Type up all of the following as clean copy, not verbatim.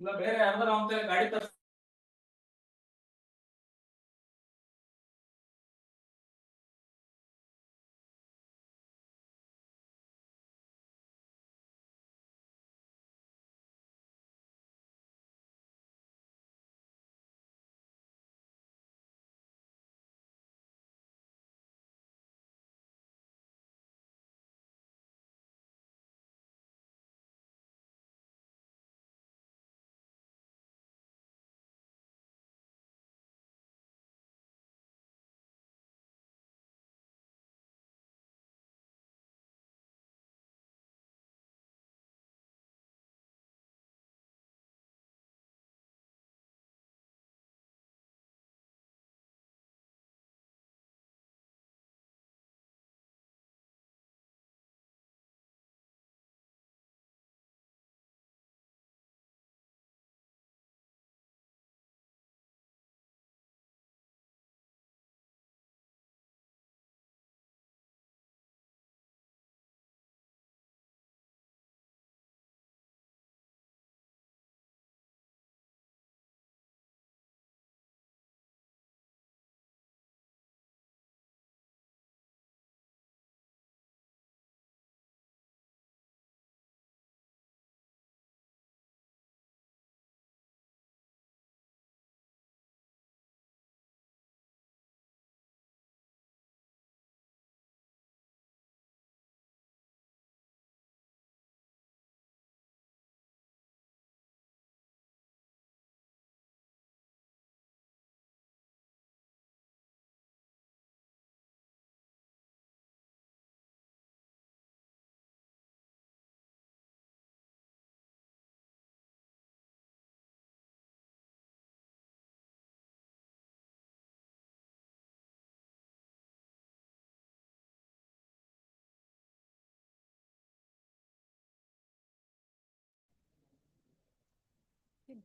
ಇಲ್ಲ ಬೇರೆ ಯಾರ್ದಾರ ಅಂತ ಗಾಡಿ ತರ್ಸ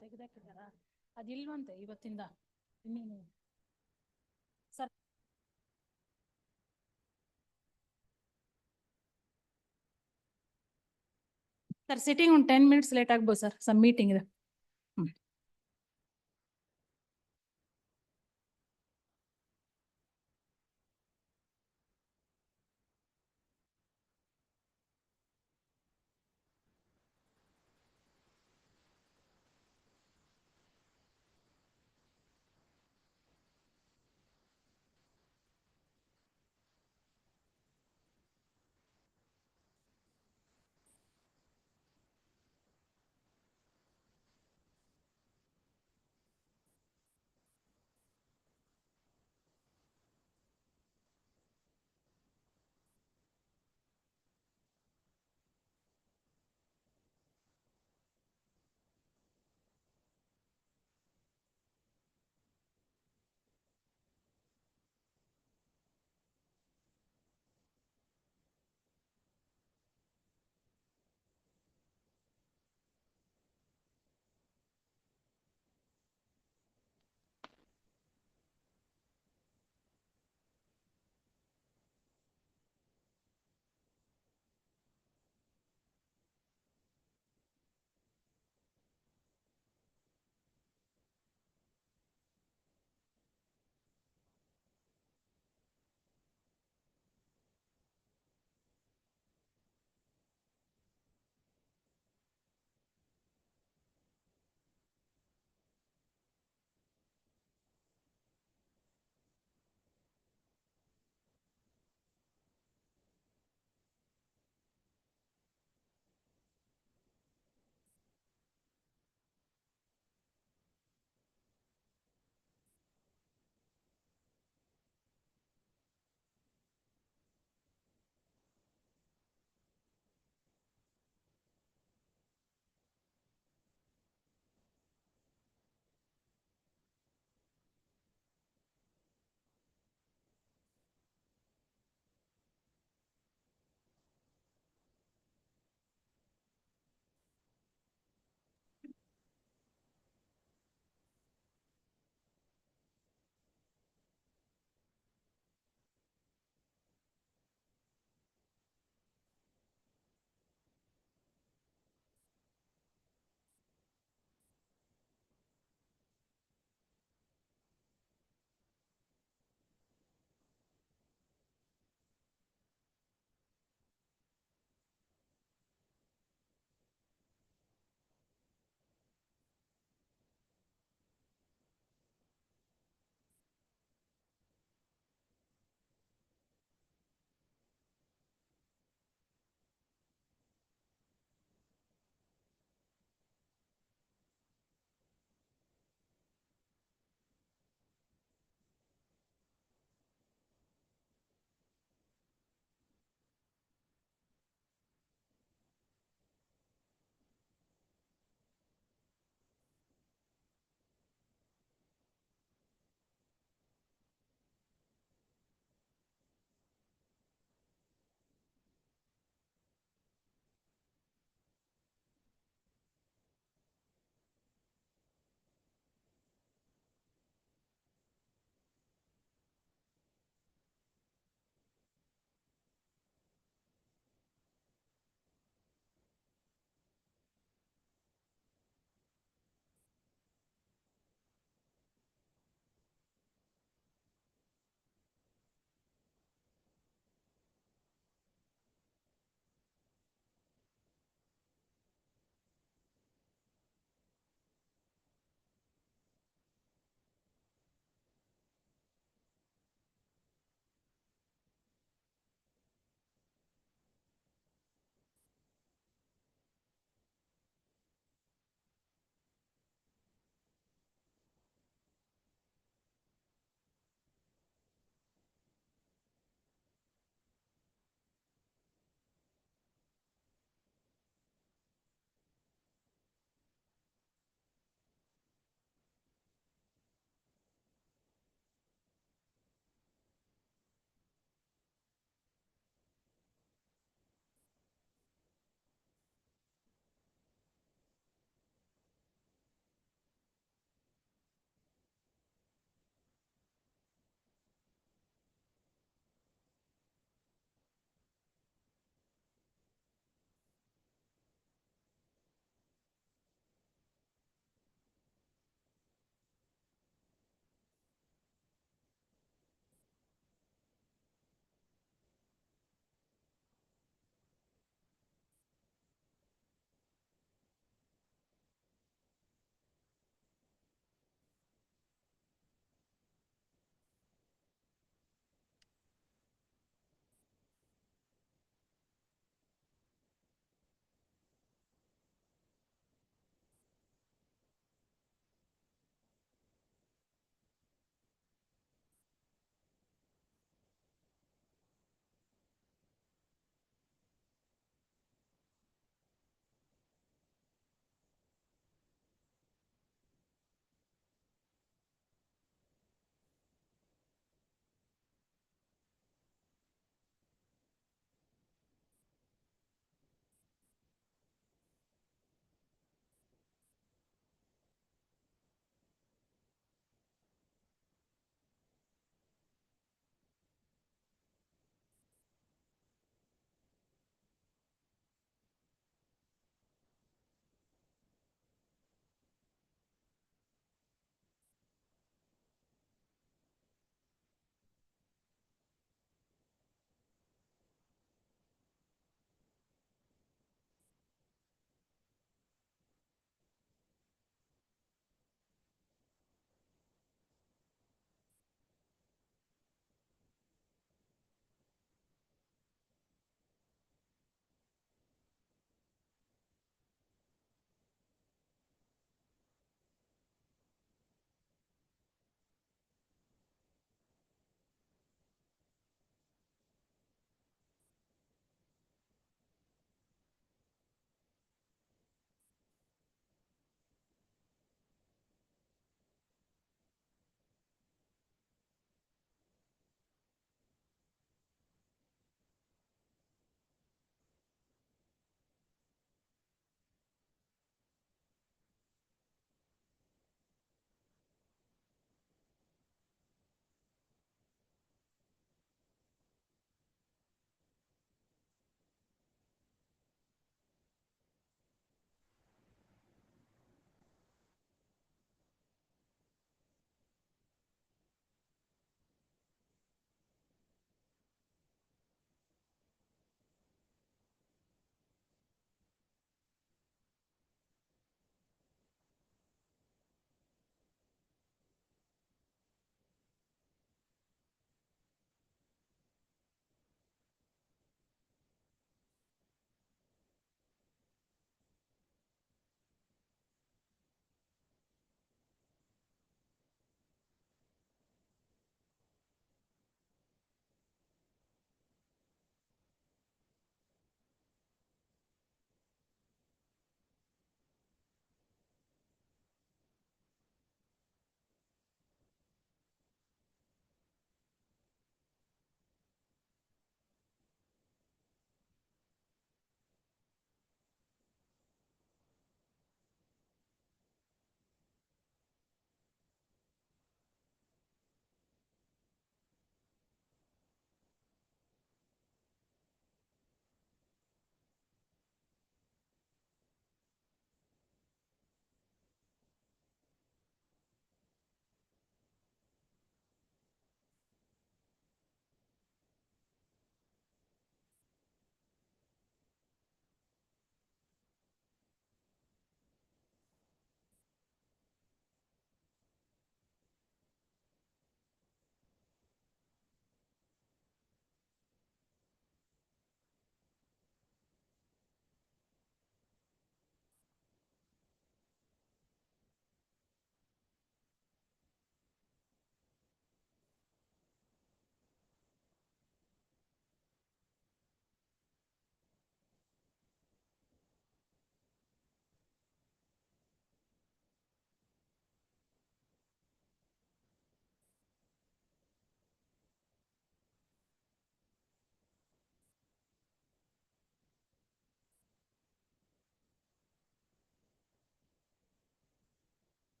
ತೆಗೆದಾಕಿದಾರ ಅದಿಲ್ವಂತೆ ಇವತ್ತಿಂದ ಇನ್ನೇನು ಸರ್ ಸರ್ ಸಿಟ್ಟಿಂಗ್ ಒಂದು 10 minutes ಲೇಟ್ ಆಗ್ಬೋದು ಸರ್ ಸಮ್ ಮೀಟಿಂಗ್ ಇದೆ.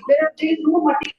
there is no material.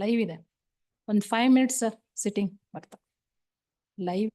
Live ಇದೆ ಒಂದು 5 minutes ಸರ್ ಸಿಟ್ಟಿಂಗ್ ಬರ್ತಾ live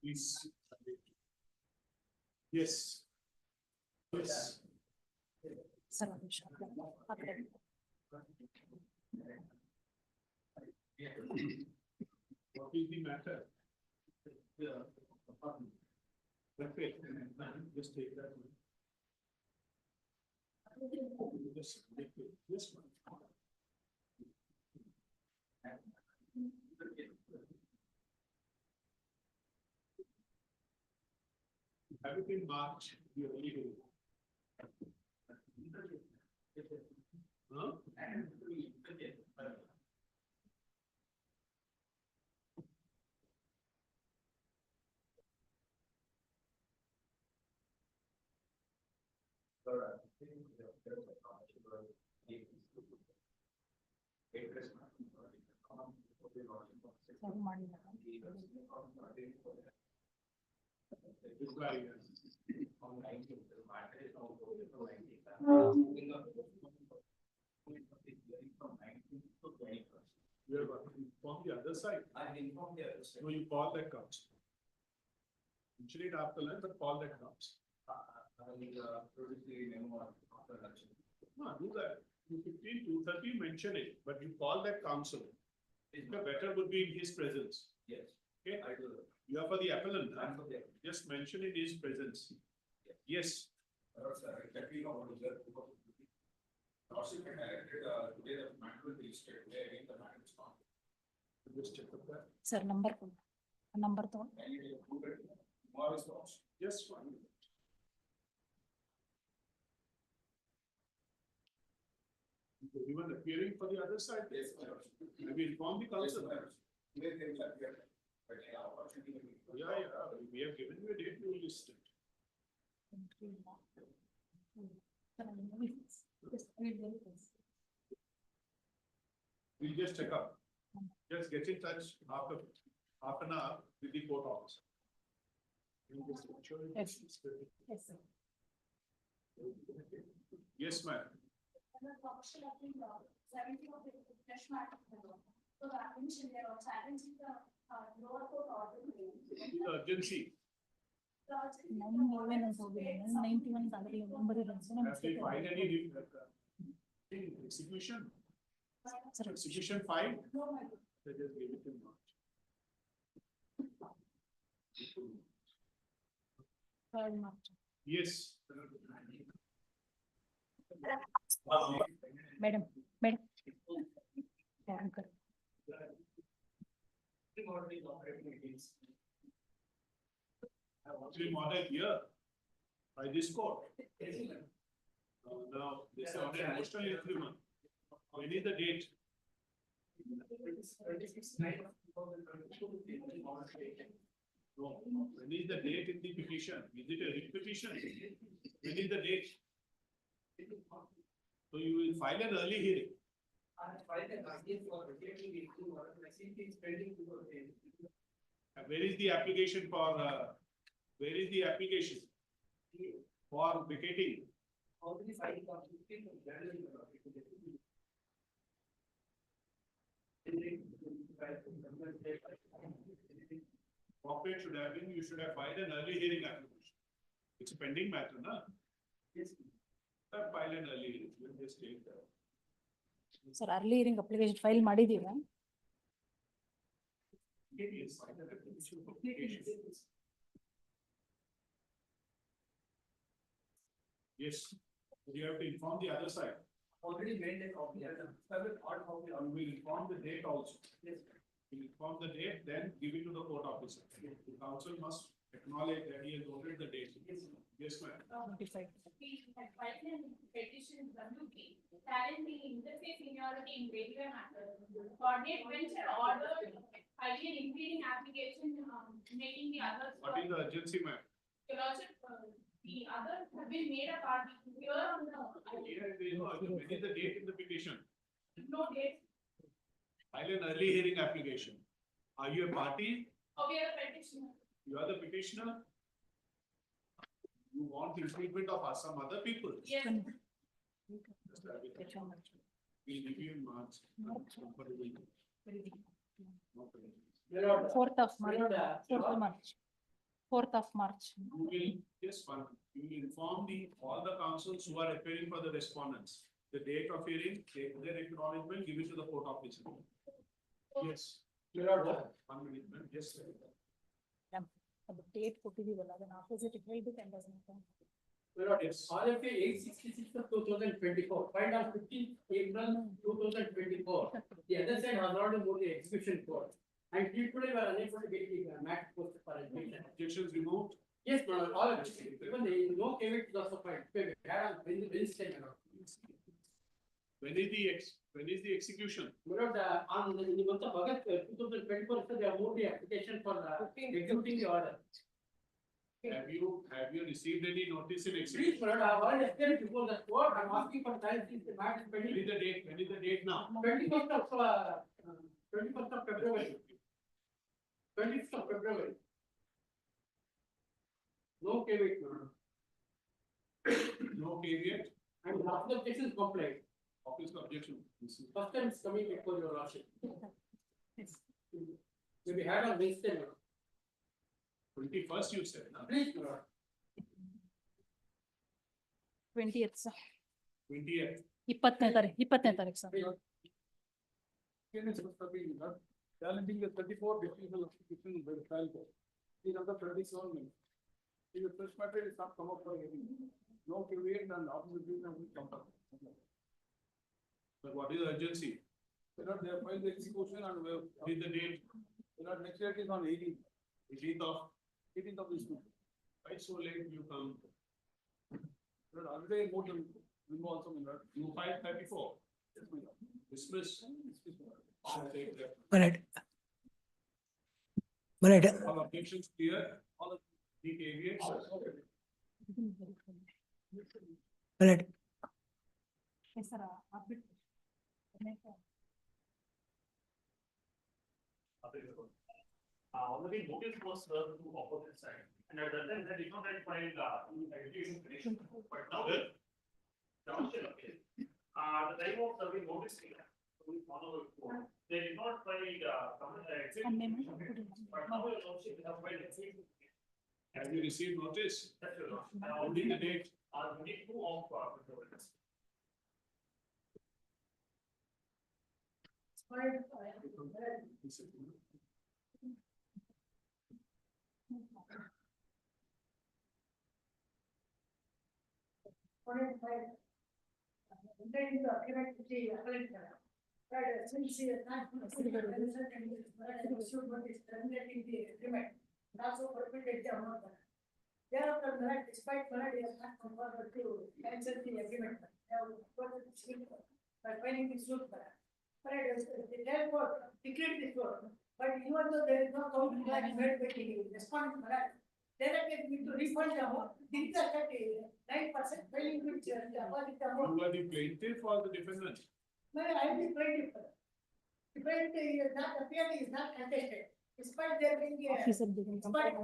Please. Yes. Yes. Sir, ಒಂದು ನಿಮಿಷ. ಆ ಕಡೆ. What is the matter? Okay, just take that one. Just take this one. Have it in March, you are legal. Huh? ಸರಿ ಮಾಡಿಲ್ಲ. You have informed the other side. I informed the other side. No, you call that comes. Mention it after lunch, but call that comes. I will produce the memo after lunch. No, do that. 2:15, 2:30, mention it, but you call that counsel. The better would be in his presence. Yes, Okay, I do that. you are for the appellant, huh? I'm for the. Just mention in his presence. Yes, Sir, exactly know what is that. Lordship had directed today the matter will be listed. Today again the matter is not. just check up that. Sir number ಕೊಡಿ. Number ತಗೊಂಡು. Can you approve it? Tomorrow is launched. Just one minute. Even appearing for the other side. Yes, sir. Have you informed the counsel? Today they will appear. But opportunity will be. Yeah, we have given you a date, you will list it. We'll just check up. Just get in touch after half an hour with the court officer. We'll just make sure it Yes. is- Yes, sir. Yes, ma'am. So the attention there are challenging the lower court order. The urgency. Nine eleven ಅಂತ ಹೋಗಿದೆ. 91 ಆದ್ರೆ number ಇದೆ. Have they filed any execution? Sir Execution filed? No, my lord. They just give it in March. Third March. Yes. Madam madam uncle Actually, model here by this court. Now, this is on an emotional increment. When is the date? No, when is the date in the petition? Is it a writ petition? When is the date? So you will file an early hearing. Where is the application for, where is the application for vacating? Corporate should have been, you should have filed an early hearing application. It's a pending matter, na? Yes. File an early hearing, we'll just take that. Sir early hearing application file ಮಾಡಿದೀರಾ? Yes, file an application for vacation. Yes, you have to inform the other side. Already made a copy. I will hard copy. You will inform the date also. Yes. You inform the date, then give it to the court officer. The council must acknowledge that he has noted the date. Yes, ma'am. 25. We had filed a petition WP challenging interface seniority in regular matters. Coordinate venture ordered highly impeding application, making the others. What is the urgency, ma'am? Your Lordship, the others have been made a party here on the. Here, there is no urgency. When is the date in the petition? No date. File an early hearing application. Are you a party? Oh, we are a petitioner. You are the petitioner? You want the treatment of some other people? Yes. Just have it. We'll give you in March. Fourth of March. March. You will, just one, you will inform all the councils who are appearing for the respondents. The date of hearing, take their acknowledgement, give it to the court officer. Yes. One minute, ma'am. Yes, sir. ಅದು date ಕೊಟ್ಟಿದೀವಲ್ಲ ಅದನ್ನ opposite ಹೇಳ್ಬಿಟ್ಟು end Yes. RFA 866 of 2024, filed on 15th April 2024. The other side has already moved the execution court. And people were unable to get the matter posted for admission. Objections removed. Yes, madam, all of it. Even the no payment was sufficed. Wednesday, madam. When is the execution? Madam, in the month of August 2024, so they have moved the application for executing the order. Have you received any notice in Please, execution? madam, I have already explained before the court. I'm asking for time since the matter is When pending. is the date? When is the date now? 21st of February. 20th of February. No caveat, madam. No caveat. And after the case is complaint, Office objection. first time it's coming before your lordship. Maybe had on Wednesday, madam. 21st you said, no? Please, madam. 20th sir 20th. 20ನೇ ತಾರೀಕು sir Challenging the 34 dismissal application by the trial court. These are the 27 men. If the fresh matter is not come up for hearing, no caveat and opposition will come up. But what is the urgency? They have filed the execution and we have, With the date, next date is on 18th 18th of this month. why so late you come? Already more than, remove also, my lord. You filed 34. Yes, my lord. Dismiss. I'll take that. Minute. Minute. All objections clear, all of the caveats. Minute. Sir already notice was served to opposite side, and at that time they did not file education petition, but now the township appeal. The time of serving notice, we follow the code. They did not file execution, but now the township have filed execution. Have you received notice? That's your lordship. Only the date. 22 of February. Also forfeited the amount. Thereafter, despite he has not come forward to cancel the agreement. By filing the suit. Therefore, declared this work, but even though there is no count like made by the respondent, directed me to refund the amount, did the 9% failing which the opposite amount. You are the plaintiff or the defendant? I am the plaintiff. The plaintiff is not appearing, is not contested, despite there being a. Officer Despite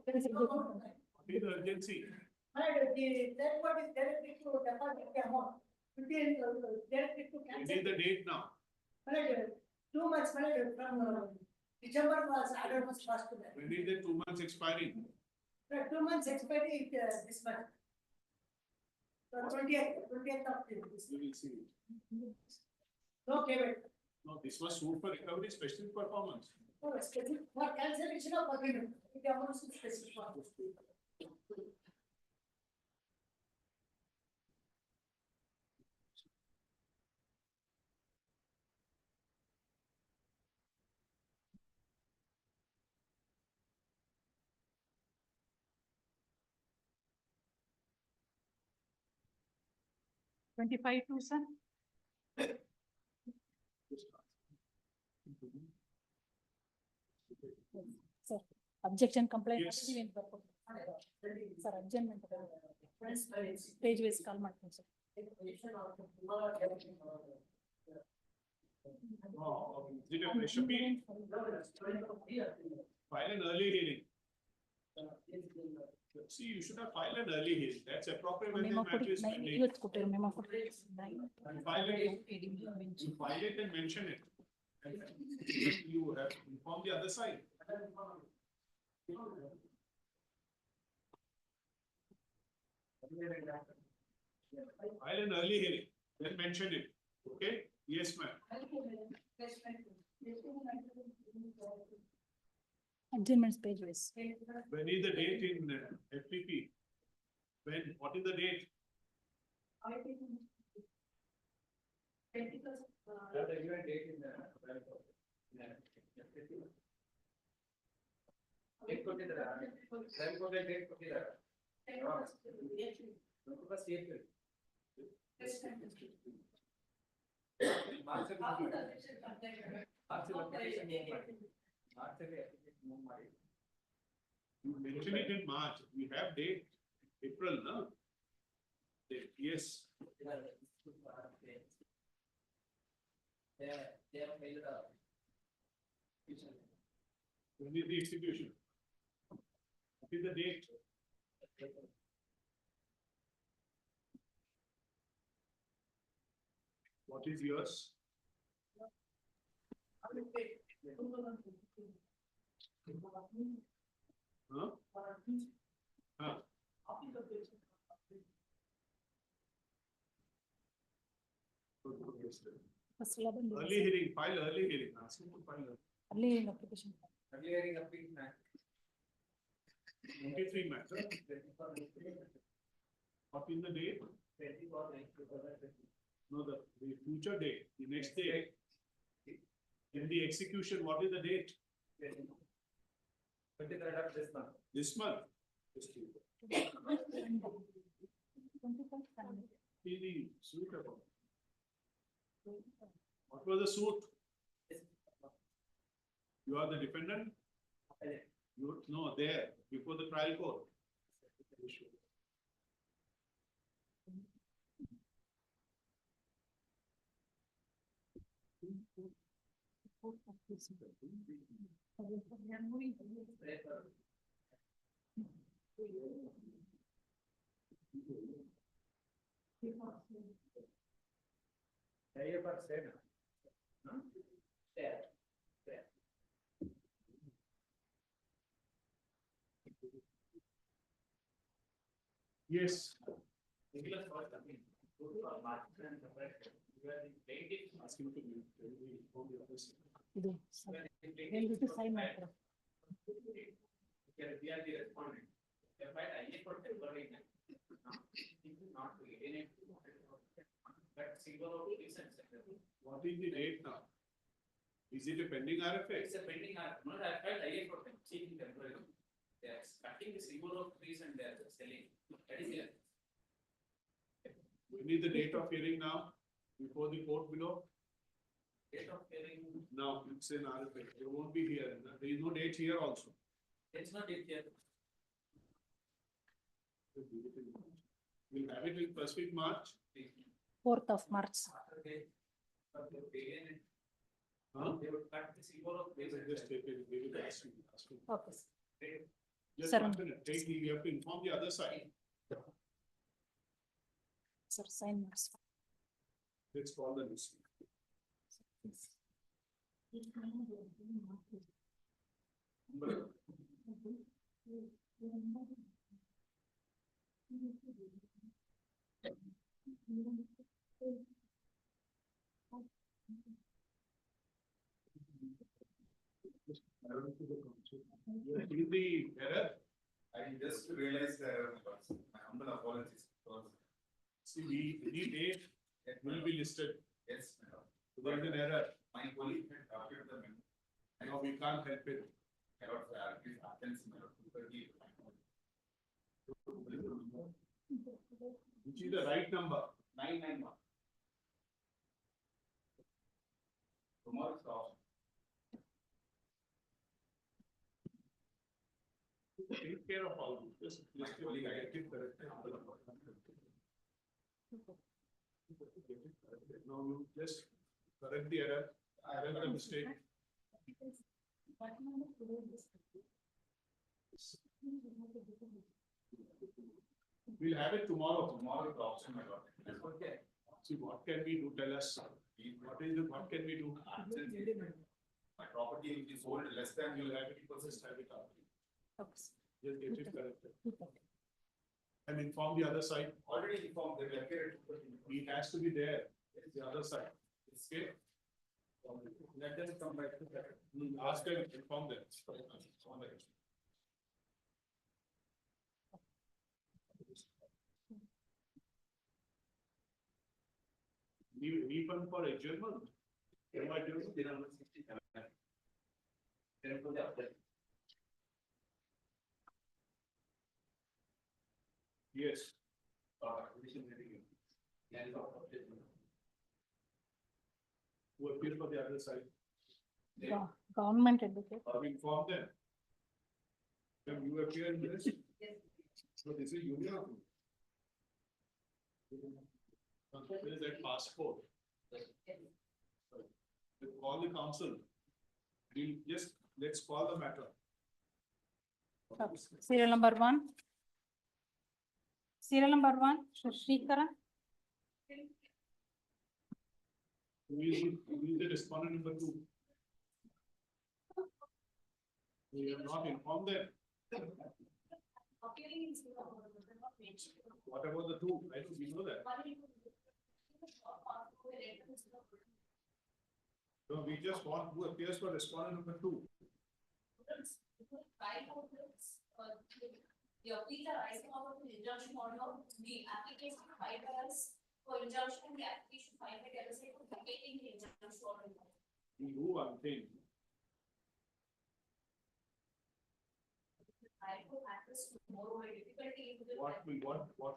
there is no count. What is the urgency? That what is directed to deposit the amount. Directed to It cancel. is the date now. 2 months from December was order was passed to that. When is the 2 months expiring? 2 months expiry this month. So 20th of this. You will see. No payment. No, this was suit for recovery special performance. No, specific for cancellation of agreement. The amount is specific for. Twenty two sir sir objection complaint Yes. Sir adjournment page wise call ಮಾಡ್ತೀನಿ sir Oh, is it a fresh appeal? File an early hearing. See, you should have filed an early hearing. That's appropriate when the memo matter ಕೊಡಿ is pending. ಇವತ್ತು ಕೊಟ್ಟಿರೋ memo ಕೊಡಿ You file it and mention it. And you have informed the other side. File an early hearing, then mention it, okay? Yes, ma'am. Adjournments page wise. When is the date in FPP? When, what is the date? You mention it in March, we have date, April, no? Date, yes, when is the execution? What is the date? What is yours? Huh? Huh? First 11 days. Early hearing, file early hearing, ask him to file Early hearing application. 23 matter. What is the date? No, the future date, the next day. In the execution, what is the date? This month. Just keep it. See the suit about. What was the suit? You are the defendant? You, no, there, before the trial court. Yes. Ask him to ಇದು ಹೇಳ್ಬಿಟ್ಟು sign ಮಾಡ್ತಾರೆ. What is the date now? Is it a pending RFA? It's a pending, no, I felt I for them, seeking temporary. They are cutting this removal of trees and they are selling. That is it. We need the date of hearing now, before the court below. Date of hearing, Now, it's in RFA, they won't be here, there is no date here also. it's not it here. We'll have it in first week March. 4th of March. After they, but they begin it, Huh? they would cut this removal of trees and Just take it, give it, ask him, ask him. Okay. Just Sir. 1 minute, take, you have to inform the other side. Sir, sign ಮಾಡಿಸ್ಬೇಕು. Let's call the list. You have seen the error? I just realized the error, my humble apologies. See, the date will be listed. Yes, madam. There is an error. My colleague had drafted the memo. Now we can't help it. Cannot, please attend, madam. Which is the right number? 991. Tomorrow is off. Take care of all this. Just My colleague, I get it corrected. Now you just correct the error, correct the mistake. We'll have it tomorrow. Tomorrow is the option, madam. Okay. See, what can we do? Tell us. What is it? What can we do? My property will be sold less than You'll you'll have it, just have it out. Okay. Just get it corrected. and inform the other side. Already informed, they will appear. He has to be there, the other side. Okay? Let them come back to that. Ask them, inform them. Refund for adjournment. Am I doing? Yes. Who appear for the other side? Government advocate. Inform them. When you appear in this. So this is union. There is that passport. We call the council. We just, let's call the matter. Serial number 1. Serial number 1, Shrikara. Who is the respondent number 2? We have not informed them. Appearing is not mentioned. What about the 2? I don't know that. No, we just want who appears for respondent number 2. The appeals are rising out of the injunction order, the application filed by us for injunction, the application filed by the for vacating the injunction order. We do one thing. I will address more difficulty. What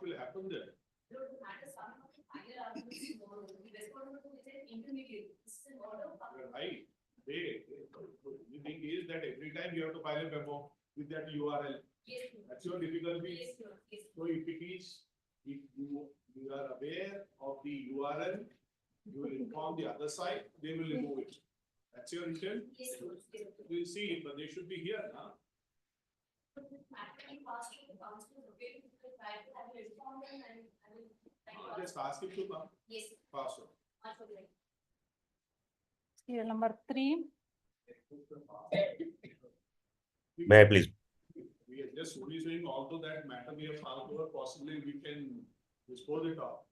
will happen there? The matters are not final arguments tomorrow. The respondent is an intermediate. This is an order. Right. The thing is that every time you have to file a memo with that URL. Yes. That's your difficulty. Yes, sir. Yes. So if it is, if you are aware of the URL, you will inform the other side, they will remove it. That's your intent? Yes, sir. Yes. We'll see it, but they should be here, huh? Actually, passed to the council, okay, because I have informed them and I will. Just ask him to come. Yes. Pass on. Much for the. Serial number 3. May I please? We are just only saying, although that matter we have passed over, possibly we can dispose it off.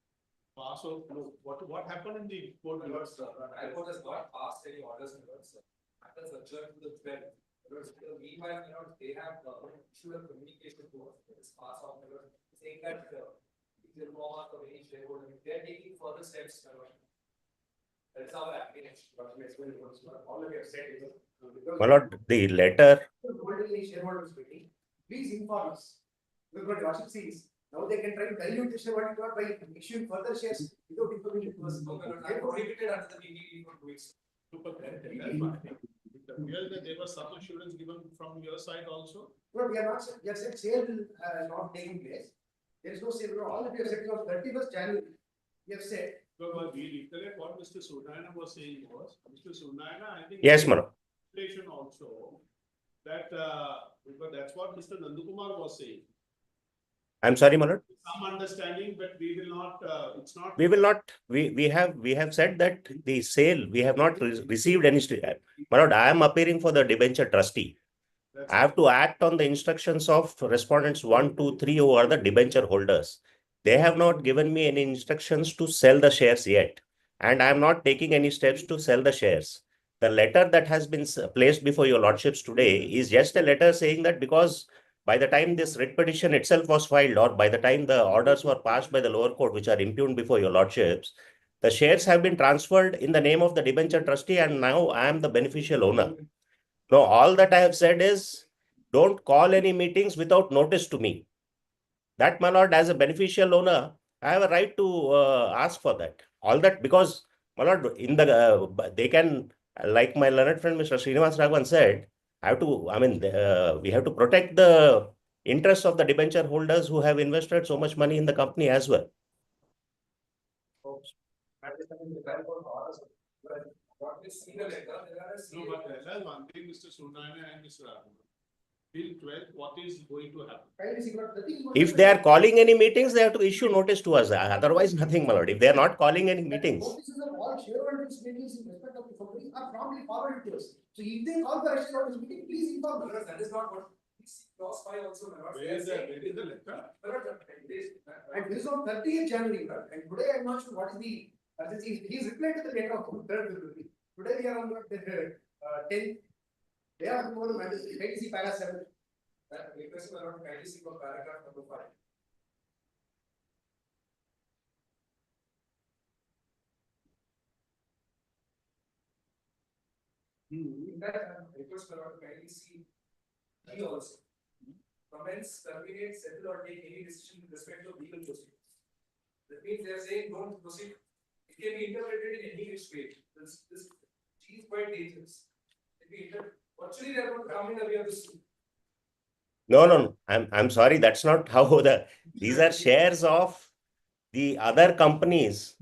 Pass or no, what happened in the court? I was has not passed any orders in reverse. Matters adjourned to the 12th. Meanwhile, they have issued a communication to us, that is passed on, saying that if they inform us of any shareholder, they are taking further steps. That's our application. All that we have said is. My lord, the letter, Holding any shareholders meeting, please inform us. Because what Rashid says, now they can try to dilute the shareholder by issuing further shares without information to us. I prohibited under the BBB for 2 weeks. That's one thing. It appears that there was some assurance given from your side also. No, we are not, we have said sale will not taking place. There is no sale, all that we have said on 31st January. We have said. But we recollect what Mr. Sudhana was saying was, Mr. Sudhana, I think. yes, my lord. Arbitration also, that, because that's what Mr. Nandakumar was saying. I'm sorry, my lord. Some understanding, but we will not, it's not. We will not, we have said that the sale, we have not received any, my lord, I am appearing for the debenture trustee. That's I have to act on the instructions of respondents 1, 2, 3 who are the debenture holders. They have not given me any instructions to sell the shares yet. And I am not taking any steps to sell the shares. The letter that has been placed before your lordships today is just a letter saying that because by the time this writ petition itself was filed or by the time the orders were passed by the lower court, which are impugned before your lordships, the shares have been transferred in the name of the debenture trustee and now I am the beneficial owner. No, all that I have said is don't call any meetings without notice to me. That, my lord, as a beneficial owner, I have a right to ask for that. All that because, my lord, in the they can, like my learned friend Mr. Srinivas Raghavan said, I have to, I mean, we have to protect the interests of the debenture holders who have invested so much money in the company as well. What is see the letter, there are No, but that's one thing, Mr. Sudhana and Mr. Raghavan. Till 12th, what is going to happen? If they are calling any meetings, they have to issue notice to us. Otherwise, nothing, my lord. If they are not calling any meetings. Notices of all shareholders meetings in respect of the company are promptly forwarded to us. So if they call for a shareholders meeting, please inform us. That is not what. clause 5 also, my lord. Where is the letter? And this is on 30th January, my lord. And today I'm not sure what is the, he's replied to the date of 3rd February. Today we are on the 10th. They are going to mandatory, can you see para 7? Request my lord, kindly see for paragraph number 5. In that, request my lord, kindly see he also. Commence, terminate, settle or take any decision with respect to legal proceedings. That means they are saying don't proceed. It can be interpreted in any which way. This she is quite dangerous. Actually, they are going to come in a way of this. No. I'm sorry. That's not how these are shares of the other companies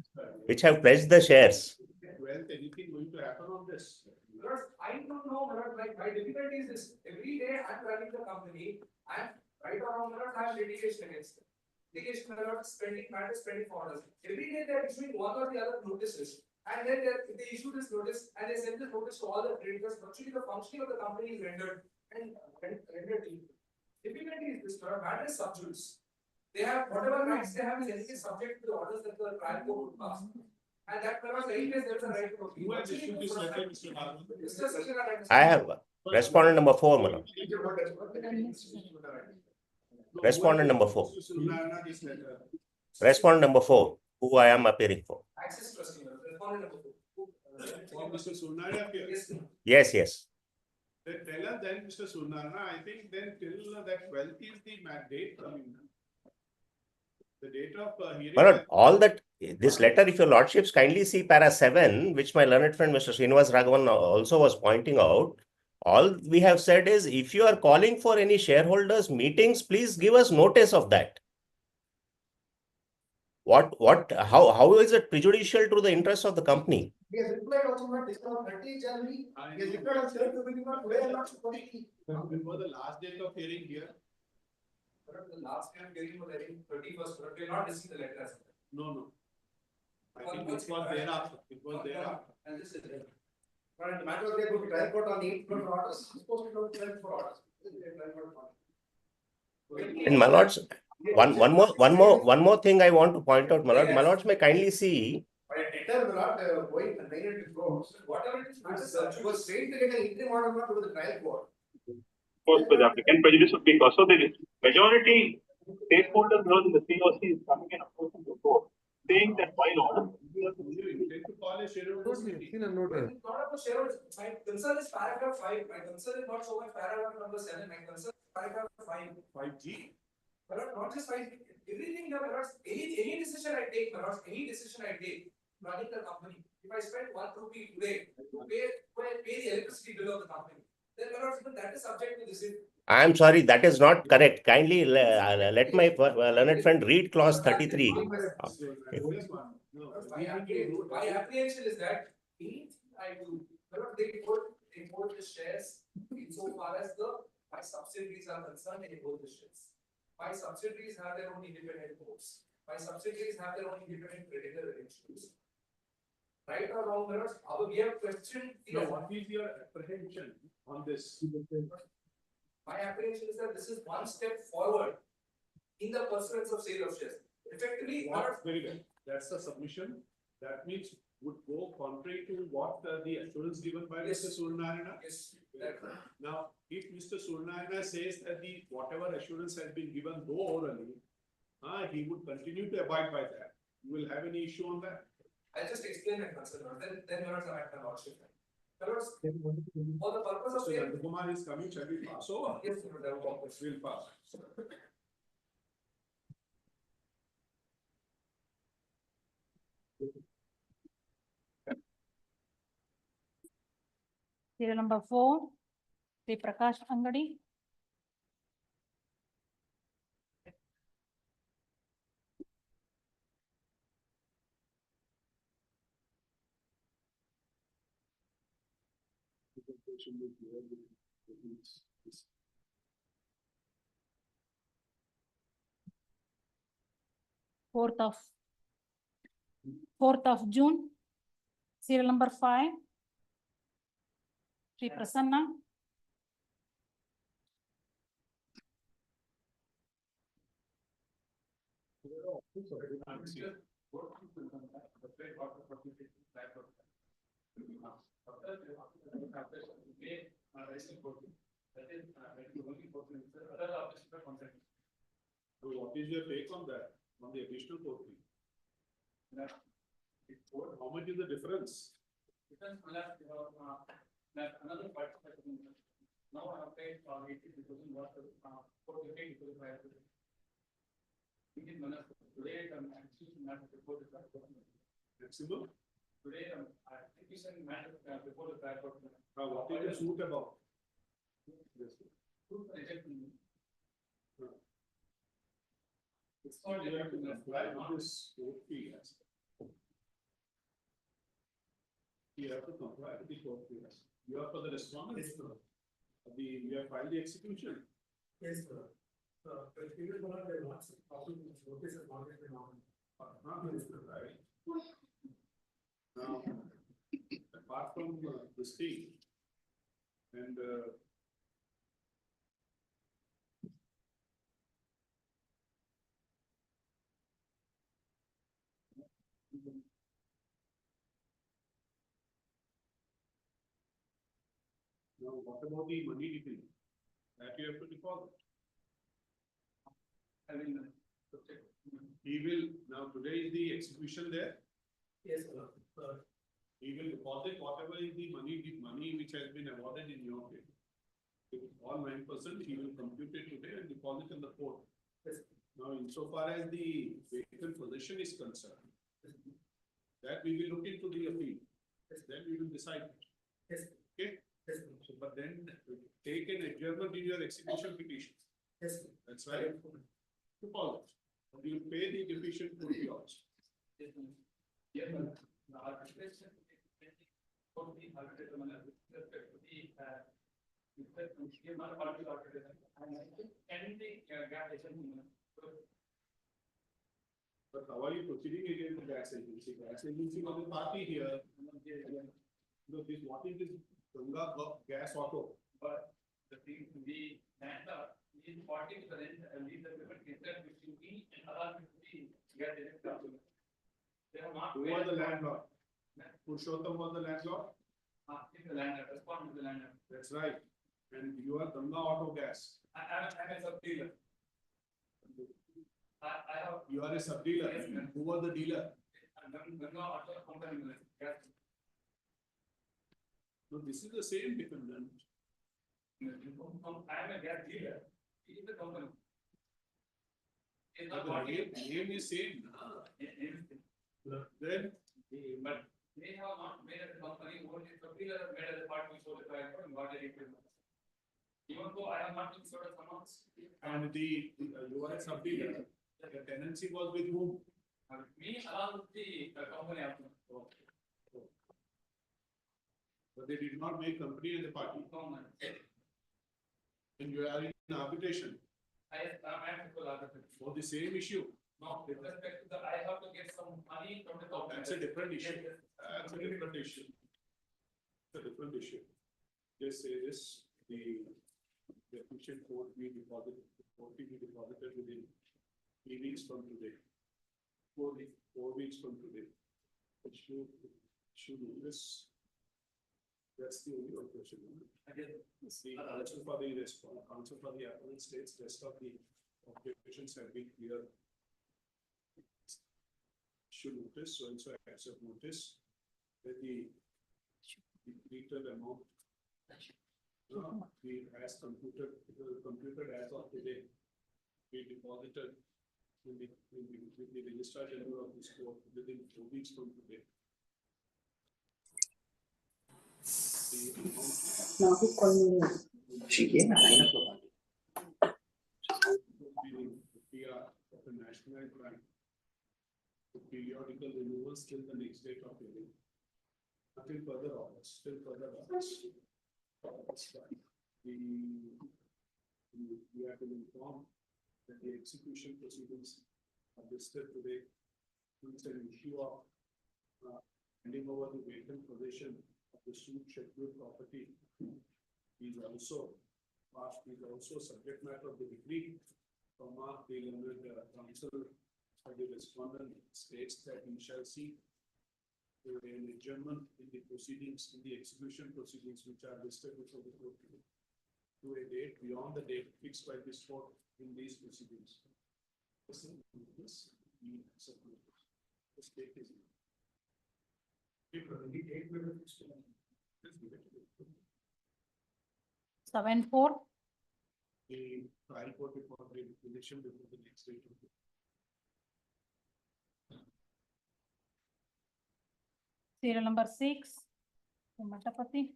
which have pledged the shares. Well, anything going to happen on this? Because I don't know, like my difficulty is this. Every day I'm running the company, I'm right or wrong, I have litigation against them. Litigation spending for us. Every day they are issuing one or the other notices. And then they issue this notice and they send this notice to all the creditors. Actually, the functioning of the company is rendered and rendered. Difficulty is this, matter is sub judice. They have whatever rights they have is subject to the orders that the trial court would pass. And that anyways there is a right to appeal. Who has issued this letter, Mr. Narwal? I have respondent number 4, madam. Respondent number 4. Respondent number 4, who I am appearing for. Access trustee, respondent number 4. Mr. Surnaina here. Yes. Then tell us then, Mr. Surnaina, I think then till that 12th is the mandate. I mean, the date of hearing. But all that, this letter, if your lordships kindly see para 7, which my learned friend Mr. Srinivas Raghavan also was pointing out, all we have said is, if you are calling for any shareholders meetings, please give us notice of that. How is it prejudicial to the interests of the company? He has replied also not this on 30th January. He has replied on 3rd February, today I'm not supporting. Before the last date of hearing here. The last day of hearing was I think 31st, but we are not receiving the letter as of now. No. I think it was thereafter. It was thereafter. And this is it. But the matter of they go to trial court on 8th for orders, supposed to go to trial for orders. And my lords, one more thing I want to point out, my lords may kindly see. But a debtor will not going and mail it to court. Whatever it is, you were saying to get an interim order not to the trial court. Course, with the applicant prejudice would be caused. So the majority stakeholders know that the COC is coming and approaching the court, saying that while order. Call a shareholders meeting. Not about shareholders. My concern is paragraph 5. My concern is not so much paragraph number 7. My concern is paragraph 5. 5G. But not just 5. Everything that any decision I take, running the company. If I spend 1 rupee today to pay the electricity bill of the company, then that is subject to this. I am sorry, that is not correct. Kindly let my learned friend read clause 33. My apprehension is that anything I do, they hold the shares insofar as my subsidiaries are concerned, they hold the shares. My subsidiaries have their own independent boards. My subsidiaries have their own independent creditor arrangements. Right or wrong, we have questioned. What is your apprehension on this? My apprehension is that this is one step forward in the pursuance of sale of shares. Effectively, very well. That's the submission. That means would go contrary to what the assurance given by Mr. Surnaina. Yes. Now, if Mr. Surnaina says that whatever assurance has been given though orally, he would continue to abide by that. You will have any issue on that? I'll just explain my concern. Then you're not at my lordship. For the purpose of sale. Kumar is coming, shall we pass over? Yes, We'll pass. Serial number 4, Sri Prakash Angadi. Fourth of June, serial number 5, Sri Prasanna. So what is your take on that, on the additional court fee? How much is the difference? Another part. Now I have paid 80,000 what for the pay to the private. Today I'm actually not before the Maximum? Today I'm execution matter before the private. What is the suit about? It's not You have to comply with this court fee. You have to comply with the court fee. You are for the respondent. You have filed the execution. Yes, sir. But even one of the lots of notice has not been on. Right. Now, apart from this fee and now, what about the money decree that you have to deposit? He will, now today is the execution there, Yes, sir. he will deposit whatever is the money which has been awarded in your favor. If all 9%, he will compute it today and deposit in the court. Yes. Now, insofar as the vacant possession is concerned, that we will look into the appeal. Then we will decide. Yes. Okay? Yes. So, but then take an adjournment in your execution petition. Yes. That's right. Deposit. You pay the deficient fee also. Yeah, but the arbitration. For the arbitration, But how are you proceeding against the gas agency? Gas agency was a party here. No, this, what is this Ganga gas auto? But the thing, the landlord is party to the rent, and leave the payment interest between me and other between get direct transfer. They have not. Who was the landlord? Purushottam was the landlord? Is the landlord, respond to the landlord. That's right. And you are Ganga Auto Gas. I'm a sub dealer. I have. You are a sub dealer. Yes, ma'am. Who was the dealer? Ganga Auto Company, gas. No, this is the same defendant. I am a gas dealer. He is the company. It's But not the name is same. Then, but they have not made a company, only the dealer have made a part which was required and got a requirement. Even though I have not been sort of amounts. and you are a sub dealer. The tenancy was with whom? Me along with the company. But they did not make company as a party. And you are in arbitration I am for arbitration. for the same issue. No, with respect to the, I have to get some money from the company. That's a different issue. Yes, yes. That's a different issue. It's a different issue. Just say this, the efficient court we deposited within 3 weeks from today. 4 weeks from today. It should notice. That's the only one question. Again, The counsel for the counsel for the appellate states, rest of the objections have been clear. Should notice, so and so accept notice that the completed amount. We as computed as of today. We deposited with the registrar general of this court within 4 weeks from today. The amount. She gave a line of PR of a national crime. The periodical renewals till the next date of hearing. Until further orders, till further orders. We have been informed that the execution proceedings are listed today. It's an issue of handing over the vacant possession of the suit scheduled property. Is also subject matter of the decree from the learned counsel The respondent states that he shall seek an adjournment in the proceedings, in the execution proceedings which are listed before the court to a date beyond the date fixed by this court in these proceedings. This is this date is. 7-4. The trial court before the election before the next date. Serial number 6. Matapati.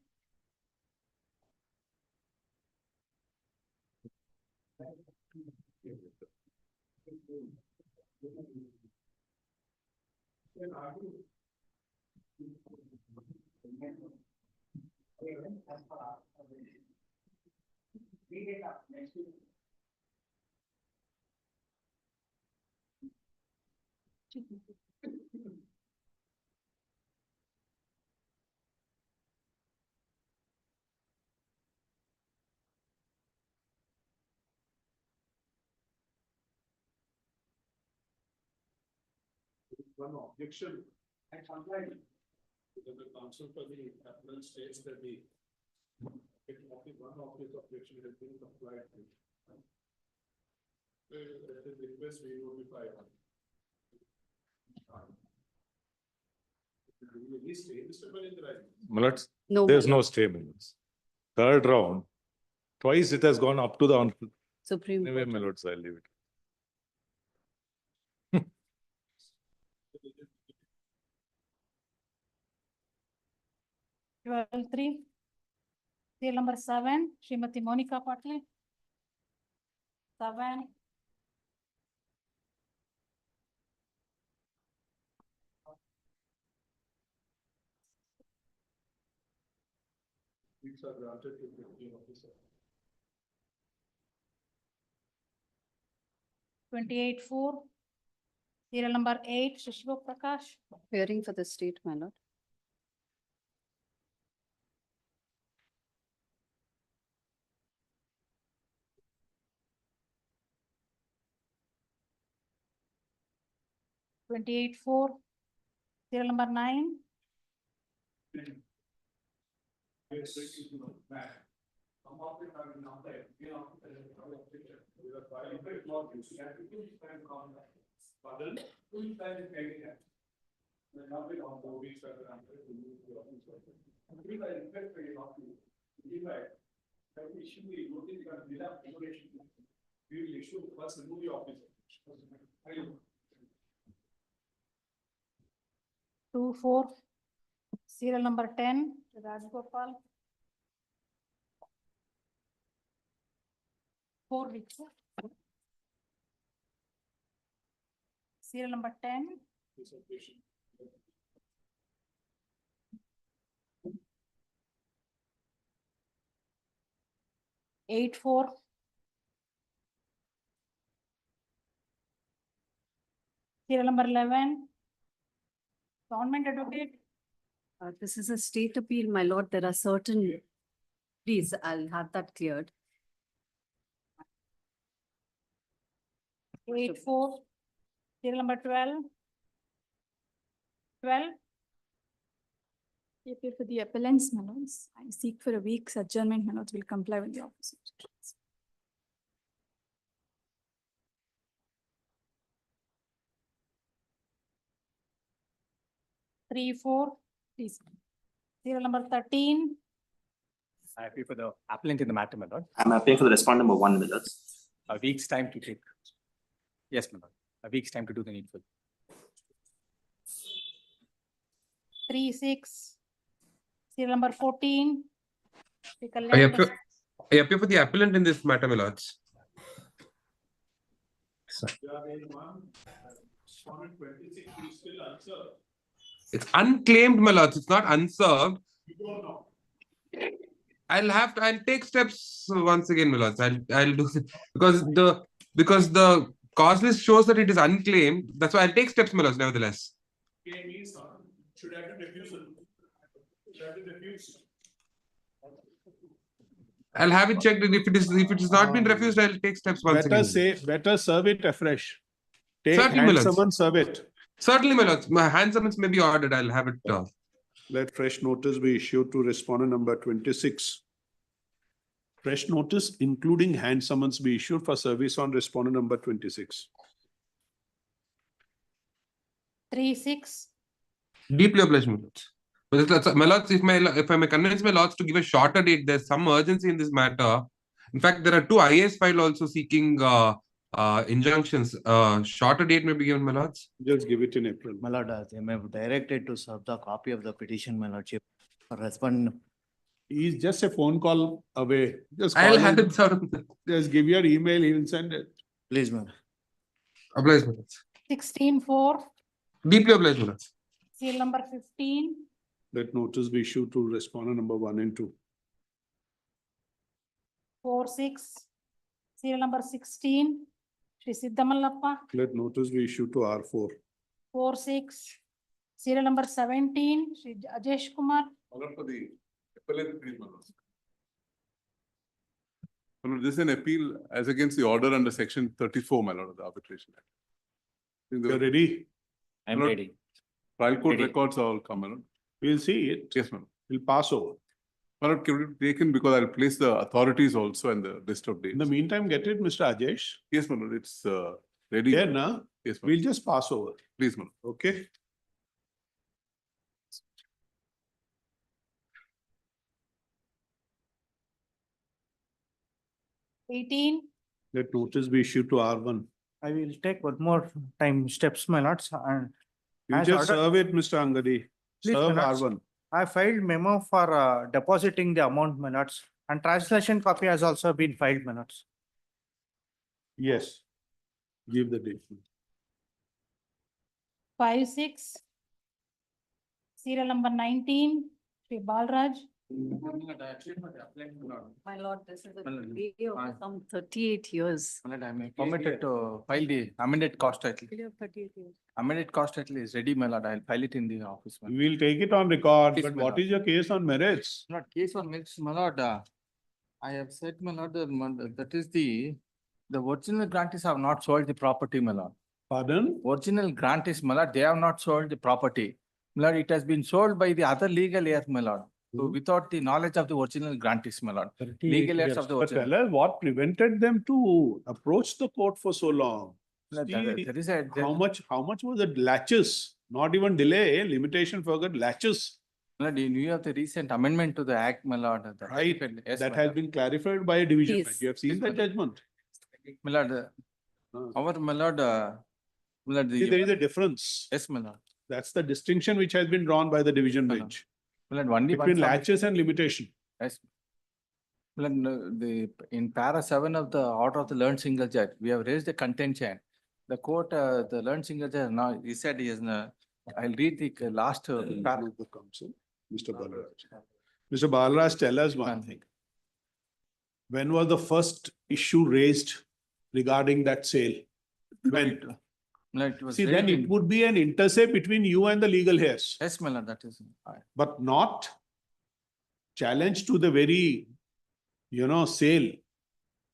One objection. And complaint. Because the counsel for the appellant states that the one of his objection has been complied with. That is request we notify. Any stay disturbance in the right? Millards, No, there's my no stay, Millards. Third round, twice it has gone up to the Supreme anyway, Court. Millards, I'll leave it. 12-3. Serial number 7. Srimati Monica Patil. 7. These are granted to the officer. 28-4. Serial number 8. Shishvo Prakash. Hearing for the state, my lord. Twenty-eight 4. Serial number 9. We will issue first remove the officer. 2-4. Serial number 10. Rajgopal. 4 weeks. Serial number 10. Eight 4. Serial number 11. Government advocate. This is a state appeal, my lord. There are certain, please, I'll have that cleared. 8-4. Serial number 12. 12. For the appellants, my lords, I seek for a week's adjournment, my lords will comply with the office. 3-4. Please. Serial number 13. I appeal for the appellant in the matter, my lord. I'm appealing for the respondent number 1, Millards. A week's time to take. Yes, my lord. A week's time to do the needful. 3-6. Serial number 14. I appeal for the appellant in this matter, my lords. It's unclaimed, my lords. It's not unserved. You don't know. I'll take steps once again, my lords. I'll do because the cause list shows that it is unclaimed. That's why I'll take steps, my lords, nevertheless. Claim is should have been refused. Should have been refused. I'll have it checked, and if it is not been refused, I'll take steps once again. Better serve it afresh. Take Certainly, my hand lords. summons, serve it. Certainly, my lords. My hand summons may be ordered. I'll have it. Let fresh notice be issued to respondent number 26. Fresh notice, including hand summons, be issued for service on respondent number 26. 3-6. Deeply obliged, my lords. My lords, if I may convince my lords to give a shorter date, there's some urgency in this matter. In fact, there are two IAS files also seeking injunctions. Shorter date may be given, my lords. Just give it in April. My lord, they may have directed to serve the copy of the petition, my lordship, or respond. He's just a phone call away. Just I'll call have him. it, sir. Just give your email, he will send it. Please, my lord. Obliged, my lords. 16-4. Deeply obliged, my lords. Seal number 15. Let notice be issued to respondent number 1 and 2. 4-6. Serial number 16. Shri Siddhamallappa. Let notice be issued to R4. 4-6. Serial number 17. Shri Ajesh Kumar. For the appellate appeal, my lord. My lord, this is an appeal as against the order under section 34, my lord, of the Arbitration Act. You're ready? I'm Lord, ready. Trial court Ready. records are all come, my lord. We'll see it. Yes, ma'am. We'll pass over. My lord, can it be taken because I'll place the authorities also and the list of dates. In the meantime, get it, Mr. Ajesh. Yes, my lord, it's ready. There, na? Yes, ma'am. We'll just pass over. Please, my lord. Okay? Let notice be issued to R1. I will take one more time steps, my lords, and You As just ordered- serve it, Mr. Angadi. Please, Serve my lords. R1. I filed memo for depositing the amount, my lords, and translation copy has also been filed, my lords. Yes. Give the date. 5-6. Serial number 19. Shri Balraj. My lord, this is a My lord, delay of some 38 years. My lord, I am permitted to file the amended cost title. Delay of 38 years. Amended cost title is ready, my lord. I'll file it in the office. My lord. We'll take it on record, Yes, but my what lord. is your case on merits? Not case on merits, my lord. I have said, my lord, that is the original grantees have not sold the property, my lord. Pardon? Original grantees, my lord, they have not sold the property. My lord, it has been sold by the other legal heirs, my lord. So without the knowledge of the original grantees, my lord. Legal heirs of the But original. tell us what prevented them to approach the court for so long? No, See, there is a, how much was it latches? Not even delay, limitation forgot latches. my lord, in view of the recent amendment to the act, my lord. Right, Yes, that my has lord. been clarified by a division Yes. bench. You have seen Yes, the madam. judgment. My lord, our, my lord, my lord, See, there is a difference. yes, my lord. That's the distinction which has been drawn by the division Madam. bench My lord, only one between submission- latches and limitation. Yes. Well, in para 7 of the order of the learned single judge, we have raised the contention. The court, the learned single judge now, he said he is, I'll read the last para. Of the council, Mr. Balraj. Mr. Balraj, tell us one Ma'am. thing. When was the first issue raised regarding that sale? When? Like, it was See, then raised it in- would be an intercept between you and the legal heirs, Yes, my lord, that is. but not challenge to the very, sale.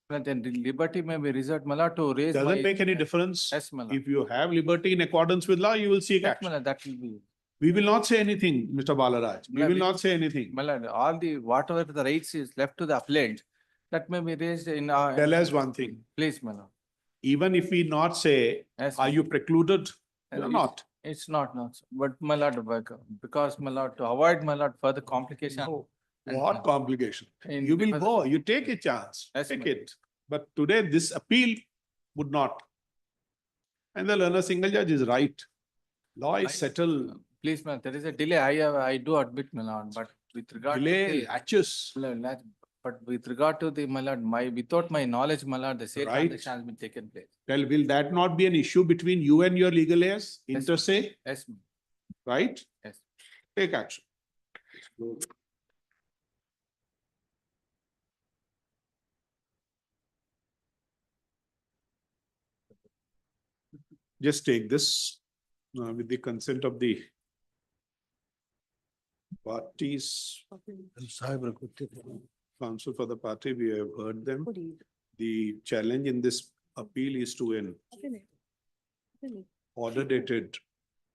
Well, then the liberty may be reserved, my lord, to raise. Doesn't my- make any difference. Yes, my lord. If you have liberty in accordance with law, you will seek Yes, my action. lord, that will be. We will not say anything, Mr. Balaraj. We Well, will we- not say anything. My lord, all the, whatever the rights is left to the appellant, that may be raised in. Tell us one thing. Please, my lord. Even if we not say, Yes, are my you precluded? You are It's- not. It's not, but my lord, because my lord, to avoid my lord further complication. and- What complication? in- You will because- go, you take a chance, Yes, take ma'am. it. But today this appeal would not. And the learner single judge is right. Law is settled. Please, ma'am, there is a delay. I do admit, my lord, but with regard to Delay, the, latches. but with regard to the, my lord, without my knowledge, my lord, the sale Right. transaction has been taken place. Well, will that not be an issue between you and your legal heirs? Yes, Inter se, Yes, ma'am. right? Yes. Take action. Just take this with the consent of the parties. Counsel for the party, we have heard them. The challenge in this appeal is to an order dated,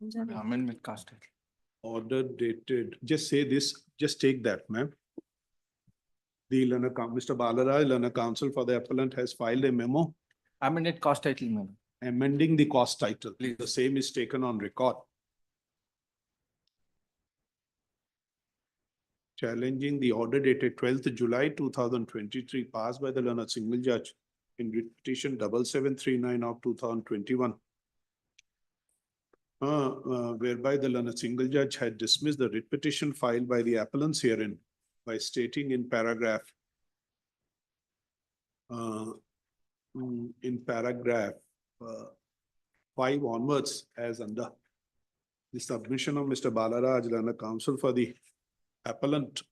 Amendment cast title. order dated, just say this, just take that, ma'am. The Mr. Balaraj, learner counsel for the appellant has filed a memo Amended cast title, madam. amending the cost title. Please. The same is taken on record. Challenging the order dated 12th July 2023 passed by the learned single judge in writ petition 7739 of 2021. Whereby the learned single judge had dismissed the writ petition filed by the appellants herein by stating in paragraph 5 onwards as under the submission of Mr. Balaraj, learned counsel for the appellants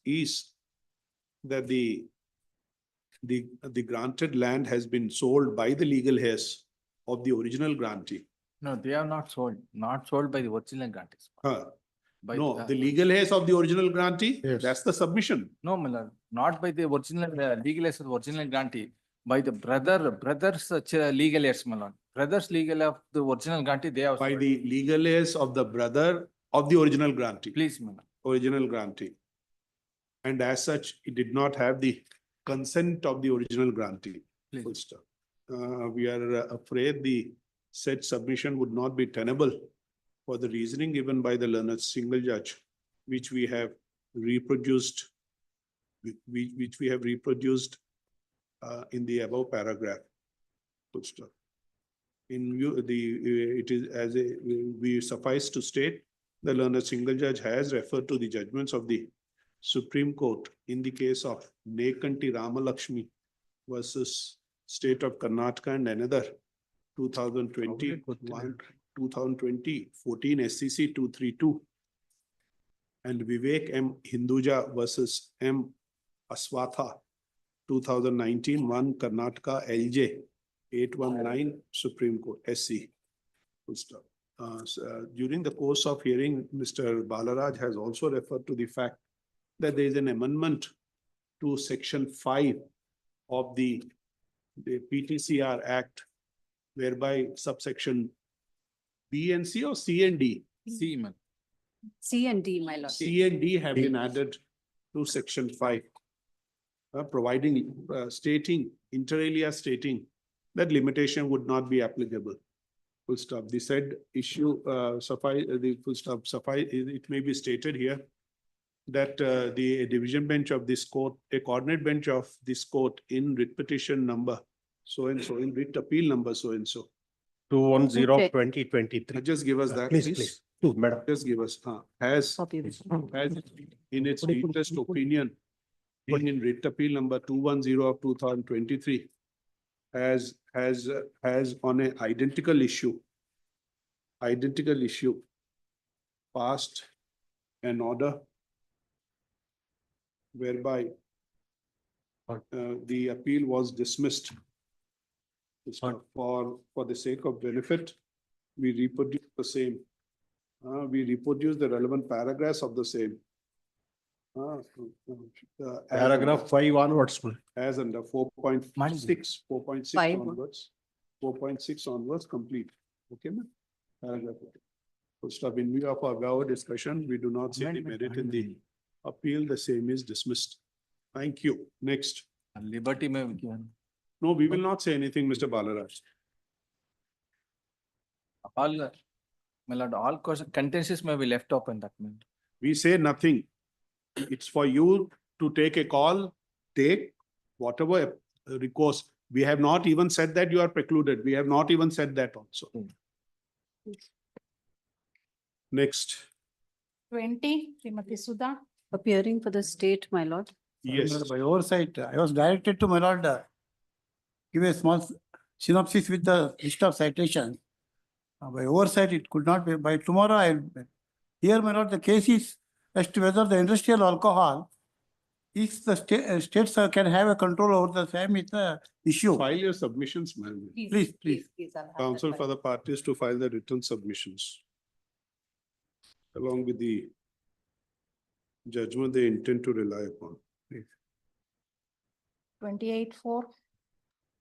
is that the granted land has been sold by the legal heirs of the original grantee. No, they are not sold by the original grantees. No, the legal heirs of the original grantee, Yes. that's the submission. No, my lord, not by the original legal heirs of the original grantee, by the brothers legal heirs, my lord. Brothers legal of the original grantee, they have. By sold. the legal heirs of the brother of the original grantee. Please, my lord. Original grantee. And as such, it did not have the consent of the original grantee. Please. Full stop. We are afraid the said submission would not be tenable for the reasoning given by the learned single judge, which we have reproduced, in the above paragraph. Full stop. In view, it is as we suffice to state, the learned single judge has referred to the judgments of the Supreme Court in the case of Nekanti Ramalakshmi versus State of Karnataka and another 2020 14 SCC 232 and Vivek M. Hinduja versus M. Aswatha 2019 1 Karnataka LJ 819 Supreme Court SC. Full stop. During the course of hearing, Mr. Balaraj has also referred to the fact that there is an amendment to Section 5 of the PTCR Act, whereby subsection B and C or C and D? C, man. C and D, my lord. C and D have been added to Section 5, providing, stating, inter alia stating that limitation would not be applicable. Full stop. The said issue, suffice, the full stop suffice, it may be stated here that the division bench of this court, a coordinate bench of this court in writ petition number so and so, in writ appeal number so and so. 210/2023. Just give us that, please. Madam. Just give us, has in its latest opinion, being in writ appeal number 210 of 2023, has on an identical issue, passed an order whereby the appeal was dismissed. For the sake of benefit, we reproduce the same. We reproduce the relevant paragraphs of the same. Paragraph 5 onwards. As under 4.6 Five. onwards, 4.6 onwards complete. Okay, ma'am? Paragraph. Full stop. In view of our discussion, we do not see the merit in the appeal. The same is dismissed. Thank you. Next. Liberty may be given. No, we will not say anything, Mr. Balaraj. All, my lord, all contentious may be left open, that means. We say nothing. It's for you to take a call, take whatever recourse. We have not even said that you are precluded. We have not even said that also. Next. 20, Srimati Sudha. Appearing for the state, my lord. Yes. By oversight, I was directed to my lord, give a small synopsis with the list of citations. By oversight, it could not be. By tomorrow, here, my lord, the case is as to whether the industrial alcohol, if the states can have a control over the same, is the issue. File your submissions, ma'am. Please. I'll have that Counsel file. for the parties to file the written submissions along with the judgment they intend to rely upon. 28-4.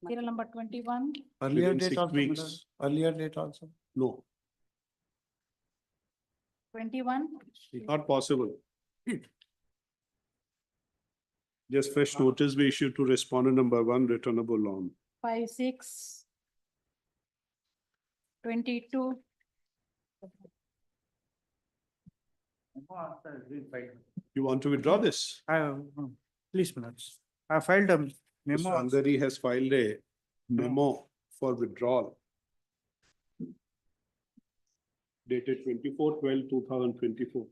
Serial number 21. Earlier date also, Earlier date also. No, 21. not possible. Just fresh notice we issued to respondent number 1, returnable on. 5, 6. 22. You want to withdraw this? Please, minutes. I filed a Mr. Andheri has filed a memo for withdrawal dated 24/12/2024.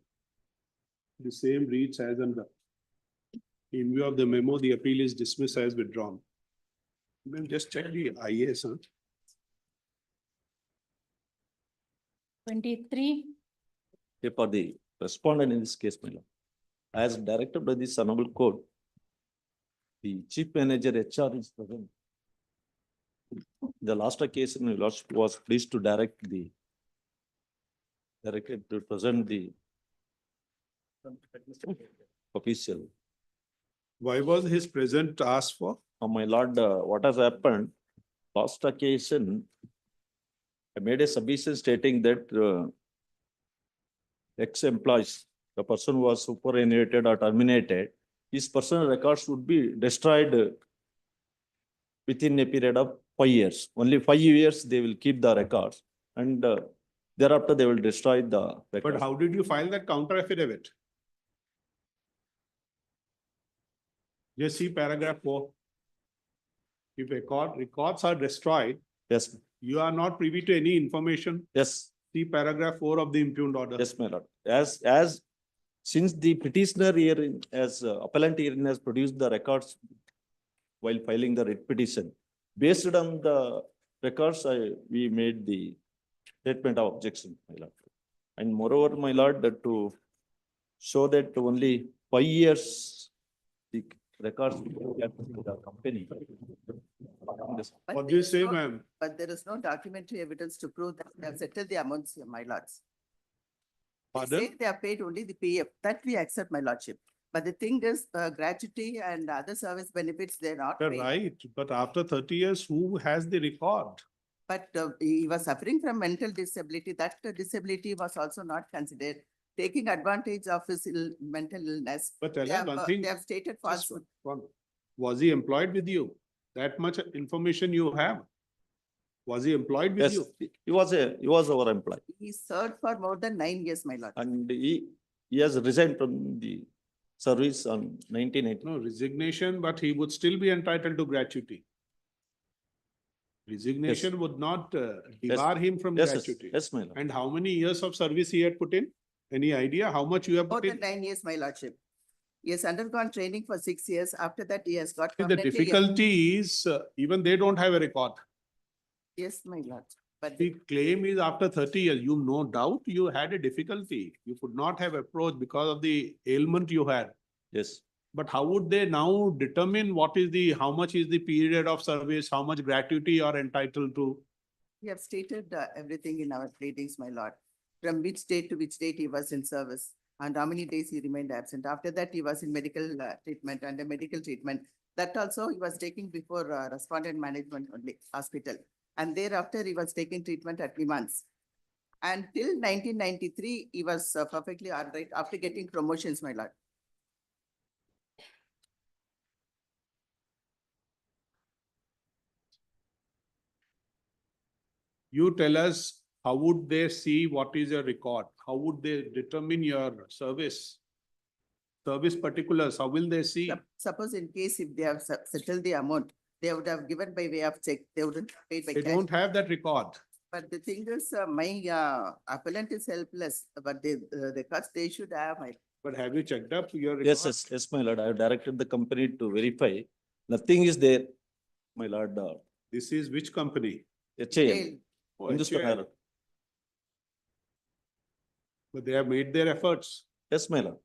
The same reads as under. In view of the memo, the appeal is dismissed as withdrawn. Then just check the IAS, huh? 23. For the respondent in this case, my lord, as directed by this honorable court, the chief manager HR is present. The last occasion, my lord was pleased to directed to present the official. Why was his present asked for? My lord, what has happened, last occasion, I made a submission stating that ex-employees, the person was superannuated or terminated, his personal records would be destroyed within a period of 5 years. Only 5 years they will keep the records, and thereafter they will destroy the records. But how did you file that counter affidavit? Just see paragraph 4. If records are destroyed, Yes, you are not privy to any information. yes, See paragraph 4 of the impugned order. yes, my lord. As since the petitioner herein, as appellant herein has produced the records while filing the writ petition, based on the records, we made the statement of objection, my lord. And moreover, my lord, that to show that only 5 years the records will be kept in the company. But What do there you is say, no- ma'am? But there is no documentary evidence to prove that they have settled the amounts, my lords. They Pardon? say they have paid only the PF, that we accept, my lordship. But the thing is, gratuity and other service benefits, they're not You're paid. right, but after 30 years, who has the record? But he was suffering from mental disability. That disability was also not considered. Taking advantage of his mental illness. But tell They us have, one thing. they have stated Just falsehood. Was he employed with you? That much information you have? Was he employed with Yes, you? he was our employee, He served for more than 9 years, my lord. and he has resigned from the service on 1980. No resignation, but he would still be entitled to gratuity. Resignation would not debar him from Yes, gratuity. yes, my lord. And how many years of service he had put in? Any idea how much you have More put than in? 9 years, my lordship. He has undergone training for 6 years. After that, he has got. See, the permanently- difficulty is even they don't have a record. Yes, my lord. But The claim is after 30 years, you no doubt you had a difficulty. You could not have approached because of the ailment you had. Yes. But how would they now determine how much is the period of service, how much gratuity you are entitled to? we have stated everything in our pleadings, my lord. From which date to which date he was in service and how many days he remained absent. After that, he was in medical treatment, under medical treatment. That also he was taking before respondent management only hospital. And thereafter, he was taking treatment at months. And till 1993, he was perfectly all right after getting promotions, my lord. You tell us, how would they see what is your record? How would they determine your service? Service particulars, how will they see? Suppose in case if they have settled the amount, they would have given by way of check. They wouldn't pay by They cash. don't have that record. But the thing is, my appellant is helpless, but the records they should have. But have you checked up your record? Yes, yes, my lord. I have directed the company to verify. Nothing is there, my lord. This is which company? HAL. Oh, Hindustan HAL. Aero. But they have made their efforts. Yes, my lord.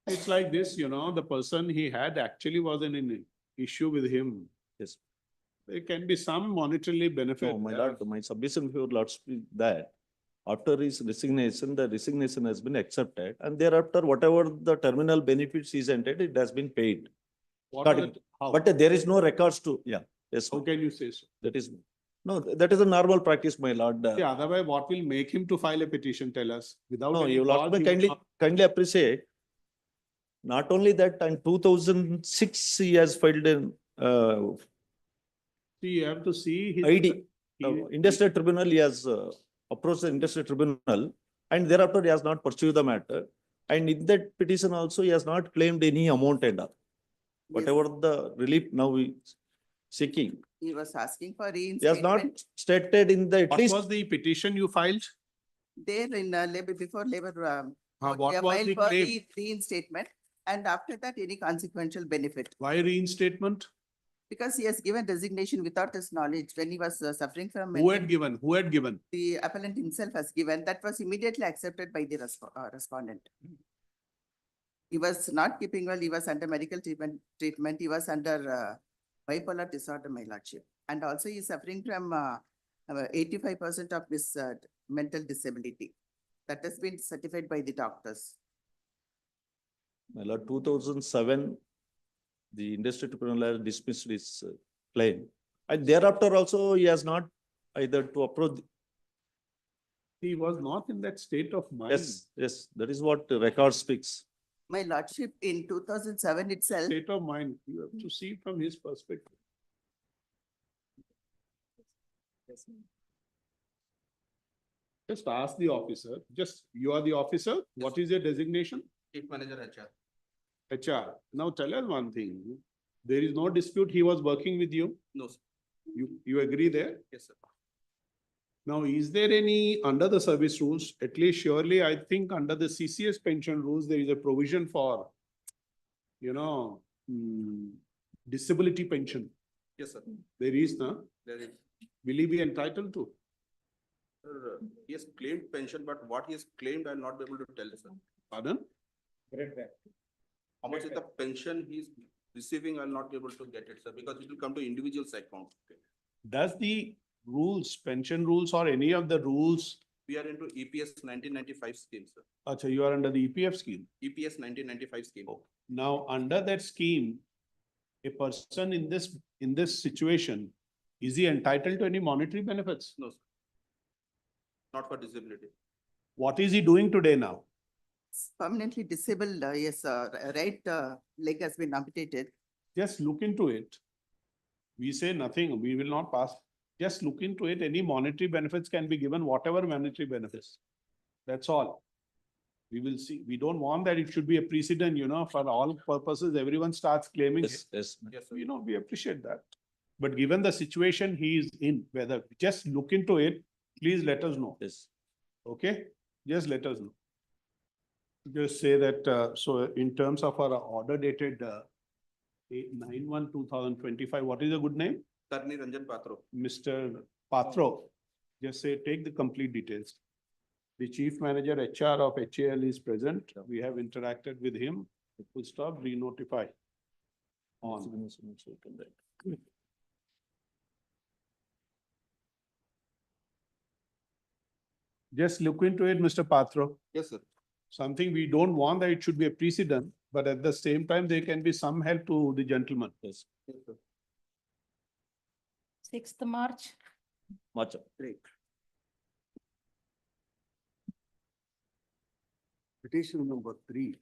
It's like this, the person he had actually was in an issue with him. Yes. There can be some monetarily benefit. No, my lord, my submission before lords is that after his resignation, the resignation has been accepted, and thereafter, whatever the terminal benefits is entitled, it has been paid. What are Cutting. the- how? But there is no records to, yeah, yes, How can you say so? that is, no, that is a normal practice, my lord. Yeah, otherwise what will make him to file a petition, tell us, without No, any you cause, lord, may he will kindly, not- kindly appreciate. Not only that, in 2006, he has filed an, See, you have to see his. ID, he- industrial tribunal, he has approached the industrial tribunal, and thereafter he has not pursued the matter. And in that petition also, he has not claimed any amount and all. Whatever the relief now he is seeking, He was asking for he has not reinstatement stated in the, at What least, was the petition you filed? there in labor, before labor. What they was filed the for claim? reinstatement, and after that, any consequential benefit. Why reinstatement? Because he has given resignation without his knowledge when he was suffering from. Who had given? Who had given? The appellant himself has given, that was immediately accepted by the respondent. He was not keeping well, he was under medical treatment, he was under bipolar disorder, my lordship. And also he is suffering from 85% of this mental disability. That has been certified by the doctors. my lord, 2007, the industry tribunal has dismissed his claim. And thereafter also, he has not either to approach. He was not in that state of mind. Yes, yes, that is what the record speaks. My lordship, in 2007 itself, State of mind, you have to see from his perspective. Just ask the officer, you are the officer, what is your designation? Chief Manager HR. HR. Now tell us one thing, there is no dispute, he was working with you, No, sir. you agree there? Yes, sir. Now, is there any, under the service rules, at least surely, I think under the CCS pension rules, there is a provision for, disability pension. Yes, sir. There is, no? There is. Will he be entitled to? Sir, he has claimed pension, but what he has claimed, I'll not be able to tell, sir. Pardon? How much is the pension he's receiving, I'll not be able to get it, sir, because it will come to individual's account. Does the rules, pension rules or any of the rules, We are into EPS 1995 scheme, sir. Acha, you are under the EPF scheme. EPS 1995 scheme. Now, under that scheme, a person in this situation, is he entitled to any monetary benefits? No, sir. Not for disability. What is he doing today now? permanently disabled, yes, right leg has been amputated. Just look into it. We say nothing, we will not pass. Just look into it. Any monetary benefits can be given, whatever monetary benefits. That's all. We will see. We don't want that it should be a precedent, for all purposes, everyone starts claiming. Yes, yes. We appreciate that. But given the situation he is in, whether, just look into it, please let us know. Yes. Okay? Just let us know. Just say that, so in terms of our order dated 8/9/2025, what is the good name? Tarni Ranjan Patro. Mr. Patro, just say, take the complete details. The chief manager HR of HAL is present. We have interacted with him. Full stop, re-notify. On. Just look into it, Mr. Patro. Yes, sir. Something we don't want that it should be a precedent, but at the same time, there can be some help to the gentleman. Yes. Yes, sir. 6th March. Much. Great. Petition number 3.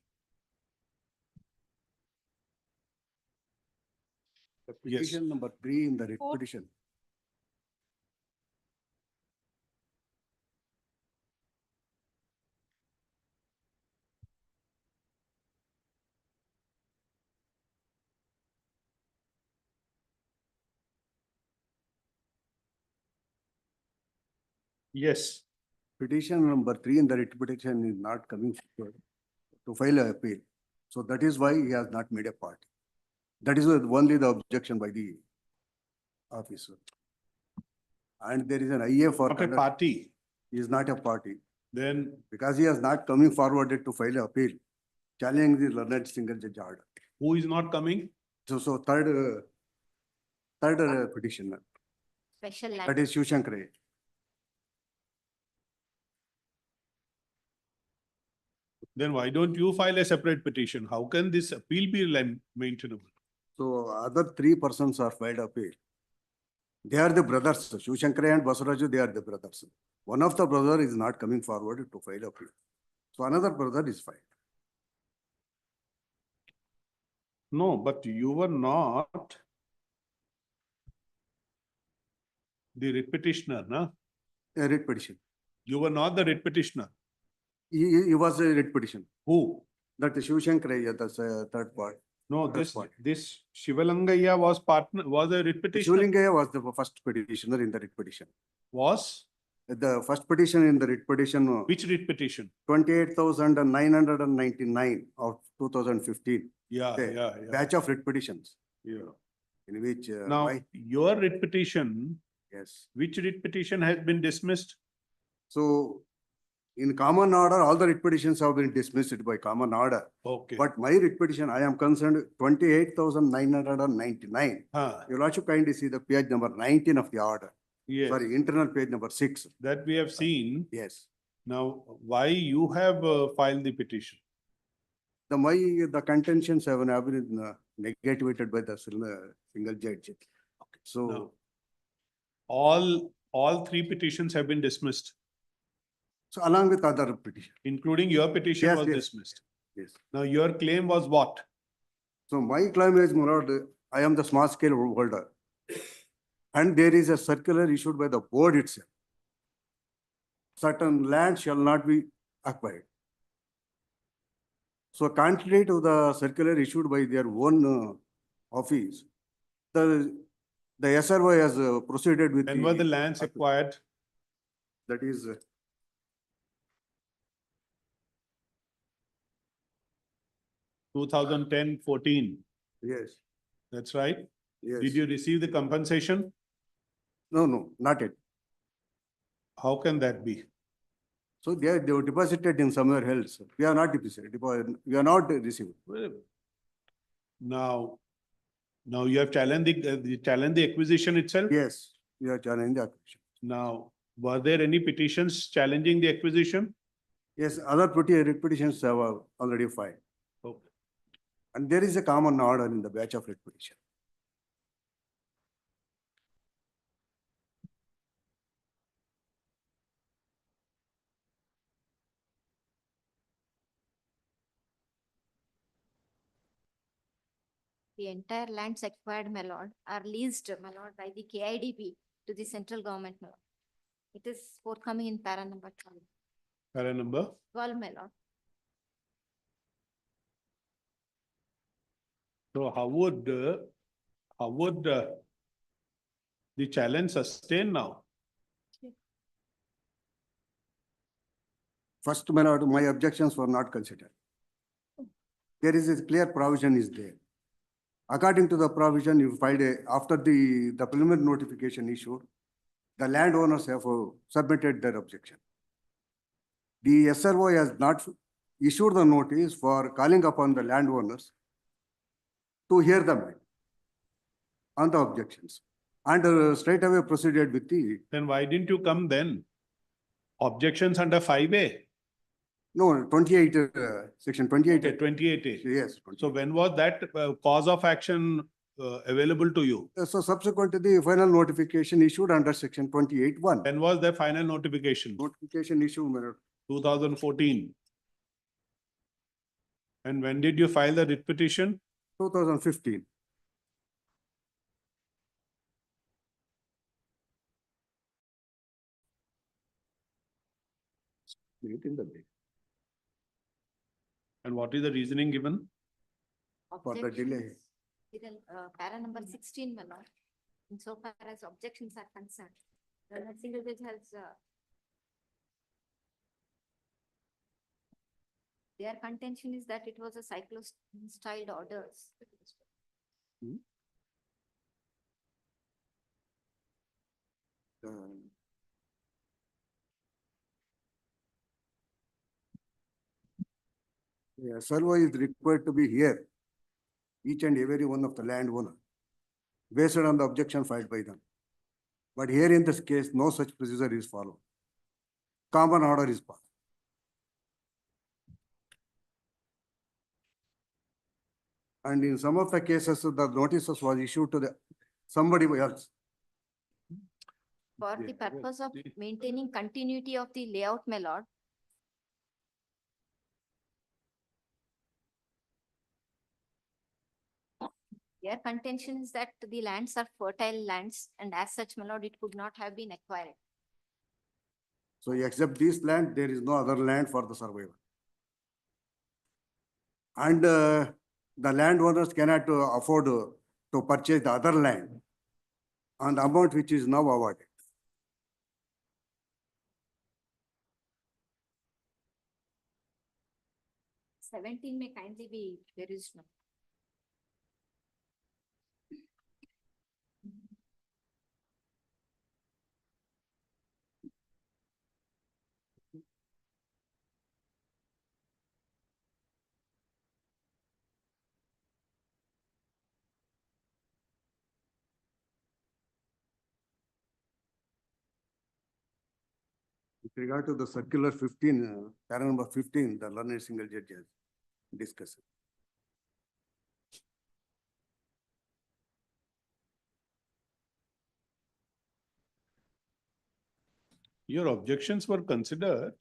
The Yes. petition number 3 in the writ Four. petition. Yes. Petition number 3 in the writ petition is not coming forward to file an appeal. So that is why he has not made a party. That is only the objection by the officer. And there is an IA for Not a party. he is not a party Then because he has not coming forwarded to file an appeal, challenging the learned single judge order. who is not coming? So third petitioner, Special that is Shiv Shankar. Then why don't you file a separate petition? How can this appeal be maintainable? So other three persons are filed appeal. They are the brothers, Shivshankara and Basuraju, they are the brothers. One of the brother is not coming forward to file appeal. So another brother is filed. No, but you were not the writ petitioner, na? A writ petition. You were not the writ petitioner. He was a writ petition. Who? That is Shivshankara, that's a third part. No, That's what. this Shivalangaya was a writ petitioner. Shivlingaya was the first petitioner in the writ petition. Was? The first petition in the writ petition, Which writ petition? 28,999 of 2015. Yeah, Okay. yeah. Batch of writ petitions, Yeah. in which, Now, your writ petition, yes. which writ petition has been dismissed? So in common order, all the writ petitions have been dismissed by common order. Okay. But my writ petition, I am concerned 28,999. You'll also kindly see the page number 19 of the order. Yes. Sorry, internal page number 6. That we have seen. Yes. Now, why you have filed the petition? The contentions have been negated by the single judge. So No. All three petitions have been dismissed, so along with other petition. including your petition Yes, was yes. dismissed. Yes. Now, your claim was what? So my claim is, my lord, I am the small scale holder. And there is a circular issued by the board itself. Certain land shall not be acquired. So contrary to the circular issued by their own office, the SRO has proceeded with. When were the lands acquired? That is 2010-14. yes, That's right. yes. Did you receive the compensation? No, not yet. How can that be? So they were deposited in somewhere else. We are not deposited. We are not received. Now you have challenged the acquisition itself? Yes, we are challenging the acquisition. Now, were there any petitions challenging the acquisition? Yes, other petitions have already filed. Okay. And there is a common order in the batch of petition. The entire lands acquired, my lord, are leased, my lord, by the KIDP to the central government, my lord. It is forthcoming in para number 12. Para number? 12, my lord. So how would the challenge sustain now? First, my lord, my objections were not considered. There is a clear provision is there. According to the provision, you filed after the preliminary notification issued, the landowners have submitted their objection. The SRO has not issued the notice for calling upon the landowners to hear them on the objections and straight away proceeded with the. Then why didn't you come then? Objections under 5A? No, 28, section 28. Okay, 28A. Yes. So when was that cause of action available to you? So subsequent to the final notification issued under section 28(1). When was the final notification? Notification issue, 2014. And when did you file the writ petition? 2015. Late in the day. And what is the reasoning given? For the delay. Para number 16, my lord. Insofar as objections are concerned, the single judge has their contention is that it was a cyclostyled orders. Yeah, SRO is required to be here, each and every one of the landowner, based on the objection filed by them. But here in this case, no such procedure is followed. Common order is passed. And in some of the cases, the notices was issued to the somebody else. For the purpose of maintaining continuity of the layout, my lord. Their contention is that the lands are fertile lands and as such, my lord, it could not have been acquired. So except this land, there is no other land for the survival. And the landowners cannot afford to purchase the other land on the amount which is now awarded. Seventeen may kindly be, there is no. With regard to the circular 15, para number 15, the learned single judge has discussed. Your objections were considered.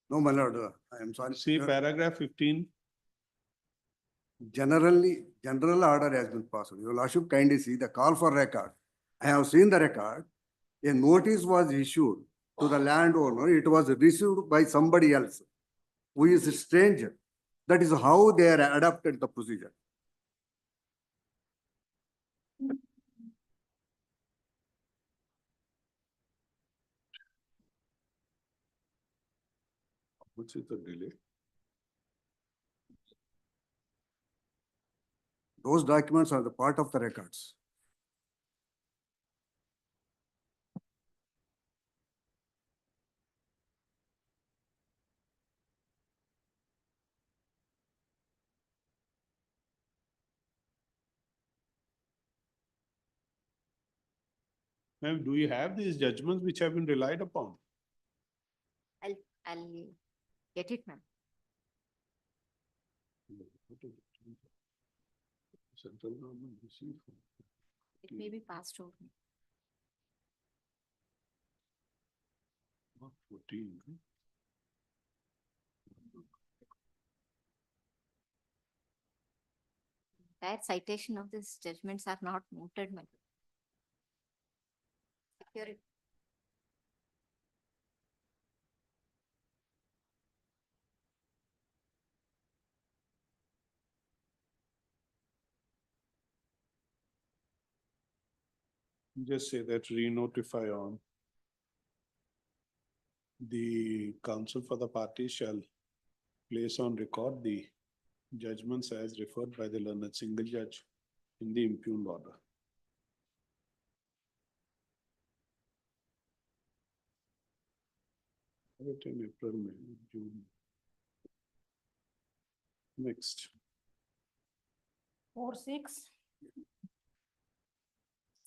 No, my lord, I am sorry. See paragraph 15. General order has been passed. Your lordship kindly see the call for record. I have seen the record. A notice was issued to the landowner. It was received by somebody else who is a stranger. That is how they are adopted the procedure. Which is the delay? Those documents are the part of the records. Ma'am, do you have these judgments which have been relied upon? I'll get it, ma'am. Central government received. It may be passed over. 14. That citation of these judgments are not noted, ma'am. Security. Just say that re-notify on. The counsel for the party shall place on record the judgments as referred by the learned single judge in the impugned order. In April, May, June. Next. 4-6.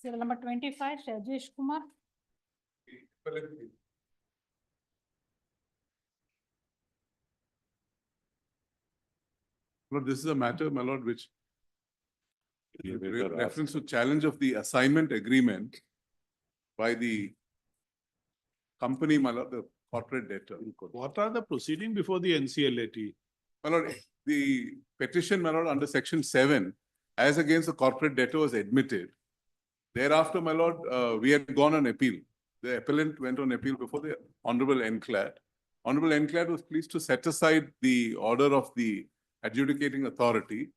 Serial number 25, Rajesh Kumar. Lord, this is a matter, my lord, which Elevator reference to challenge of the assignment agreement by the company, my lord, the corporate debtor. What are the proceeding before the NCLAT? My lord, the petition, my lord, under section 7, as against the corporate debtor was admitted. Thereafter, my lord, we had gone on appeal. The appellant went on appeal before the Honorable NCLAT. Honorable NCLAT was pleased to set aside the order of the adjudicating authority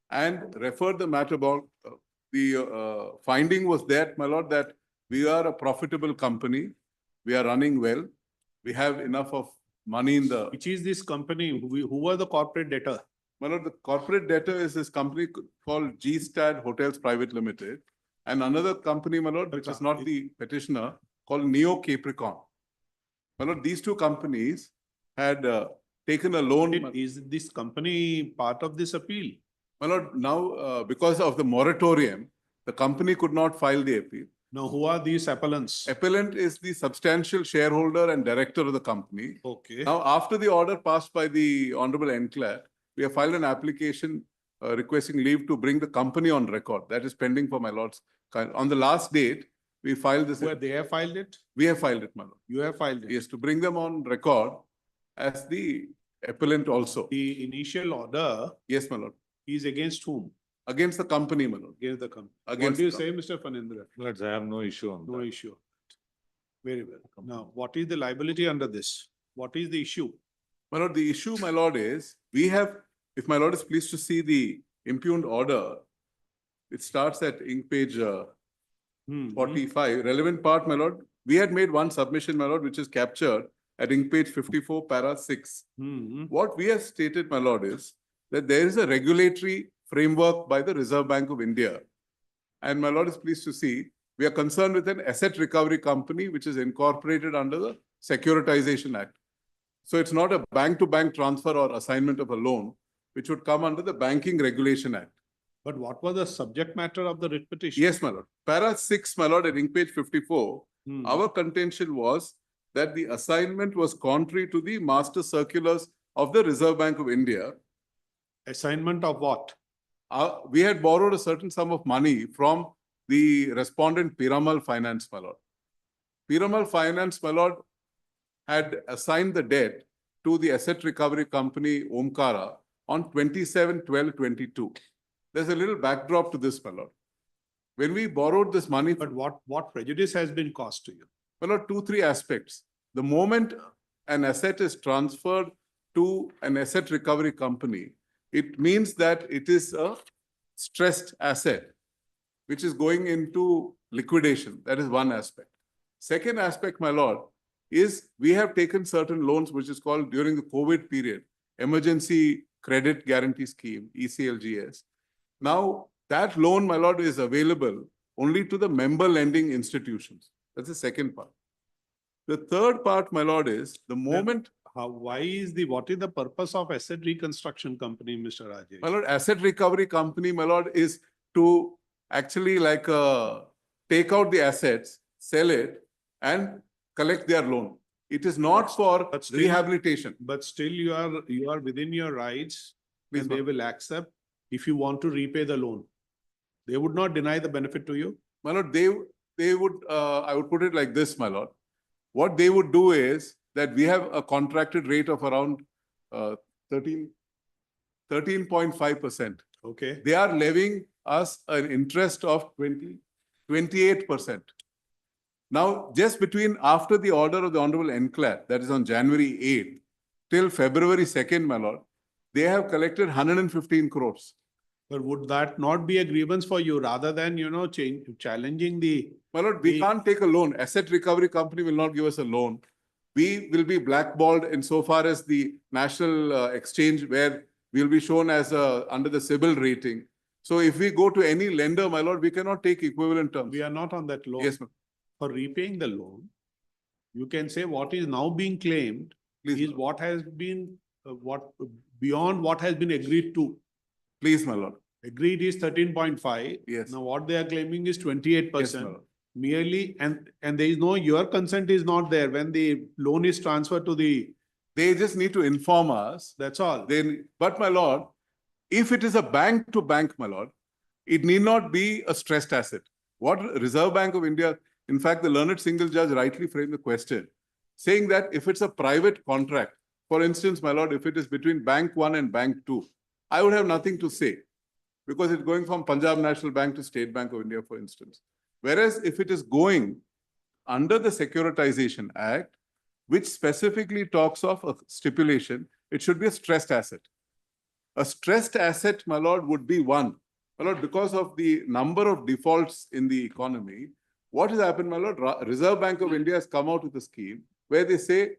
and referred the matter about the finding was that, my lord, that we are a profitable company. We are running well. We have enough of money in the. Which is this company? Who are the corporate debtor? My lord, the corporate debtor is this company called G-Stad Hotels Private Limited. And another company, my lord, which is not the petitioner, called Neo Capricorn. My lord, these two companies had taken a loan. Is this company part of this appeal? My lord, now because of the moratorium, the company could not file the appeal. Now, who are these appellants? Appellant is the substantial shareholder and director of the company. Okay. Now, after the order passed by the Honorable NCLAT, we have filed an application requesting leave to bring the company on record. That is pending for my lords. On the last date, we filed this. Where they have filed it? We have filed it, my lord. You have filed it? Yes, to bring them on record as the appellant also. The initial order Yes, my lord. is against whom? Against the company, my lord. Against the company. What Against do you the say, Mr. Phanindra? Let's, I have no issue on No that. issue. Very well. Now, what is the liability under this? What is the issue? My lord, the issue, my lord, is we have, if my lord is pleased to see the impugned order, it starts at ink page 45. Relevant part, my lord. We had made one submission, my lord, which is captured at ink page 54, para 6. What we have stated, my lord, is that there is a regulatory framework by the Reserve Bank of India. And my lord is pleased to see, we are concerned with an asset recovery company, which is incorporated under the Securitization Act. So it's not a bank-to-bank transfer or assignment of a loan, which would come under the Banking Regulation Act. But what was the subject matter of the writ petition? Yes, my lord. Para 6, my lord, at ink page 54, our contention was that the assignment was contrary to the master circulars of the Reserve Bank of India. Assignment of what? We had borrowed a certain sum of money from the respondent Piramal Finance, my lord. Piramal Finance, my lord, had assigned the debt to the asset recovery company Omkara on 27/12/22. There's a little backdrop to this, my lord. When we borrowed this money. But what prejudice has been caused to you? My lord, 2-3 aspects. The moment an asset is transferred to an asset recovery company, it means that it is a stressed asset, which is going into liquidation. That is one aspect. Second aspect, my lord, is we have taken certain loans, which is called during the COVID period, Emergency Credit Guarantee Scheme, ECLGS. Now, that loan, my lord, is available only to the member lending institutions. That's the second part. The third part, my lord, is the moment. What is the purpose of asset reconstruction company, Mr. Rajesh? My lord, asset recovery company, my lord, is to actually take out the assets, sell it, and collect their loan. It is not for rehabilitation. But still you are within your rights, Please, and they will accept if you want to repay the loan. They would not deny the benefit to you? My lord, they would, I would put it like this, my lord. What they would do is that we have a contracted rate of around 13.5%. Okay. They are levying us an interest of 28%. Now, just between after the order of the Honorable NCLAT, that is on January 8th, till February 2nd, my lord, they have collected 115 crores. But would that not be a grievance for you rather than, challenging the... My lord, we can't take a loan. Asset recovery company will not give us a loan. We will be blackballed insofar as the national exchange, where we'll be shown as under the CIBIL rating. So if we go to any lender, my lord, we cannot take equivalent terms. We are not on that loan. Yes, ma'am. For repaying the loan, you can say what is now being claimed is what has been, beyond what has been agreed to. Please, my lord. Agreed is 13.5. Yes. Now what they are claiming is 28%. Yes, my lord. Merely, and there is no, your consent is not there when the loan is transferred to the... They just need to inform us. That's all. But my lord, if it is a bank to bank, my lord, it need not be a stressed asset. What Reserve Bank of India, in fact, the learned single judge rightly framed the question, saying that if it's a private contract, for instance, my lord, if it is between Bank 1 and Bank 2, I would have nothing to say, because it's going from Punjab National Bank to State Bank of India, for instance. Whereas if it is going under the Securitization Act, which specifically talks of a stipulation, it should be a stressed asset. A stressed asset, my lord, would be one. My lord, because of the number of defaults in the economy, what has happened, my lord? Reserve Bank of India has come out with a scheme where they say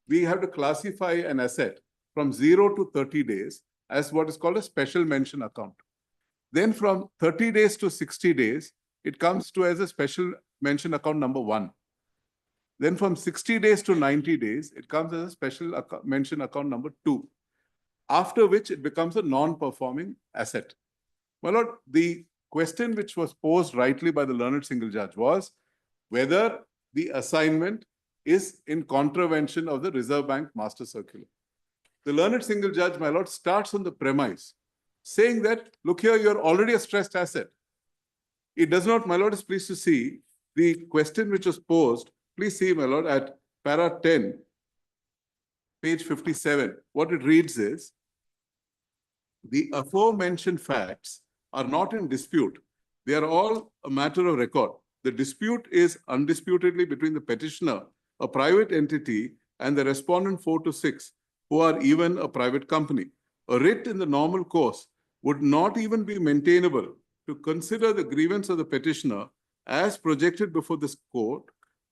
we have to classify an asset from 0 to 30 days as what is called a special mention account. Then from 30 days to 60 days, it comes to as a special mention account number 1. Then from 60 days to 90 days, it comes as a special mention account number 2. After which it becomes a non-performing asset. My lord, the question which was posed rightly by the learned single judge was whether the assignment is in contravention of the Reserve Bank Master Circular. The learned single judge, my lord, starts on the premise saying that, look here, you're already a stressed asset. It does not, my lord is pleased to see the question which was posed. Please see, my lord, at para 10, page 57. What it reads is, the aforementioned facts are not in dispute. They are all a matter of record. The dispute is undisputedly between the petitioner, a private entity, and the respondent 4 to 6, who are even a private company. A writ in the normal course would not even be maintainable to consider the grievance of the petitioner as projected before this court,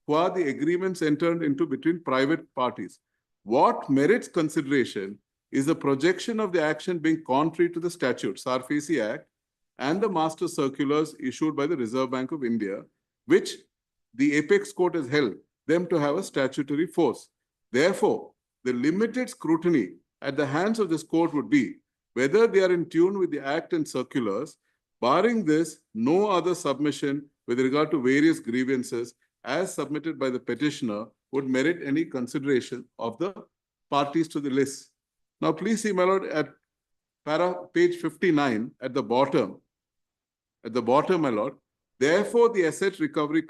qua the agreements entered into between private parties. What merits consideration is the projection of the action being contrary to the statute, Sarfasi Act, and the master circulars issued by the Reserve Bank of India, which the apex court has held them to have a statutory force. Therefore, the limited scrutiny at the hands of this court would be whether they are in tune with the Act and circulars. Barring this, no other submission with regard to various grievances as submitted by the petitioner would merit any consideration of the parties to the list. Now, please see, my lord, at page 59 at the bottom, my lord. Therefore, the asset recovery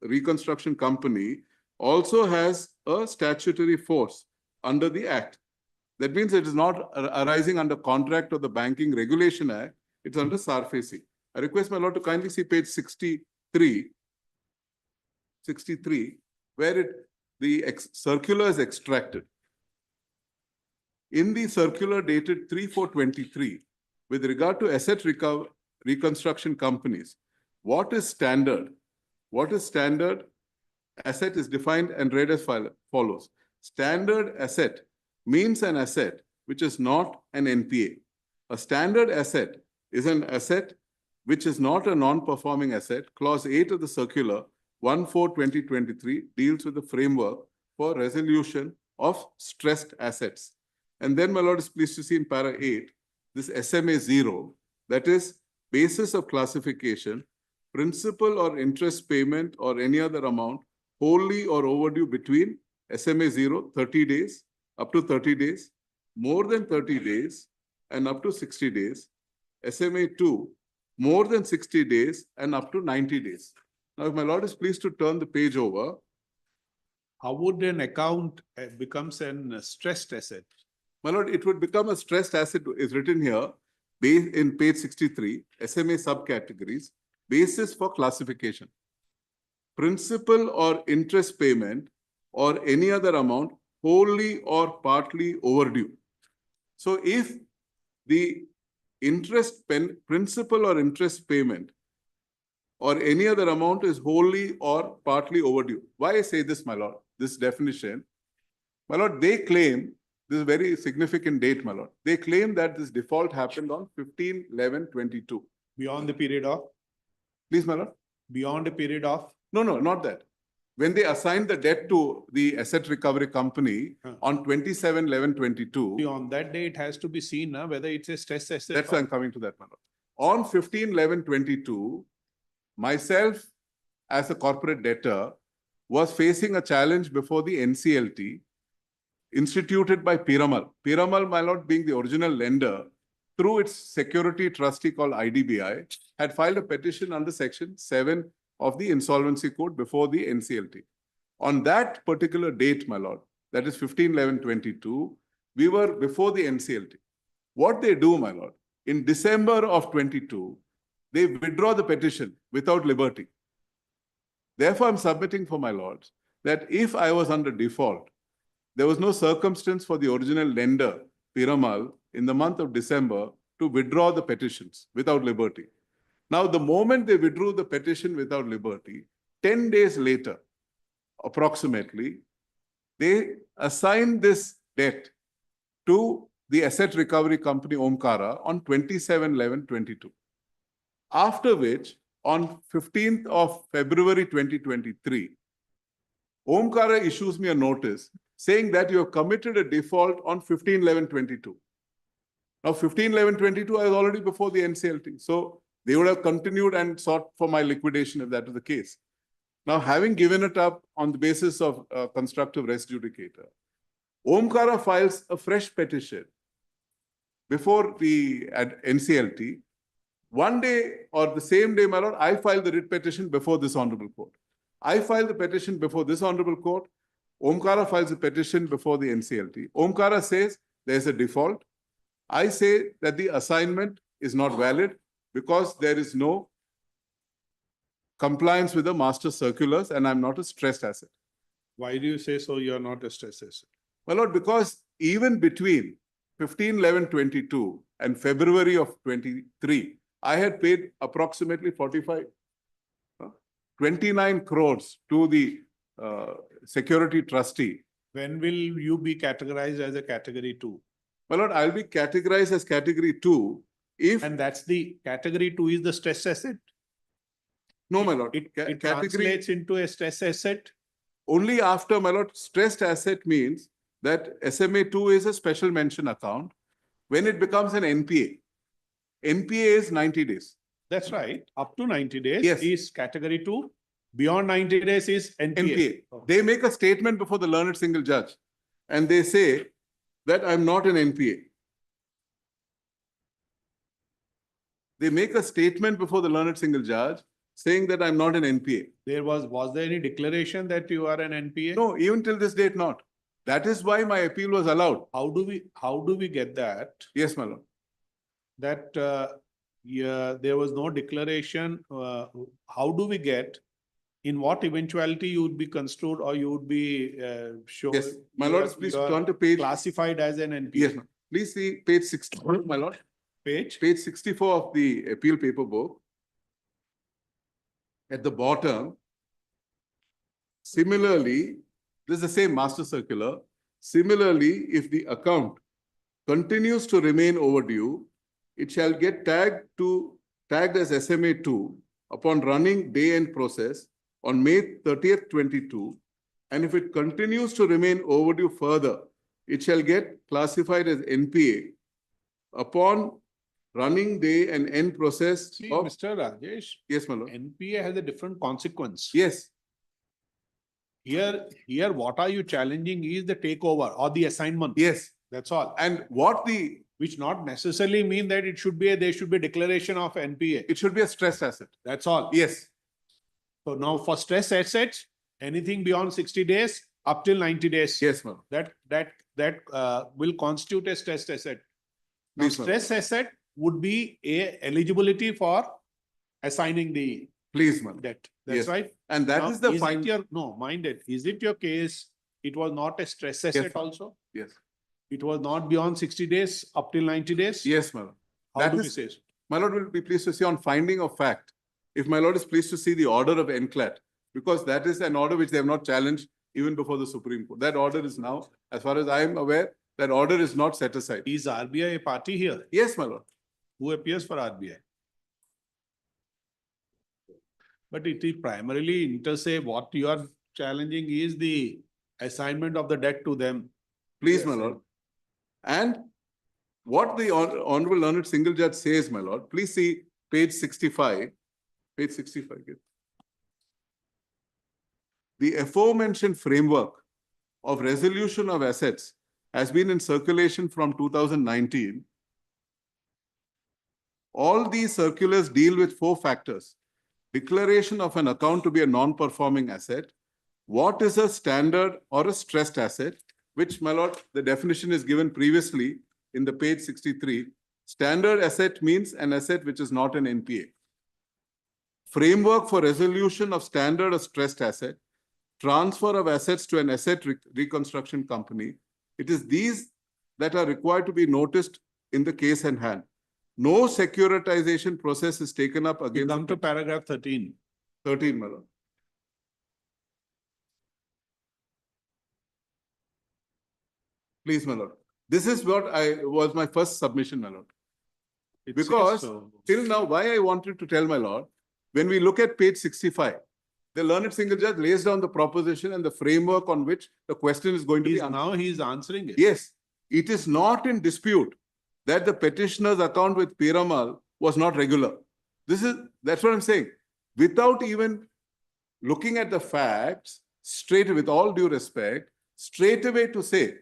reconstruction company also has a statutory force under the Act. That means it is not arising under contract of the Banking Regulation Act. It's under Sarfasi. I request my lord to kindly see page 63, where the circular is extracted. In the circular dated 3/4/23, with regard to asset reconstruction companies, what is standard? What is standard asset is defined and read as follows. Standard asset means an asset which is not an NPA. A standard asset is an asset which is not a non-performing asset. Clause 8 of the circular 1/4/2023 deals with the framework for resolution of stressed assets. And then, my lord is pleased to see in para 8, this SMA 0, that is basis of classification, principal or interest payment or any other amount wholly or overdue between SMA 0, 30 days, up to 30 days, more than 30 days, and up to 60 days. SMA 2, more than 60 days and up to 90 days. Now, if my lord is pleased to turn the page over. How would an account becomes a stressed asset? My lord, it would become a stressed asset, is written here, in page 63, SMA subcategories, basis for classification. Principal or interest payment or any other amount wholly or partly overdue. So if the principal or interest payment or any other amount is wholly or partly overdue. Why I say this, my lord, this definition? My lord, they claim, this is a very significant date, my lord. They claim that this default happened on 15/11/22. Beyond the period of? Please, my lord. Beyond a period of? No, not that. When they assigned the debt to the asset recovery company on 27/11/22. On that day, it has to be seen whether it's a stress asset. That's why I'm coming to that, my lord. On 15/11/22, myself as a corporate debtor was facing a challenge before the NCLT instituted by Piramal. Piramal, my lord, being the original lender, through its security trustee called IDBI, had filed a petition under section 7 of the Insolvency Code before the NCLT. On that particular date, my lord, that is 15/11/22, we were before the NCLT. What they do, my lord, in December of 22, they withdraw the petition without liberty. Therefore, I'm submitting for my lords that if I was under default, there was no circumstance for the original lender, Piramal, in the month of December to withdraw the petitions without liberty. Now, the moment they withdrew the petition without liberty, 10 days later, approximately, they assigned this debt to the asset recovery company Omkara on 27/11/22. After which, on 15th of February 2023, Omkara issues me a notice saying that you have committed a default on 15/11/22. Now, 15/11/22, I was already before the NCLT. So they would have continued and sought for my liquidation if that was the case. Now, having given it up on the basis of constructive res judicator, Omkara files a fresh petition before the NCLT. One day or the same day, my lord, I filed the writ petition before this honorable court. I filed the petition before this honorable court. Omkara files a petition before the NCLT. Omkara says there's a default. I say that the assignment is not valid because there is no compliance with the master circulars and I'm not a stressed asset. Why do you say so? You are not a stress asset. My lord, because even between 15/11/22 and February of 23, I had paid approximately 29 crores to the security trustee. When will you be categorized as a category 2? My lord, I'll be categorized as category 2 if. And that's the category 2 is the stress asset. No, my lord. It Category translates into a stress asset. only after, my lord, stressed asset means that SMA2 is a special mention account when it becomes an NPA. NPA is 90 days. That's right. Up to 90 days Yes. is category 2. Beyond 90 days is NPA. NPA. Oh. They make a statement before the learned single judge and they say that I'm not an NPA. They make a statement before the learned single judge saying that I'm not an NPA. Was there any declaration that you are an NPA? No, even till this date not. That is why my appeal was allowed. How do we get that? Yes, my lord. That there was no declaration. How do we get? In what eventuality you would be construed or you would be shown? Yes, my lord, please turn to page. Classified as an NPA. Yes, ma'am. Please see page 64, my lord. Page? Page 64 of the appeal paper book. At the bottom, similarly, this is the same master circular. Similarly, if the account continues to remain overdue, it shall get tagged as SMA2 upon running day-end process on May 30th, 22. And if it continues to remain overdue further, it shall get classified as NPA upon running day and end process. See, of. Mr. Rajesh. Yes, my lord. NPA has a different consequence. Yes. Here, what are you challenging is the takeover or the assignment. Yes. That's all. And what the. Which not necessarily mean that there should be a declaration of NPA. It should be a stressed asset. That's all. Yes. So now for stress assets, anything beyond 60 days up till 90 days. Yes, ma'am. That will constitute a stressed asset. Now, Please, ma'am. stress asset would be a eligibility for assigning the Please, ma'am. debt. That's Yes. right. And that Now, is the it final. mind it. Is it your case? It was not a stress asset ma'am. also? Yes. It was not beyond 60 days up till 90 days? Yes, my lord. How That do is- we say so? My lord will be pleased to see on finding of fact, if my lord is pleased to see the order of NCLAT, because that is an order which they have not challenged even before the Supreme Court. That order is now, as far as I am aware, that order is not set aside. Is RBI a party here? Yes, my lord. Who appears for RBI? But it is primarily inter se, what you are challenging is the assignment of the debt to them. Please, my lord. And what the Honorable Learned Single Judge says, my lord, please see page 65. Page 65. Yes. The aforementioned framework of resolution of assets has been in circulation from 2019. All these circulars deal with 4 factors. Declaration of an account to be a non-performing asset. What is a standard or a stressed asset? Which, my lord, the definition is given previously in the page 63. Standard asset means an asset which is not an NPA. Framework for resolution of standard or stressed asset. Transfer of assets to an asset reconstruction company. It is these that are required to be noticed in the case in hand. No securitization process is taken up against. Come to paragraph 13. 13, my lord. Please, my lord. This is what was my first submission, my lord. It Because says so. till now, why I wanted to tell my lord, when we look at page 65, the learned single judge lays down the proposition and the framework on which the question is going to be answered. Now he is answering it. Yes, it is not in dispute that the petitioner's account with Piramal was not regular. That's what I'm saying. Without even looking at the facts, straight, with all due respect, straight away to say,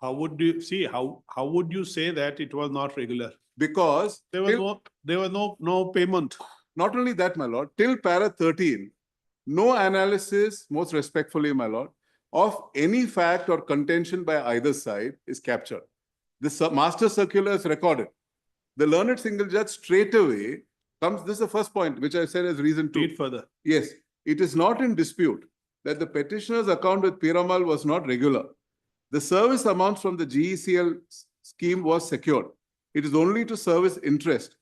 How would you see, how would you say that it was not regular? Because There was till- no payment. not only that, my lord, till para 13, no analysis, most respectfully, my lord, of any fact or contention by either side is captured. This master circular is recorded. The learned single judge straight away comes, this is the first point, which I said as reason to. Read further. Yes, it is not in dispute that the petitioner's account with Piramal was not regular. The service amounts from the GECL scheme was secured. It is only to service interest,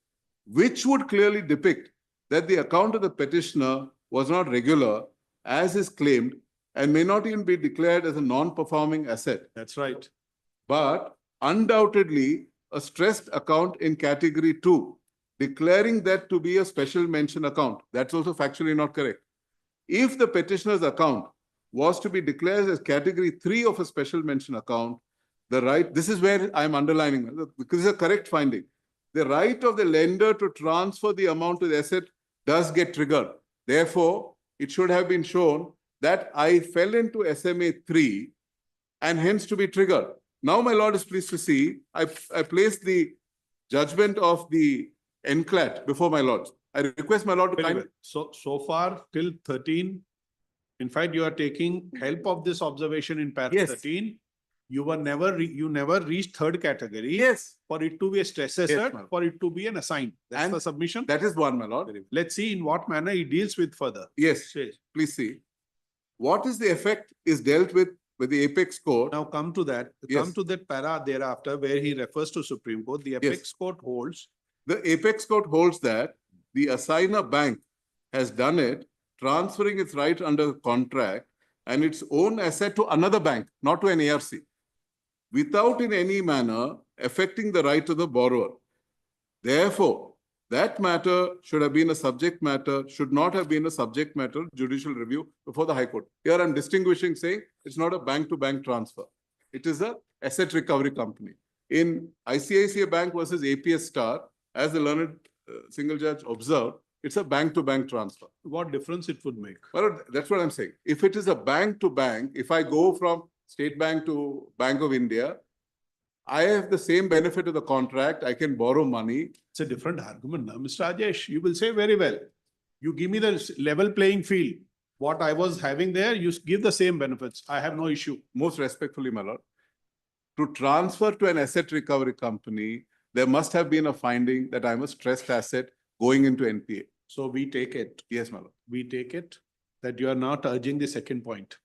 which would clearly depict that the account of the petitioner was not regular, as is claimed, and may not even be declared as a non-performing asset. That's right. But undoubtedly, a stressed account in category 2, declaring that to be a special mention account. That's also factually not correct. If the petitioner's account was to be declared as category 3 of a special mention account, the right, this is where I'm underlining, because it's a correct finding. The right of the lender to transfer the amount to the asset does get triggered. Therefore, it should have been shown that I fell into SMA 3 and hence to be triggered. Now, my lord is pleased to see, I placed the judgment of the NCLAT before my lord. I request my lord to Very kindly. well. So far till 13, in fact, you are taking help of this observation in paragraph Yes. 13. You were never, you never reached third category. Yes. For it to be a stress Yes, asset, ma'am. for it to be an assigned. That's And the submission. That is one, my lord. Let's see in what manner he deals with further. Yes, Says. please see. What is the effect is dealt with the apex court. Now come to that. Yes. Come to that para thereafter where he refers to Supreme Court. The apex court holds. The apex court holds that the assigner bank has done it, transferring its right under contract and its own asset to another bank, not to an ARC, without in any manner affecting the right of the borrower. Therefore, that matter should have been a subject matter, should not have been a subject matter judicial review before the High Court. Here I'm distinguishing, saying it's not a bank-to-bank transfer. It is a asset recovery company. In ICICI Bank versus APS Star, as the learned single judge observed, it's a bank-to-bank transfer. What difference it would make? Well, that's what I'm saying. If it is a bank-to-bank, if I go from State Bank to Bank of India, I have the same benefit of the contract. I can borrow money. It's a different argument now. Mr. Rajesh, you will say very well. You give me the level playing field. What I was having there, you give the same benefits. I have no issue. Most respectfully, my lord, to transfer to an asset recovery company, there must have been a finding that I'm a stressed asset going into NPA. So we take it. Yes, my lord. We take it that you are not urging the second point.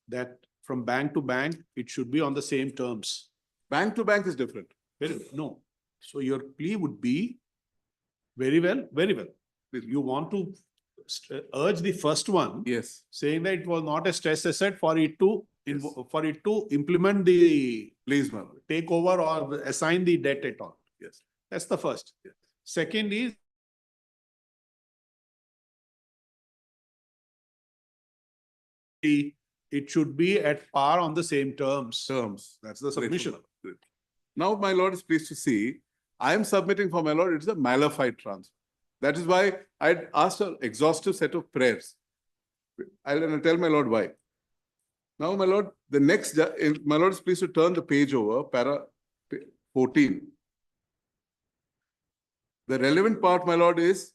That from bank to bank, it should be on the same terms. Bank to bank is different. Very well. No. So your plea would be very well, very well. You want to urge the first one. Yes. Saying that it was not a stress asset for it to implement the Please, my lord. take over or assign the debt at all. Yes. That's the first. Yes. Second is it should be at par on the same terms. That's the submission. Great. Now, my lord is pleased to see, I am submitting for my lord, it's a malified transfer. That is why I asked an exhaustive set of prayers. I'll tell my lord why. Now, my lord, the next, my lord is pleased to turn the page over, para 14. The relevant part, my lord, is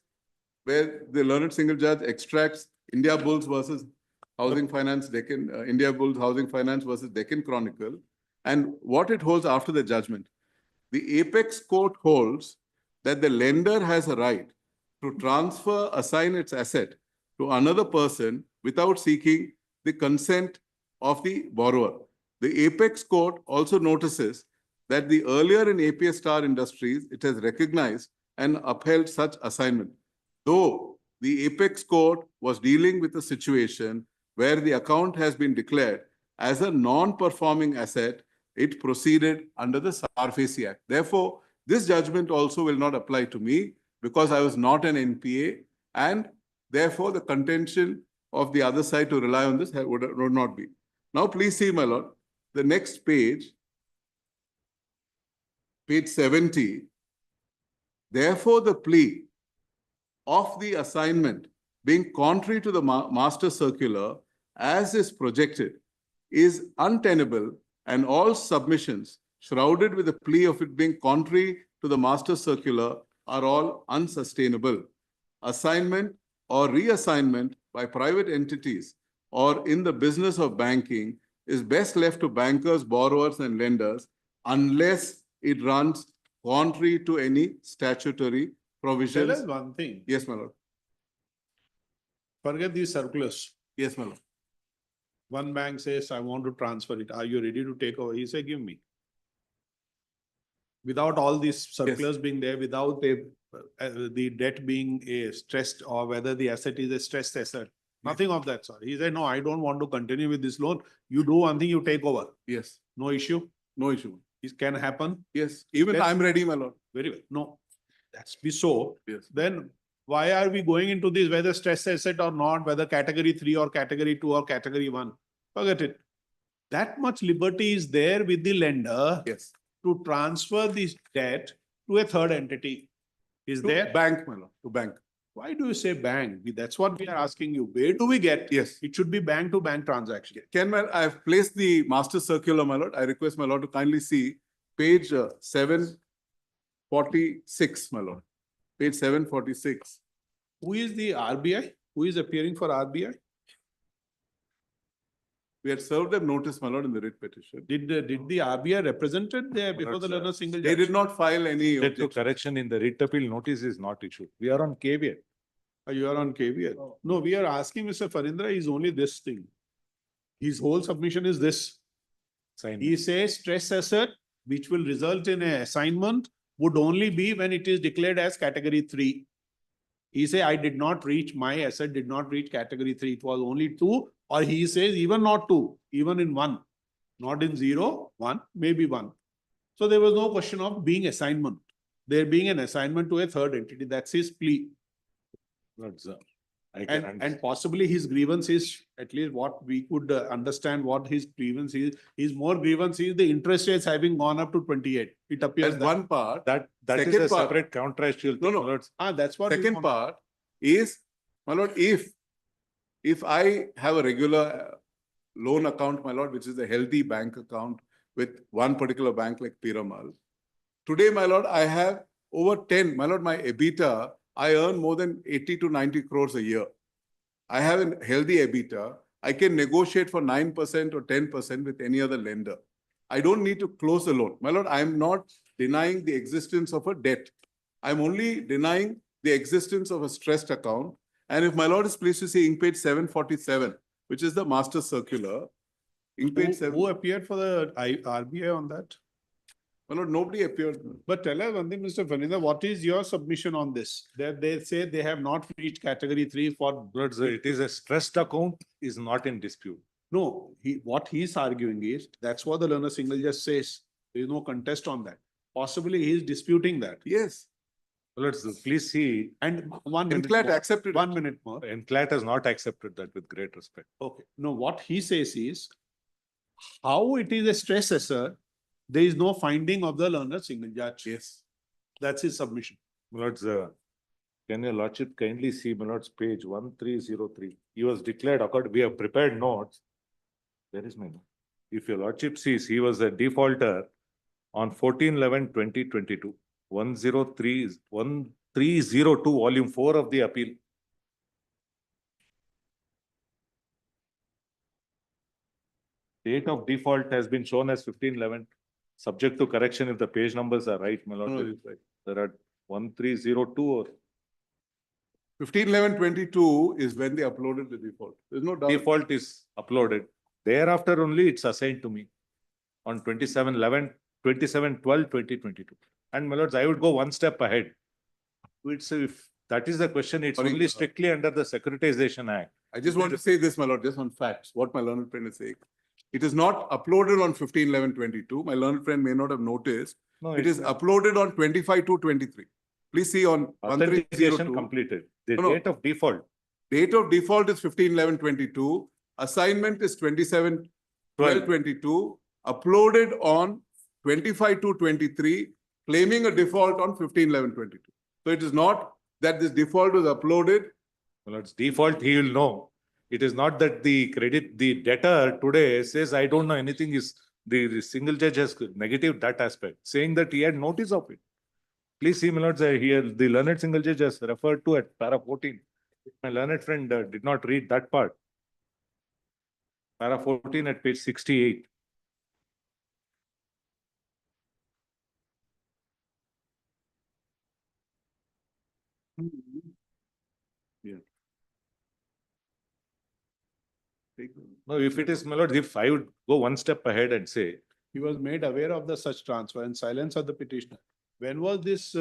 where the learned single judge extracts India Bulls versus Housing Finance, Deccan, India Bulls Housing Finance versus Deccan Chronicle, and what it holds after the judgment. The apex court holds that the lender has a right to transfer, assign its asset to another person without seeking the consent of the borrower. The apex court also notices that the earlier in APS Star Industries, it has recognized and upheld such assignment. Though the apex court was dealing with a situation where the account has been declared as a non-performing asset, it proceeded under the SARFACI Act. Therefore, this judgment also will not apply to me because I was not an NPA, and therefore the contention of the other side to rely on this would not be. Now, please see, my lord, the next page, page 70. Therefore, the plea of the assignment being contrary to the master circular as is projected is untenable and all submissions shrouded with the plea of it being contrary to the master circular are all unsustainable. Assignment or reassignment by private entities or in the business of banking is best left to bankers, borrowers, and lenders unless it runs contrary to any statutory Tell provisions. us one thing. Yes, my lord. Forget these circulars. Yes, my lord. One bank says, I want to transfer it. Are you ready to take over? He said, give me. Without all these circulars being there, without the debt being a stressed or whether the asset is a stressed asset, nothing of that sort. He said, no, I don't want to continue with this loan. You do one thing, you take over. Yes. No issue. No issue. It can happen. Yes. Even Let's- I'm ready, my lord. Very well. No, that's be so. Yes. Then why are we going into this, whether stress asset or not, whether category 3 or category 2 or category 1? Forget it. That much liberty is there with the lender Yes. to transfer this debt to a third entity. Is To there? bank, my lord. To bank. Why do you say bank? That's what we are asking you. Where do we get? Yes. It should be bank to bank transaction. I've placed the master circular, my lord. I request my lord to kindly see page 746, my lord. Page 746. Who is the RBI? Who is appearing for RBI? We had served them notice, my lord, in the writ petition. Did the RBI represented there before the learner single They judge? did not file any Subject to objection. correction in the writ appeal notice is not issued. We are on caveat. You are on KVL. No, we are asking Mr. Farindra is only this thing. His whole submission is this. Sign. He says stress asset, which will result in a assignment, would only be when it is declared as category 3. He say, I did not reach, my asset did not reach category 3. It was only 2, or he says even not 2, even in 1, not in 0, 1, maybe 1. So there was no question of being assignment. There being an assignment to a third entity. That's his plea. And possibly his grievance is, at least what we could understand what his grievance is. His more grievance is the interest rates having gone up to 28. It appears That's one part. That is Second a part. separate contractual. No, no. my lords. that's what we Second want. part is, my lord, if I have a regular loan account, my lord, which is a healthy bank account with one particular bank like Piramal. Today, my lord, I have over 10, my lord, my EBITDA, I earn more than 80 to 90 crores a year. I have a healthy EBITDA. I can negotiate for 9% or 10% with any other lender. I don't need to close a loan. My lord, I am not denying the existence of a debt. I'm only denying the existence of a stressed account. And if my lord is pleased to see in page 747, which is the master circular, in page 7. Who appeared for the RBI on that? My lord, nobody appeared. But tell us one thing, Mr. Farindra, what is your submission on this? That they say they have not reached category 3 for. It is a stressed account is not in dispute. No, what he's arguing is, that's what the learner single judge says. There is no contest on that. Possibly he is disputing that. Yes. Let's please see. And 1 minute. NCLAT more. accepted 1 minute more. NCLAT has not accepted that with great respect. Okay. No, what he says is, how it is a stress assessor, there is no finding of the learner single judge. Yes. That's his submission. My lords, can your lordship kindly see my lords page 1303? He was declared according, we have prepared notes. Where is my note? If your lordship sees, he was a defaulter on 14/11/2022, 1302, volume 4 of the appeal. Date of default has been shown as 15/11, subject to correction if the page numbers are right, my lord. No, it's right. There are 1302 or 15/11/22 is when they uploaded the default. There's no doubt. default is uploaded. Thereafter only it's assigned to me on 27/12/2022. And my lords, I would go one step ahead. It's if that is the question, it's Sorry, only strictly under the Securitization Act. I just want to say this, my lord, just on facts, what my learned friend is saying. It is not uploaded on 15/11/22. My learned friend may not have noticed. No, It it's is uploaded on 25/2/23. Please see on authentication 1302. completed. The No, no. date of default. Date of default is 15/11/22. Assignment is 27/12/22. Uploaded on 25/2/23, claiming a default on 15/11/22. So it is not that this default was uploaded. Well, it's default, he will know. It is not that the debtor today says, I don't know anything is the single judge has negative that aspect, saying that he had notice of it. Please see, my lords, here, the learned single judge has referred to at para 14. My learned friend did not read that part. Para 14 at page 68. Yeah. No, if it is, my lord, if I would go one step ahead and say, He was made aware of the such transfer and silence of the petitioner. When was this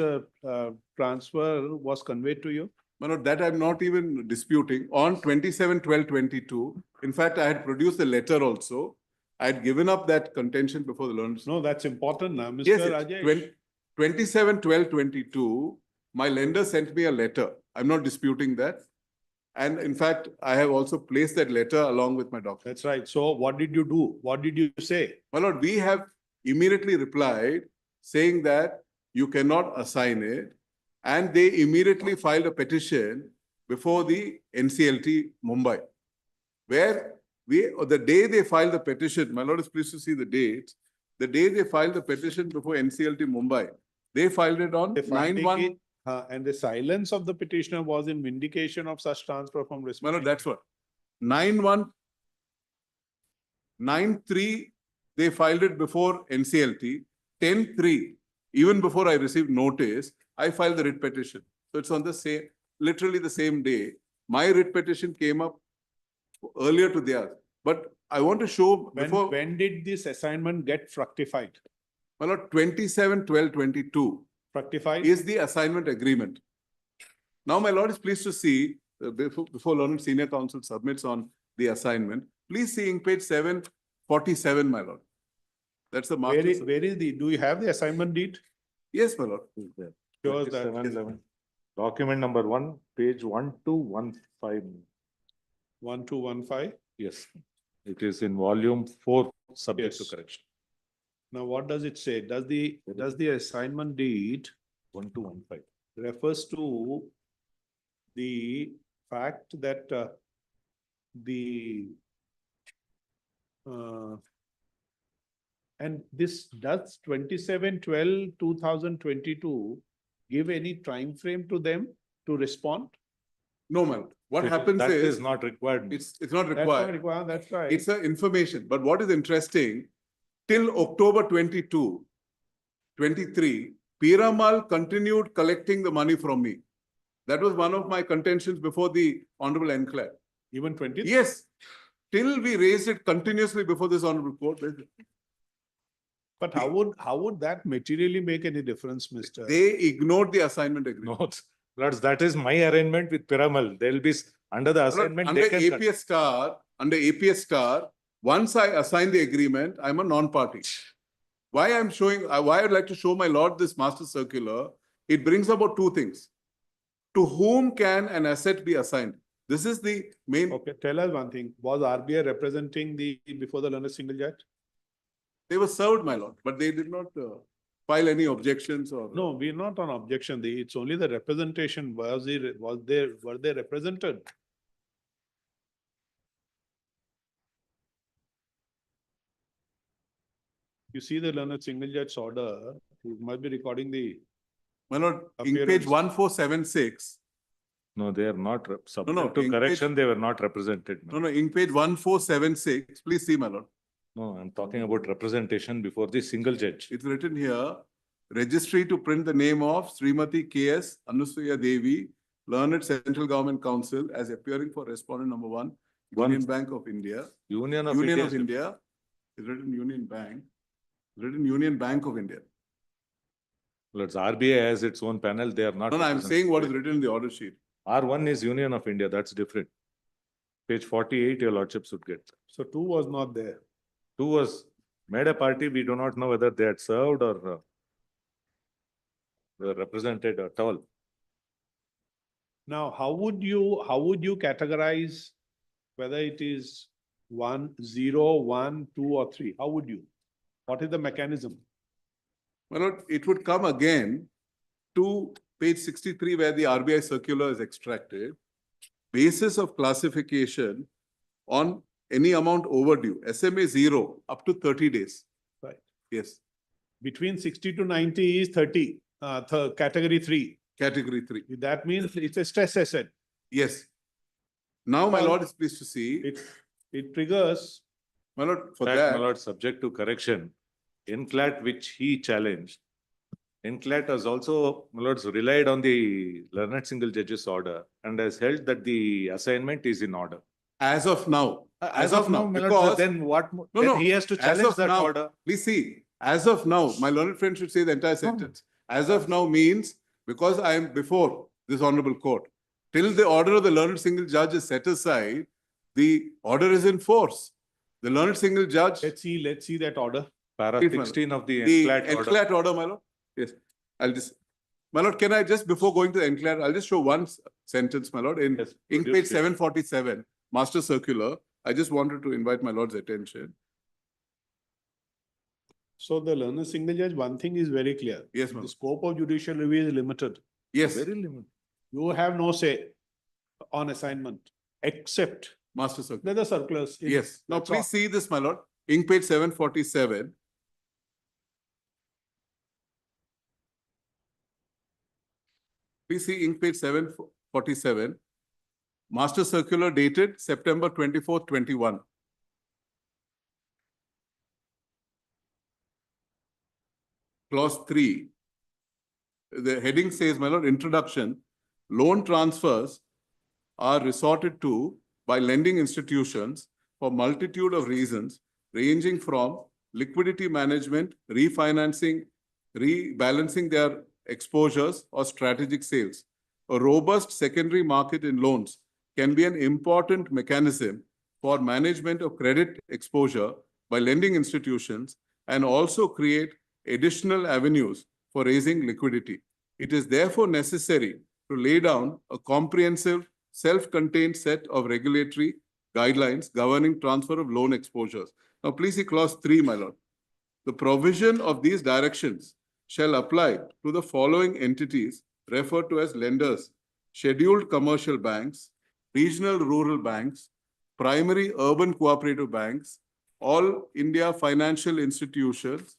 transfer was conveyed to you? My lord, that I'm not even disputing. On 27/12/22, in fact, I had produced the letter also. I had given up that contention before the learned. No, that's important now, Mr. Yes, Rajesh. 27/12/22, my lender sent me a letter. I'm not disputing that. And in fact, I have also placed that letter along with my document. That's right. So what did you do? What did you say? My lord, we have immediately replied saying that you cannot assign it. And they immediately filed a petition before the NCLT Mumbai, where the day they filed the petition, my lord is pleased to see the date. The day they filed the petition before NCLT Mumbai, they filed it on 9/1. And the silence of the petitioner was in vindication of such transfer from My respect. lord, that's what. 9/1, 9/3, they filed it before NCLT. 10/3, even before I received notice, I filed the writ petition. So it's on the same, literally the same day. My writ petition came up earlier to theirs. But I want to show before. When did this assignment get fructified? My lord, 27/12/22. Fructified? Is the assignment agreement. Now, my lord is pleased to see, before learned senior counsel submits on the assignment, please see in page 747, my lord. That's the mark. Where is do you have the assignment deed? Yes, my lord. Shows that. 2711. Document number 1, page 1215. 1215. Yes, it is in volume 4, subject to Yes. correction. Now, what does it say? Does the assignment deed 1215. refers to the fact that and this does 27/12/2022 give any time frame to them to respond? No, man. What It- happens that is is not required. it's not That's required. not required, that's right. It's an information. But what is interesting, till October 22, 23, Piramal continued collecting the money from me. That was one of my contentions before the Honorable Enclave. Even 20? Yes, till we raised it continuously before this Honorable Court. But how would that materially make any difference, Mr.? They ignored the assignment agreement. No, lords, that is my arrangement with Piramal. There will be, under the assignment, Under they can. APS star, once I assign the agreement, I'm a non-party. Why I'm showing, why I'd like to show my lord this master circular, it brings about two things. To whom can an asset be assigned? This is the main. Okay, tell us one thing. Was RBI representing before the learned single judge? They were served, my lord, but they did not file any objections or. No, we're not on objection. It's only the representation. Were they represented? You see the learned single judge order, you must be recording the. My lord, in page Appearance. 1476. No, they are not, subject to in correction, they were not represented. No, in page 1476, please see, my lord. No, I'm talking about representation before the single judge. It's written here, registry to print the name of Srimati K.S. Anusuya Devi, Learned Central Government Council as appearing for respondent number 1, Union Bank of India. Union of Union India. of India, is written Union Bank, written Union Bank of India. Let's RBI has its own panel, they are not. No, I'm saying what is written in the order sheet. R1 is Union of India, that's different. Page 48, your lordship should get. So 2 was not there. 2 was made a party, we do not know whether they had served or were represented at all. Now, how would you categorize whether it is 1, 0, 1, 2 or 3? How would you? What is the mechanism? Well, it would come again to page 63 where the RBI circular is extracted. Basis of classification on any amount overdue, SMA 0 up to 30 days. Yes, Between 60 to 90 is 30, category 3. category 3. That means it's a stress asset. Yes. Now, my Well, lord is pleased to see, It triggers. my lord, for In fact, my that, lord, subject to correction, NCLAT which he challenged, NCLAT has also, my lords, relied on the learned single judge's order and has held that the assignment is in order. as of now, As of now, my lord, because, then what, no, then no, he has to as challenge of that now, order. please see, as of now, my learned friend should say the entire sentence. As of now means, because I am before this honorable court, till the order of the learned single judge is set aside, the order is in force. The learned single judge. Let's see that order. Para Please, my lord. 16 of the The NCLAT order. NCLAT order, my lord. Yes, I'll just, my lord, can I just, before going to the NCLAT, I'll just show one sentence, my lord, in Yes, ink produce page it. 747, master circular. I just wanted to invite my lord's attention. So the learned single judge, one thing is very clear. Yes, ma'am. The scope of judicial review is limited. Yes, Very limited. You have no say on assignment, except master circular. the circulars. Yes. Now, That's all. please see this, my lord. Ink page 747. Please see ink page 747. Master circular dated September 24th, 21. Clause 3. The heading says, my lord, introduction. Loan transfers are resorted to by lending institutions for multitude of reasons, ranging from liquidity management, refinancing, rebalancing their exposures, or strategic sales. A robust secondary market in loans can be an important mechanism for management of credit exposure by lending institutions and also create additional avenues for raising liquidity. It is therefore necessary to lay down a comprehensive, self-contained set of regulatory guidelines governing transfer of loan exposures. Now, please see clause 3, my lord. The provision of these directions shall apply to the following entities referred to as lenders: scheduled commercial banks, regional rural banks, primary urban cooperative banks, all India financial institutions,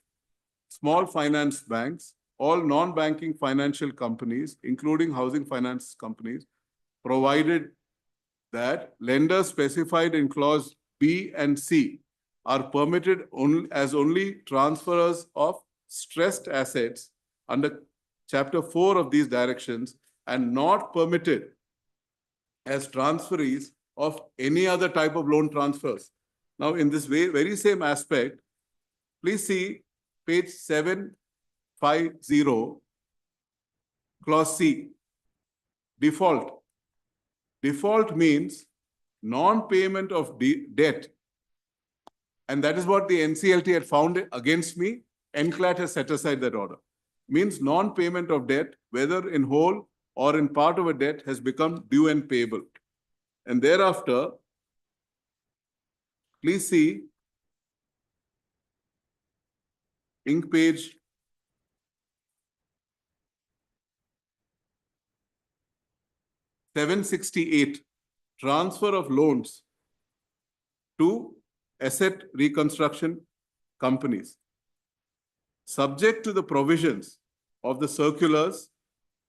small finance banks, all non-banking financial companies, including housing finance companies, provided that lenders specified in clause B and C are permitted only as only transferors of stressed assets under chapter 4 of these directions and not permitted as transferees of any other type of loan transfers. Now, in this very same aspect, please see page 750, clause C, default. Default means non-payment of debt. And that is what the NCLT had found against me. NCLAT has set aside that order. Means non-payment of debt, whether in whole or in part of a debt, has become due and payable. And thereafter, please see ink page 768, transfer of loans to asset reconstruction companies. Subject to the provisions of the circulars,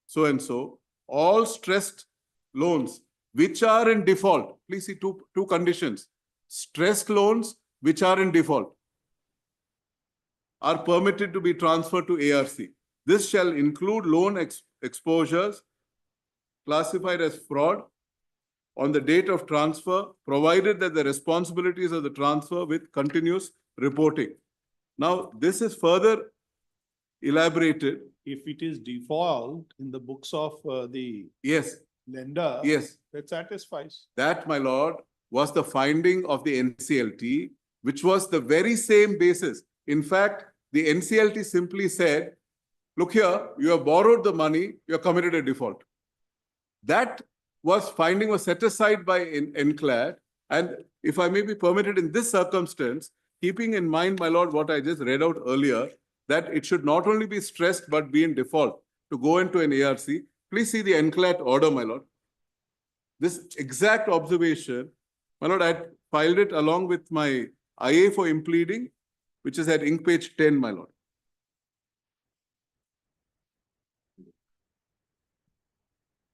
so and so, all stressed loans which are in default, please see two conditions. Stressed loans which are in default are permitted to be transferred to ARC. This shall include loan exposures classified as fraud on the date of transfer, provided that the responsibilities of the transfer with continuous reporting. Now, this is further elaborated. If it is default in the books of the lender, that satisfies. That, my lord, was the finding of the NCLT, which was the very same basis. In fact, the NCLT simply said, look here, you have borrowed the money, you have committed a default. That finding was set aside by NCLAT. And if I may be permitted in this circumstance, keeping in mind, my lord, what I just read out earlier, that it should not only be stressed, but be in default to go into an ARC. Please see the NCLAT order, my lord. This exact observation, my lord, I filed it along with my IA for impleading which is at ink page 10, my lord.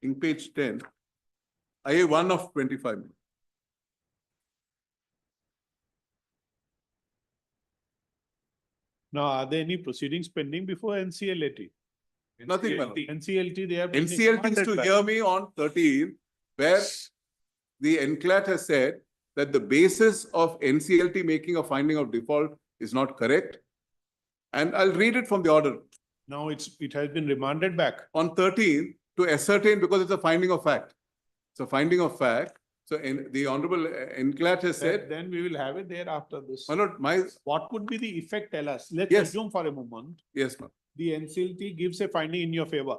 Ink page 10, IA 1 of 25. Now, are there any proceedings pending before NCLAT? Nothing, my lord. NCLT, they have. been NCLT is to responded hear back. me on 13, where the NCLAT has said that the basis of NCLT making a finding of default is not correct. And I'll read it from the order. Now it has been remanded back. On 13, to ascertain, because it's a finding of fact. It's a finding of fact. So the Honorable NCLAT has said, Then we will have it there after this. my lord, What would be the effect? Tell us. Let's Yes. assume for a moment, yes, ma'am. the NCLT gives a finding in your favor.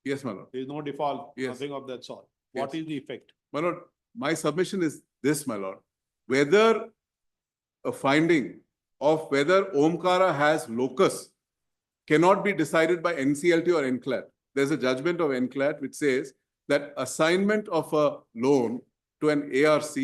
Yes, my lord. There is no default, Yes. nothing of that sort. What Yes. is the effect? My lord, my submission is this, my lord. Whether a finding of whether Omkara has locus cannot be decided by NCLT or NCLAT. There's a judgment of NCLAT which says that assignment of a loan to an ARC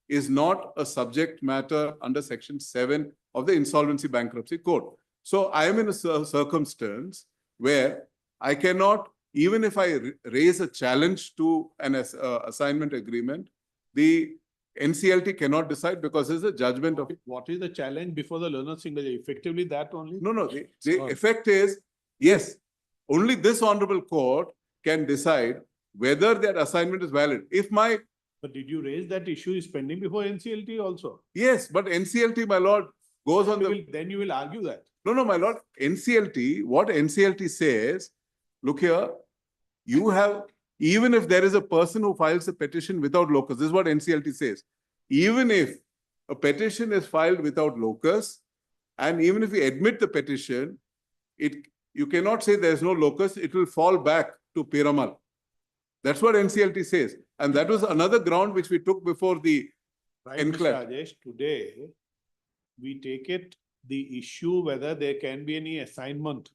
is not a subject matter under section 7 of the Insolvency Bankruptcy Code. So I am in a circumstance where I cannot, even if I raise a challenge to an assignment agreement, the NCLT cannot decide because there's a judgment of. What is the challenge before the learner single? Effectively that only? No, the effect is, yes, only this honorable court can decide whether that assignment is valid. If my. But did you raise that issue is pending before NCLT also? Yes, but NCLT, my lord, goes on Then you will argue that. No, my lord, NCLT, what NCLT says, look here, you have, even if there is a person who files a petition without locus, this is what NCLT says. Even if a petition is filed without locus, and even if we admit the petition, you cannot say there is no locus, it will fall back to Piramal. That's what NCLT says. And that was another ground which we took before the Right, Mr. NCLAT. Rajesh, today, we take it the issue whether there can be any assignment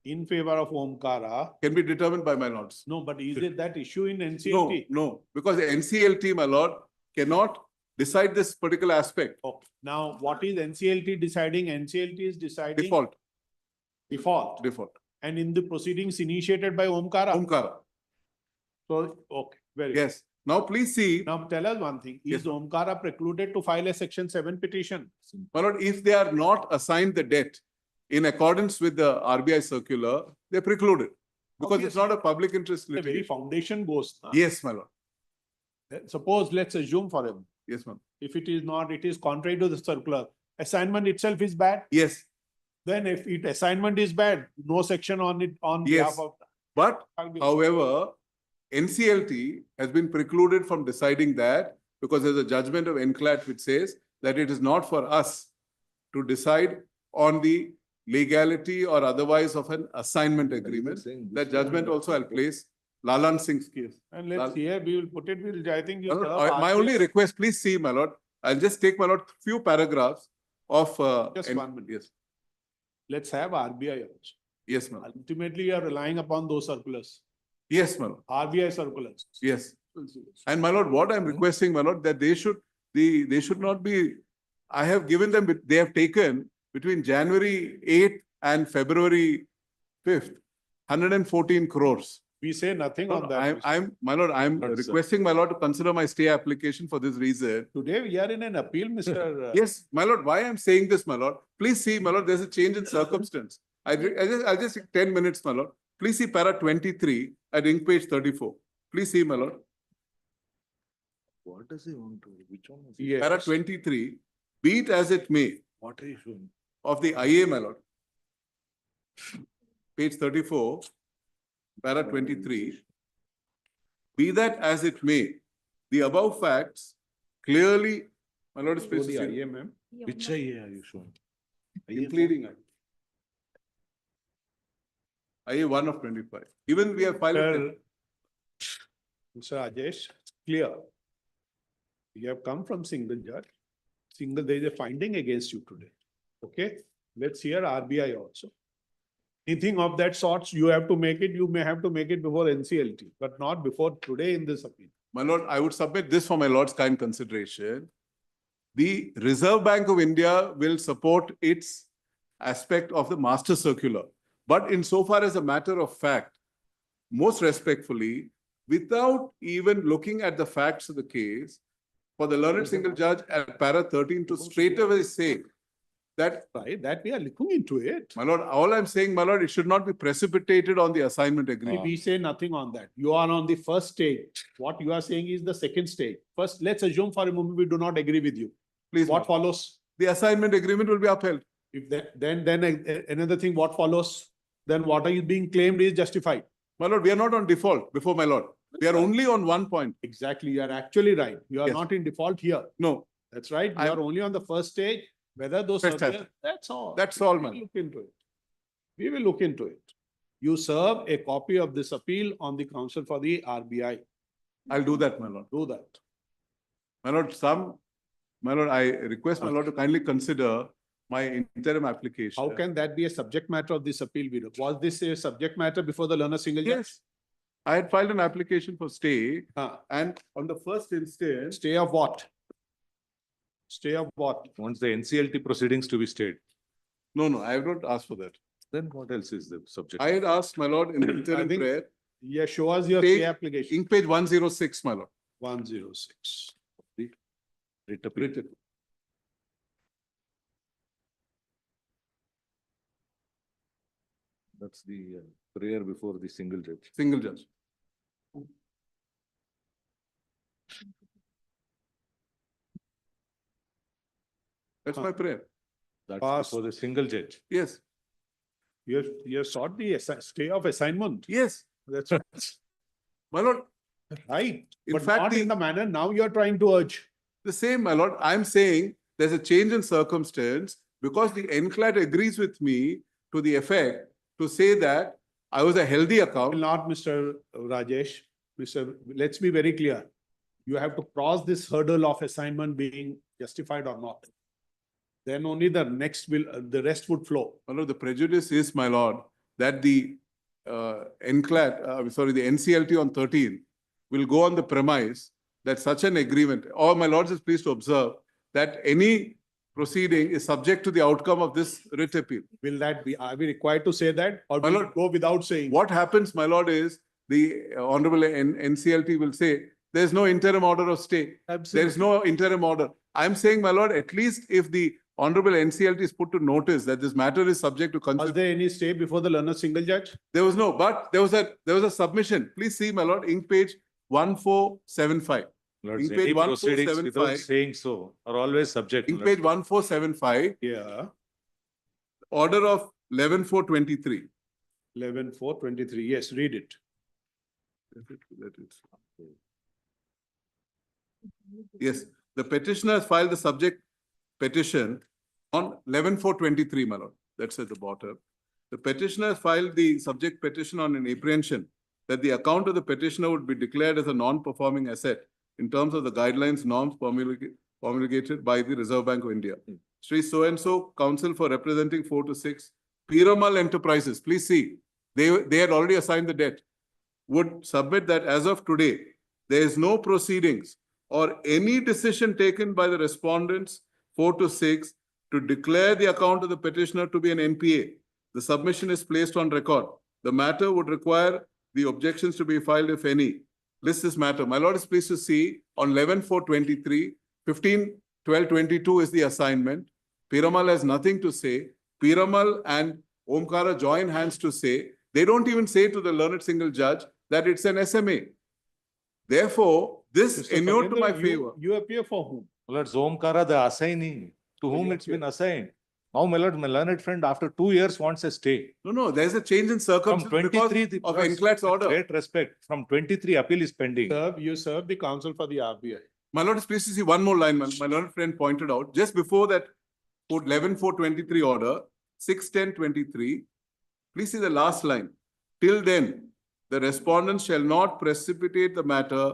in favor of Omkara. Can be determined by my lords. No, but is it that issue in NCLT? No, because the NCLT, my lord, cannot decide this particular aspect. Oh, now what is NCLT deciding? NCLT is deciding. Default. Default. And in the proceedings initiated by Omkara? Omkara. So, okay, very good. Yes. Now please see. Now tell us one thing. Is Omkara precluded to file a section 7 petition? My lord, if they are not assigned the debt in accordance with the RBI circular, they're precluded. Because it's not a public interest The very litigation. foundation goes. Yes, my lord. Suppose, let's assume for him. Yes, ma'am. If it is not, it is contrary to the circular. Assignment itself is bad. Yes. Then if assignment is bad, no section on it on Yes. behalf of. But however, NCLT has been precluded from deciding that because there's a judgment of NCLAT which says that it is not for us to decide on the legality or otherwise of an assignment agreement. That judgment also I'll place Lalan Singh's case. And let's see, we will put it, I think. My lord, my only request, please see, my lord, I'll just take, my lord, few paragraphs of. Just 1 minute. Yes. Let's have RBI also. Yes, my lord. Ultimately, you are relying upon those circulars. Yes, my lord. RBI circulars. Yes. And my lord, what I'm requesting, my lord, that they should not be, I have given them, they have taken between January 8th and February 5th, 114 crores. We say nothing on that. My lord, I'm requesting my lord to consider my stay application for this reason. Today we are in an appeal, Mr. Yes, my lord, why I'm saying this, my lord? Please see, my lord, there's a change in circumstance. I'll just take 10 minutes, my lord. Please see para 23 at ink page 34. Please see, my lord. What does he want to, which one is Yes. Para 23, be it as it may, What are you showing? of the IA, my lord. Page 34, para 23. Be that as it may, the above facts clearly, my lord is Go the specific. IA, ma'am. Which IA are you showing? Including IA 1 of 25. Even we have filed. Mr. Rajesh, clear. You have come from single judge. There is a finding against you today. Okay, let's hear RBI also. Anything of that sort, you have to make it, you may have to make it before NCLT, but not before today in this appeal. My lord, I would submit this for my lord's kind consideration. The Reserve Bank of India will support its aspect of the master circular. But insofar as a matter of fact, most respectfully, without even looking at the facts of the case, for the learned single judge at para 13 to straight away say that, Right, that we are looking into it. my lord, all I'm saying, my lord, it should not be precipitated on the assignment agreement. We say nothing on that. You are on the first stage. What you are saying is the second stage. First, let's assume for a moment we do not agree with you. Please, What follows? the assignment agreement will be upheld. If that, then another thing, what follows? Then what are you being claimed is justified. My lord, we are not on default before my lord. We are only on one point. Exactly, you are actually right. You are Yes. not in default here. No, That's right. You I'm- are only on the first stage, whether those First circular, that's all. that's all, We will man. look into it. We will look into it. You serve a copy of this appeal on the counsel for the RBI. I'll do that, my lord. Do that. My lord, I request my lord to kindly consider my interim application. How can that be a subject matter of this appeal? Viro? Was this a subject matter before the learner single judge? Yes. I had filed an application for stay, Huh. and on the first instance, Stay of what? Stay of what? Wants the NCLT proceedings to be stayed. no, I have not asked for that. Then what else is the subject? I had asked my lord in the interim think- prayer, Yeah, show us your Take- stay application. ink page 106, my lord. 106. Writ appeal. Written. That's the prayer before the single judge. Single judge. That's my prayer. That's Past. before the single judge. Yes, You have sought the stay of assignment. yes, That's right. my lord. Right. In But fact, not the- in the manner now you are trying to urge. The same, my lord. I'm saying there's a change in circumstance because the NCLAT agrees with me to the effect to say that I was a healthy account. Not Mr. Rajesh, let's be very clear. You have to cross this hurdle of assignment being justified or not. Then only the rest would flow. My lord, the prejudice is, my lord, that the the NCLT on 13 will go on the premise that such an agreement, or my lords is pleased to observe that any proceeding is subject to the outcome of this writ appeal. Will that be, are we required to say that or My will lord, it go without saying? What happens, my lord, is the Honorable NCLT will say, there's no interim order of stay. There is no interim order. I'm saying, my lord, at least if the Honorable NCLT is put to notice that this matter is subject to Was consideration. there any stay before the learner single judge? There was no, but there was a submission. Please see, my lord, ink page 1475. Lords, In page any proceedings without 1475. saying so are always subject. Ink page 1475, Yeah, order of 11/4/23. 11/4/23. Yes, read it. Yes, the petitioner has filed the subject petition on 11/4/23, my lord. That's at the bottom. The petitioner has filed the subject petition on an apprehension that the account of the petitioner would be declared as a non-performing asset in terms of the guidelines, norms promulgated by the Reserve Bank of India. Sri so-and-so, counsel for representing 4 to 6, Piramal Enterprises, please see, they had already assigned the debt, would submit that as of today, there is no proceedings or any decision taken by the respondents 4 to 6 to declare the account of the petitioner to be an NPA. The submission is placed on record. The matter would require the objections to be filed, if any. List this matter. My lord is pleased to see on 11/4/23, 15/12/22 is the assignment. Piramal has nothing to say. Piramal and Omkara join hands to say, they don't even say to the learned single judge that it's an SMA. Therefore, this Mr. inured to my Fatendra, favor. You appear for whom? Lords, Omkara, the assignee, to whom you it's been assigned. Now, my lord, my learned friend, after 2 years wants a stay. No, there's a change in From circumstances 23, because of NCLAT's order. Great respect. From 23, appeal is pending. You serve the counsel for the RBI. My lord is pleased to see one more line, my learned friend pointed out, just before that 11/4/23 order, 6/10/23, please see the last line. Till then, the respondents shall not precipitate the matter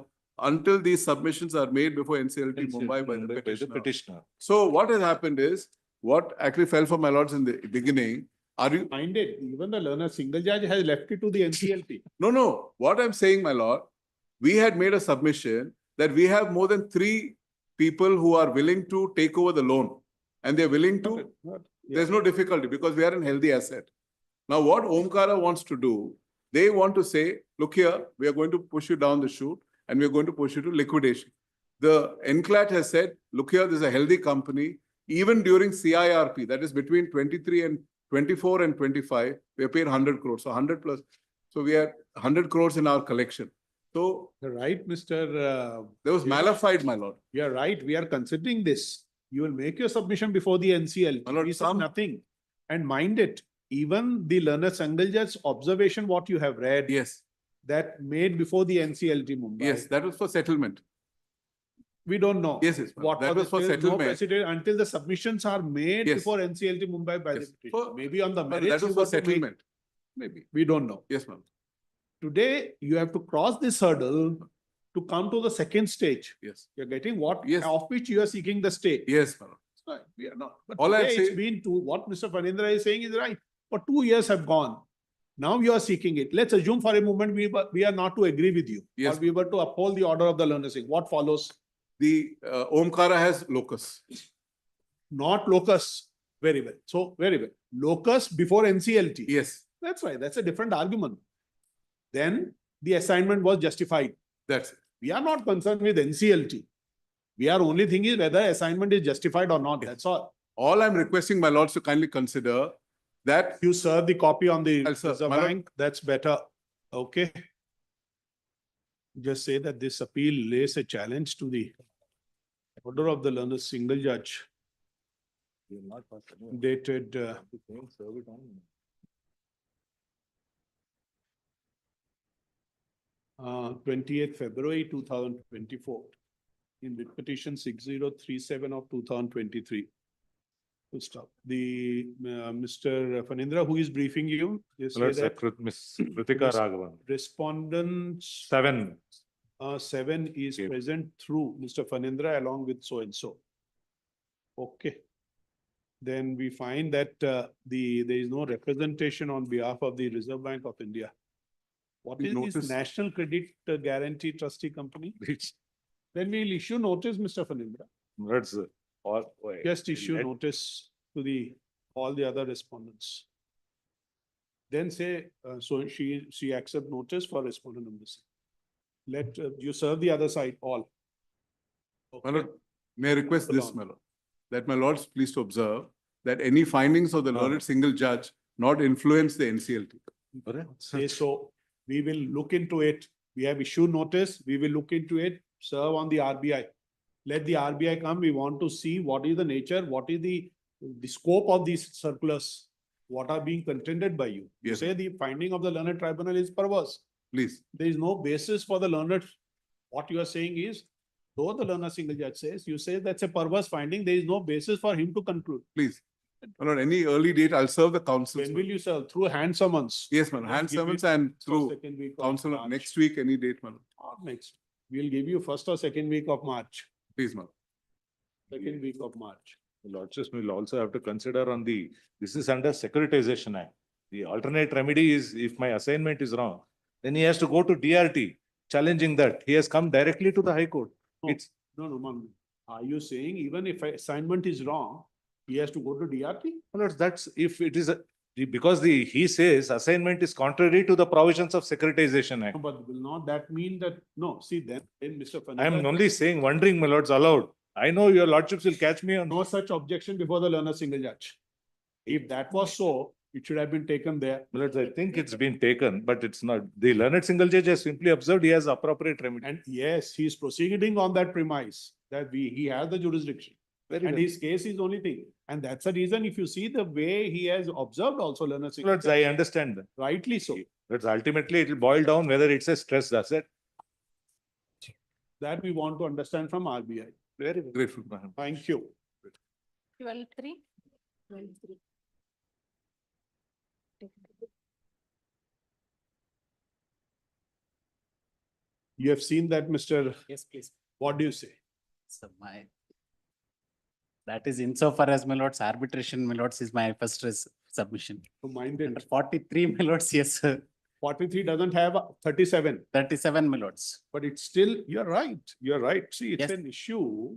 until these submissions are made before NCLT Mumbai by the petitioner. So what has happened is, what actually fell for my lords in the beginning, are you? Find it. Even the learner single judge has left it to the NCLT. No. What I'm saying, my lord, we had made a submission that we have more than 3 people who are willing to take over the loan and they're willing to, there's no difficulty because we are in healthy asset. Now, what Omkara wants to do, they want to say, look here, we are going to push you down the chute and we're going to push you to liquidation. The NCLAT has said, look here, this is a healthy company. Even during CIRP, that is between 23 and 24 and 25, we are paid 100 crores. So 100 plus. So we are 100 crores in our collection. So You're right, Mr. there was malified, my lord. You're right. We are considering this. You will make your submission before the NCL. My lord, We said nothing. And mind it, even the learned single judge observation, what you have read. Yes. That made before the NCLT Mumbai. Yes, that was for settlement. We don't know. Yes, yes. What That was for there is no settlement. precedent until the submissions are made Yes. before NCLT Mumbai by the Yes. petitioner. For- Maybe on the merits. That was you for got to make- settlement. Maybe. We don't know. Yes, ma'am. Today, you have to cross this hurdle to come to the second stage. Yes. You're getting what, Yes. of which you are seeking the stay. Yes, ma'am. Right, we are not. But All I'm today it's saying- been what Mr. Phanindra is saying is right. For 2 years have gone. Now you are seeking it. Let's assume for a moment we are not to agree with you. Yes. Or we were to uphold the order of the learned singh. What follows? The Omkara has locus. Not locus. Very well. So, very well. Locus before NCLT. Yes, That's right. That's a different argument. Then the assignment was justified. that's it. We are not concerned with NCLT. We are only thinking whether assignment is justified or not. That's all. All I'm requesting my lords to kindly consider that You serve the copy on the I'll serve. Reserve My lord- Bank. That's better. Okay. Just say that this appeal lays a challenge to the order of the learned single judge dated 28th February 2024 in writ petition 6037 of 2023. Full stop. The Mr. Phanindra, who is briefing you, they say that Miss Kritika Raghavan. respondents 7. 7 is Okay. present through Mr. Phanindra along with so and so. Okay. Then we find that there is no representation on behalf of the Reserve Bank of India. What We is this noticed- National Credit Guarantee Trustee Company? It's, Then we'll issue notice, Mr. Phanindra. that's all. Just issue notice to all the other respondents. Then say, so she accept notice for respondent number 6. Let you serve the other side all. My lord, may I request Hold this, on. my lord, that my lords please to observe that any findings of the learned single judge not influence the NCLT. Say so, we will look into it. We have issued notice, we will look into it, serve on the RBI. Let the RBI come, we want to see what is the nature, what is the scope of these circulars, what are being contended by you. You Yes. say the finding of the learned tribunal is perverse. Please, There is no basis for the learned. What you are saying is, though the learned single judge says, you say that's a perverse finding, there is no basis for him to conclude. please. My lord, any early date, I'll serve the council. When will you serve? Through hand summons? Yes, man, hand Give you summons and first or through second week of council March. next week, any date, my lord. Not next. We'll give you first or second week of March. Please, my lord. Second week of March. The Lordships will also have to consider on this is under Securitization Act. The alternate remedy is if my assignment is wrong, then he has to go to DRT challenging that. He has come directly to the High Court. No. It's, No, ma'am. Are you saying even if assignment is wrong, he has to go to DRT? well, that's if it is, because he says assignment is contrary to the provisions of Securitization Act. No, but will not that mean that, no, see then, Mr. I am Phanindra, only saying, wondering, my lords, allowed. I know your lordships will catch me on. no such objection before the learned single judge. If that was so, it should have been taken there. My lords, I think it's been taken, but it's not. The learned single judge has simply observed he has appropriate remedy. And yes, he is proceeding on that premise that he has the jurisdiction. Very And well. his case is only thing. And that's the reason, if you see the way he has observed also learned single Lords, I judge, understand that. rightly so. But ultimately it will boil down whether it's a stressed asset. That we want to understand from RBI. Very Grateful, ma'am. Thank you. 12-3. You have seen that, Mr. Yes, please. What do you say? So that is insofar as my lords arbitration, my lords is my first submission. So minded, Under 43, my lords, yes, sir. 43 doesn't have 37, 37, my lords. but it's still, you're right. See, it's Yes. an issue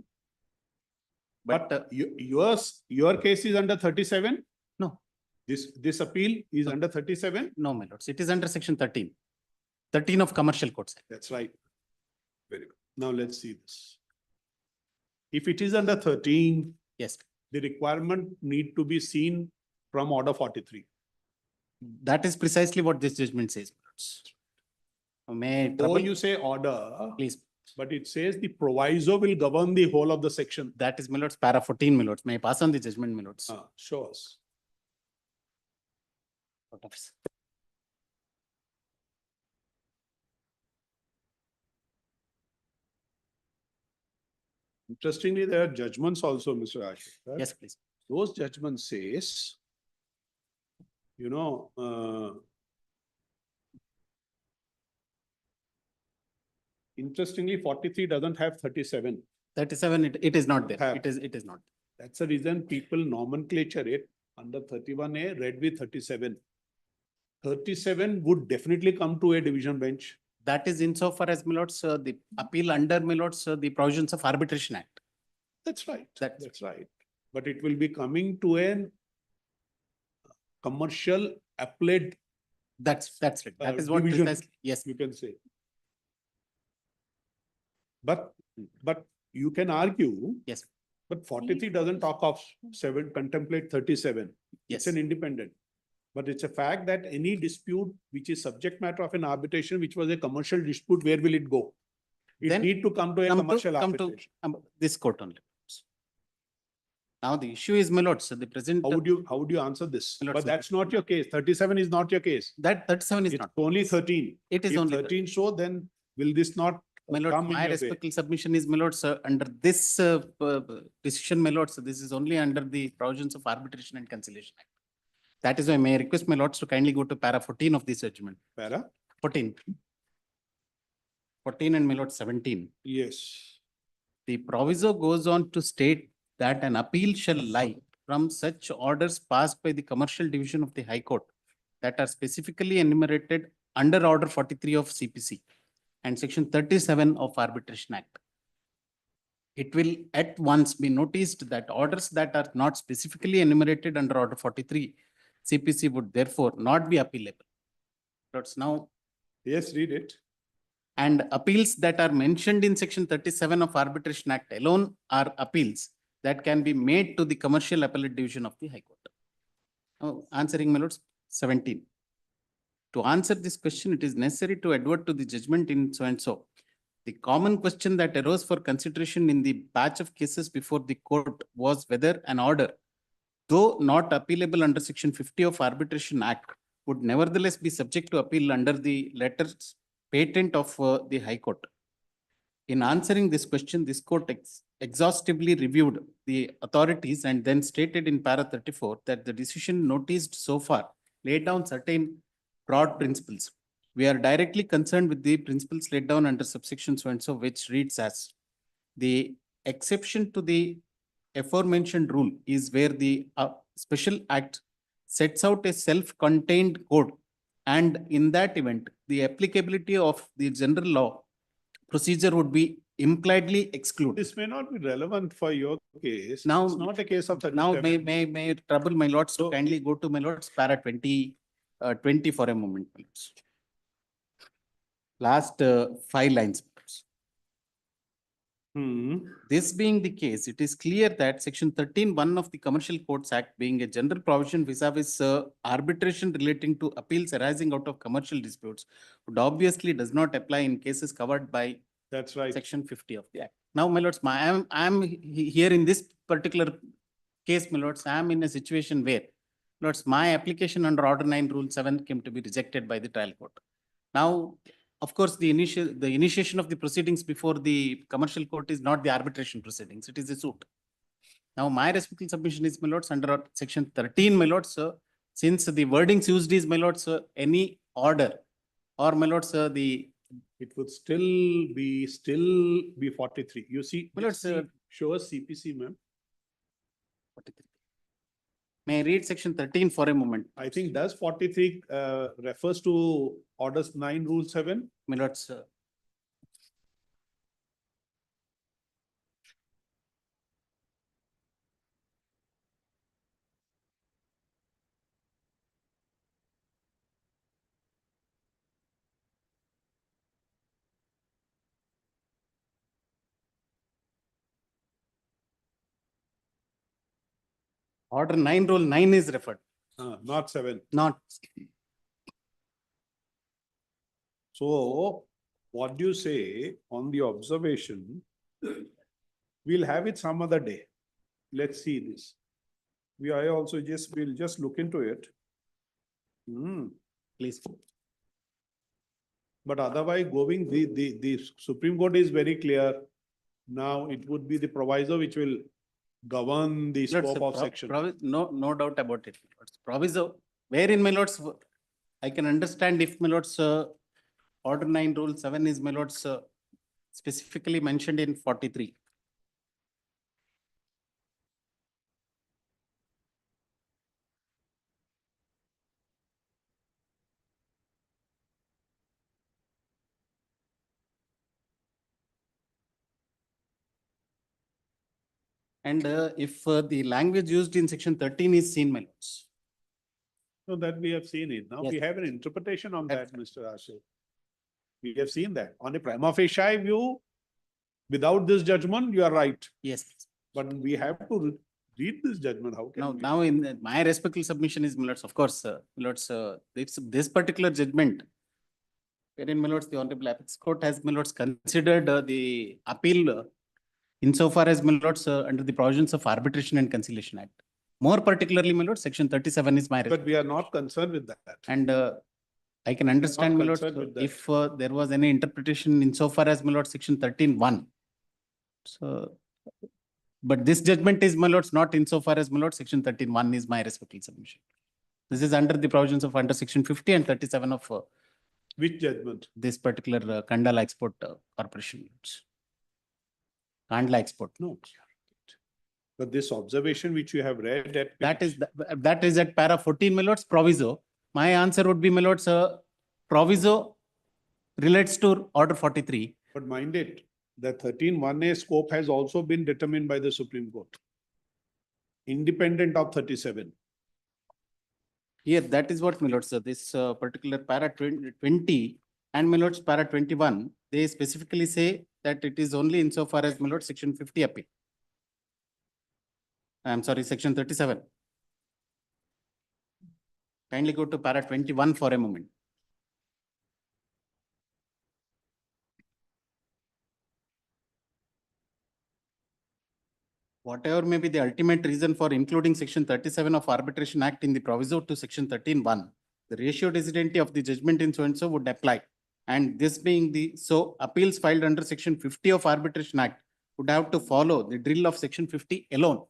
But your case is under 37? No. This appeal is under 37? No, my lords, it is under section 13. 13 of Commercial Codes Act. That's right. Very good. Now let's see this. If it is under 13, Yes, the requirement need to be seen from order 43. that is precisely what this judgment says, my lords. May I Though trouble you say order, please? but it says the proviso will govern the whole of the section. That is, my lords, para 14, my lords. May I pass on the judgment, my lords? Show us. Court office. Interestingly, there are judgments also, Mr. Ashok. right? Yes, please. Those judgments says, you know, interestingly, 43 doesn't have 37. 37, it is not there. Have. It is not. That's the reason people nomenclature it under 31A read with 37. 37 would definitely come to a division bench. That is insofar as, my lords, the appeal under, my lords, the provisions of Arbitration Act. That's right. That's That's right. But it will be coming to an commercial appellate, That's right. That is what division. precisely, yes. you can say. But you can argue, Yes, but 43 doesn't talk of contemplate 37. yes. It's an independent. But it's a fact that any dispute which is subject matter of an arbitration, which was a commercial dispute, where will it go? It Then need to come to a commercial come to arbitration. this court only. Now the issue is, my lords, the present. How would you answer this? My lords, But that's not your case. 37 is not your case. That 37 is It's not. only 13. It is If only 13 so, then will this not My lord, come in my your way? respectful submission is, my lords, under this decision, my lords, this is only under the provisions of Arbitration and Conciliation Act. That is why may I request my lords to kindly go to para 14 of this judgment. Para? 14. 14 and my lord 17. Yes. The proviso goes on to state that an appeal shall lie from such orders passed by the Commercial Division of the High Court that are specifically enumerated under Order 43 of CPC and Section 37 of Arbitration Act. It will at once be noticed that orders that are not specifically enumerated under Order 43 CPC would therefore not be appealable. Lords, now, Yes, read it. and appeals that are mentioned in Section 37 of Arbitration Act alone are appeals that can be made to the Commercial Appellate Division of the High Court. Now, answering, my lords, 17. To answer this question, it is necessary to advert to the judgment in so and so. The common question that arose for consideration in the batch of cases before the court was whether an order, though not appealable under Section 50 of Arbitration Act, would nevertheless be subject to appeal under the letters patent of the High Court. In answering this question, this court exhaustively reviewed the authorities and then stated in para 34 that the decision noticed so far laid down certain broad principles. We are directly concerned with the principles laid down under subsection so and so, which reads as the exception to the aforementioned rule is where the special act sets out a self-contained code, and in that event, the applicability of the general law procedure would be impliedly excluded. This may not be relevant for your case. Now- It's not a case of 37. Now, may I trouble my lords to kindly go to my lords para 20 for a moment, please. Last 5 lines. This being the case, it is clear that Section 13(1) of the Commercial Courts Act, being a general provision vis-a-vis arbitration relating to appeals arising out of commercial disputes, would obviously does not apply in cases covered by That's right. Section 50 of the Act. Now, my lords, I am here in this particular case, my lords, I am in a situation where, lords, my application under Order 9, Rule 7 came to be rejected by the trial court. Now, of course, the initiation of the proceedings before the commercial court is not the arbitration proceedings, it is a suit. Now, my respectful submission is, my lords, under Section 13, my lords, since the wordings used is, my lords, any order or, my lords, It would still be 43. You see, My lords, show us CPC, ma'am. 43. May I read Section 13 for a moment? I think does 43 refers to orders 9, Rule 7? My lords, Order 9 rule 9 is referred, Not 7. not. So what do you say on the observation? We'll have it some other day. Let's see this. We'll just look into it. Please. But otherwise, the Supreme Court is very clear. Now it would be the proviso which will govern the scope of section. No doubt about it. Lords. Proviso, wherein, my lords, I can understand if, my lords, order 9 rule 7 is, my lords, specifically mentioned in 43. And if the language used in section 13 is seen, my lords. So that we have seen it. Now Yes. we have an interpretation on that, Mr. Ashish. We have seen that. On a prima facie view, without this judgment, you are right. Yes. But we have to read this judgment. How can we? Now in my respectful submission is, my lords, of course, my lords, this particular judgment, wherein, my lords, the Honorable Apex Court has, my lords, considered the appeal insofar as, my lords, under the provisions of Arbitration and Conciliation Act. More particularly, my lords, section 37 is my. But we are not concerned with that. And I can understand, my lords, concerned with that. if there was any interpretation insofar as, my lords, section 13(1). So, but this judgment is, my lords, not insofar as, my lords, section 13(1) is my respectful submission. This is under the provisions of under section 50 and 37 of Which judgment? this particular Kandala Export Corporation. Kandla Export. No. But this observation which you have read at. That is at para 14, my lords, proviso. My answer would be, my lords, proviso relates to order 43. But mind it, the 13(1)A scope has also been determined by the Supreme Court. Independent of 37. Here, that is what, my lords, this particular para 20 and, my lords, para 21, they specifically say that it is only insofar as, my lords, section 50 appeal. I'm sorry, section 37. Kindly go to para 21 for a moment. Whatever may be the ultimate reason for including section 37 of Arbitration Act in the proviso to section 13(1), the ratio decidenty of the judgment in so and so would apply. And this being the, so appeals filed under section 50 of Arbitration Act would have to follow the drill of section 50 alone.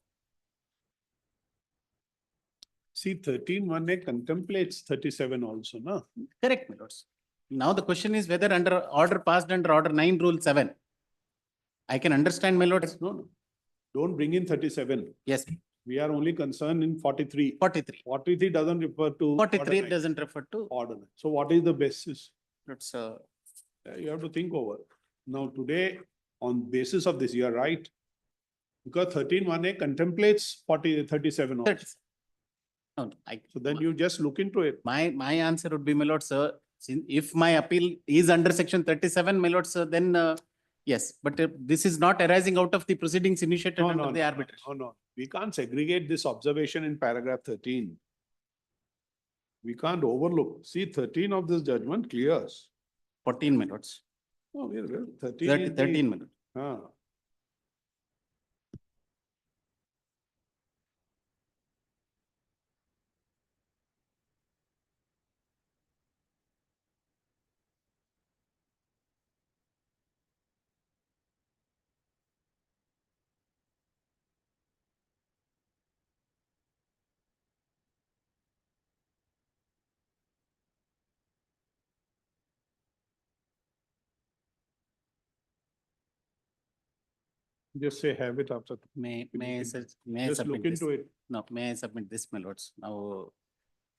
See, 13(1)A contemplates 37 also, no? Correct, my lords. Now the question is whether under order passed under order 9 rule 7. I can understand, my lords. No. Don't bring in 37. Yes. We are only concerned in 43. 43. 43 doesn't refer to. 43 doesn't refer to. Order. So what is the basis? Let's You have to think over. Now today, on basis of this, you are right. Because 13(1)A contemplates 37 also. No, So then you just look into it. My answer would be, my lord, sir, if my appeal is under section 37, my lord, sir, then yes, but this is not arising out of the proceedings initiated under the arbitration. No. We can't segregate this observation in paragraph 13. We can't overlook. See, 13 of this judgment clears. 14, my lords. Oh, we are 13. 13, my lord. Just say have it after. May I Just submit look this? into it. No, may I submit this, my lords? Now,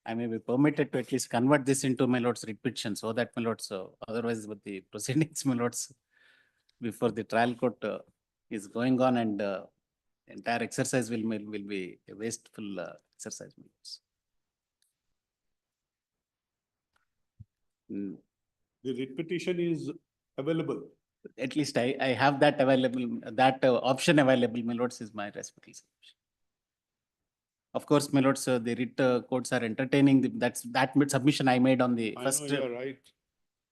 I may be permitted to at least convert this into, my lords, repetition, so that, my lords, otherwise with the proceedings, my lords, before the trial court is going on, and entire exercise will be a wasteful exercise, my lords. The writ petition is available. At least I have that available, that option available, my lords, is my respectful submission. Of course, my lords, the writ courts are entertaining, that submission I made on the I first. know you're right.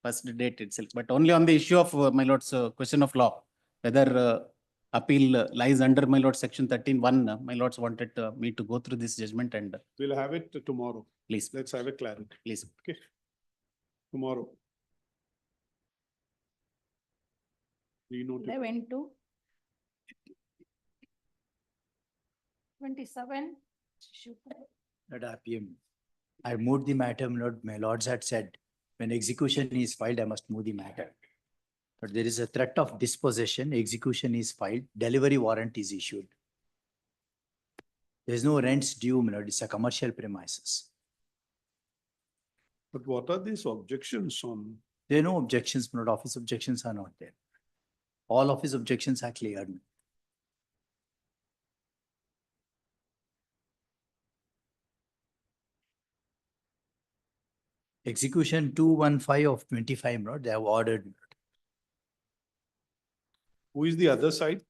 First date itself, but only on the issue of, my lord's, question of law, whether appeal lies under, my lord, section 13(1). My lords wanted me to go through this judgment and We'll have it tomorrow. please, Let's have a clarity. please. Okay. Tomorrow. They Denotify. went to 27. At RPM. I moved the matter, my lords had said, when execution is filed, I must move the matter. But there is a threat of dispossession, execution is filed, delivery warrant is issued. There is no rents due, my lord, it's a commercial premises. But what are these objections on? There are no objections, my lord, office objections are not there. All office objections are cleared. Execution 215 of 25, my lord, they have ordered, Who is the other side?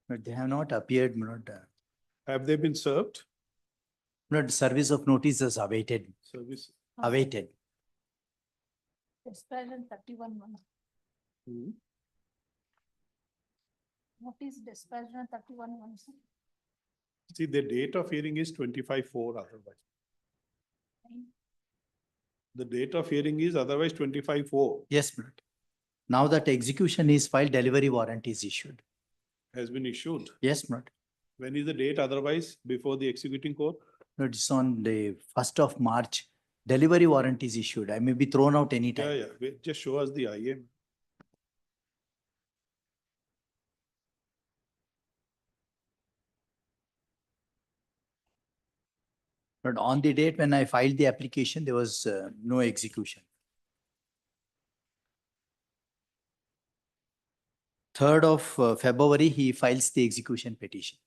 but they have not appeared, my lord. Have they been served? My lord, service of notices awaited, Service. awaited. Dispatch 31(1). Hmm. What is dispatch 31(1)? See, the date of hearing is 25/4 otherwise. The date of hearing is otherwise 25/4 Yes, my lord. Now that execution is filed, delivery warrant is issued. has been issued. Yes, my lord. When is the date otherwise before the executing court? No, it's on the 1st of March. Delivery warrant is issued. I may be thrown out Yeah, anytime. yeah. Wait, just show us the IM. But on the date when I filed the application, there was no execution. 3rd of February, he files the execution petition.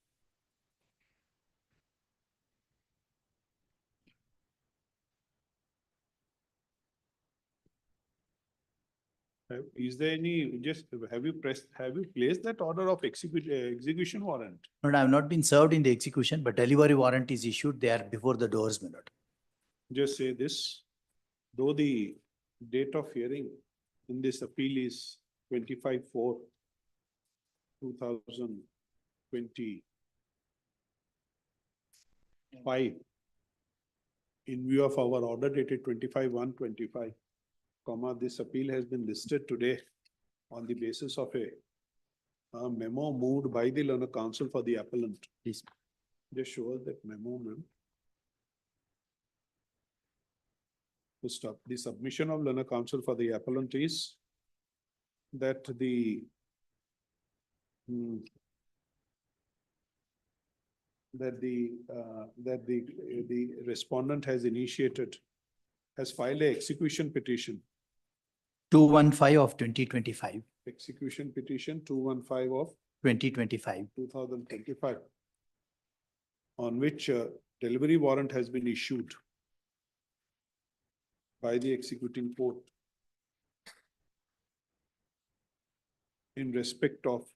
Is there any, just, have you placed that order of execution warrant? But I have not been served in the execution, but delivery warrant is issued. They are before the doors, my lord. Just say this, though the date of hearing in this appeal is 25/4/2025. In view of our order dated 25/1/25, this appeal has been listed today on the basis of a memo moved by the learned counsel for the appellant. Please. Just show us that memo, ma'am. To stop, the submission of learned counsel for the appellant is that the the respondent has filed a execution petition. 215 of 2025. Execution petition 215 of 2025. 2025. On which delivery warrant has been issued by the executing court in respect of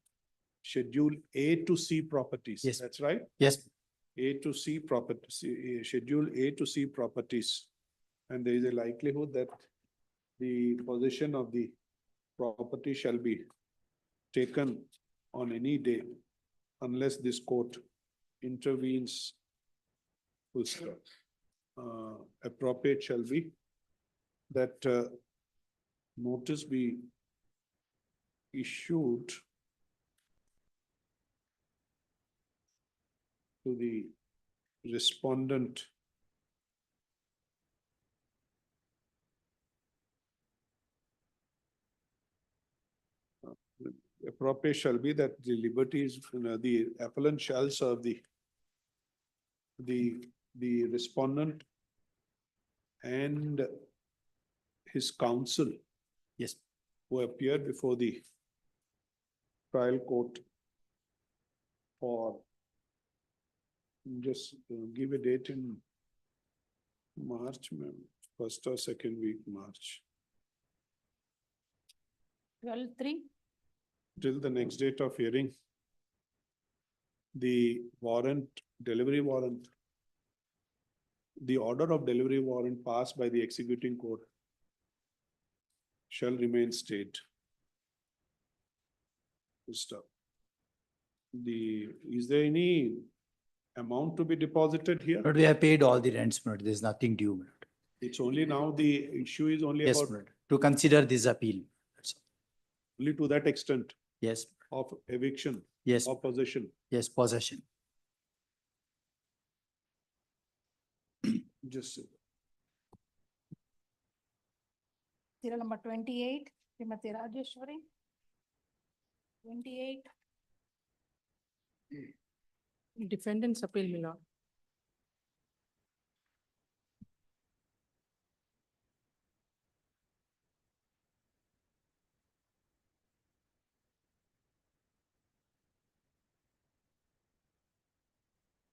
Schedule A to C properties. Yes. That's right? Yes. A to C properties, Schedule A to C properties. And there is a likelihood that the possession of the property shall be taken on any day unless this court intervenes. Appropriate shall be that notice be issued to the respondent appropriate shall be that the liberties, the appellant shall serve the respondent and his counsel. Yes. Who appeared before the trial court for just give a date in March, ma'am, 1st or 2nd week, March. 12/3. Till the next date of hearing. The warrant, delivery warrant the order of delivery warrant passed by the executing court shall remain stayed. Stop. Is there any amount to be deposited here? But we have paid all the rents, Lord. There's nothing due, Lord. It's only now the issue is only Yes, about, Lord. To consider this appeal. That's all. only to that extent Yes, of eviction yes, or possession. yes, possession. Just. Serial number 28, Srimati Rajeshwari. 28. Defendant's appeal, my lord.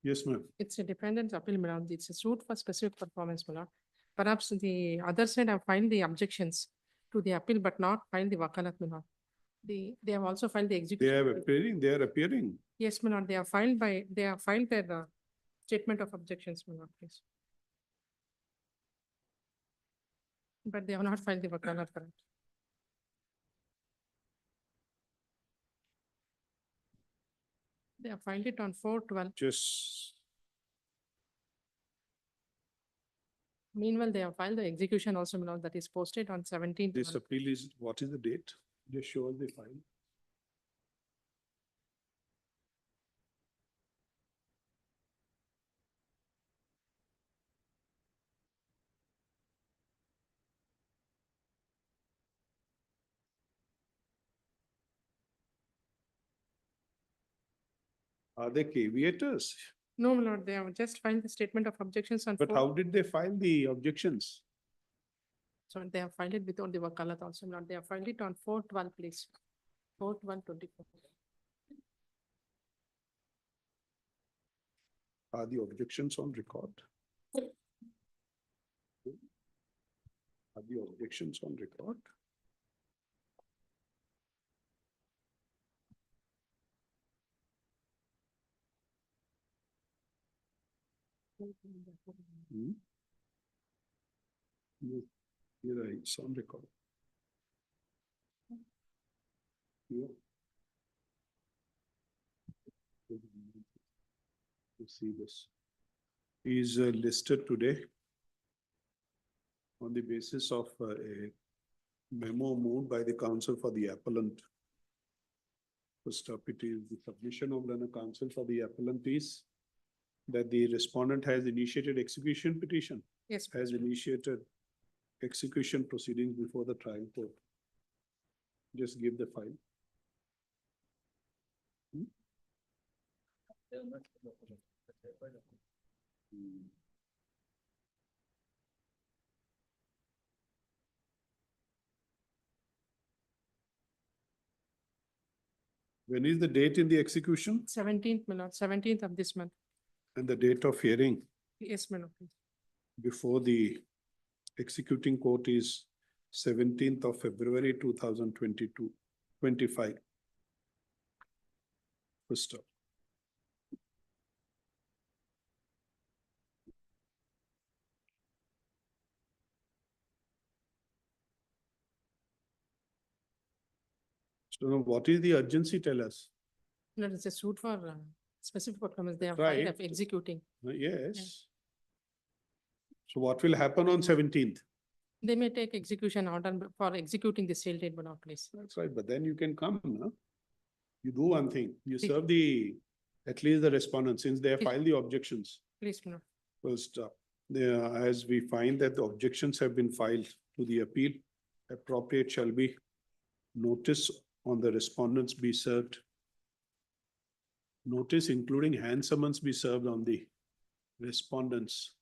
Yes, ma'am. It's a defendant's appeal, my lord. It's a suit for specific performance, my lord. Perhaps the other side have filed the objections to the appeal, but not filed the wakalat, my lord. They have also filed the They execution. they are appearing. Yes, my lord, they have filed their statement of objections, my lord, please. But they have not filed the wakalat, correct? They have filed it on 4/12. Just, Meanwhile, they have filed the execution also, my lord, that is posted on 17th. this appeal is, what is the date? Just show us the file. Are they caveators? No, my lord, they have just filed the statement of objections on. But 4 how did they file the objections? So they have filed it without the wakalat also, my lord. They have filed it on 4/12, please. 4/12/24. Are the objections on record? Are the objections on record? Hmm? Yes, you're right, it's on record. Yeah. You see this. Is listed today on the basis of a memo moved by the counsel for the appellant. First up, it is the submission of the counsel for the appellant is that the respondent has initiated execution petition. Yes. Has initiated execution proceedings before the trial court. Just give the file. Hmm? Hmm. When is the date in the execution 17th, my lord, 17th of this month. and the date of hearing Yes, my lord, please. before the executing court is 17th of February 2022, 25. First up. So now what is the urgency? Tell us. No, it's a suit for specific performance. They have filed Right. of executing. Yes. So what will happen on 17th? They may take execution order for executing the sale date, but not please. That's right, but then you can come, no? You do one thing, you Please. serve at least the respondent, since they have Please. filed the objections. Please, my lord. First, as we find that the objections have been filed to the appeal, appropriate shall be notice on the respondents be served. Notice including hand summons be served on the respondents.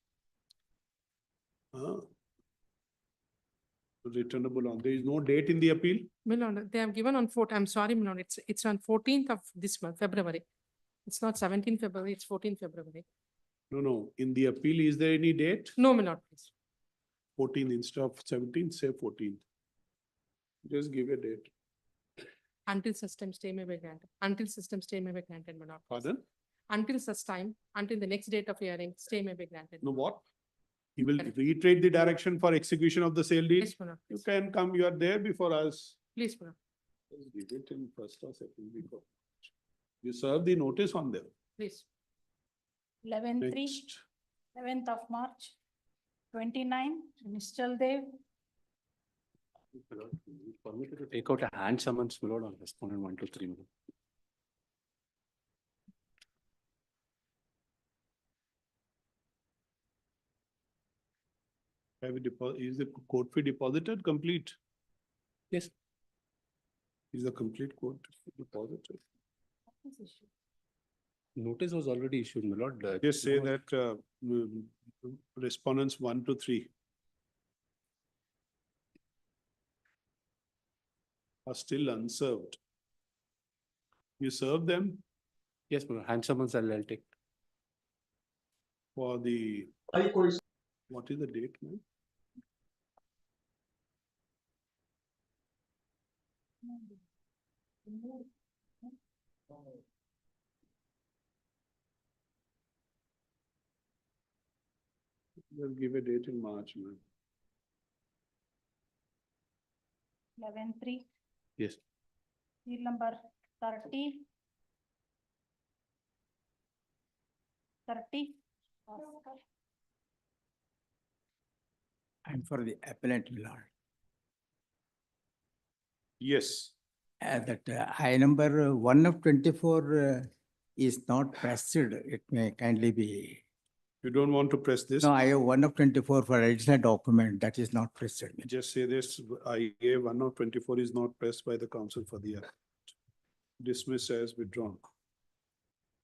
Returnable on, there is no date in the appeal? My lord, they have given on 4th. I'm sorry, my lord, it's on 14th of this month, February. It's not 17th February, it's 14th February. No, in the appeal, is there any date? No, my lord, please. 14th instead of 17th, say 14th. Just give a date. Until such time stay may be granted. Until system stay may be granted, my lord. Pardon? Until such time, until the next date of hearing, stay may be granted. No, what? He will reiterate the direction for execution of the sale deed. Yes, my lord. You can come, you are there before us. Please, my lord. Just give it in first or second week of. You serve the notice on them. Please. 11/3, Next. 11th of March, 29, Mr. Dev. Permitted to take out a hand summons, my lord, on respondent 1 to 3. My lord. Have a is the court fee deposited complete? Yes. Is the complete court fee deposited? Notice was already issued, my lord. Just say that respondents 1 to 3 are still unserved. You serve them Yes, my lord. Hand summons I'll take. for the, what is the date, man? We'll give a date in March, man. 11/3, Yes. seal number 30. 30. And for the appellant, my lord. Yes. That I number 1 of 24 is not pressed. It may kindly be. You don't want to press this? No, I have 1 of 24 for additional document that is not pressed. Just say this, IA 1 of 24 is not pressed by the council for the dismissed as withdrawn.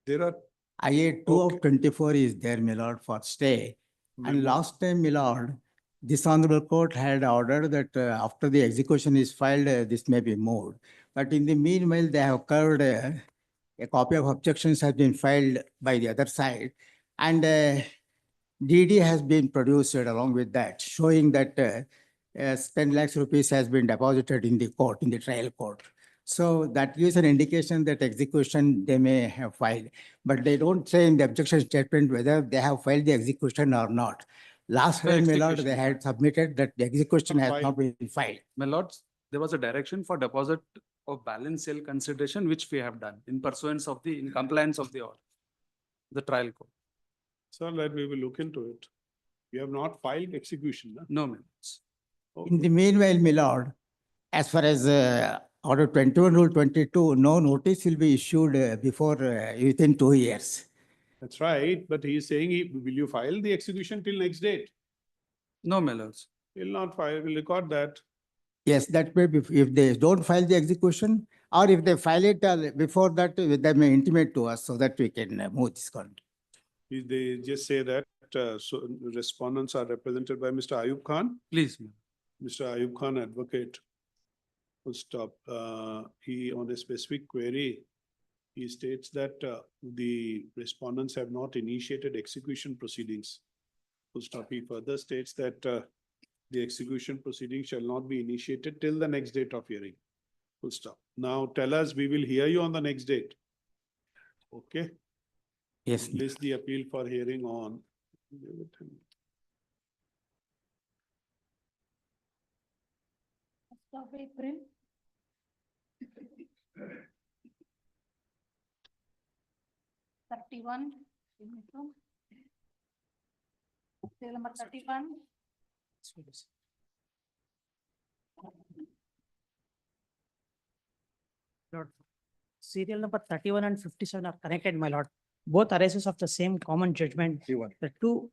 There are. IA 2 of 24 is there, my lord, for stay. And Memo. last time, my lord, this honorable court had ordered that after the execution is filed, this may be moved. But in the meanwhile, they have covered a copy of objections has been filed by the other side. And DD has been produced along with that, showing that 10 lakhs rupees has been deposited in the court, in the trial court. So that gives an indication that execution they may have filed, but they don't say in the objection statement whether they have filed the execution or not. Last time, my lord, they had submitted that the execution has not been filed. My lords, there was a direction for deposit of balance sale consideration, which we have done in pursuance of in compliance of the order, the trial court. So that we will look into it. We have not filed execution. No, my lords. In the meanwhile, my lord, as far as Order 21, Rule 22, no notice will be issued before within 2 years. That's right, but he is saying, will you file the execution till next date? No, my lords. He'll not file, we'll record that. Yes, that may be, if they don't file the execution, or if they file it before that, they may intimate to us so that we can move this contract. They just say that, so respondents are represented by Mr. Ayub Khan. Please. Mr. Ayub Khan, advocate. Full stop. He, on a specific query, he states that the respondents have not initiated execution proceedings. Full stop. He further states that the execution proceedings shall not be initiated till the next date of hearing. Full stop. Now tell us, we will hear you on the next date. Okay? Yes. List the appeal for hearing on. Of April. Thirty-one. Serial number 31. Lord, serial number 31 and 57 are connected, my lord. Both arises of the same common judgment. The two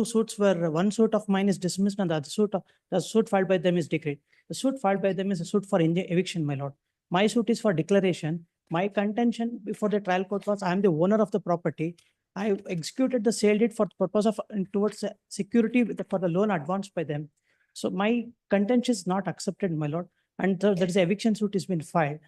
suits were, one suit of mine is dismissed and the suit filed by them is decreed. The suit filed by them is a suit for eviction, my lord. My suit is for declaration. My contention before the trial court was I am the owner of the property. I executed the sale deed for the purpose of towards security for the loan advanced by them. So my contention is not accepted, my lord, and there is eviction suit has been filed.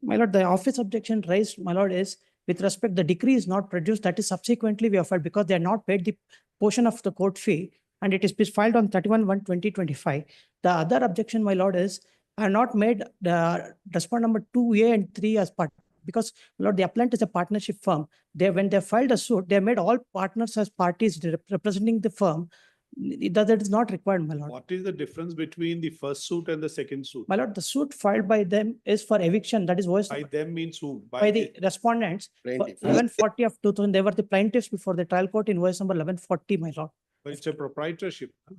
My lord, the office objection raised, my lord, is with respect, the decree is not produced. That is subsequently we have filed because they are not paid the portion of the court fee, and it is filed on 31/1/2025. The other objection, my lord, is I have not made the respondent number 2A and 3 as part. because Lord, the appellant is a partnership firm. When they filed a suit, they made all partners as parties representing the firm. That is not required, my lord. What is the difference between the first suit and the second suit? My lord, the suit filed by them is for eviction. That is voice By them means who? by the respondents. Plaintiff. 1140 of 2000, they were the plaintiffs before the trial court in voice number 1140, my lord. But it's a proprietorship. Huh?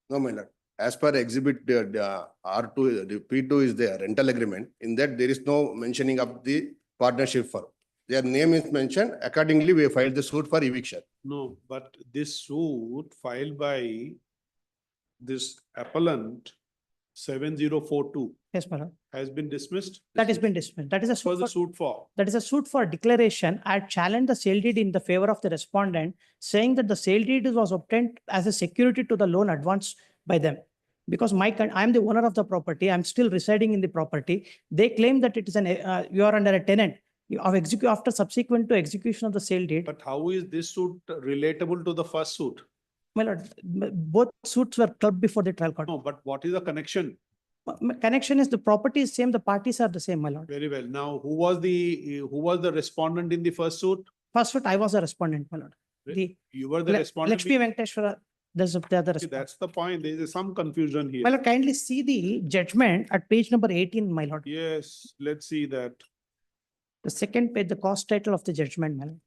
No, my lord. As per exhibit the R2, the P2 is the rental agreement. In that, there is no mentioning of the partnership firm. Their name is mentioned. Accordingly, we filed the suit for eviction. No, but this suit filed by this appellant 7042 Yes, my lord. has been dismissed. That has been dismissed. That is a What was suit the for, suit for? that is a suit for declaration. I challenged the sale deed in the favor of the respondent, saying that the sale deed was obtained as a security to the loan advanced by them. Because I am the owner of the property, I'm still residing in the property. They claim that it is you are under a tenant after subsequent to execution of the sale deed. But how is this suit relatable to the first suit? My lord, both suits were clubbed before the trial court. No, but what is the connection? Connection is the property is same, the parties are the same, my lord. Very well. Now, who was the respondent in the first suit? First suit, I was a respondent, my lord. You were the respondent. Lakshmi Venkateshwara, there's the other See, respondent. that's the point. There is some confusion here. My lord, kindly see the judgment at page number 18, my lord. Yes, let's see that. The second page, the cost title of the judgment, my lord.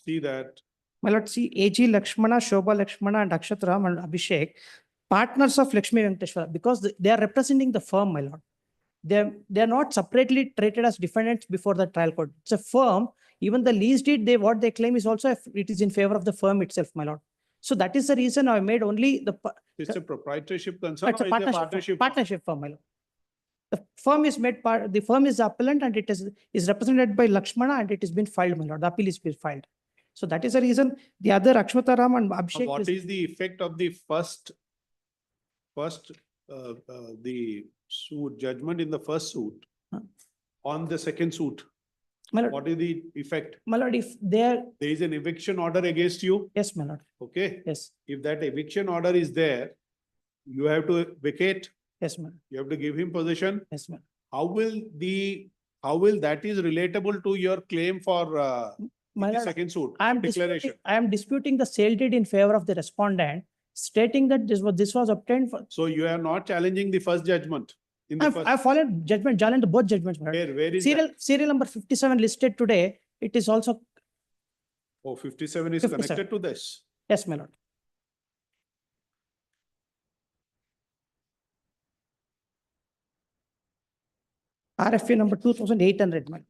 See that. My lord, see AG Lakshmana, Shobha Lakshmana and Akshat Ram and Abhishek, partners of Lakshmi Venkateshwara, because they are representing the firm, my lord. They are not separately treated as defendants before the trial court. It's a firm. Even the lease deed, what they claim is also, it is in favor of the firm itself, my lord. So that is the reason I made only the. It's a proprietorship concern. It's a or partnership firm, my lord. The firm is the firm is the appellant and it is represented by Lakshmana and it has been filed, my lord. The appeal is been filed. So that is the reason the other Akshwata Ram and Abhishek. What is the effect of the first the suit judgment in the first suit on the second suit? My lord, What is the effect? my lord, if there is an eviction order against you. Yes, my lord. Okay. Yes. If that eviction order is there, you have to vacate. Yes, ma'am. You have to give him possession. Yes, ma'am. How will that is relatable to your claim for My the lord, second suit? I am disputing the sale deed in favor of the respondent, stating that this was obtained for. So you are not challenging the first judgment. In the first. I followed judgment, challenged both judgments. my lord. Where is serial number 57 listed today. It is also. Oh, 57 is 57. connected to this. Yes, my lord. RFA number 2800, my lord.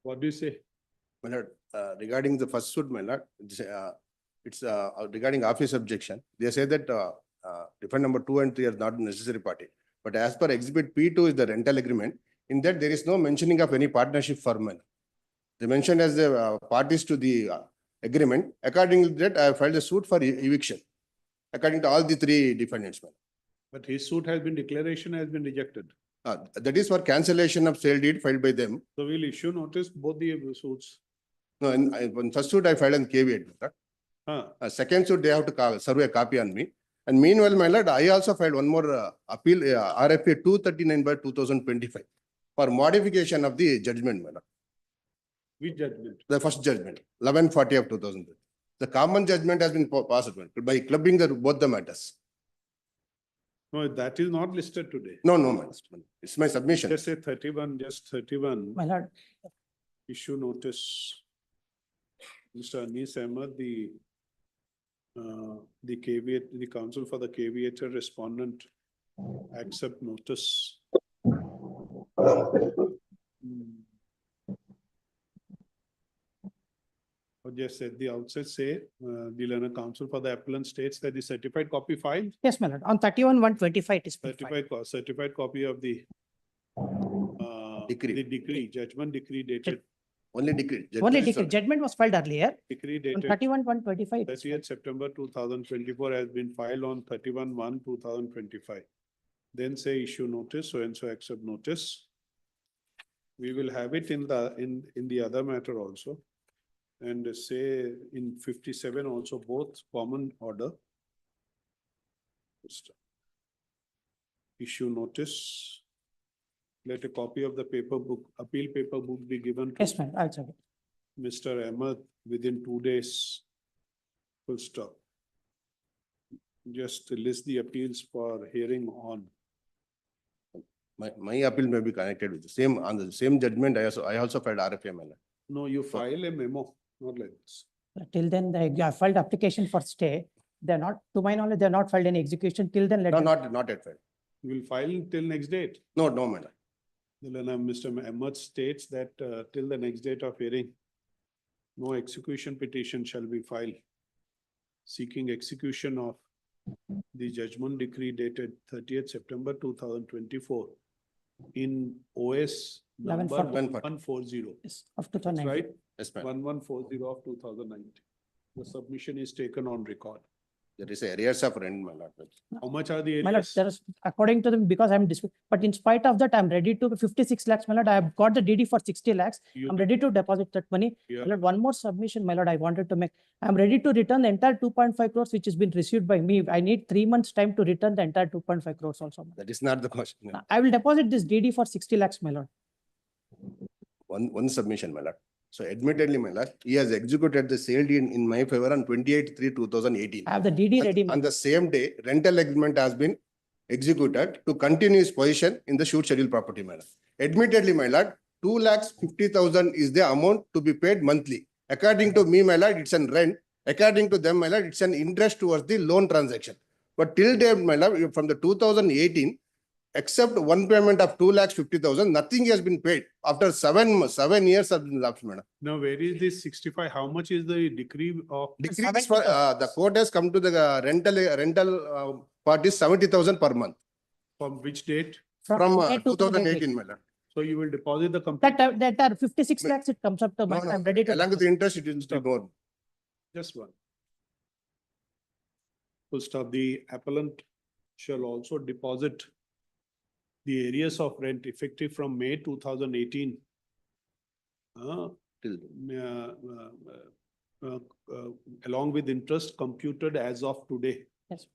What do you say? My lord, regarding the first suit, my lord, it's regarding office objection. They say that defendant number 2 and 3 are not necessary party. But as per exhibit P2 is the rental agreement. In that, there is no mentioning of any partnership firm. They mentioned as the parties to the agreement. According to that, I filed a suit for eviction. According to all the 3 defendants. But his suit has been rejected. That is for cancellation of sale deed filed by them. So we'll issue notice both the suits. No, in first suit I filed on caveat. Second suit they have to serve a copy on me. And meanwhile, my lord, I also filed one more appeal, RFA 239/2025 for modification of the judgment, my lord. Which judgment? The first judgment, 1140 of 2000. The common judgment has been passed by clubbing both the matters. No, that is not listed today. No, my lord. It's my submission. Just say 31. My lord. Issue notice. Mr. Anis Ahmed, the caveat, the counsel for the caveator respondent accept notice. Or just at the outset say, the learned counsel for the appellant states that the certified copy filed, Yes, my lord. On 31/1/25 it is been filed. certified copy of the Decree. the decree, judgment decree dated, Only decree. Only decree. Judgment was filed earlier. decree On dated 31/1/25 it is filed. 30th September 2024 has been filed on 31/1/2025. Then say issue notice, so and so accept notice. We will have it in the other matter also. And say in 57 also both common order. Issue notice. Let a copy of the paper book, appeal paper book be given to Yes, ma'am. I'll check it. Mr. Ahmed within 2 days. Full stop. Just list the appeals for hearing on. My appeal may be connected with the same, on the same judgment, I also filed RFA, my lord. No, you file a memo, not like this. Till then, I filed application for stay. They're not, to my knowledge, they're not filed any execution. Till then, let No, them. not yet filed. You will file till next date. No, my lord. Then Mr. Ahmed states that till the next date of hearing, no execution petition shall be filed seeking execution of the judgment decree dated 30th September 2024 in OS number 1140. Yes, of That's 2019. right? Yes, ma'am. 1140 of 2019. The submission is taken on record. There is arrears of rent, my lord. How much are the My lord, areas? there is, according to them, because I'm but in spite of that, I'm ready to 56 lakhs, my lord. I have got the DD for 60 lakhs. You I'm did- ready to deposit that money. Yeah. My lord, one more submission, my lord, I wanted to make. I'm ready to return the entire 2.5 crores which has been received by me. I need 3 months time to return the entire 2.5 crores also. my lord. That is not the question. I will deposit this DD for 60 lakhs, my lord. One submission, my lord. So admittedly, my lord, he has executed the sale deed in my favor on 28/3/2018. I have the DD ready. my On the same day, rental agreement has been executed to continue his position in the shoot schedule property, my lord. Admittedly, my lord, 2,50,000 is the amount to be paid monthly. According to me, my lord, it's an rent. According to them, my lord, it's an interest towards the loan transaction. But till date, my lord, from the 2018, except one payment of 2,50,000, nothing has been paid. After 7 years have been lapsed, madam. Now, where is this 65? How much is the decree of? Decree is for, the court has come to the rental part is 70,000 per month From which date? from May 2018, madam. So you will deposit the complete. That are 56 lakhs, it comes up to, No, no, I'm ready to. along with the interest, it is more. Just one. Full stop. The appellant shall also deposit the areas of rent effective from May 2018. Till Along with interest computed as of today. Yes.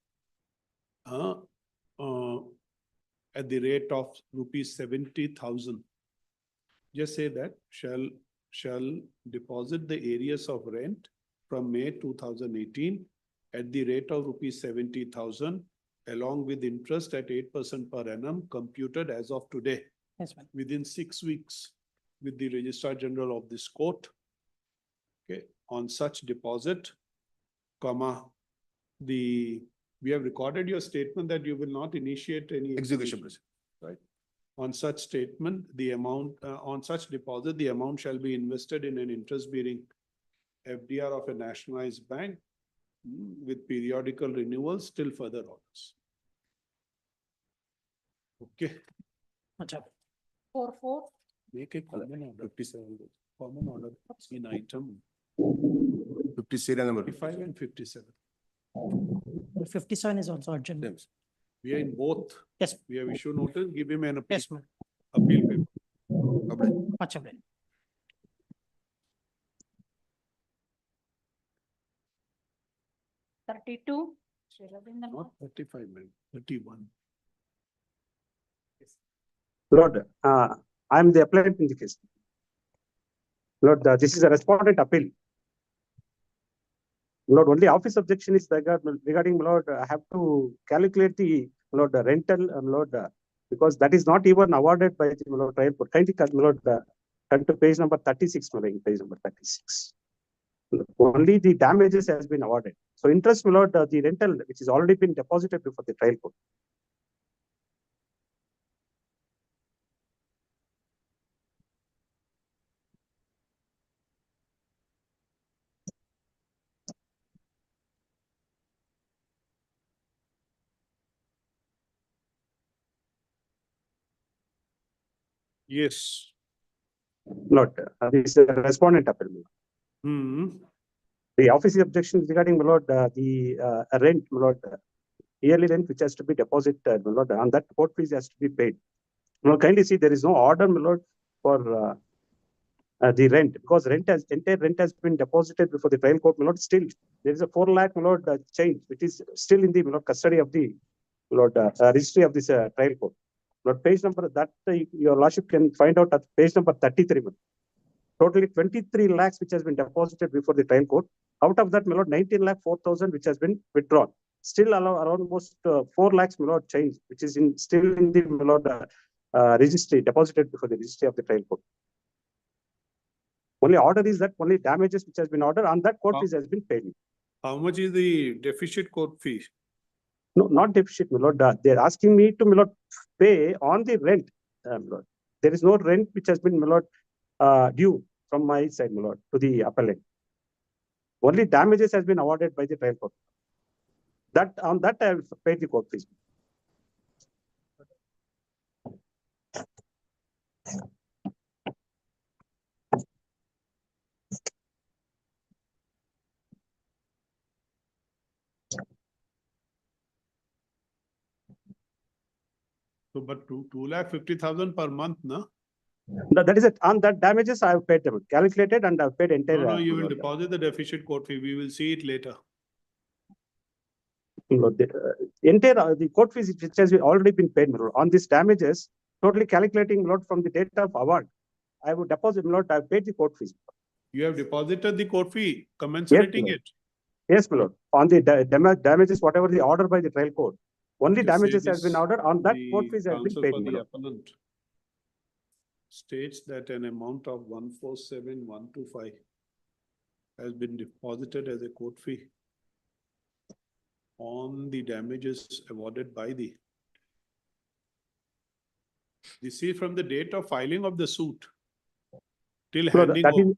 At the rate of rupees 70,000. Just say that shall deposit the areas of rent from May 2018 at the rate of rupees 70,000 along with interest at 8% per annum computed as of today. Yes, ma'am. Within 6 weeks with the Registrar General of this court. Okay, on such deposit, comma, we have recorded your statement that you will not initiate any execution. right? On such statement, the amount, on such deposit, the amount shall be invested in an interest-bearing FDR of a nationalized bank with periodical renewals till further orders. Okay. 4/4. Make a common order. 57. Common order in item 50 serial number. 55 and 57. 57 is also urgent. Yes. We are in both. Yes. We have issued notice, give him an appeal. Yes, ma'am. Appeal paper. Much obliged. 32. Not 35, man, 31. Lord, I am the applicant in the case. Lord, this is a respondent appeal. Lord, only office objection is regarding, Lord, I have to calculate the, Lord, the rental, Lord, because that is not even awarded by the, Lord, trial court. Kindly, Lord, come to page number 36, page number 36. Only the damages has been awarded. So interest, Lord, the rental, which has already been deposited before the trial court. Yes. Not, this respondent appeal. Hmm. The office objection regarding, my lord, the rent, my lord, yearly rent which has to be deposited, my lord, and that court fees has to be paid. Now kindly see, there is no order, my lord, for the rent, because entire rent has been deposited before the trial court, my lord. Still, there is a 4 lakh, my lord, change, which is still in the, my lord, custody of the, my lord, registry of this trial court. Lord, page number that your lordship can find out at page number 33. Totally 23 lakhs which has been deposited before the trial court. Out of that, my lord, 19 lakh 4,000 which has been withdrawn. Still allow around almost 4 lakhs, my lord, change, which is still in the, my lord, registry, deposited before the registry of the trial court. Only order is that only damages which has been ordered on that court fees has been paid. How much is the deficit court fee? No, not deficit, my lord. They're asking me to, my lord, pay on the rent, my lord. There is no rent which has been, my lord, due from my side, my lord, to the appellant. Only damages has been awarded by the trial court. That on that I have paid the court fees. So, but 2,50,000 per month, no? That is it. On that damages I have paid them, calculated, and I have paid entire. No, you will deposit the deficit court fee. We will see it later. Entire the court fees which has already been paid, my lord. On these damages, totally calculating, my lord, from the date of award, I would deposit, my lord, I have paid the court fees. You have deposited the court fee, commensurating it. Yes, my lord. On the damages, whatever the order by the trial court, only Just say damages has been this, ordered. On that, the court fees has been counsel paid, for my the lord. appellant states that an amount of 147,125 has been deposited as a court fee on the damages awarded by the. This is from the date of filing of the suit till No, handing that over.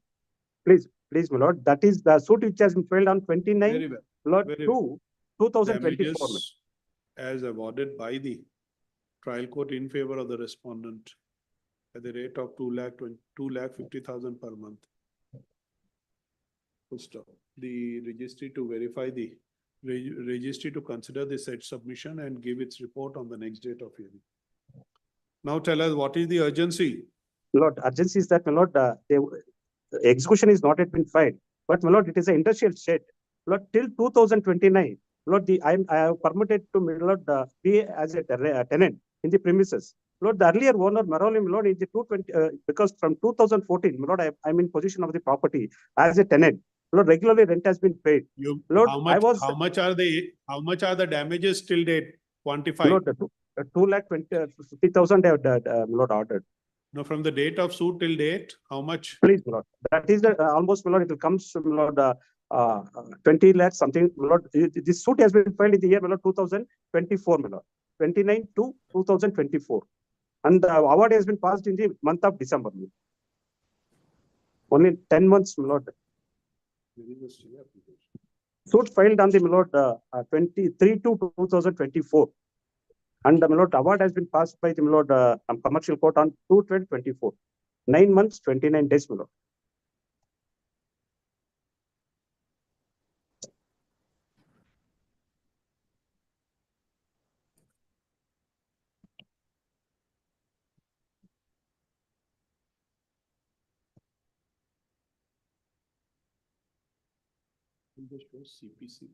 is, please, my lord, that is the suit which has been filed on 29, Very well. Lord, Very well. 2024. Damages as awarded by the trial court in favor of the respondent at the rate of 2,50,000 per month. Full stop. The registry to verify the registry to consider the said submission and give its report on the next date of hearing. Now tell us, what is the urgency? Lord, urgency is that, my lord, the execution is not yet been filed, but my lord, it is an industrial state. Lord, till 2029, Lord, I have permitted to, my lord, be as a tenant in the premises. Lord, the earlier owner, Maroli, my lord, is the 220, because from 2014, my lord, I'm in possession of the property as a tenant. Lord, regularly rent has been paid. Lord, how much are the damages till date quantified? Lord, 2,50,000 have, Lord, ordered. No, from the date of suit till date, how much? Please, Lord. That is the almost, my lord, it will come to, my lord, 20 lakhs something, my lord. This suit has been filed in the year, my lord, 2024, my lord. 29 to 2024. And the award has been passed in the month of December. Only 10 months, my lord. Suit filed on the, my lord, 23 to 2024. And the, my lord, award has been passed by the, my lord, commercial court on 2/12/24. 9 months, 29 days, my lord. CPC.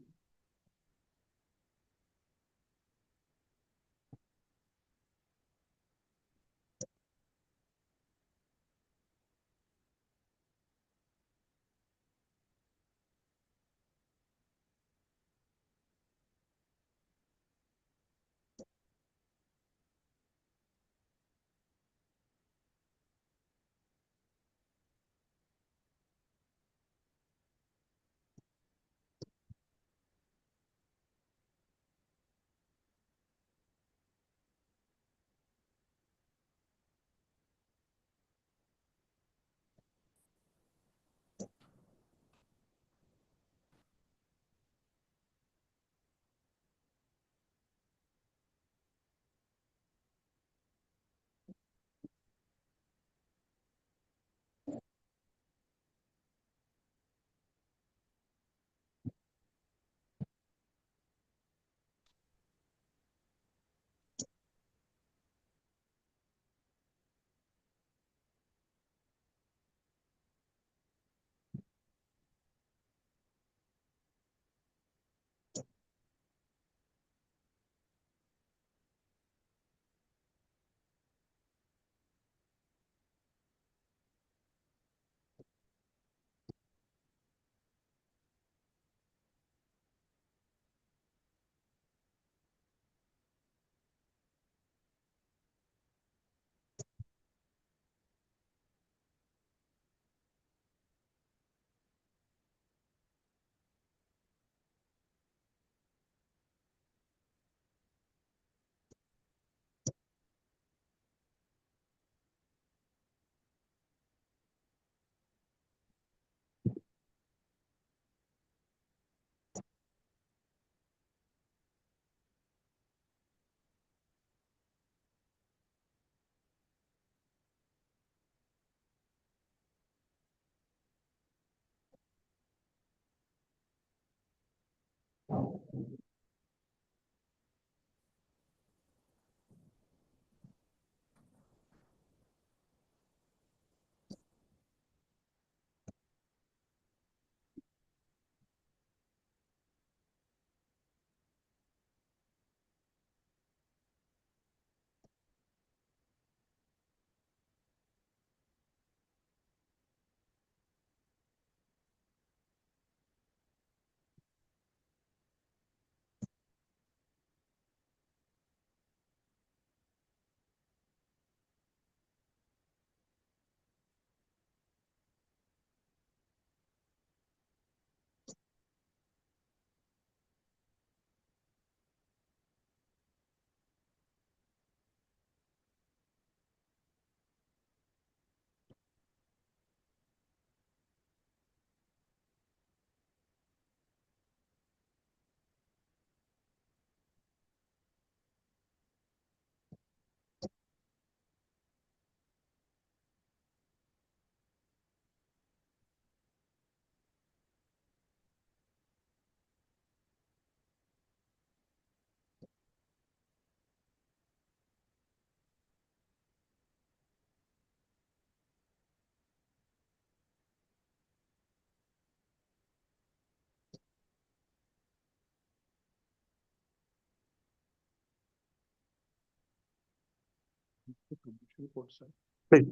Please.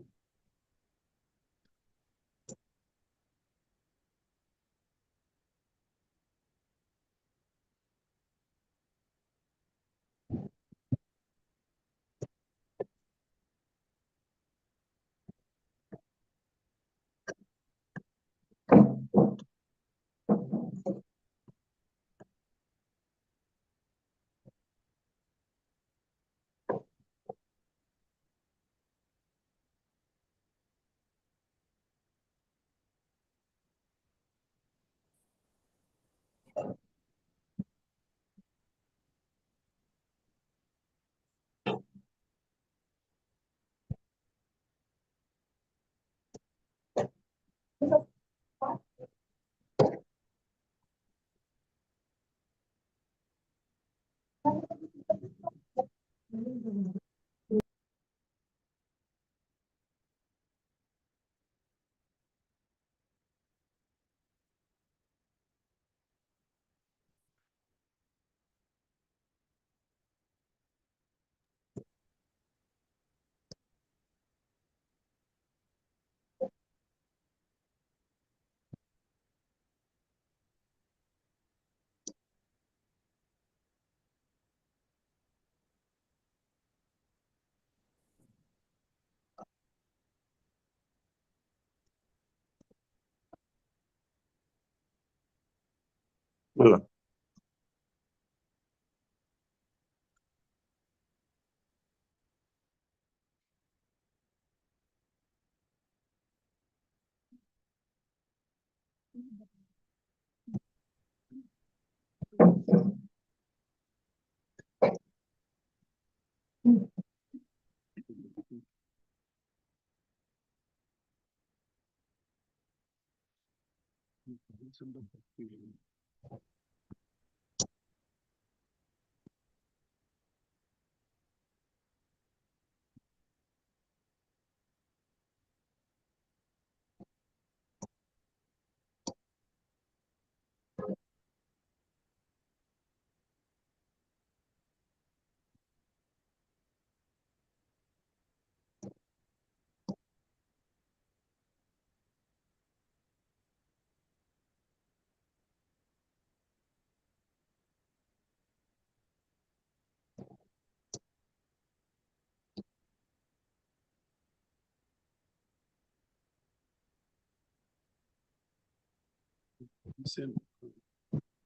Well,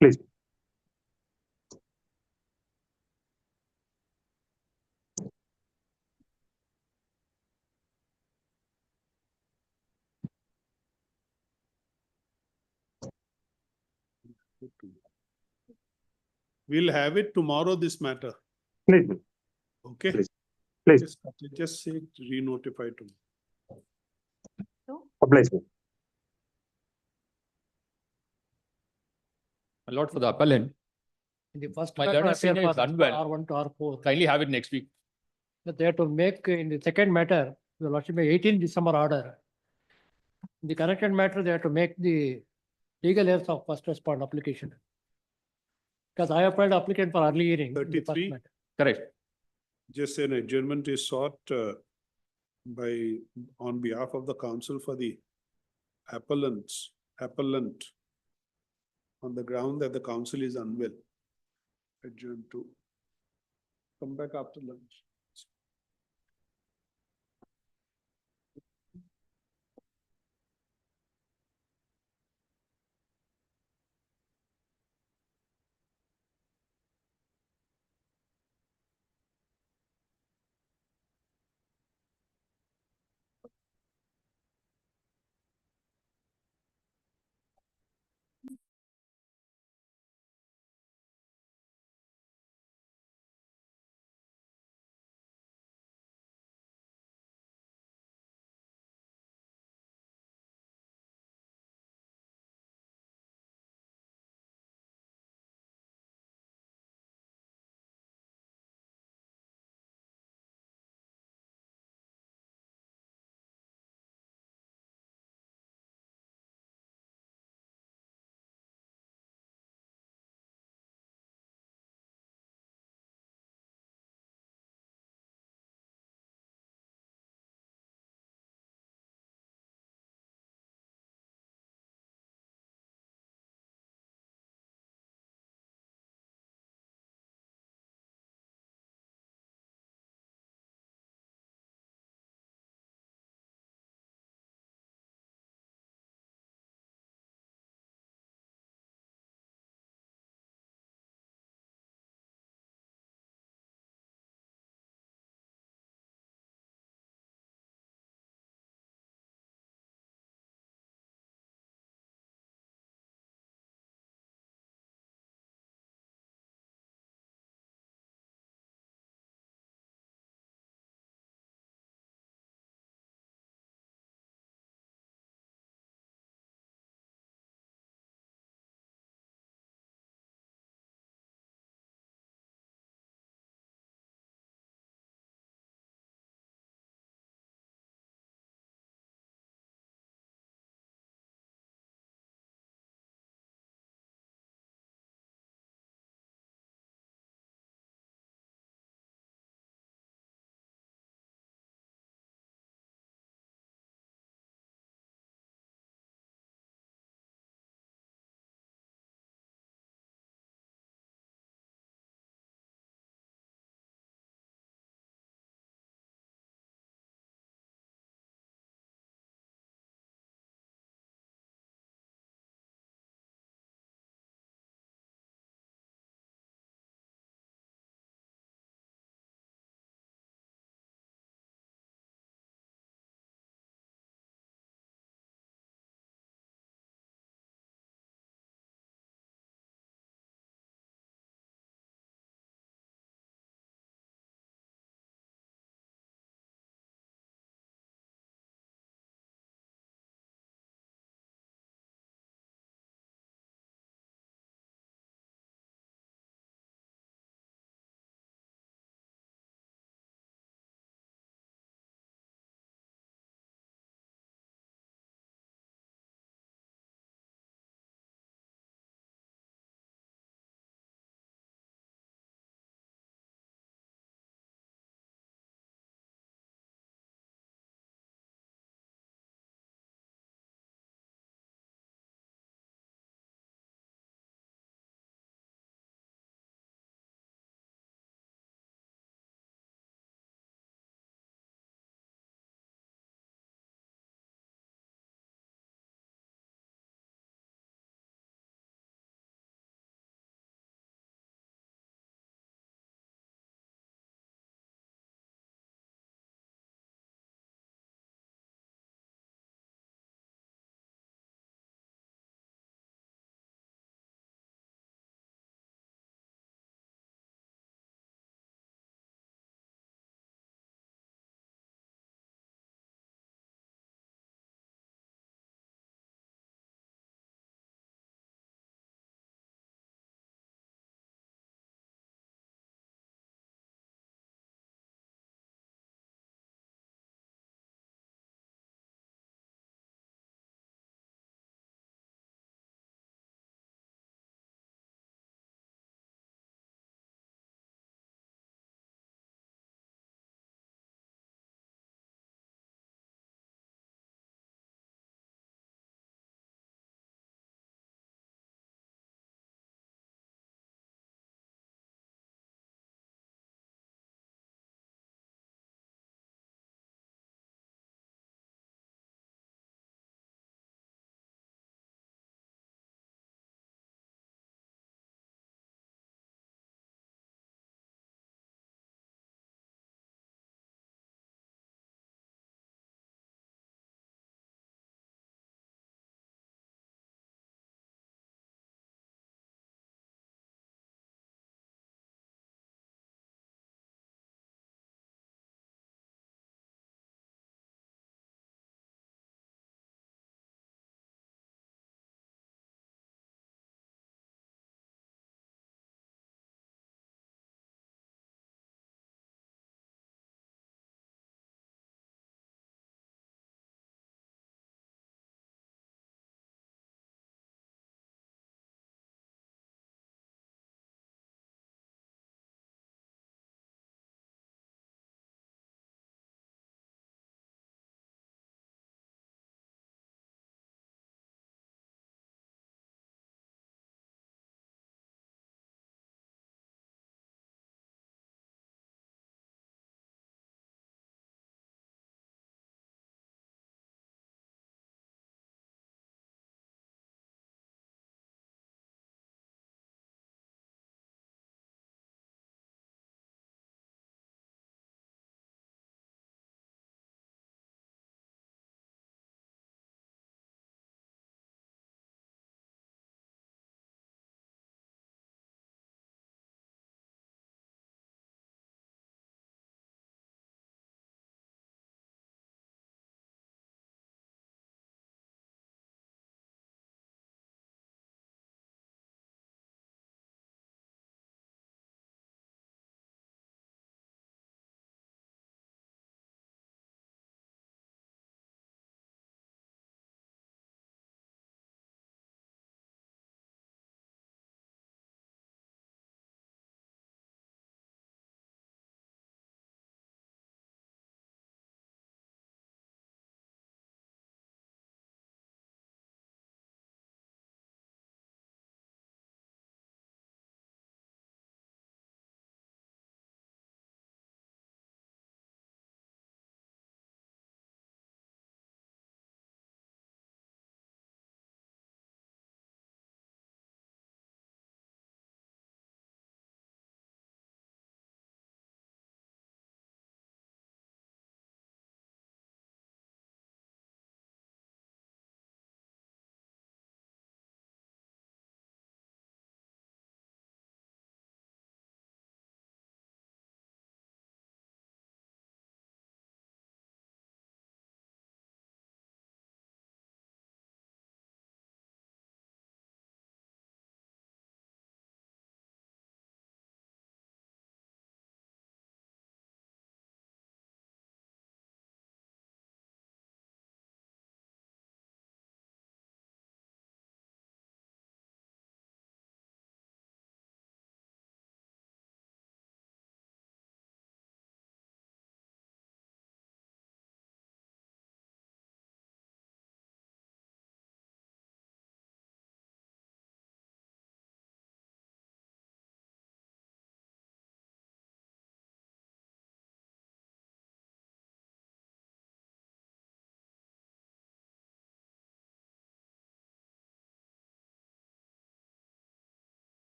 please. We'll have it tomorrow, this matter. Please. Okay? Please. Please. Just say re-notify to me. Please. My lord, for the appellant, In the first. My matter, learned appeal senior is for unwell. R1 to R4. Kindly have it next week. But they have to make in the second matter, the lordship may 18 December order. In the connected matter, they have to make the legal heirs of first respond application. Because I have filed applicant for early hearing. in the first 33. matter. Correct. Just an adjournment is sought on behalf of the counsel for the appellant on the ground that the counsel is unwell. Adjourn to come back after lunch.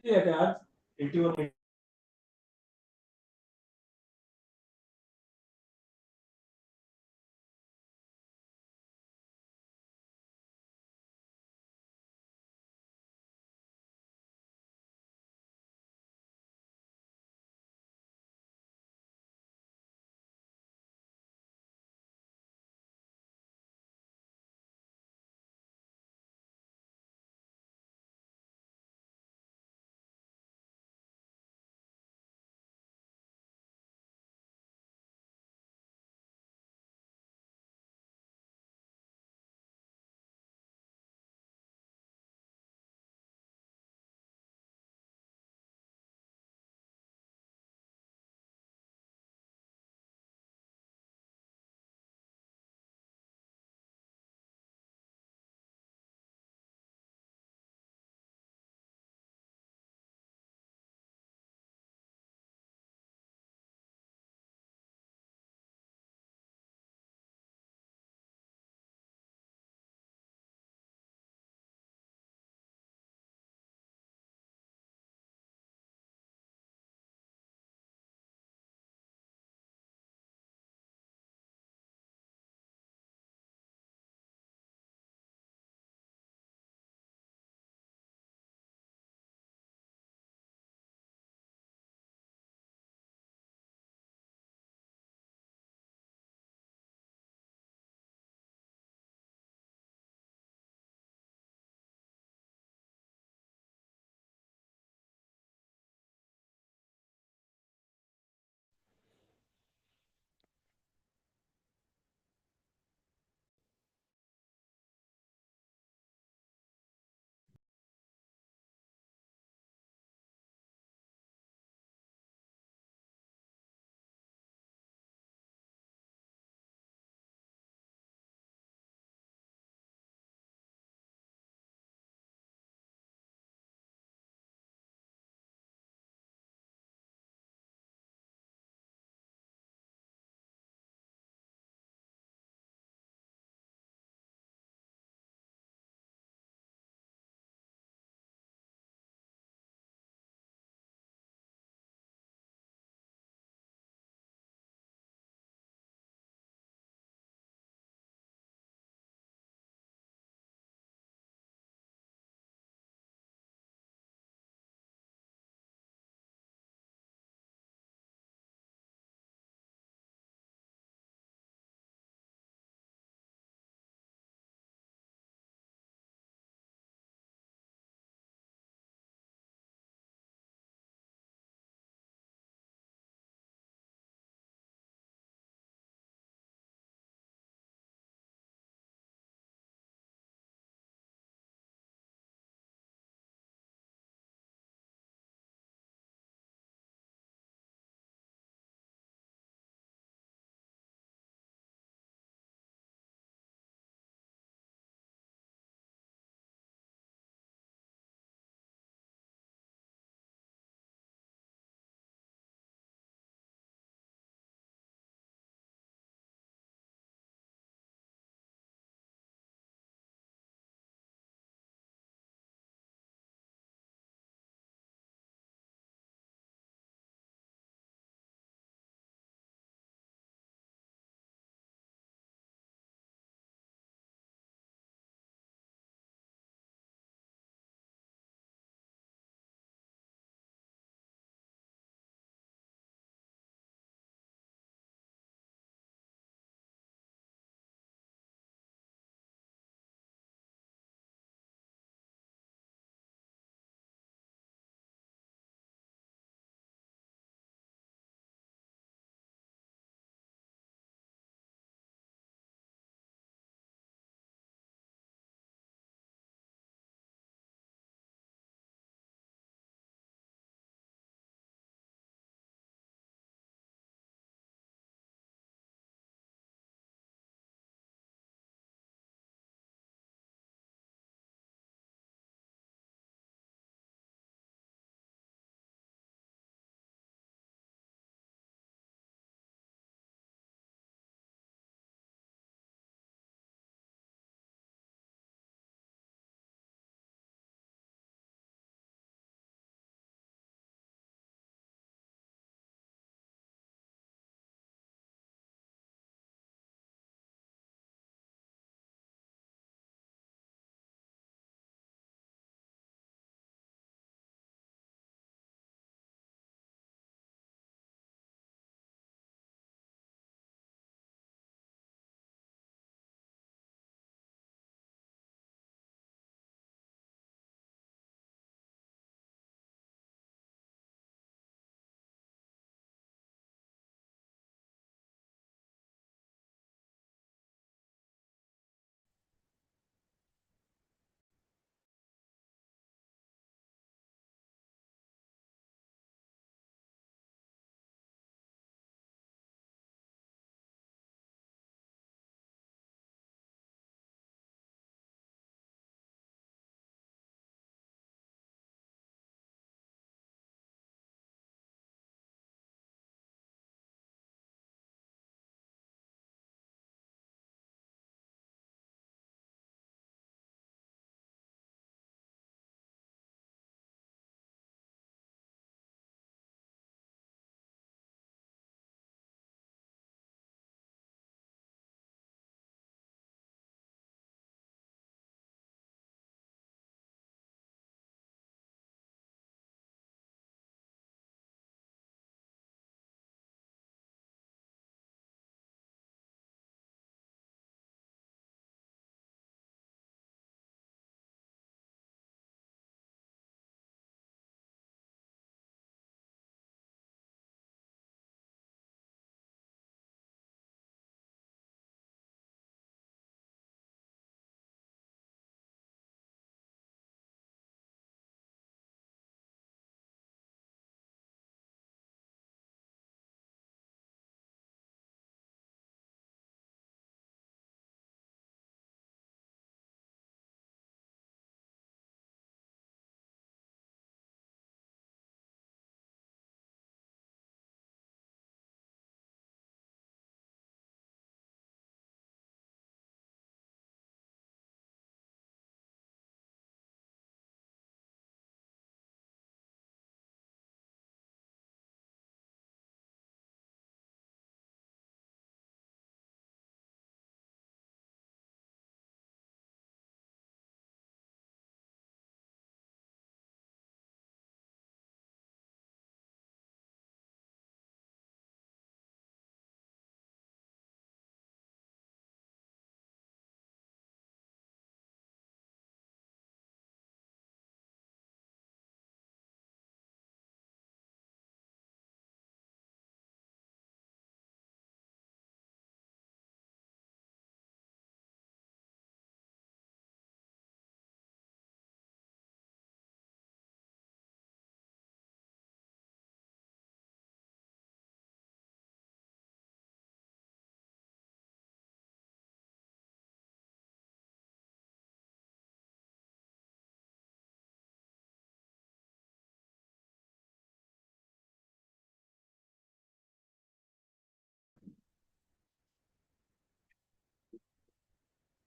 Yeah, 81.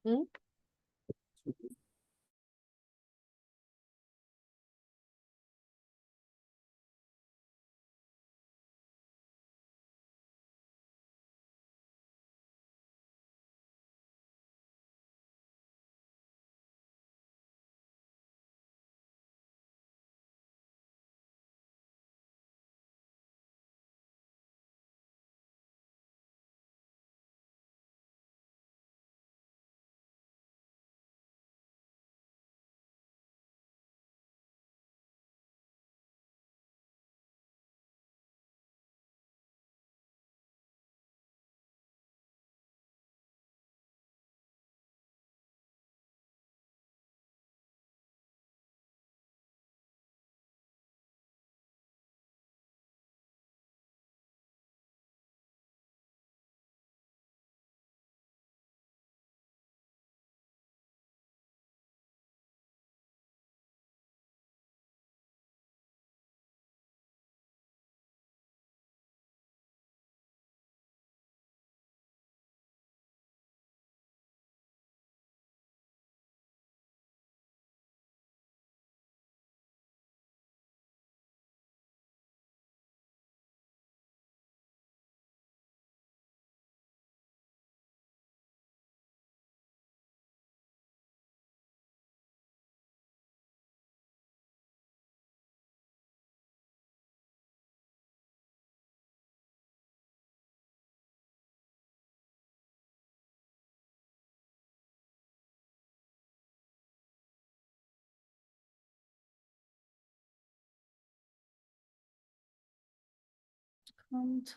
Come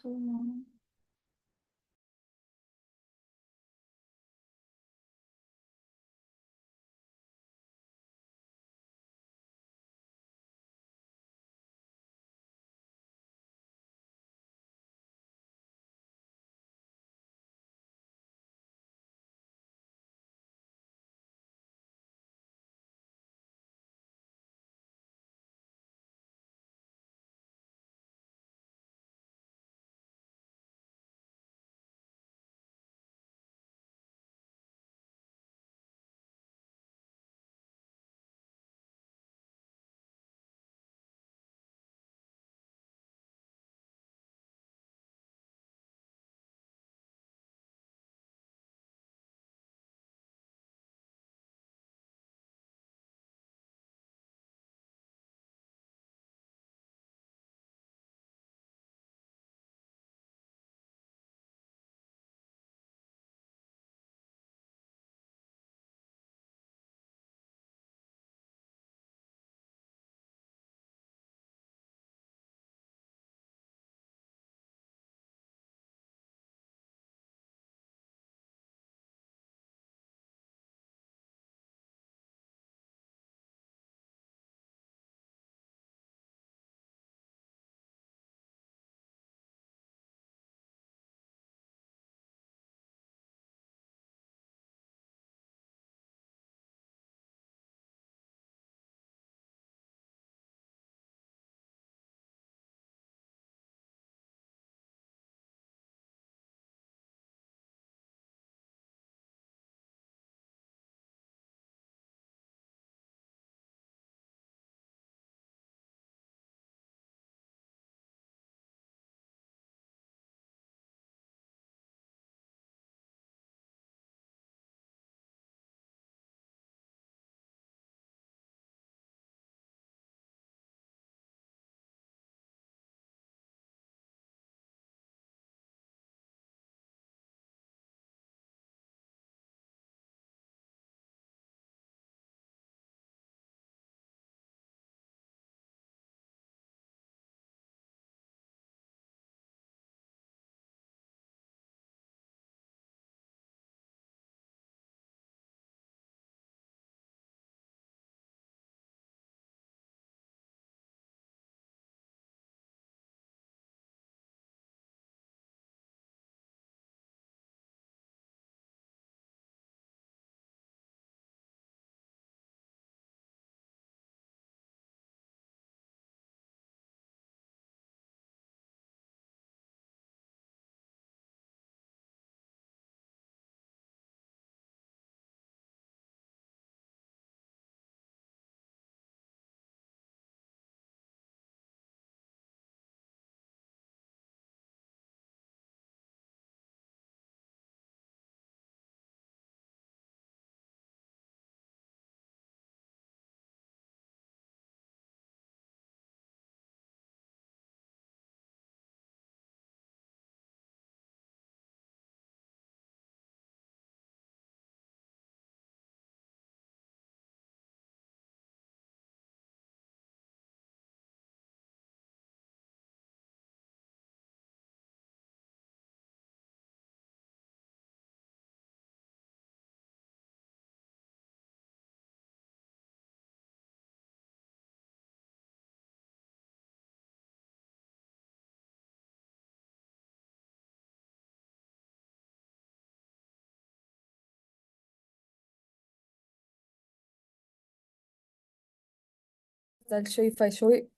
to. I'll show if I show it.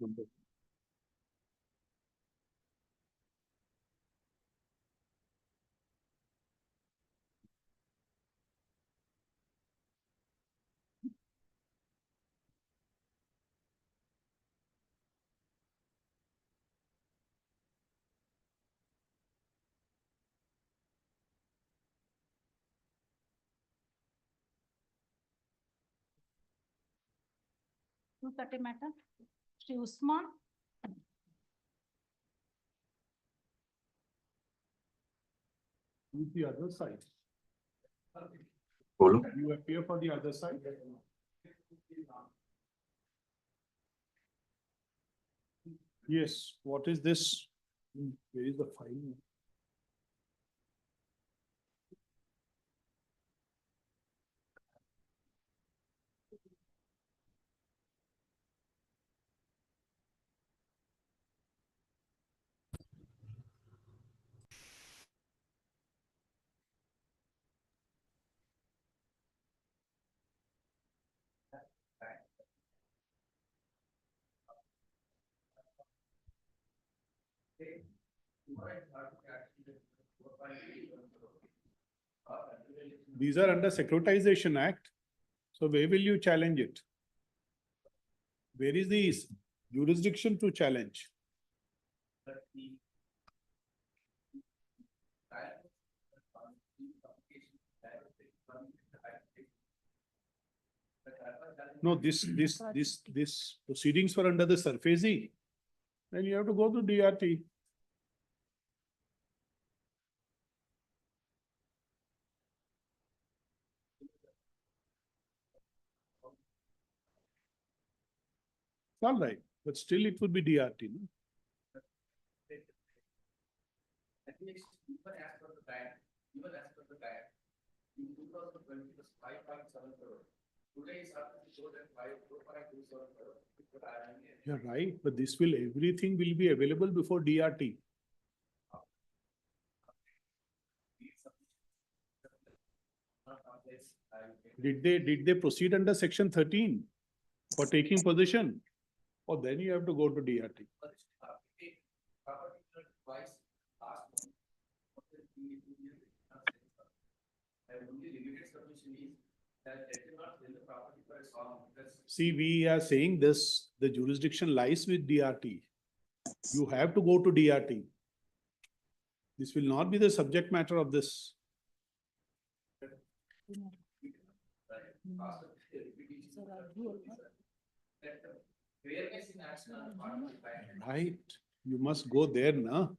number. Two thirty matter, Shri Usman. Who's the other side? Bolo. You appear for the other side? Yes, what is this? Where is the file? These are under Securitization Act. So where will you challenge it? Where is the jurisdiction to challenge? No, this proceedings were under the SURFACE. Then you have to go to DRT. It's all right, but still it would be DRT. No? At least even as per the bank, in 2020 it was 5.7 crore. Today is up to show that 4.27 crore. You're right, but this will, everything will be available before DRT. Did they proceed under section 13 for taking possession? Or then you have to go to DRT. See, we are saying this, the jurisdiction lies with DRT. You have to go to DRT. This will not be the subject matter of this. Right, you must go there now.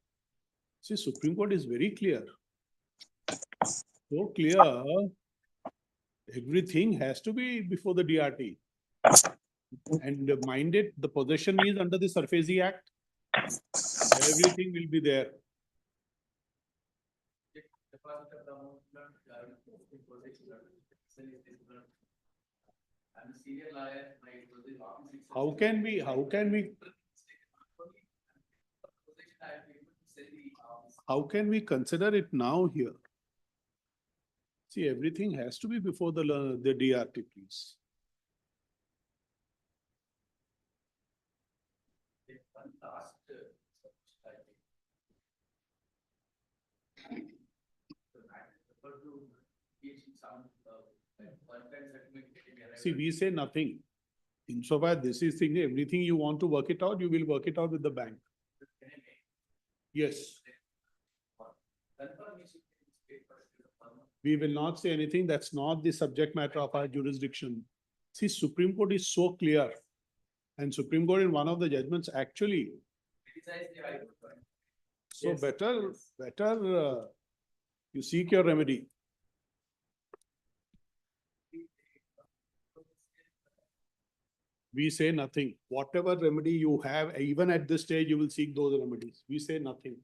See, Supreme Court is very clear. So clear, everything has to be before the DRT. And mind it, the possession is under the SURFACE Act. Everything will be there. How can we consider it now here? See, everything has to be before the DRT, please. See, we say nothing. Insofar this is thing, everything you want to work it out, you will work it out with the bank. Yes. We will not say anything. That's not the subject matter of our jurisdiction. See, Supreme Court is so clear. And Supreme Court in one of the judgments actually. So Yes. better you seek your remedy. We say nothing. Whatever remedy you have, even at this stage, you will seek those remedies. We say nothing.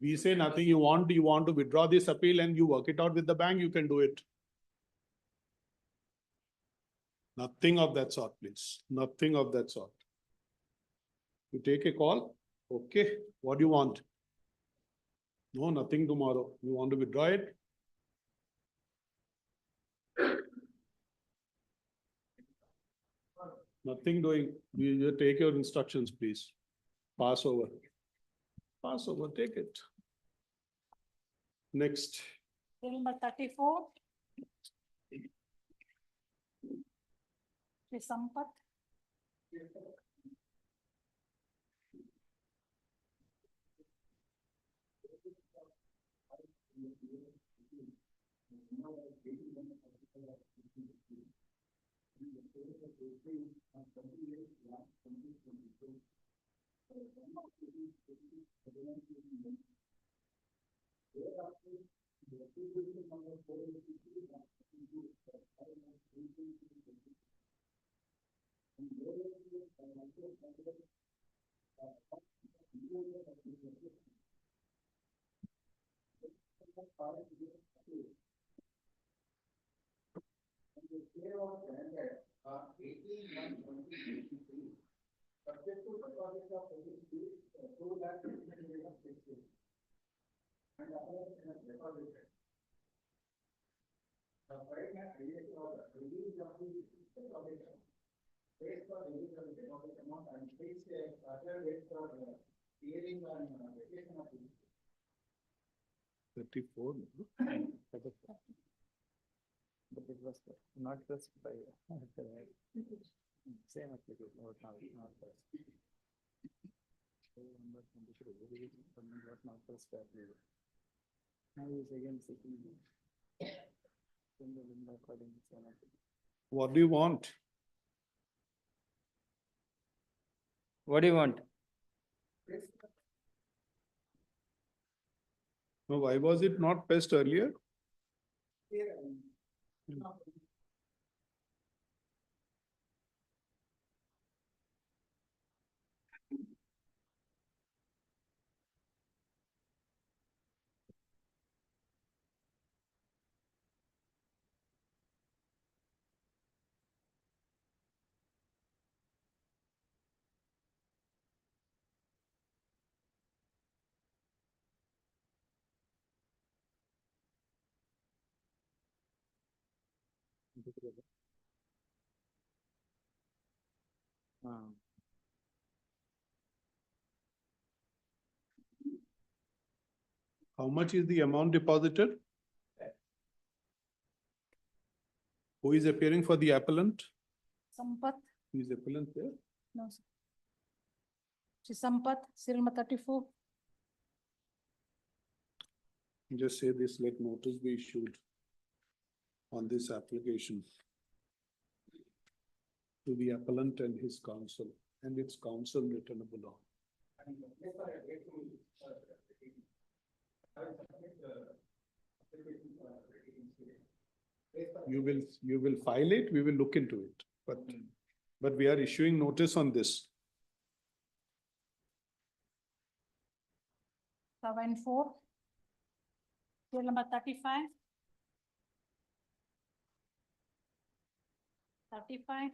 We say nothing. You want to withdraw this appeal and you work it out with the bank, you can do it. Nothing of that sort, please. Nothing of that sort. You take a call? Okay, what do you want? No, nothing tomorrow. You want to withdraw it? Nothing doing. You take your instructions, please. Pass over. Pass over, take it. Next. Number 34. Shri Sampath. But it was not just by same application, was not just. Was not just by approval. Now he is again seeking. According to same application. What do you want? What do you want? No, why was it not passed earlier? How much is the amount deposited? Who is appearing for the appellant? Sampath. Who is appellant there? No, sir. Shri Sampath, serial number 34. Just say this, let notice be issued on this application to the appellant and his counsel and its counsel written below. You will file it, we will look into it, but we are issuing notice on this. 7-4. Serial number 35. 35.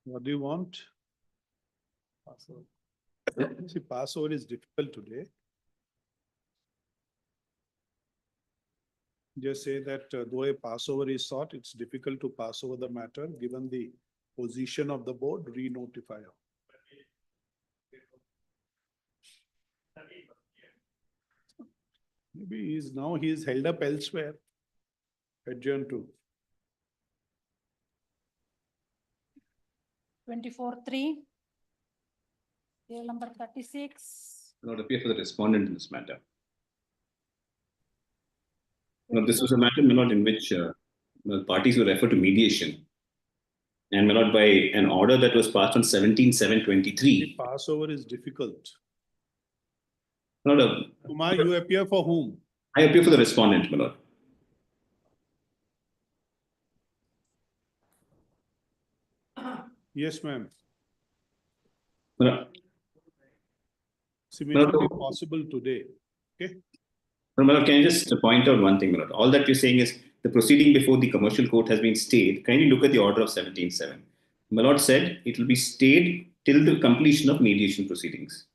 What do you want? See, Passover is difficult today. Just say that though a Passover is sought, it's difficult to pass over the matter, given the position of the board, re-notify. Maybe he is held up elsewhere. Adjourn to. 24-3. Serial number 36. Not appear for the respondent in this matter. Now, this was a matter, my lord, in which parties were referred to mediation. And my lord, by an order that was passed on 17/7/23. Passover is difficult. Lord, Kumar, you appear for whom? I appear for the respondent, my lord. Yes, ma'am. Well, See, may not be possible today. Okay. my lord, can I just point out one thing, my lord? All that you're saying is the proceeding before the commercial court has been stayed. Kindly look at the order of 17.7. My lord said it will be stayed till the completion of mediation proceedings.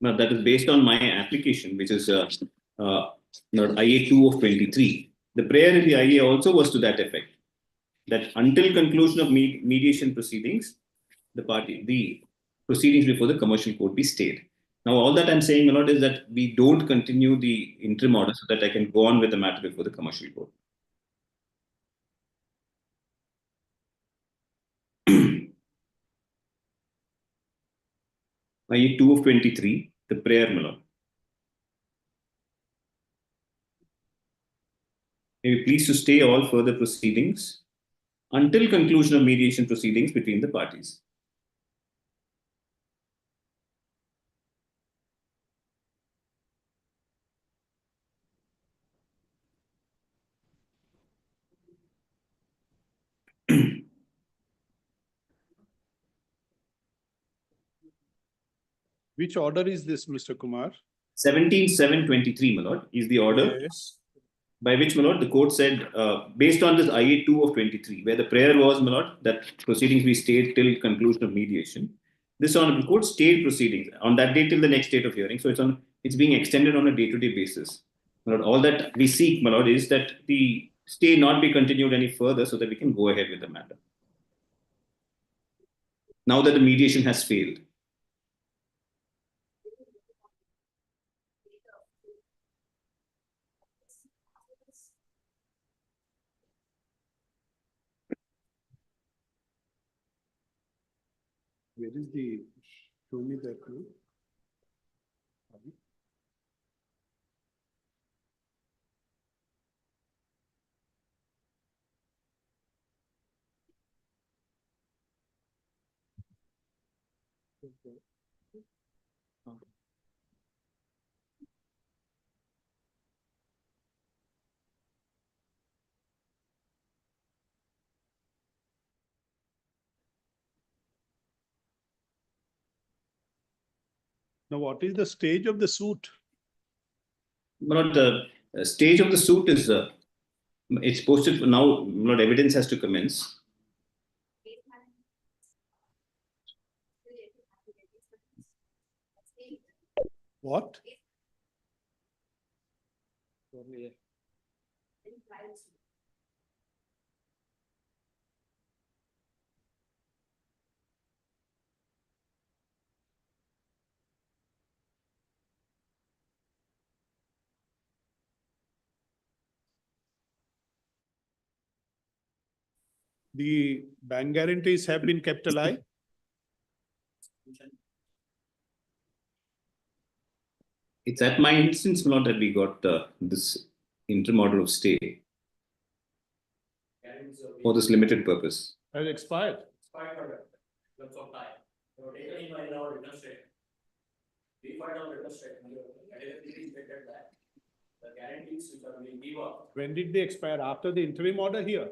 Now, that is based on my application, which is IA 2 of 23. The prayer in the IA also was to that effect, that until conclusion of mediation proceedings, the proceedings before the commercial court be stayed. Now, all that I'm saying, my lord, is that we don't continue the interim order so that I can go on with the matter before the commercial court. IA 2 of 23, the prayer, my lord. May we please to stay all further proceedings until conclusion of mediation proceedings between the parties. Which order is this, Mr. Kumar? 17.723, my lord, is the order Yes. by which, my lord, the court said, based on this IA 2 of 23, where the prayer was, my lord, that proceedings be stayed till conclusion of mediation. This honorable court stayed proceedings on that date till the next date of hearing. So it's being extended on a day-to-day basis. My lord, all that we seek, my lord, is that the stay not be continued any further so that we can go ahead with the matter. Now that the mediation has failed. Where is the, show me that clue. Now, what is the stage of the suit? My lord, the stage of the suit is, it's posted for now, my lord, evidence has to commence. What? The bank guarantees have been kept alive? It's at my instance, my lord, that we got this interim order of stay for this limited purpose. Has expired? That's of time. So taken in by now return statement. We find out return statement. And everything is stated that the guarantees which are being given. When did they expire? After the interim order here?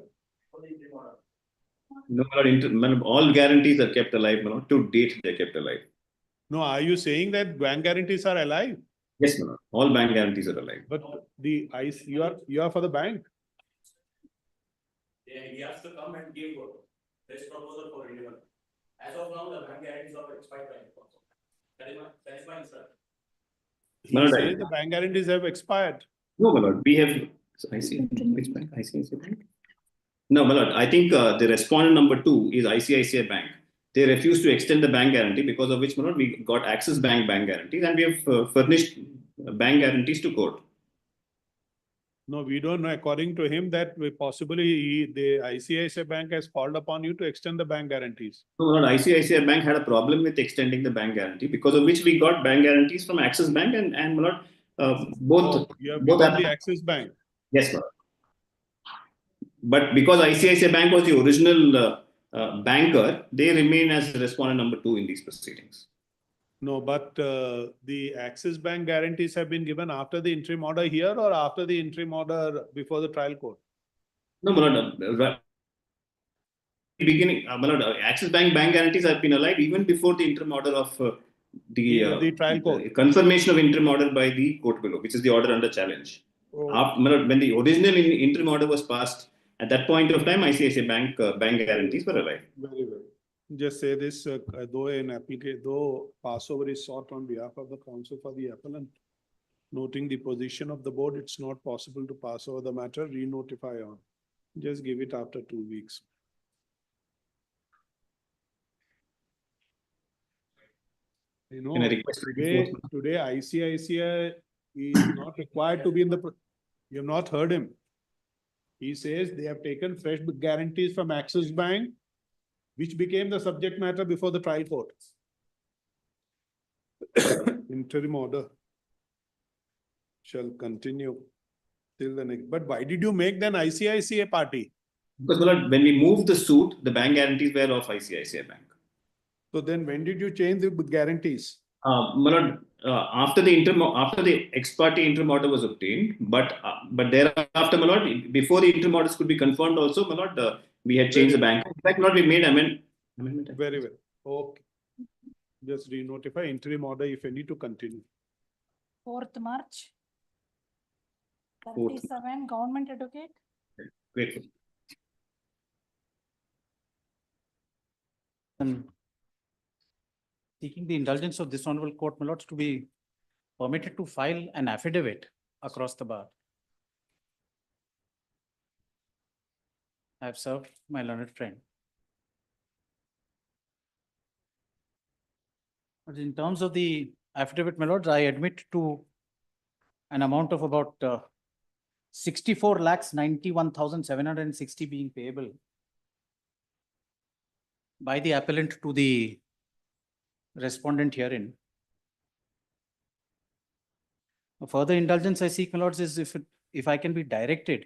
For the interim order. No, my lord, all guarantees are kept alive, my lord. To date, they're kept alive. No, are you saying that bank guarantees are alive? Yes, my lord. All bank guarantees are alive. But you are for the bank. He has to come and give this proposal for renewal. As of now, the bank guarantees are expired by the that is my instruction. My lord, Say the bank guarantees have expired. no, my lord, we have, which bank? ICICI Bank? No, my lord, I think the respondent number 2 is ICICI Bank. They refused to extend the bank guarantee, because of which, my lord, we got Axis Bank guarantees, and we have furnished bank guarantees to court. No, we don't know. According to him, that possibly the ICICI Bank has called upon you to extend the bank guarantees. No, my lord, ICICI Bank had a problem with extending the bank guarantee, because of which we got bank guarantees from Axis Bank and my lord, both. You have both become the Axis Bank. Yes, my lord. But because ICICI Bank was the original banker, they remain as respondent number 2 in these proceedings. No, but the Axis Bank guarantees have been given after the interim order here or after the interim order before the trial court? No, my lord, beginning, my lord, Axis Bank guarantees have been allowed even before the interim order of The trial court. confirmation of interim order by the court below, which is the order under challenge. Oh. My lord, when the original interim order was passed, at that point of time, ICICI Bank guarantees were alive. Very well. Just say this, though passover is sought on behalf of the counsel for the appellant, noting the position of the board, it's not possible to pass over the matter, re-notify on. Just give it after 2 weeks. You know, Can I request today ICICI is not required to be in the, you have not heard him. He says they have taken fresh guarantees from Axis Bank, which became the subject matter before the trial court. Interim order shall continue till the next. But why did you make then ICICI party? Because, my lord, when we moved the suit, the bank guarantees were of ICICI Bank. So then when did you change the guarantees? My lord, after the ex parte interim order was obtained, but thereafter, my lord, before the interim orders could be confirmed also, my lord, we had changed the bank. In fact, my lord, we made amendment. Very well. Okay. Just re-notify interim order if any to continue. 4th March. 4th. 37, government advocate. Grateful. Seeking the indulgence of this honorable court, my lords, to be permitted to file an affidavit across the bar. I have served my learned friend. But in terms of the affidavit, my lords, I admit to an amount of about 64,91,760 being payable by the appellant to the respondent herein. A further indulgence I seek, my lords, is if I can be directed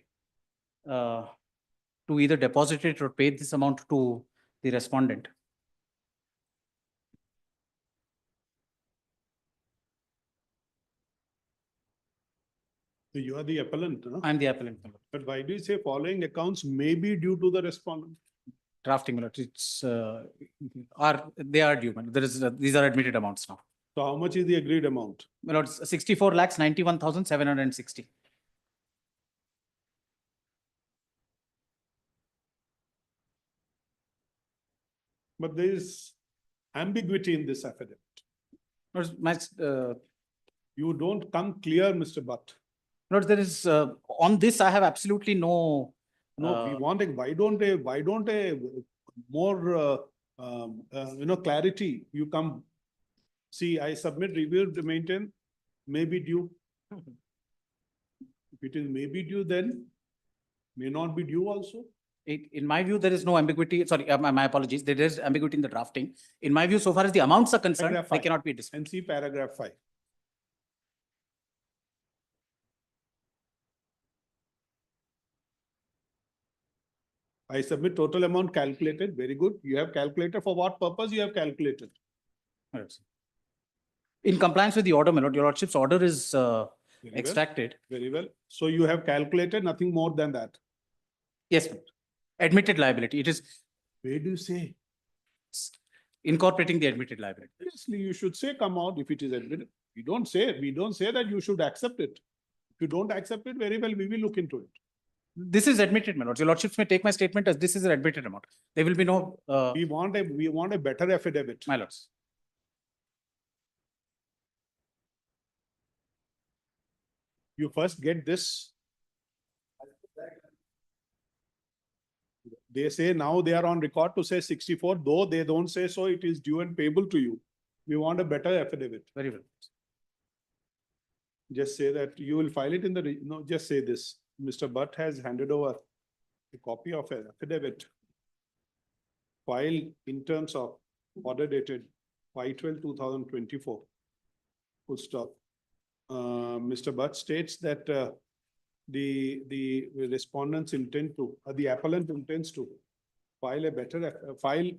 to either deposit it or pay this amount to the respondent. So you are the appellant, huh? I'm the appellant, my lord. But why do you say following accounts may be due to the respondent? Drafting, my lord, it's they are due. There is these are admitted amounts now. So how much is the agreed amount? My lord, 64,91,760. But there is ambiguity in this affidavit. You don't come clear, Mr. Butt. Lord, there is on this I have absolutely no. No, we want a, why don't a more clarity? You come. See, I submit review to maintain may be due. If it is may be due, then may not be due also. In my view, there is no ambiguity. Sorry, my apologies. There is ambiguity in the drafting. In my view, so far as the amounts are concerned, they cannot be disputed. And see paragraph 5. I submit total amount calculated. Very good. You have calculated for what purpose you have calculated? Yes. In compliance with the order, my lord, your lordship's order is extracted. Very well. So you have calculated nothing more than that. Yes, my lord. Admitted liability. It is. Where do you say? Incorporating the admitted liability. Yes, you should say come out if it is admitted. We don't say that you should accept it. If you don't accept it, very well, we will look into it. This is admitted, my lord. Your lordships may take my statement as this is an admitted amount. There will be no. We want a better affidavit. My lords. You first get this. They say now they are on record to say 64, though they don't say so, it is due and payable to you. We want a better affidavit. Very well. Just say that you will file it in the, no, just say this. Mr. Butt has handed over a copy of an affidavit filed in terms of order dated 5/12/2024. Full stop. Mr. Butt states that the respondents intend to, the appellant intends to file a better, file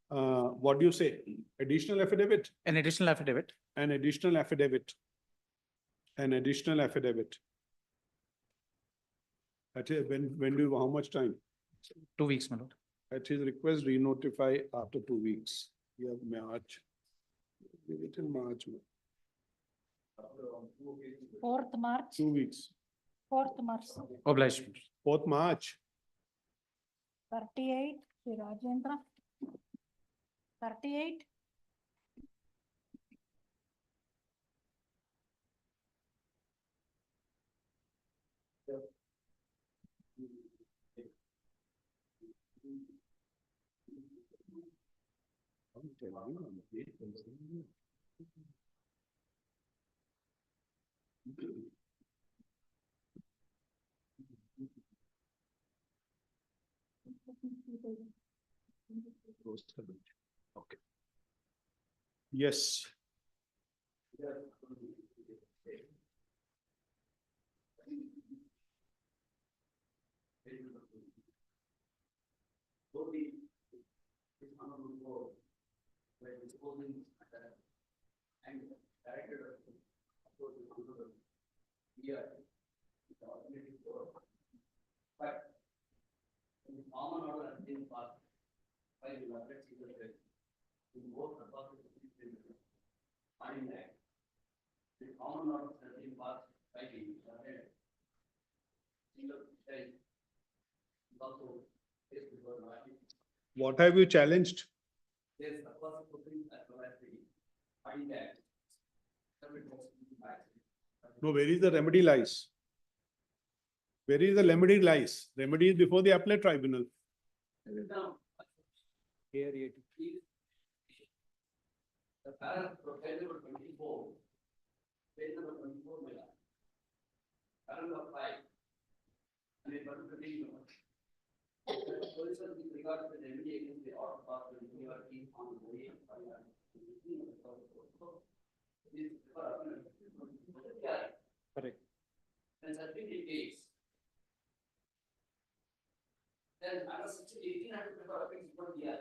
What do you say? Additional affidavit? An additional affidavit. An additional affidavit. An additional affidavit. That is, when do you, how much time? 2 weeks, my lord. At his request, re-notify after 2 weeks. We have March. Give it in March. 4th March, 2 weeks. 4th March, Obliged. 4th March. 38, Sri Rajendra. 38, Okay. Yes. Common order has been passed by the legislature in both the first finding that the common order has been passed by the also is before What have you challenged? there's the first putting as well as the finding that No, where is the remedy lies? Where is the remedy lies? Remedy is before the appellate tribunal. Here it is. The paragraph page number 24. Page number 24, my lord. Paragraph 5. And a particular position with regard to the remedy against the order passed by the authority on the way of Correct. and certificate case. Then under section 1800 before the year.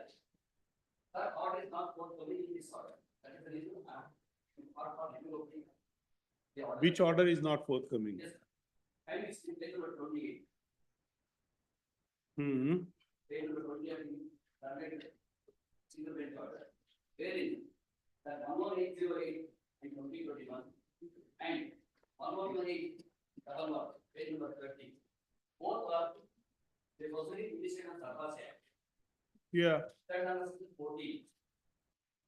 That order is not forthcoming in this order. That is the reason Which order is not forthcoming? Yes. And it's in page number 28. Page number 28, single bench order. Wherein that 11808 in 2021 and 1118 page number 30. Both are the proceeding condition of Sarvas Act. Yeah. That under section 14.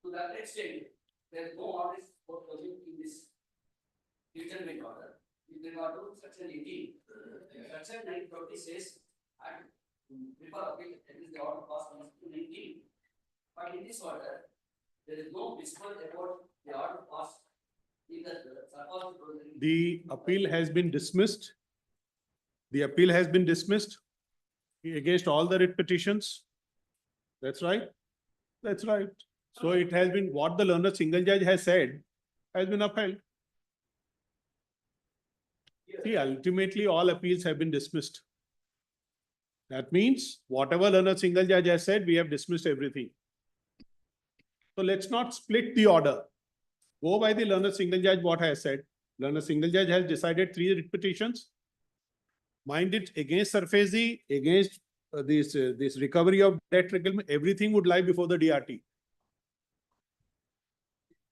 To that extent, there is no order forthcoming in this adjournment order. With regard to section 18, section 920 says, and before appeal, that is the order passed on section 19. But in this order, there is no whisper about the order passed in the Sarvas proceeding. The appeal has been dismissed. The appeal has been dismissed against all the writ petitions. That's right. That's right. So it has been, what the learned single judge has said has been upheld. See, ultimately, all appeals have been dismissed. That means whatever learned single judge has said, we have dismissed everything. So let's not split the order. Go by the learned single judge what has said. Learned single judge has decided 3 writ petitions. Mind it, against SARFAESI, against this recovery of debt recoupment, everything would lie before the DRT.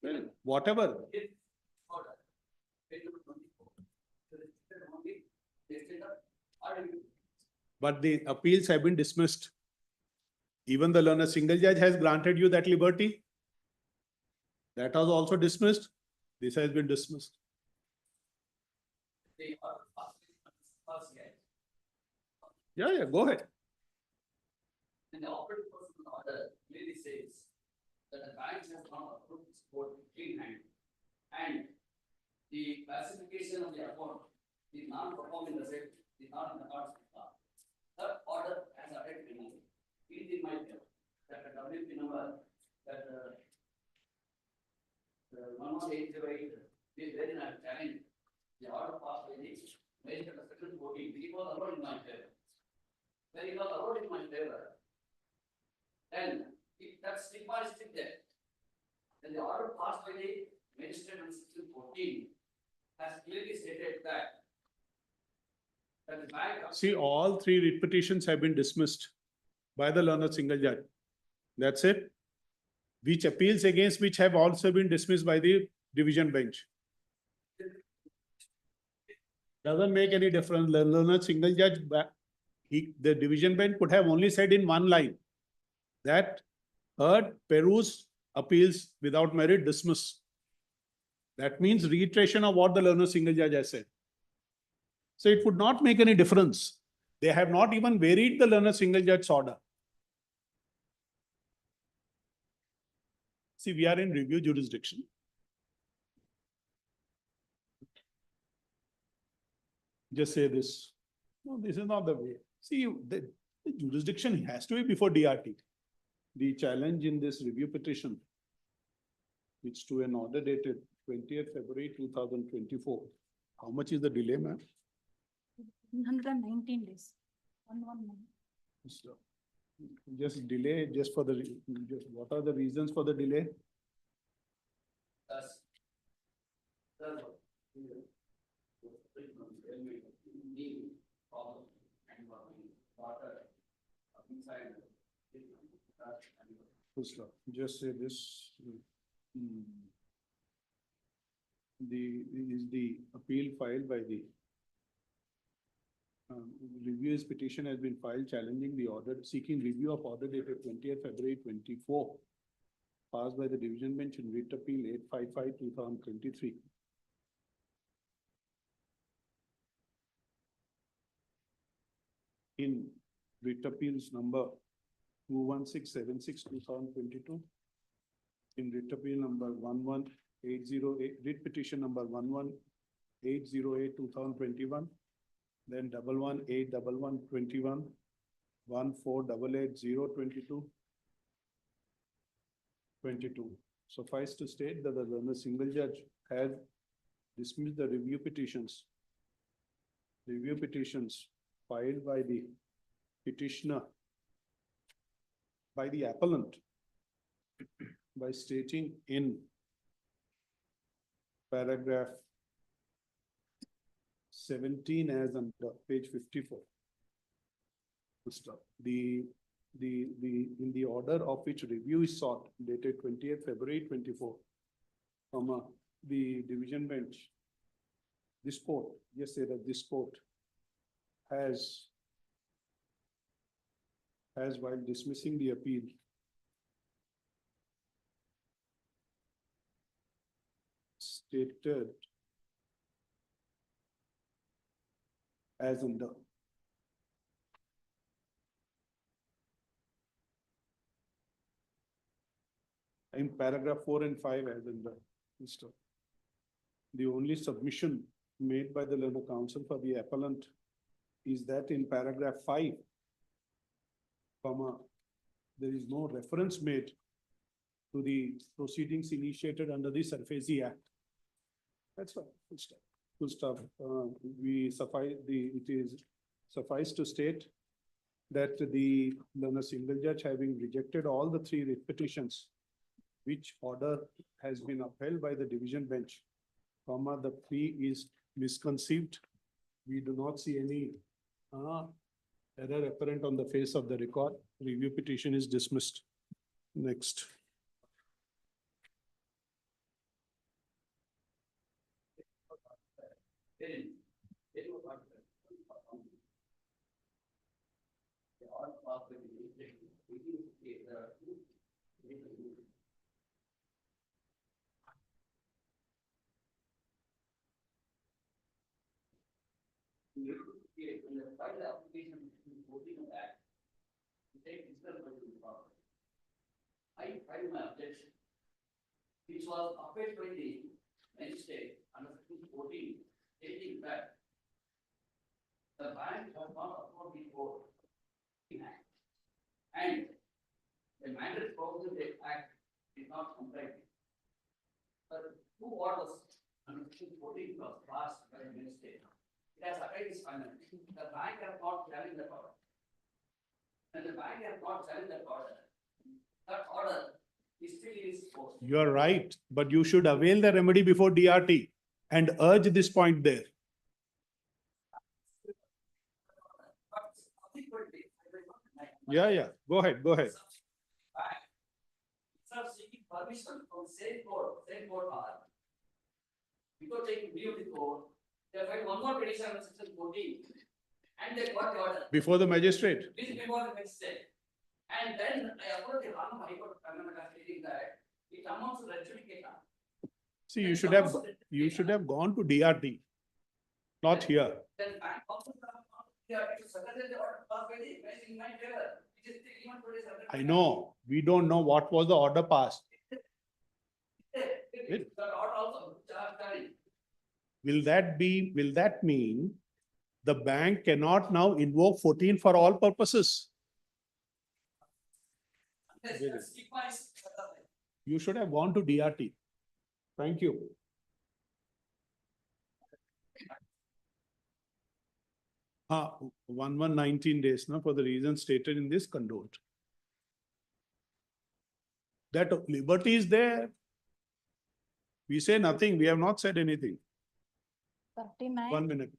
Well, whatever. But the appeals have been dismissed. Even the learned single judge has granted you that liberty. That was also dismissed. This has been dismissed. Yeah, go ahead. And the operating person order clearly says that the bank has not approved this code in hand. And the classification of the account is non-performing asset is not in the cards of the law. That order has added penalty. It is in my view that the WP number that the 11808 is very not challenge. The order passed by the major section 14, it was allowed in my favor. When it was allowed in my favor, then if that stigma is still there. Then the order passed by the magistrate on 1614 has clearly stated that the bank. See, all three writ petitions have been dismissed by the learned single judge. That's it. Which appeals against which have also been dismissed by the division bench. Doesn't make any difference. The learned single judge, the division bench could have only said in one line that heard, peruse, appeals without merit, dismiss. That means reiteration of what the learned single judge has said. So it would not make any difference. They have not even varied the learned single judge's order. See, we are in review jurisdiction. Just say this. No, this is not the way. See, the jurisdiction has to be before DRT. The challenge in this review petition, which to an order dated 20th February 2024. How much is the delay, ma'am? 119 days. 119. So, just delay, just for the, just what are the reasons for the delay? Just say this. The appeal filed by the review's petition has been filed challenging the order, seeking review of order dated 20th February 24, passed by the division bench in writ appeal 855/2023. In writ appeals number 21676/2022, in writ appeal number 11808, writ petition number 11808/2021, then 1181121, 1488022. Suffice to state that the single judge has dismissed the review petitions filed by the petitioner, by the appellant, by stating in paragraph 17 as under page 54. In the order of which review is sought dated 20th February 24, the division bench, this court, just say that this court has while dismissing the appeal stated as under in paragraph 4 and 5 as under the only submission made by the learned counsel for the appellant is that in paragraph 5, there is no reference made to the proceedings initiated under the SURFACE Act. That's fine. Full stop. It is suffice to state that the learned single judge, having rejected all the three writ petitions, which order has been upheld by the division bench, the plea is misconceived. We do not see any error apparent on the face of the record. Review petition is dismissed. Next. I filed my objection, which was upheld by the magistrate under section 14, stating that the bank has not approved the court and the mandate provision act is not complied. But two orders under section 14 was passed by the magistrate. It has applied this final. The bank has not challenged the order. And the bank has not challenged the order. that order is still is force. You're right, but you should avail the remedy before DRT and urge this point there. But subsequently, I will not deny. Yeah, go ahead, go ahead. Instead of seeking permission from same court order, before taking view of the court, they filed one more petition on section 14, and they got the order. Before the magistrate. This is before the magistrate. And then I approached the High Court of Karnataka stating that it amounts to adjudication. See, you should have gone to DRT, not here. Then bank also they are to secretary the order passed by the bench in my favor. It is still even today. I know, we don't know what was the order passed. That order also carried. Will that mean the bank cannot now invoke 14 for all purposes? Yes, keep my. You should have gone to DRT. Thank you. 19 days now for the reasons stated in this condoned. That liberty is there. We say nothing. We have not said anything. 39. 1 minute.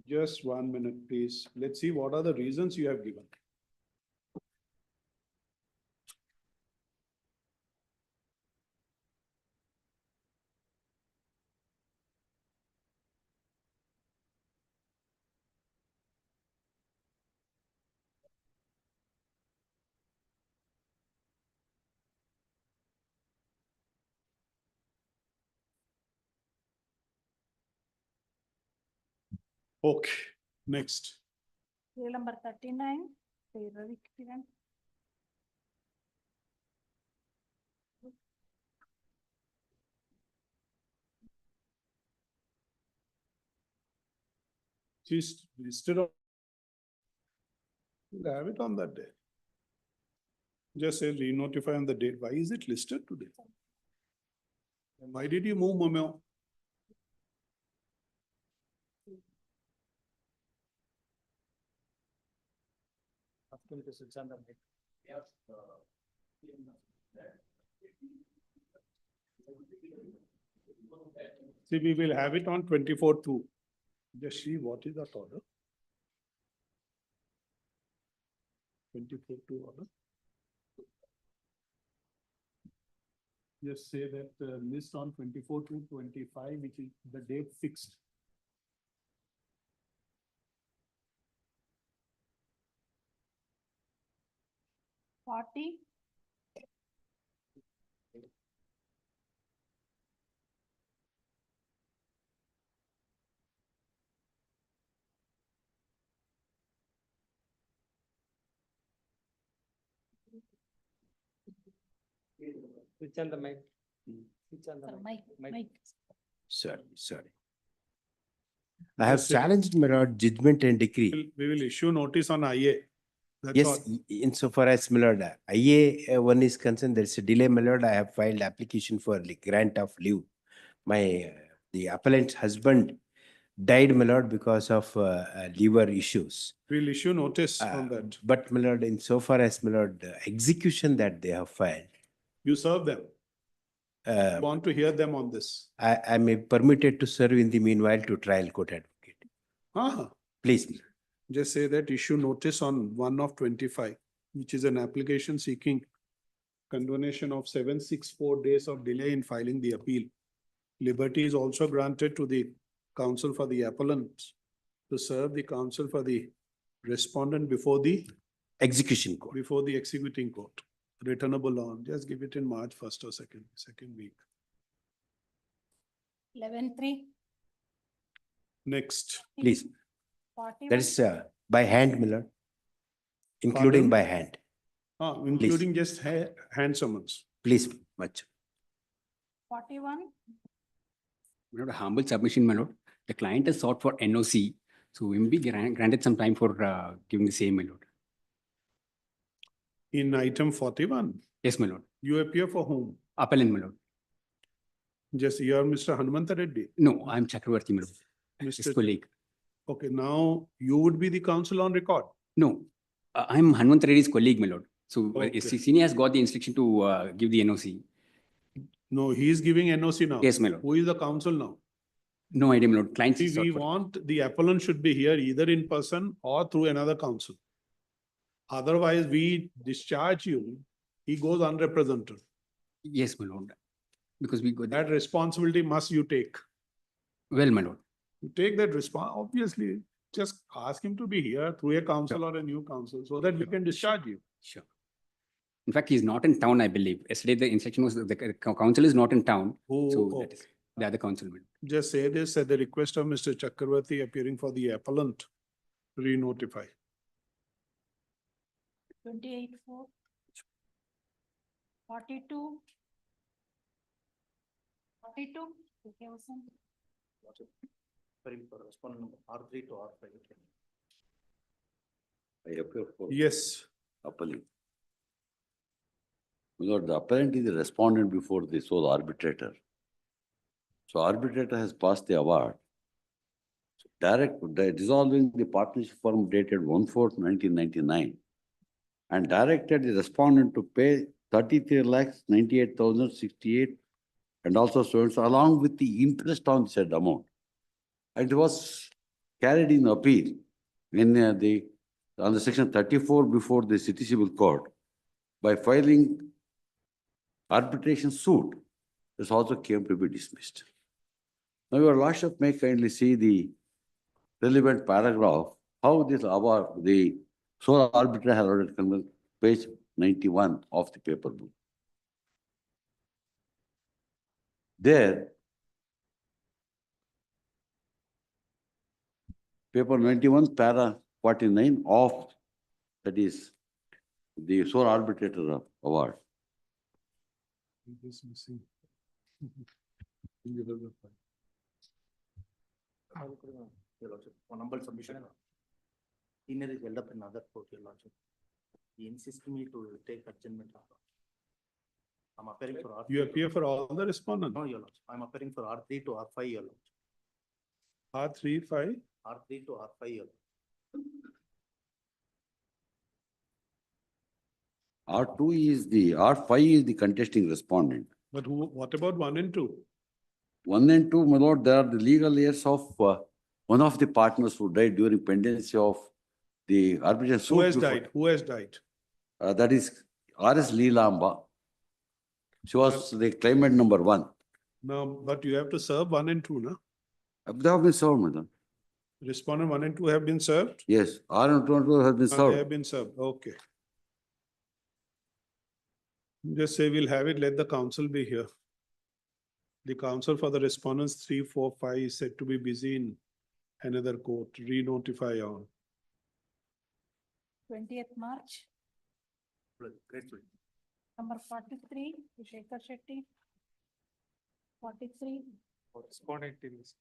Just 1 minute, please. Let's see what are the reasons you have given. Okay, next. Serial number 39. Ravi Kiran. She's listed on. You'll have it on that day. Just say re-notify on the date. Why is it listed today? And why did you move Mumio? See, we will have it on 24/2. Just see what is that order? 24/2 order. Just say that list on 24/2/25, which is the date fixed. Forty. Switch on the mic. Switch on the Sir, mic. Mike. Sorry. I have challenged my lord judgment and decree. We will issue notice on IA. That's Yes, all. insofar as my lord, IA one is concerned, there is a delay, my lord. I have filed application for the grant of leave. The appellant's husband died, my lord, because of liver issues. We'll issue notice on that. But my lord, insofar as my lord, the execution that they have filed, You serve them. Want to hear them on this. I may permitted to serve in the meanwhile to trial court advocate. Please. my lord. Just say that issue notice on 1/25, which is an application seeking condonation of 764 days of delay in filing the appeal. Liberty is also granted to the counsel for the appellant to serve the counsel for the respondent before the Execution court. before the executing court. Returnable on, just give it in March 1st or second week. 11/3. Next, please. 41. That is by hand, my lord. Including Pardon? by hand. Including just hand summons. Please, much. 41. My lord, a humble submission, my lord. The client has sought for NOC, so we may be granted some time for giving the same, my lord. In item 41, Yes, my lord. you appear for whom? Appellant, my lord. Just you are Mr. Hanumanta Reddy. No, I am Chakravarti, my lord. his Mr. colleague. Okay, now you would be the counsel on record. No, I'm Hanwant Reddy's colleague, my lord. So Okay. senior has got the instruction to give the NOC. No, he is giving NOC now. Yes, my lord. Who is the counsel now? No idea, my lord. Client See, is we sought for. want the appellant should be here either in person or through another counsel. Otherwise, we discharge you, he goes unrepresented. Yes, my lord. Because we got That responsibility must you take. well, my lord. You take that obviously, just ask him to be here through a counsel or a new counsel so that we can discharge you. Sure. In fact, he's not in town, I believe. Yesterday, the instruction was the council is not in town. Oh, So okay. that is the other council. my lord. Just say this at the request of Mr. Chakravarti appearing for the appellant, re-notify. 28-4. 42. 42. Okay, Vasan. Respondent number R3 to R5. I appear for Yes. appellee. Because the appellant is the respondent before the sole arbitrator. So arbitrator has passed the award. So dissolving the partnership firm dated 1/4/1999 and directed the respondent to pay 33,98,068 and also so along with the interest on said amount. And it was carried in appeal in on the section 34 before the city civil court by filing arbitration suit. This also came to be dismissed. Now your lordship may kindly see the relevant paragraph, how this award, the sole arbitrator has already conveyed, page 91 of the paper book. There, paper 91, para 49 of, that is, the sole arbitrator award. One number submission. Senior is held up in another court, your lordship. He insists me to take adjournment. I'm appearing for R. You appear for all the respondents. No, your lordship. I'm appearing for R3 to R5, your lordship. R3, 5. R3 to R5, your lordship. R2 is R5 is the contesting respondent. But what about 1 and 2? 1 and 2, my lord, they are the legal heirs of one of the partners who died during pendency of the arbitration suit. Who has died? Who has died? That is R.S. Leelamba. She was the claimant number 1. No, but you have to serve 1 and 2, no? They have been served, madam. Respondent 1 and 2 have been served? Yes, R and 2 have been They served. have been served, okay. Just say we'll have it, let the counsel be here. The counsel for the respondents 3, 4, 5 is said to be busy in another court, re-notify on. 20th March. Number 43, Shekhar Shetty. 43. Respondent in this.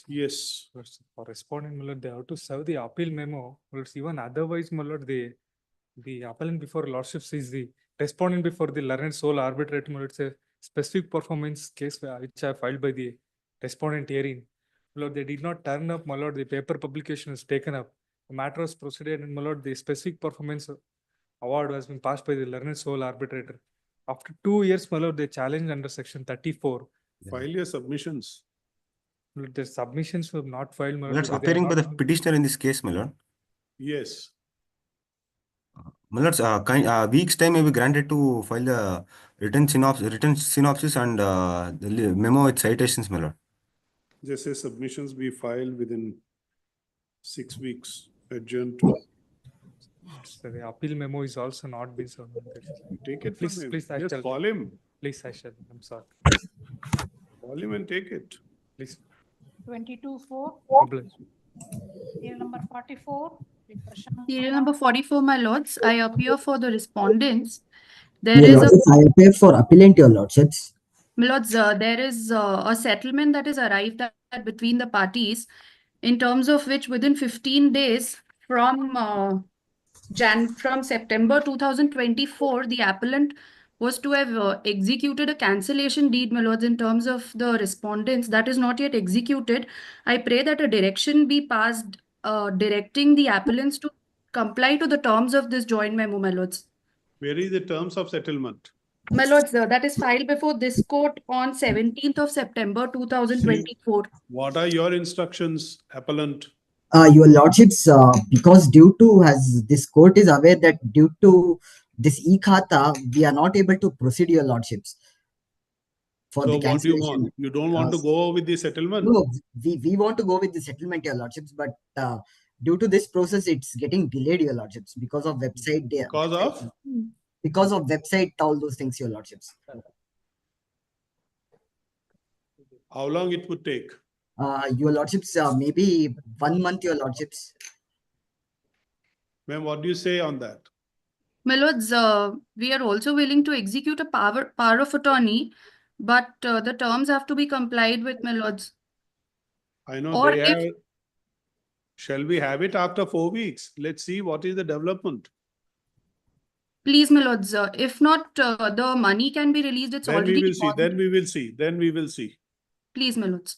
Yes. For responding, my lord, they have to serve the appeal memo. Well, it's even otherwise, my lord, the appellant before lordships is the respondent before the learned sole arbitrator. My lord, it's a specific performance case which I filed by the respondent hearing. My lord, they did not turn up, my lord, the paper publication was taken up. The matter was proceeded, and my lord, the specific performance award has been passed by the learned sole arbitrator. After 2 years, my lord, they challenged under section 34. File your submissions. The submissions were not filed. my lord, That's because they are appearing by the not- petitioner in this case, my lord. Yes. My lords, week's time may be granted to file the written synopsis and the memo with citations, my lord. Just say submissions be filed within 6 weeks, adjourned to. So the appeal memo is also not been served. Take it from Please, him. please, I Just shall. call him. Please, I shall. I'm sorry. Call him and take it. Please. 22-4. Serial number 44. Serial number 44, my lords. I appear for the respondents. There Your is lordships, I appear for appellant, your lordships. my lords, there is a settlement that is arrived at between the parties, in terms of which within 15 days from September 2024, the appellant was to have executed a cancellation deed, my lords, in terms of the respondents. That is not yet executed. I pray that a direction be passed directing the appellants to comply to the terms of this joint memo, my lords. Where is the terms of settlement? My lords, that is filed before this court on 17th of September 2024. What are your instructions, appellant? Your lordships, because due to, as this court is aware that due to this e-khata, we are not able to proceed, your lordships. For So the what do you cancellation. want? You don't want to go with the settlement? No, we want to go with the settlement, your lordships, but due to this process, it's getting delayed, your lordships, because of website. Because of? Because of website, all those things, your lordships. How long it would take? Your lordships, maybe 1 month, your lordships. Ma'am, what do you say on that? My lords, we are also willing to execute a power of attorney, but the terms have to be complied with, my lords. I know Or they if- have. Shall we have it after 4 weeks? Let's see what is the development. Please, my lords, if not, the money can be released. It's Then already we will see, then deposited. we will see, then we will see. Please, my lords.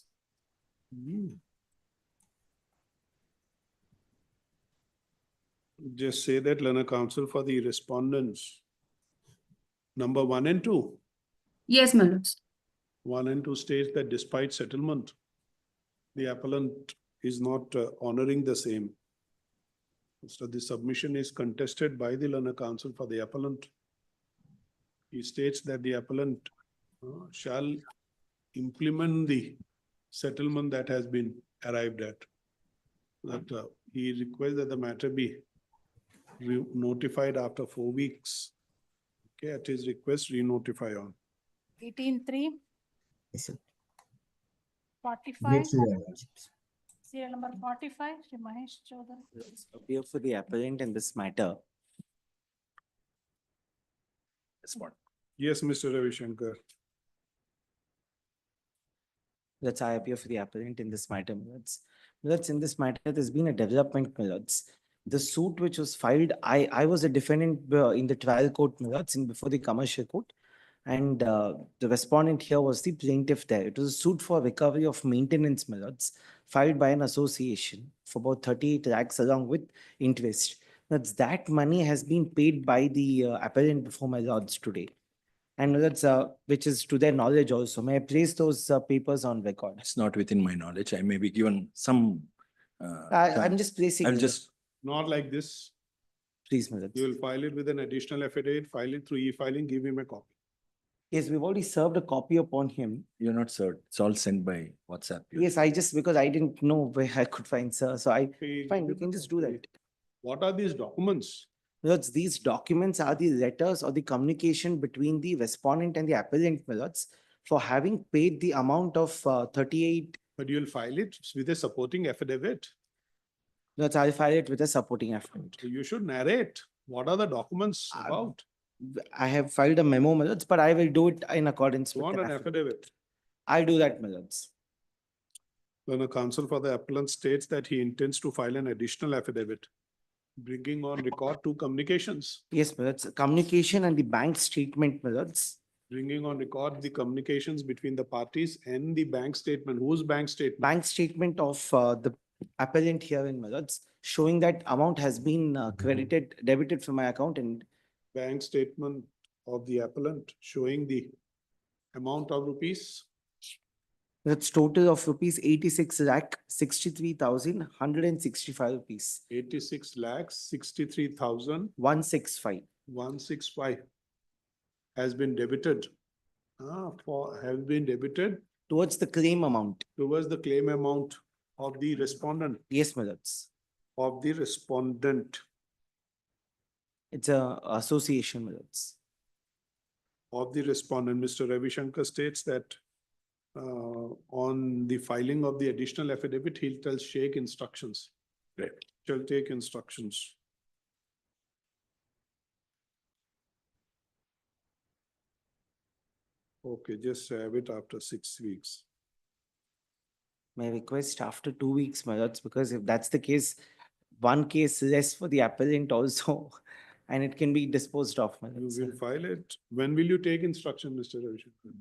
Just say that learner counsel for the respondents. Number 1 and 2. Yes, my lords. 1 and 2 states that despite settlement, the appellant is not honoring the same. So the submission is contested by the learner counsel for the appellant. He states that the appellant shall implement the settlement that has been arrived at. That he requests that the matter be notified after 4 weeks. Okay, at his request, re-notify on. 18-3. Yes, sir. 45. Wait, sir, your lordships. Serial number 45, Shri Mahesh Chaudhary. Appear for the appellant in this matter. Yes, Mr. Ravi Shankar. That's I appear for the appellant in this matter, my lords. My lords, in this matter, there's been a development, my lords. The suit which was filed, I was a defendant in the trial court, my lords, before the commercial court. And the respondent here was the plaintiff there. It was a suit for recovery of maintenance, my lords, filed by an association for about 38 lakhs along with interest. That money has been paid by the appellant before my lords today. And that's which is to their knowledge also. May I place those papers on record? It's not within my knowledge. I may be given some. I'm just placing. I'll just. Not like this. Please, my lords. You will file it with an additional affidavit, file it through e-filing, give him a copy. Yes, we've already served a copy upon him. You're not served. It's all sent by WhatsApp. Yes, I just, because I didn't know where I could find, sir. So fine, we can just do that. What are these documents? Lords, these documents are the letters or the communication between the respondent and the appellant, my lords, for having paid the amount of 38. But you'll file it with a supporting affidavit. Lords, I'll file it with a supporting affidavit. So you should narrate. What are the documents about? I have filed a memo, my lords, but I will do it in accordance You with want the an affidavit? I'll do that, my lords. When a counsel for the appellant states that he intends to file an additional affidavit, bringing on record 2 communications. Yes, my lords. Communication and the bank statement, my lords. Bringing on record the communications between the parties and the bank statement. Whose bank statement? Bank statement of the appellant here in my lords, showing that amount has been debited from my account, and bank statement of the appellant showing the amount of rupees. That's total of rupees 86 lakh 63,165 rupees. 86 lakhs 63,000. 165. 165 has been debited. Has been debited towards the claim amount. Towards the claim amount of the respondent. Yes, my lords. Of the respondent. It's a association, my lords. Of the respondent, Mr. Ravi Shankar states that on the filing of the additional affidavit, he'll tell Sheikh instructions. Right. Shall take instructions. Okay, just have it after 6 weeks. My request after 2 weeks, my lords, because if that's the case, 1 case less for the appellant also. and it can be disposed of. my You lords. will file it. When will you take instruction, Mr. Ravishankar?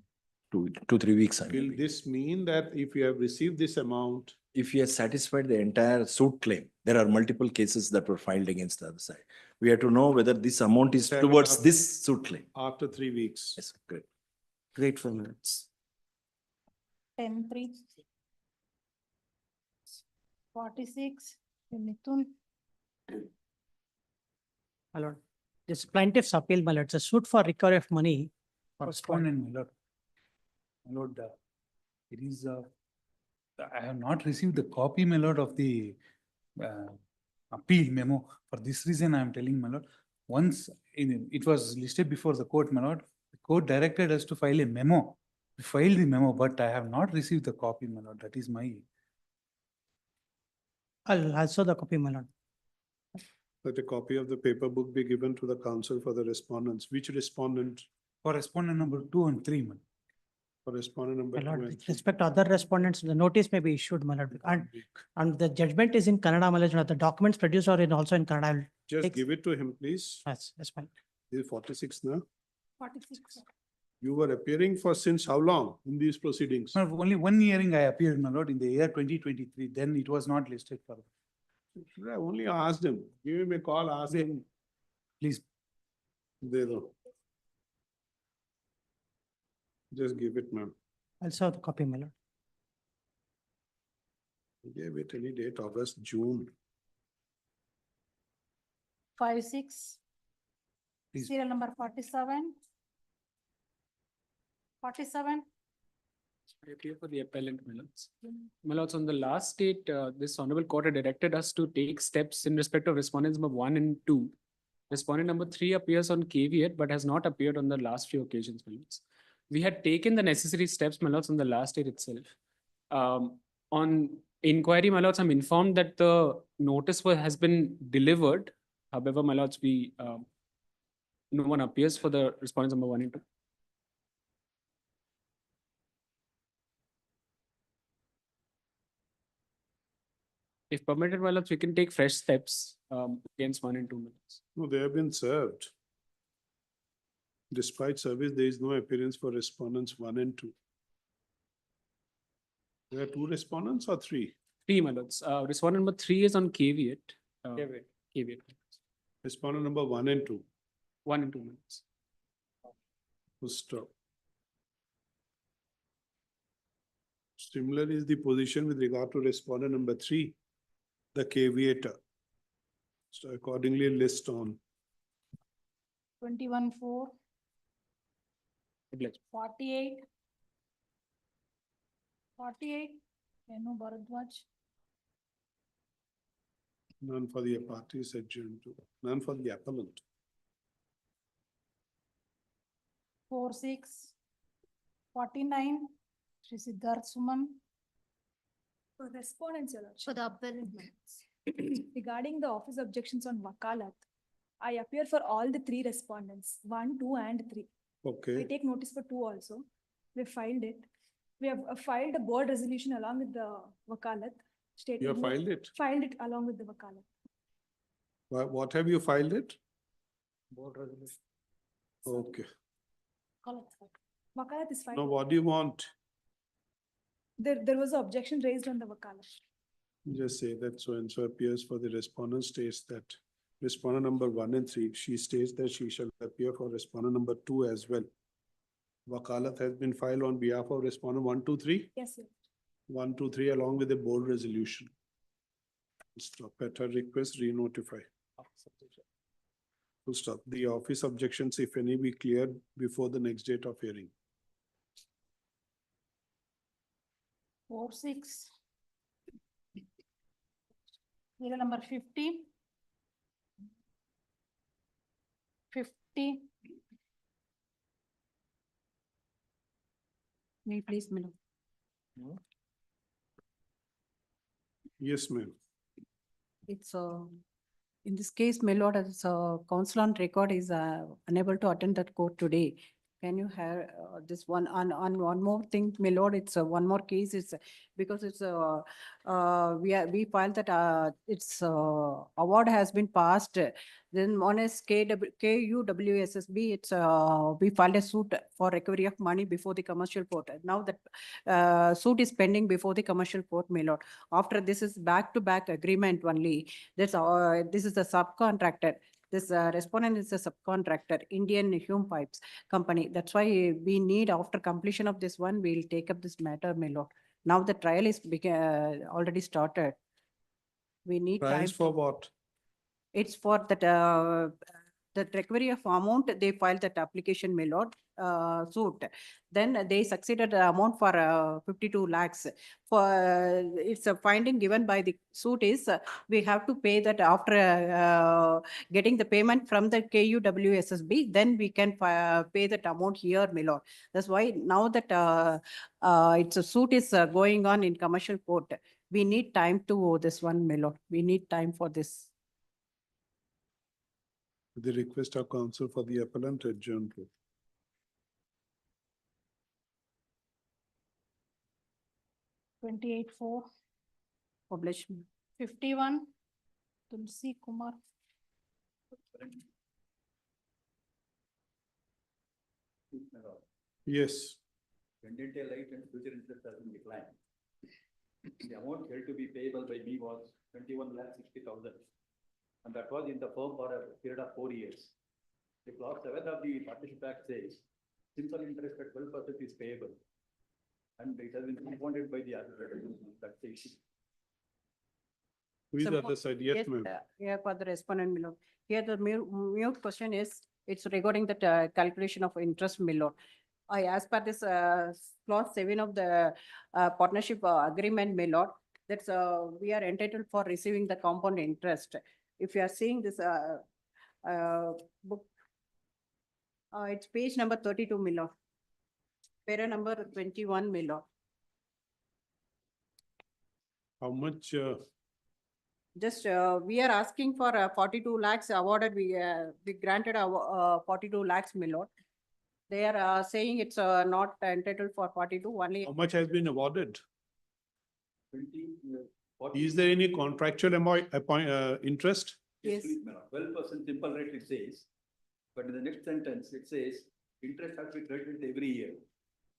2-3 weeks. I Will mean. this mean that if you have received this amount, If he has satisfied the entire suit claim, there are multiple cases that were filed against the other side. We have to know whether this amount is 7 towards after- this suit claim. after 3 weeks? Yes, great. Grateful, my lords. 10-3. 46, Mithun. My lord, this plaintiff's appeal, my lord, it's a suit for recovery of money. Postponed, my lord. My lord, it is, I have not received the copy, my lord, of the appeal memo. For this reason, I am telling, my lord, once it was listed before the court, my lord, the court directed us to file a memo. We filed the memo, but I have not received the copy, my lord. That is my. I'll also the copy, my lord. That a copy of the paper book be given to the counsel for the respondents. Which respondent? For respondent number 2 and 3, man. For respondent number My 2 lord, and with 3. respect to other respondents, the notice may be issued, my lord. And the judgment is in Kannada, my lord. The documents produced are also in Kannada. I'll Just take- give it to him, please. Yes, yes, fine. This is 46 now. 46. You were appearing for since how long in these proceedings? No, only one hearing I appeared, my lord, in the year 2023. Then it was not listed for. Should I only asked him? Give him a call, ask him. Please. De do. Just give it, ma'am. Also the copy, my lord. Give it any date, August, June. 5-6. Please. Serial number 47. 47. I appear for the appellant, my lords. My lords, on the last date, this honorable court had directed us to take steps in respect of respondents number 1 and 2. Respondent number 3 appears on caveat, but has not appeared on the last few occasions, my lords. We had taken the necessary steps, my lords, on the last date itself. On inquiry, my lords, I'm informed that the notice has been delivered. However, my lords, no one appears for the respondents number 1 and 2. If permitted, my lords, we can take fresh steps against 1 and 2 minutes. No, they have been served. Despite service, there is no appearance for respondents 1 and 2. There are 2 respondents or 3? 3, my lords. Respondent number 3 is on caveat. Caveat. Respondent number 1 and 2. 1 and 2 minutes. Full stop. Similar is the position with regard to respondent number 3, the caveator. So accordingly list on. 21-4. 48. 48. Enu Bharadwaj. None for the parties adjourned to, none for the appellant. 4-6. 49. Shri Siddharth Suman. For respondents, Your Lordship. For the appellant minutes. Regarding the office objections on Wakalat, I appear for all the 3 respondents, 1, 2, and 3. We Okay, take notice for 2 also. We filed it. We have filed a board resolution along with the Wakalat. Stating you have filed it. Filed it along with the Wakalat. What have you filed it? Board resolution. Okay. Wakalat is filed. Now what do you want? There was an objection raised on the Wakalat. Just say that so and so appears for the respondent states that respondent number 1 and 3, she states that she shall appear for respondent number 2 as well. Wakalat has been filed on behalf of respondent 1, 2, 3. Yes, sir. 1, 2, 3 along with the board resolution. Stop at her request, re-notify. Full stop. The office objections, if any, be cleared before the next date of hearing. 4-6. Serial number 50. 50. May I please, my lord? Yes, ma'am. It's in this case, my lord, as counsel on record is unable to attend that court today. Can you have this one on one more thing, my lord? It's one more case. It's because it's we filed that its award has been passed. Then one is KUWSSB. It's we filed a suit for recovery of money before the commercial court. Now that suit is pending before the commercial court, my lord. After this is back-to-back agreement only. That's this is the subcontractor. This respondent is a subcontractor, Indian Hume Pipes Company. That's why we need, after completion of this one, we'll take up this matter, my lord. Now the trial is already started. We need time. Trials for what? It's for that the recovery of amount, they filed that application, my lord, suit. Then they succeeded the amount for 52 lakhs. For it's a finding given by the suit is we have to pay that after getting the payment from the KUWSSB, then we can pay that amount here, my lord. That's why now that it's a suit is going on in commercial court, we need time to this one, my lord. We need time for this. The request of counsel for the appellant adjourned to. 28-4, Publish. 51, Tulsi Kumar. Yes. Pendent light and future interest has been declined. The amount held to be payable by me was 21,60,000. And that was in the firm for a period of 4 years. The clause 7 of the Partnership Act says, simple interest at 12% is payable. And it has been appointed by the arbitrator. That's the issue. Who is the other side? Yes, ma'am. Yeah, for the respondent, my lord. Here the mute question is, it's regarding the calculation of interest, my lord. As per this clause 7 of the partnership agreement, my lord, that's we are entitled for receiving the compound interest. If you are seeing this book, it's page number 32, my lord. Para number 21, my lord. How much? Just we are asking for 42 lakhs awarded. We granted 42 lakhs, my lord. They are saying it's not entitled for 42 only. How much has been awarded? 40. Is there any contractual interest? Yes. 12% simple rate it says, but in the next sentence it says interest has to be credited every year.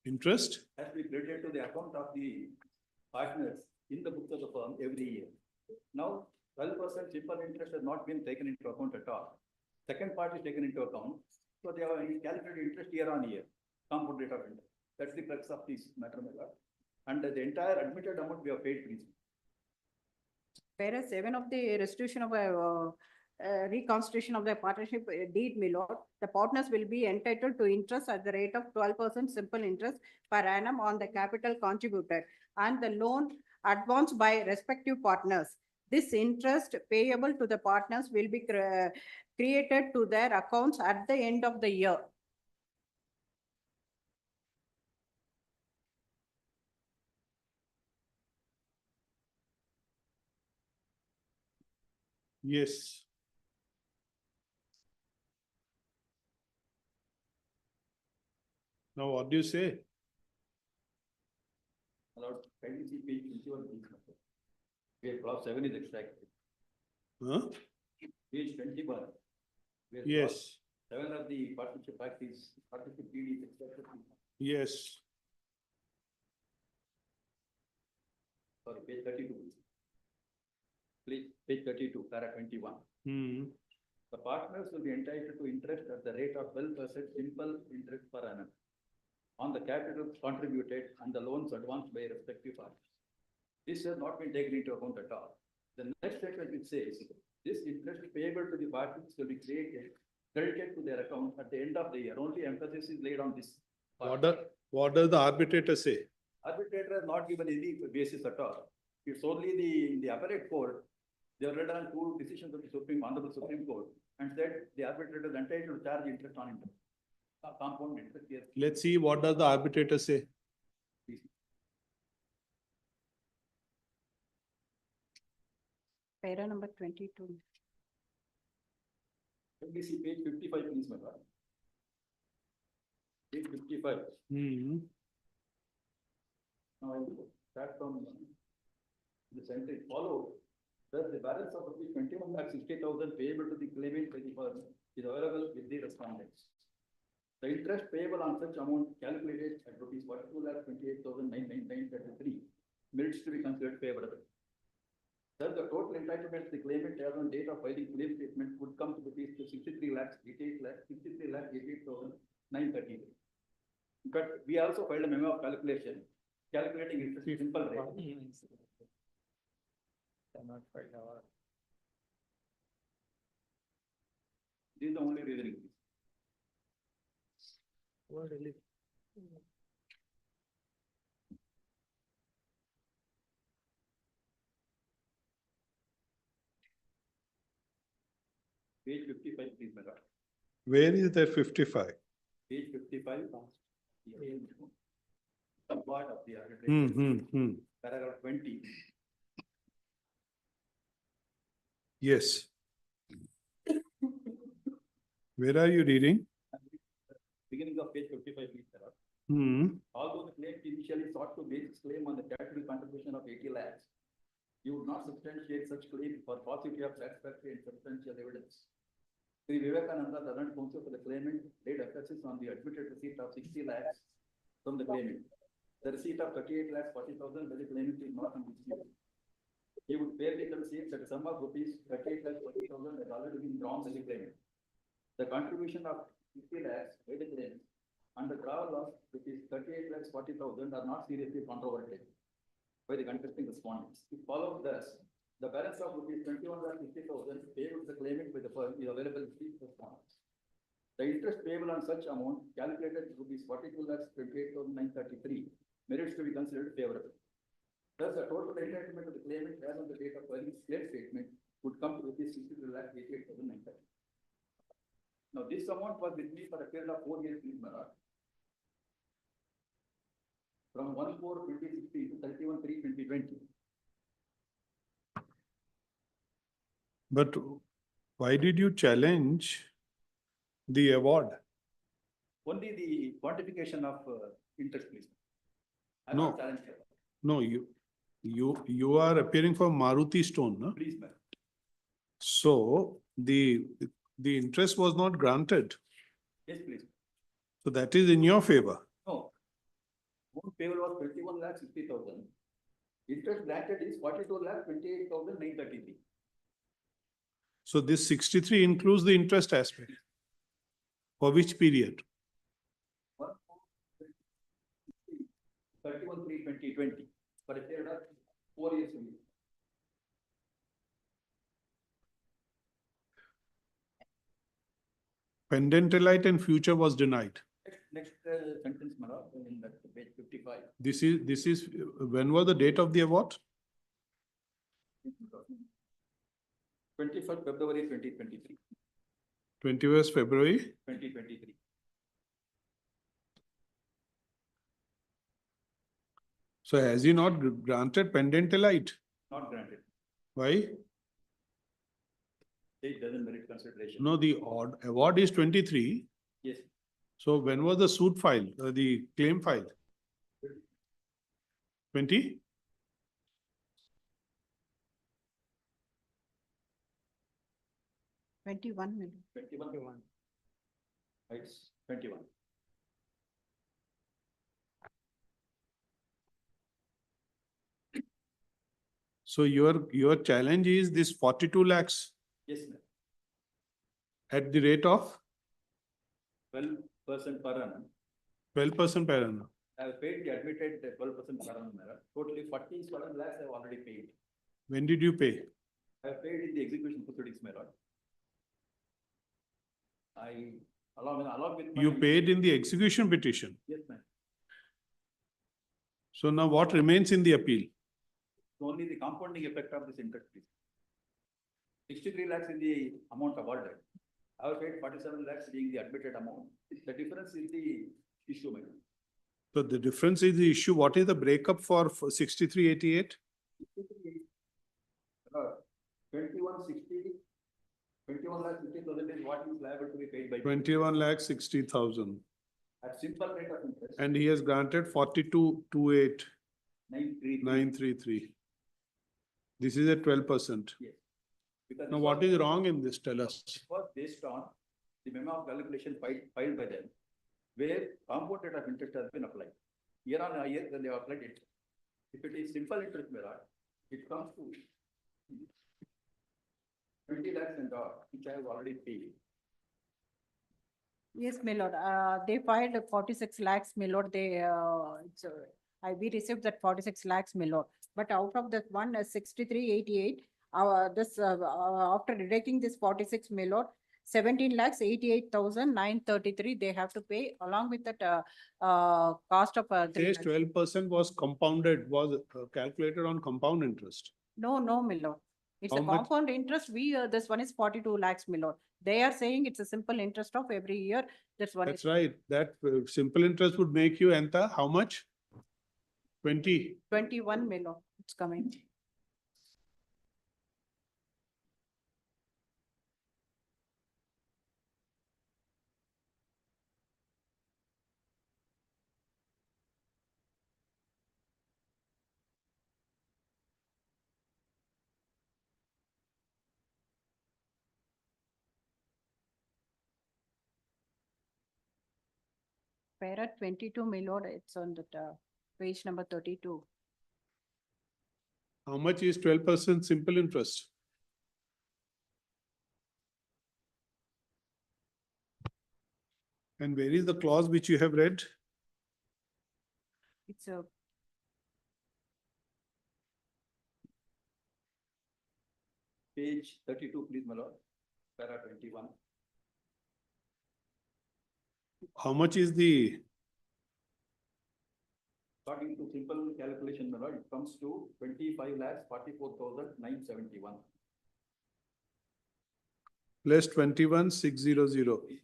Interest? Has to be credited to the account of the partners in the books of the firm every year. Now, 12% simple interest has not been taken into account at all. Second part is taken into account. So they have calculated interest year on year, compound rate of interest. That's the crux of this matter, my lord. And the entire admitted amount we have paid previously. Para 7 of the restitution of reconstitution of the partnership deed, my lord, the partners will be entitled to interest at the rate of 12% simple interest per annum on the capital contributed and the loan advanced by respective partners. This interest payable to the partners will be created to their accounts at the end of the year. Yes. Now, what do you say? Allowed, kindly see page 21. Where clause 7 is extracted. Huh? Page 21. Where Yes. clause 7 of the partnership act is partnership deed is extracted. Yes. Sorry, page 32. Please, page 32, para 21. The partners will be entitled to interest at the rate of 12% simple interest per annum on the capital contributed and the loans advanced by respective parties. This has not been taken into account at all. The next statement it says, this interest payable to the parties will be credited to their account at the end of the year. Only emphasis is laid on this part. What does the arbitrator say? Arbitrator has not given any basis at all. It's only in the appellate court, they have read on 2 decisions of the Honorable Supreme Court and said the arbitrator is entitled to charge interest on interest. Compound interest, yes. Let's see, what does the arbitrator say? Para number 22. Let me see page 55, please, my lord. Page 55. Now I will start from the sentence followed. Thus, the balance of rupees 21,60,000 payable to the claimant by the firm is available with the respondents. The interest payable on such amount calculated at rupees 42,28,999.33 merits to be considered favorable. Thus, the total entitlement the claimant as on date of filing claim statement would come to rupees 63,88,933. But we also filed a memo of calculation, calculating interest simple rate. This is the only reasoning. Page 55, please, madam. Where is that 55? Page 55. Some part of the arbitration. Paragraph 20. Yes. Where are you reading? Beginning of page 55, please, madam. Although the claim initially sought to base its claim on the capital contribution of 80 lakhs, you would not substantiate such claim for paucity of satisfactory and substantial evidence. Sri Vivekananda, the learned counsel for the claimant, laid emphasis on the admitted receipt of 60 lakhs from the claimant. The receipt of 38 lakhs 40,000 by the claimant is not in dispute. He would fairly concede that the sum of rupees 38 lakhs 40,000 has already been drawn by the claimant. The contribution of 50 lakhs by the claimant and the travel of rupees 38 lakhs 40,000 are not seriously controverted by the contesting respondents. It follows thus, the balance of rupees 21,50,000 paid to the claimant by the firm is available with the respondents. The interest payable on such amount calculated rupees 42,28,933 merits to be considered favorable. Thus, the total entitlement of the claimant as on the date of filing claim statement would come to rupees 63,88,933. Now, this amount was with me for a period of 4 years, please, madam. From 1/4/2016 to 31/3/2020. But why did you challenge the award? Only the quantification of interest, please. I No. not challenged it. No, you are appearing for Maruti Stone, no? Please, ma'am. So the interest was not granted. Yes, please. So that is in your favor. No. Amount payable was 21,60,000. Interest granted is 42,28,933. So this 63 includes the interest aspect. For which period? 31/3/2020 for a period of 4 years only. Pendentalite and future was denied. Next sentence, madam, in that page 55. This is, when was the date of the award? 21st February 2023. 21st February. 2023. So has he not granted pendentalite? Not granted. Why? It doesn't merit consideration. No, the award is 23. Yes. So when was the suit filed, the claim filed? 20? $21 million. 21. It's 21. So your challenge is this 42 lakhs Yes, ma'am. at the rate of 12% per annum. 12% per annum. I have paid the admitted 12% per annum, madam. Totally 47 lakhs I have already paid. When did you pay? I have paid in the execution proceedings, my lord. Along with my. You paid in the execution petition. Yes, ma'am. So now what remains in the appeal? Only the compounding effect of this interest, please. 63 lakhs in the amount awarded. I have paid 47 lakhs being the admitted amount. The difference is the issue, my lord. So the difference is the issue. What is the breakup for 6388? 2160, 21 lakhs 50,000 is what is liable to be paid by. 21 lakh 60,000. at simple rate of interest. And he has granted 42,28,933. 933. This is at 12%. Yes. Because Now, it what was- is wrong in this? Tell us. It was based on the memo of calculation filed by them, where compound rate of interest has been applied. Year on year, when they have applied it. If it is simple interest, my lord, it comes to 20 lakhs and all, which I have already paid. Yes, my lord, they filed 46 lakhs, my lord, they, we received that 46 lakhs, my lord. But out of that one, 6388, after deducting this 46, my lord, 17 lakhs 88,933, they have to pay along with that, cost of, 3 Says lakhs. 12% was compounded, was calculated on compound interest. No, my lord. It's a How much? compound interest. This one is 42 lakhs, my lord. They are saying it's a simple interest of every year. This one is. That's right. That simple interest would make you enter how much? 20. 21, my lord. It's coming. Para 22, my lord, it's on the page number 32. How much is 12% simple interest? And where is the clause which you have read? It's a. Page 32, please, my lord, para 21. How much is the, According to simple calculation, my lord, it comes to 25 lakhs 44,971. plus 21,600?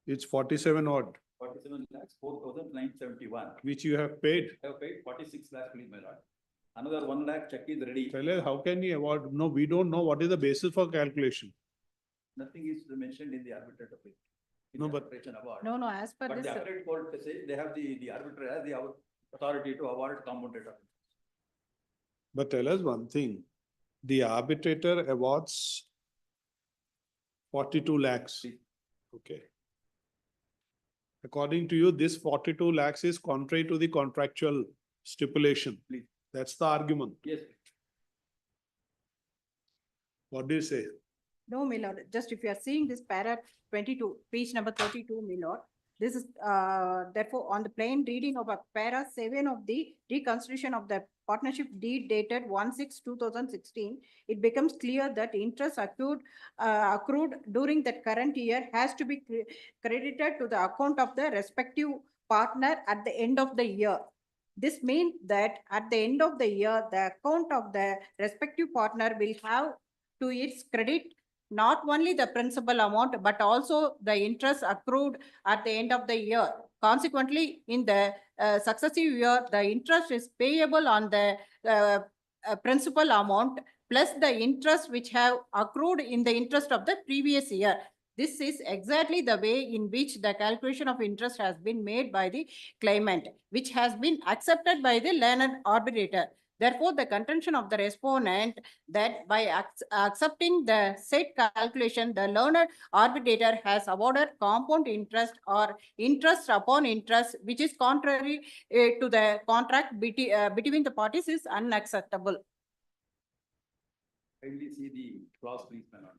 It's 47 odd, 47 lakhs 4,971. which you have paid. I have paid 46 lakhs, please, my lord. Another 1 lakh check is ready. Tell us, how can you award? No, we don't know what is the basis for calculation. Nothing is mentioned in the arbitrator. No, but- Arbitration award. No, as per But this. the appellate court, they say they have the arbitrator has the authority to award compound rate of interest. But tell us one thing, the arbitrator awards 42 lakhs. Okay. According to you, this 42 lakhs is contrary to the contractual stipulation. Please. That's the argument. Yes. What do you say? No, my lord, just if you are seeing this para 22, page number 32, my lord, this is, therefore, on the plain reading of a para 7 of the reconstitution of the partnership deed dated 1/6/2016, it becomes clear that interest accrued during that current year has to be credited to the account of the respective partner at the end of the year. This means that at the end of the year, the account of the respective partner will have to its credit not only the principal amount, but also the interest accrued at the end of the year. Consequently, in the successive year, the interest is payable on the principal amount plus the interest which have accrued in the interest of the previous year. This is exactly the way in which the calculation of interest has been made by the claimant, which has been accepted by the learned arbitrator. Therefore, the contention of the respondent that by accepting the said calculation, the learned arbitrator has awarded compound interest or interest upon interest, which is contrary to the contract between the parties, is unacceptable. Kindly see the clause, please, my lord.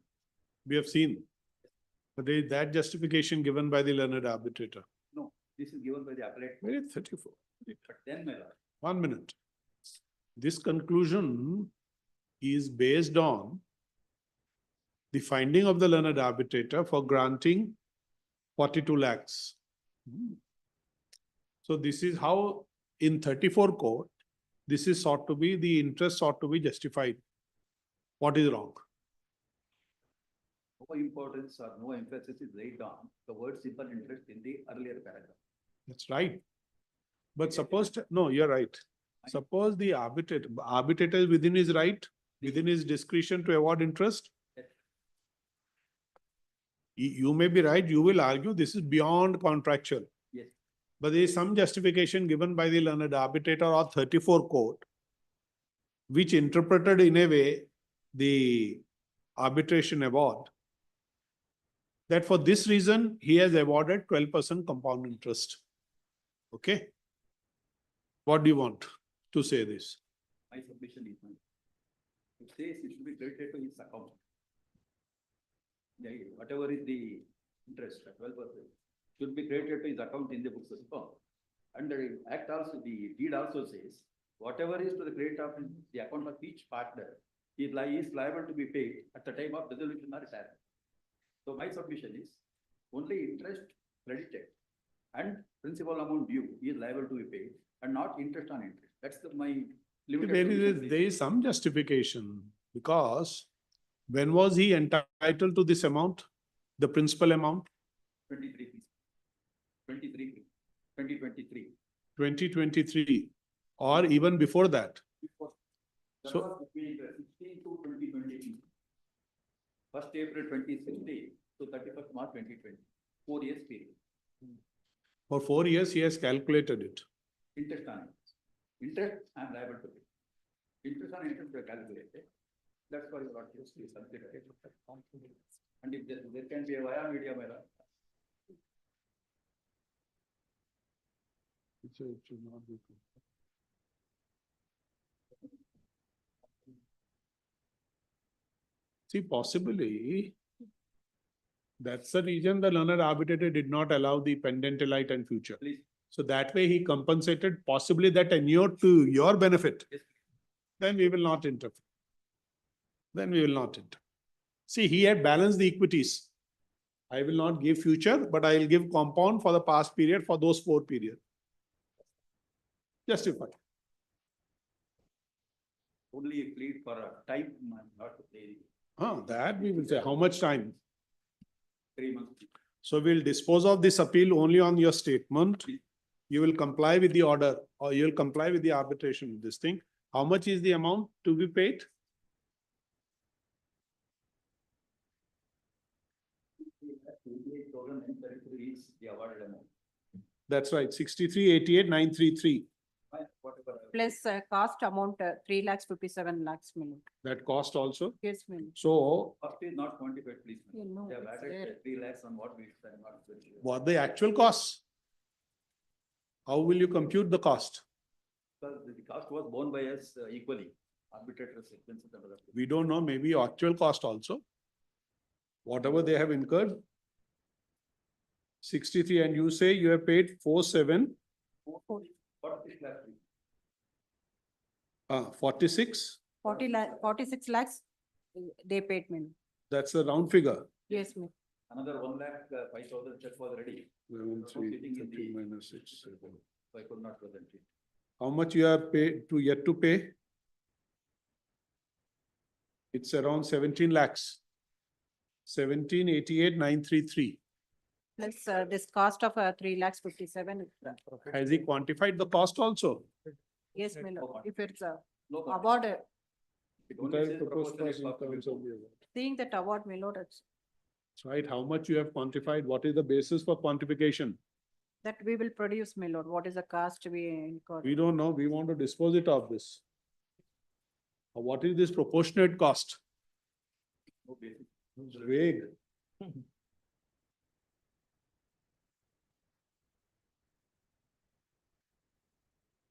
We have seen. But there is that justification given by the learned arbitrator. No, this is given by the appellate. Where is 34? But then, my lord, 1 minute. This conclusion is based on the finding of the learned arbitrator for granting 42 lakhs. So this is how in 34 court, this is sought to be, the interest sought to be justified. What is wrong? no importance or no emphasis is laid on the word simple interest in the earlier paragraph. That's right. But suppose, no, you're right. Suppose the arbitrator is within his right, within his discretion to award interest. You may be right, you will argue this is beyond contractual. Yes. But there is some justification given by the learned arbitrator or 34 court, which interpreted in a way the arbitration award, that for this reason, he has awarded 12% compound interest. Okay? What do you want to say this? My submission is, it says it should be credited to his account. Whatever is the interest, 12%, should be credited to his account in the books of account. And the act also, the deed also says, whatever is to the credit of the account of each partner, he is liable to be paid at the time of resolution or retirement. So my submission is, only interest credited and principal amount due is liable to be paid, and not interest on interest. That's my limited. There is some justification, because when was he entitled to this amount, the principal amount? 2023, 2023, or even before that. That So- was between 16 to 2020. 1st April 2016 to 31st March 2020, 4 years period. For 4 years, he has calculated it. Interest on interest. Interest, I am liable to pay. Interest on interest were calculated. That's why you got used to something. And if there can be a via media error. See, possibly, that's the reason the learned arbitrator did not allow the pendant elite and future. Please. So that way he compensated possibly that inured to your benefit. Yes. Then we will not interfere. Then we will not interfere. See, he had balanced the equities. I will not give future, but I will give compound for the past period for those 4 periods. Justified. Only plead for a time, not to pay That we will say, how much time? 3 months. So we'll dispose of this appeal only on your statement. You will comply with the order, or you will comply with the arbitration, this thing. How much is the amount to be paid? Is the awarded amount. That's right, 63,88,933. Whatever. Plus cost amount, 3 lakhs, 57 lakhs million. That cost also. Yes, million. So Cost is not quantified, please. You know, They have it's added there. 3 lakhs on what we said, not very sure. what the actual costs? How will you compute the cost? Because the cost was borne by us equally, arbitrators expenses and other. We don't know, maybe actual cost also. Whatever they have incurred. 63, and you say you have paid 47, 46 lakhs. 46. 46 lakhs, they paid me. That's the round figure. Yes, ma'am. Another 1 lakh, 5,000 check was ready. 11, Sitting in 30 the- minus 6, 7. So I could not present it. How much you have paid to yet to pay? It's around 17 lakhs. 17,88,933. Plus this cost of 3 lakhs 57. Has he quantified the cost also? Yes, Milo. If it's No, but award, it only Entire says proposed proportionate cost in cost terms of of the award. seeing that award, Milo, that's Right, how much you have quantified? What is the basis for quantification? that we will produce, Milo. What is the cost we incur? We don't know, we want to dispose it of this. What is this proportionate cost? no basis. It's vague.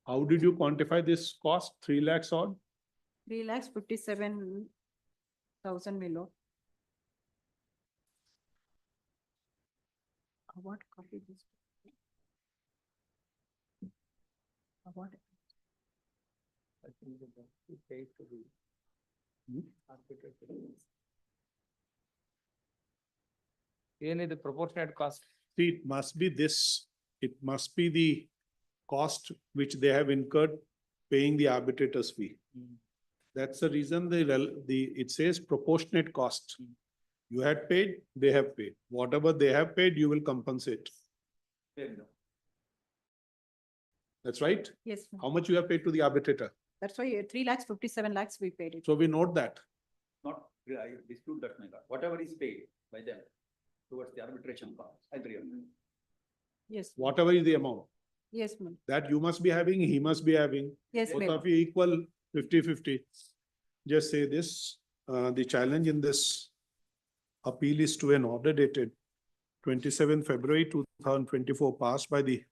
How did you quantify this cost? 3 lakhs odd? 3 lakhs 57,000 Milo. Award copy this. Award. The proportionate cost. See, it must be this, it must be the cost which they have incurred paying the arbitrator's fee. That's the reason it says proportionate cost. You had paid, they have paid. Whatever they have paid, you will compensate. Fair enough. That's right? Yes, ma'am. How much you have paid to the arbitrator? That's why 3 lakhs 57 lakhs we paid it. So we note that. Not, I dispute that, my lord. Whatever is paid by them, towards the arbitration part. I agree on that. Yes. Whatever is the amount, Yes, ma'am. that you must be having, he must be having. Yes, Both ma'am. of you equal 50-50. Just say this, the challenge in this appeal is to an order dated 27 February 2024 passed by the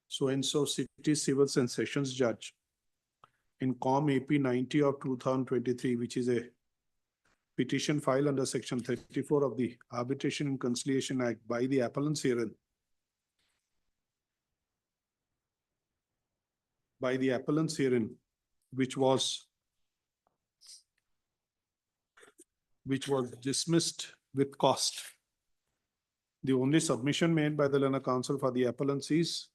so-and-so city civils and sessions judge in Com AP 90 of 2023, which is a petition filed under section 34 of the Arbitration and Conciliation Act by the appellants herein. By the appellants herein, which was dismissed with cost. The only submission made by the learned counsel for the appellants is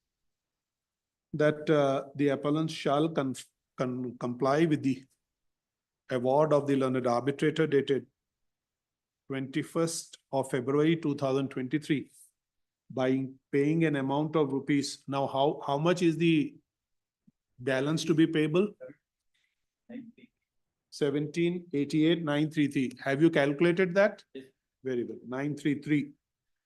that the appellants shall comply with the award of the learned arbitrator dated 21st of February 2023 by paying an amount of rupees. Now, how much is the balance to be payable? 1788,933. Have you calculated that? Yes. Very well. 933.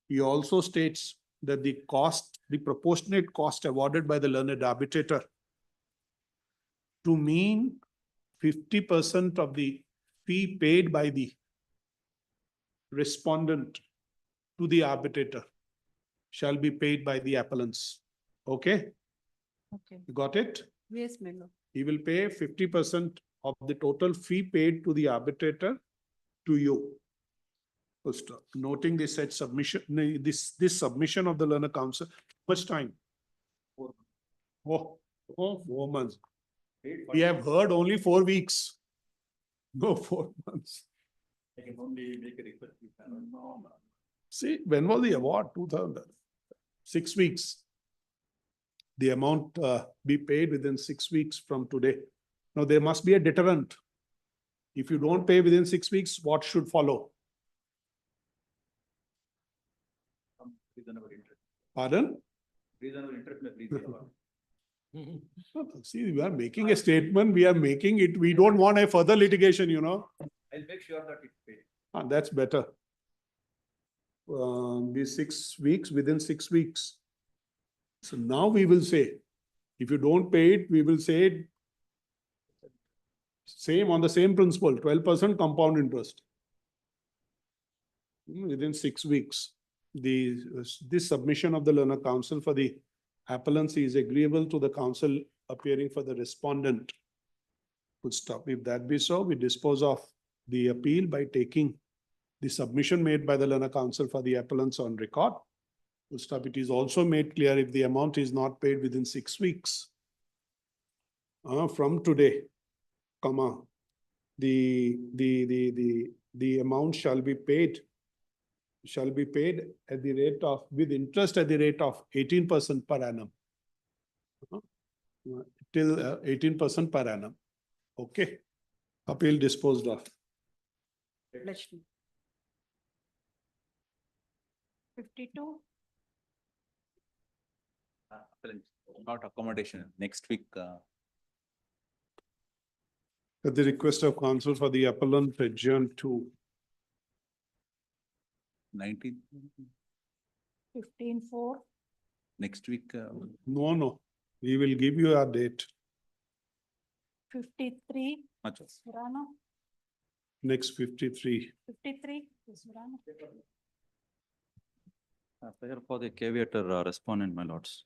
He also states that the cost, the proportionate cost awarded by the learned arbitrator to mean 50% of the fee paid by the respondent to the arbitrator shall be paid by the appellants. Okay? Okay. You got it? Yes, ma'am. He will pay 50% of the total fee paid to the arbitrator to you. First, noting this said submission, this submission of the learned counsel, much time? 4 4 months. months. We have heard only 4 weeks. No, 4 months. I can only make a request. No. See, when was the award? 2000. 6 weeks. The amount be paid within 6 weeks from today. Now, there must be a deterrent. If you don't pay within 6 weeks, what should follow? Reasonable interest. Pardon? Reasonable interest may please the award. See, we are making a statement, we are making it, we don't want a further litigation, you know. I'll make sure that it's paid. That's better. Be 6 weeks, within 6 weeks. So now we will say, if you don't pay it, we will say it same on the same principle, 12% compound interest. Within 6 weeks. This submission of the learned counsel for the appellants is agreeable to the counsel appearing for the respondent. Full stop. If that be so, we dispose of the appeal by taking the submission made by the learned counsel for the appellants on record. Full stop. It is also made clear if the amount is not paid within 6 weeks from today, comma, the amount shall be paid at the rate of, with interest at the rate of 18% per annum. Till 18% per annum. Okay. Appeal disposed of. Lakshmi. 52. Not accommodation. Next week. At the request of counsel for the appellant, adjourned to 19th. 15-4. Next week. No. We will give you a date. 53. Much. Surana. Next 53. 53. Surana. Prayer for the caveator respondent, my lords.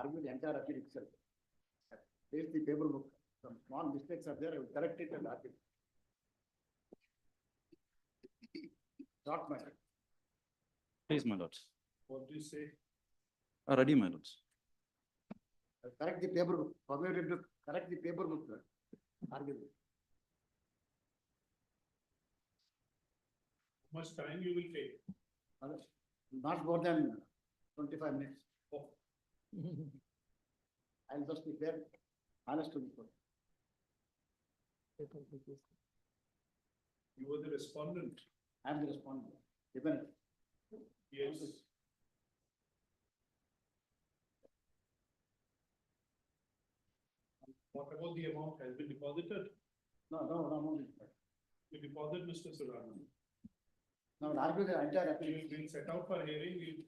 Argue the entire appeal itself. There's the paper book. Some small mistakes are there, I will correct it and argue. Short matter. Please, my lords. What do you say? Ready, my lords. Correct the paper book. Permit him to correct the paper book. Argue. How much time you will take? Not more than 25 minutes. I'll just be fair, honest to the court. You were the respondent. I'm the respondent. Dependent. Yes. What about the amount has been deposited? No. You deposit, Mr. Surana. Now, I'll argue the entire We'll set out for hearing.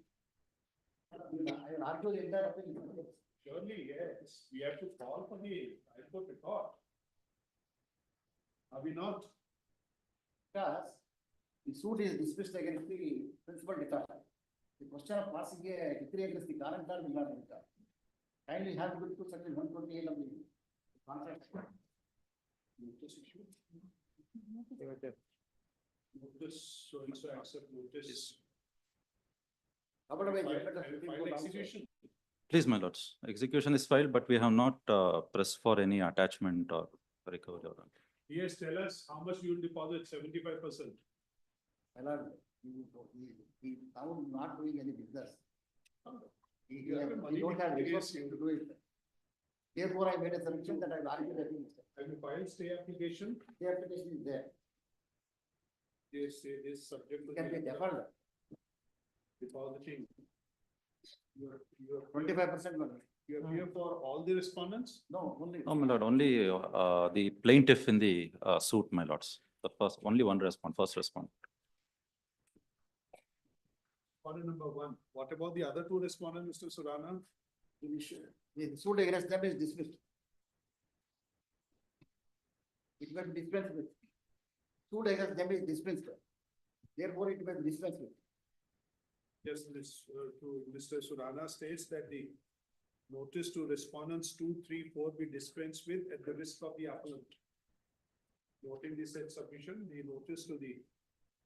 I will argue the entire appeal. Surely, yes, we have to call for the High Court record. Are we not? Because the suit is dismissed against the principal debtor. The question of passing a decree against the guarantor will not enter. Kindly have to put section 128 of the contract. Notice issue? Notice, so and so accept notice. File execution. Please, my lords, execution is filed, but we have not pressed for any attachment or recovery. Yes, tell us how much you will deposit, 75%. My lord, he found not doing any business. He You have a money don't have liquidity resources risk. to do it. Therefore, I made a submission that I will argue the thing. Have you filed stay application? The application is there. Yes, it is subject to. It can be the deferred. Depositing. You're 25%. You appear for all the respondents? No, only. No, my lord, only the plaintiff in the suit, my lords. The first, only one first respond. Respondent number one. What about the other two respondents, Mr. Surana? The suit against them is dismissed. It will be dispensed with. Suit against them is dispensed. Therefore, it will be dispensed with. Yes, Mr. Surana states that the notice to respondents 2, 3, 4 be dispensed with at the risk of the appellant. Noting the said submission, the notice to the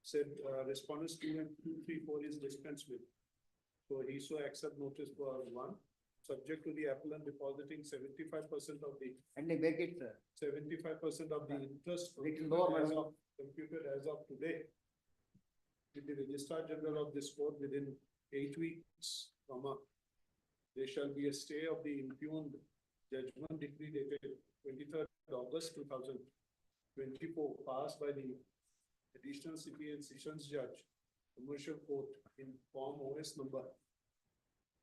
said respondents 2 and 2, 3, 4 is dispensed with. So he so accept notice for 1, subject to the appellant depositing 75% of the. And they make it. 75% of the interest computed as of today. With the Registrar General of this court within 8 weeks, there shall be a stay of the impugned judgment decree dated 23rd August 2024, passed by the Additional City and Sessions Judge, Commercial Court in Form OS number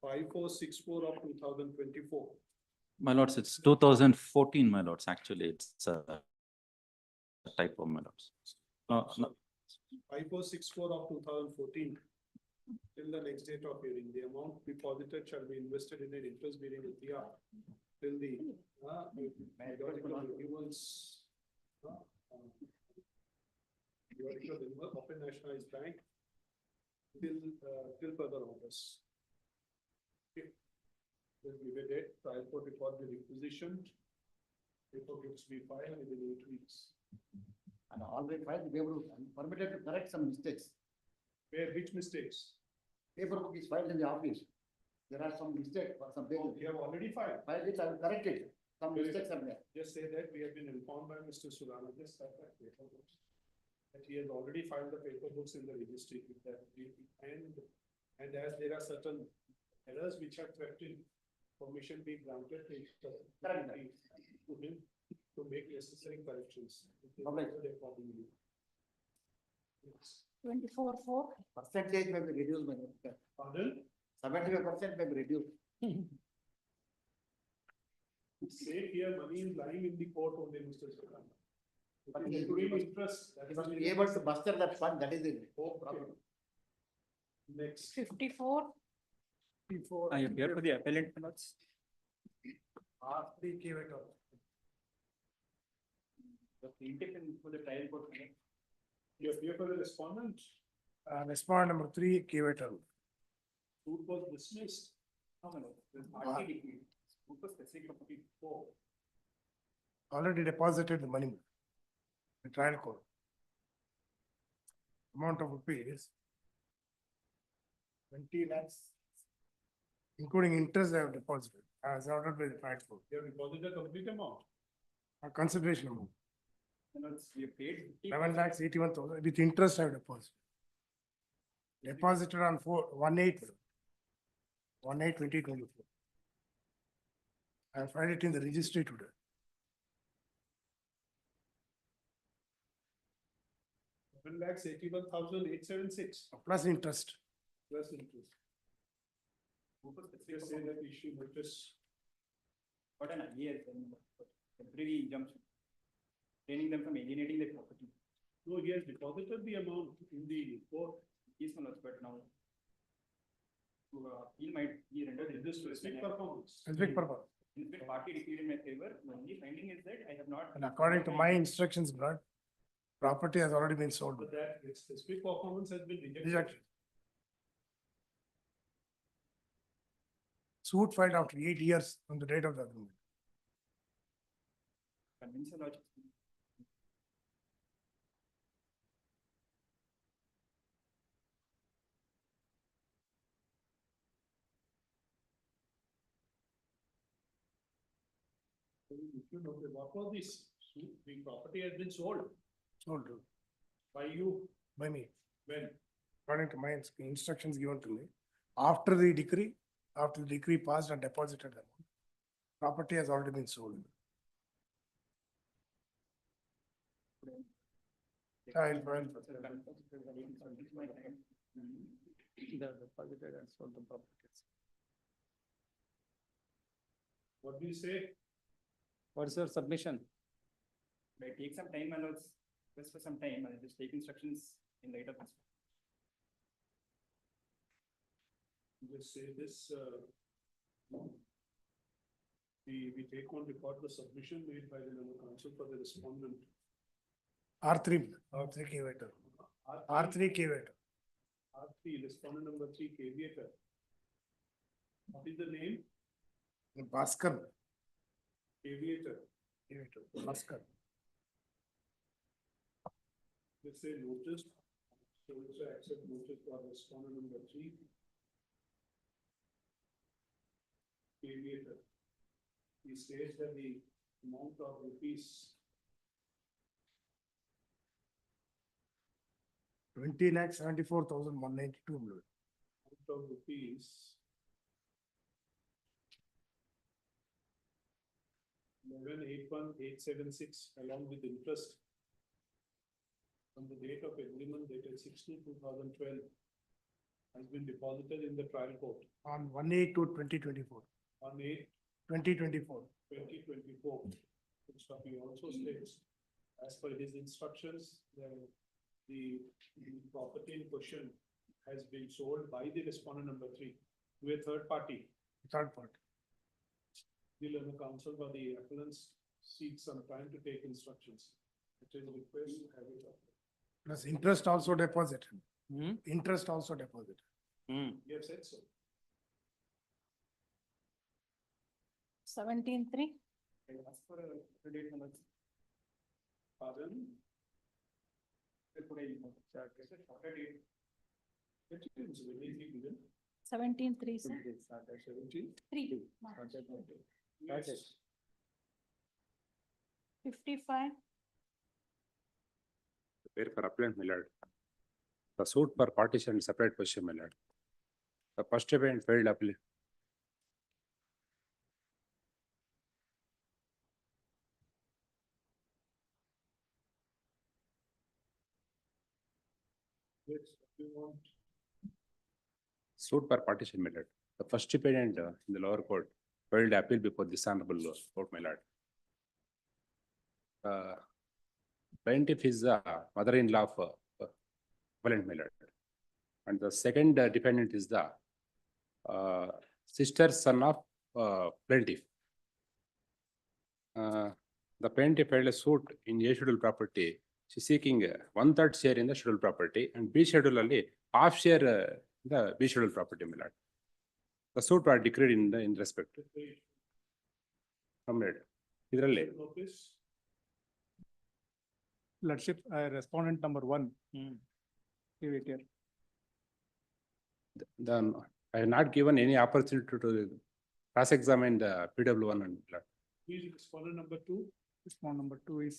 5464 of 2024. My lords, it's 2014, my lords. Actually, it's a typo, my lords. No. 5464 of 2014. Till the next date of hearing, the amount deposited shall be invested in an interest-bearing APR till the renewals. Of a nationalized bank till further orders. Okay. Then we will date, trial court record be requisitioned. Paper books be filed within 8 weeks. And all the files be able to, permitted to correct some mistakes. Where, which mistakes? Paper book is filed in the office. There are some mistakes for some paper. You have already filed. Filed it, I will correct it. Some mistakes are there. Just say that we have been informed by Mr. Surana, just type that paper books. That he has already filed the paper books in the registry with that. And as there are certain errors which have crept in, permission be granted to him to make necessary corrections. Accordingly. 24/4. Percentage may be reduced by. Pardon? 75% may be reduced. Say here, money is lying in the court only, Mr. Surana. Including interest. You must be able to muster that fund, that is the whole problem. Next. 54. I appear for the appellant, my lords. For the trial court. You appear for the respondent. Respondent number 3, Kivetal. Suit was dismissed. Already deposited the money. The trial court. Amount of rupees 20 lakhs. Including interest I have deposited, as ordered by the trial court. You have deposited a complete amount. A consideration amount. You paid. 11 lakhs 81,000 with interest I have deposited. Deposited on 1/8/2024. I have filed it in the registry today. $1,81,876. Plus interest. Plus interest. Just say that issue notice. What an idea, temporary injunction. Training them from alienating their property. No, he has deposited the amount in the court. Yes, Manoj, but now. He might be rendered. Is this specific performance? Specific purpose. In fact, party decreed in my favor, the only finding is that I have not. And according to my instructions, blood, property has already been sold. But that specific performance has been rejected. Rejected. Suit filed after 8 years from the date of the agreement. Convince the logic. If you know, what was this? The property has been sold Sold by you. by me. When? According to my instructions given to me. After the decree passed and deposited the amount, property has already been sold. I'll file. What do you say? What's your submission? May take some time, and just for some time, I'll just take instructions in light of this. Just say this, we take on record the submission made by the member counsel for the respondent. R3 caveator. R3 caveator. R3, respondent number 3, caveator. What is the name? Bhaskar. Caveator. Bhaskar. Let's say notice. So also accept notice for respondent number 3. Caveator. He states that the amount of rupees 20,74,192. amount of rupees 11,81,876 along with interest from the date of agreement dated 6/2/2012 has been deposited in the trial court On 1/8/2024. on 8/2024. 2024. He also states, as per his instructions, the property in question has been sold by the respondent number 3 to a third party. Third part. The learner counsel for the appellants seeks some time to take instructions. It is request to have it up. Plus interest also deposited. Interest also deposited. You have said so. 17-3. I ask for a date, Manoj. Pardon? Could I, it's a shorter date. It is really given. 17-3, sir. 3. Yes. 55. Prepare for appellant, my lord. The suit for partition separate position, my lord. The first event failed appeal. Yes, you want. Suit for partition, my lord. The first defendant in the lower court filed appeal before this honorable court, my lord. Plaintiff is the mother-in-law of appellant, my lord. And the second defendant is the sister son of plaintiff. The plaintiff filed a suit in A schedule property. She is seeking 1/3 share in the schedule property and B schedule only half share the B schedule property, my lord. The suit was decreed in respect. Comrade, idರಲ್ಲಿ Notice. Lordship, respondent number 1. Wait here. Then I have not given any opportunity to cross-examine the PW1 and lord. Who is respondent number 2? Respondent number 2 is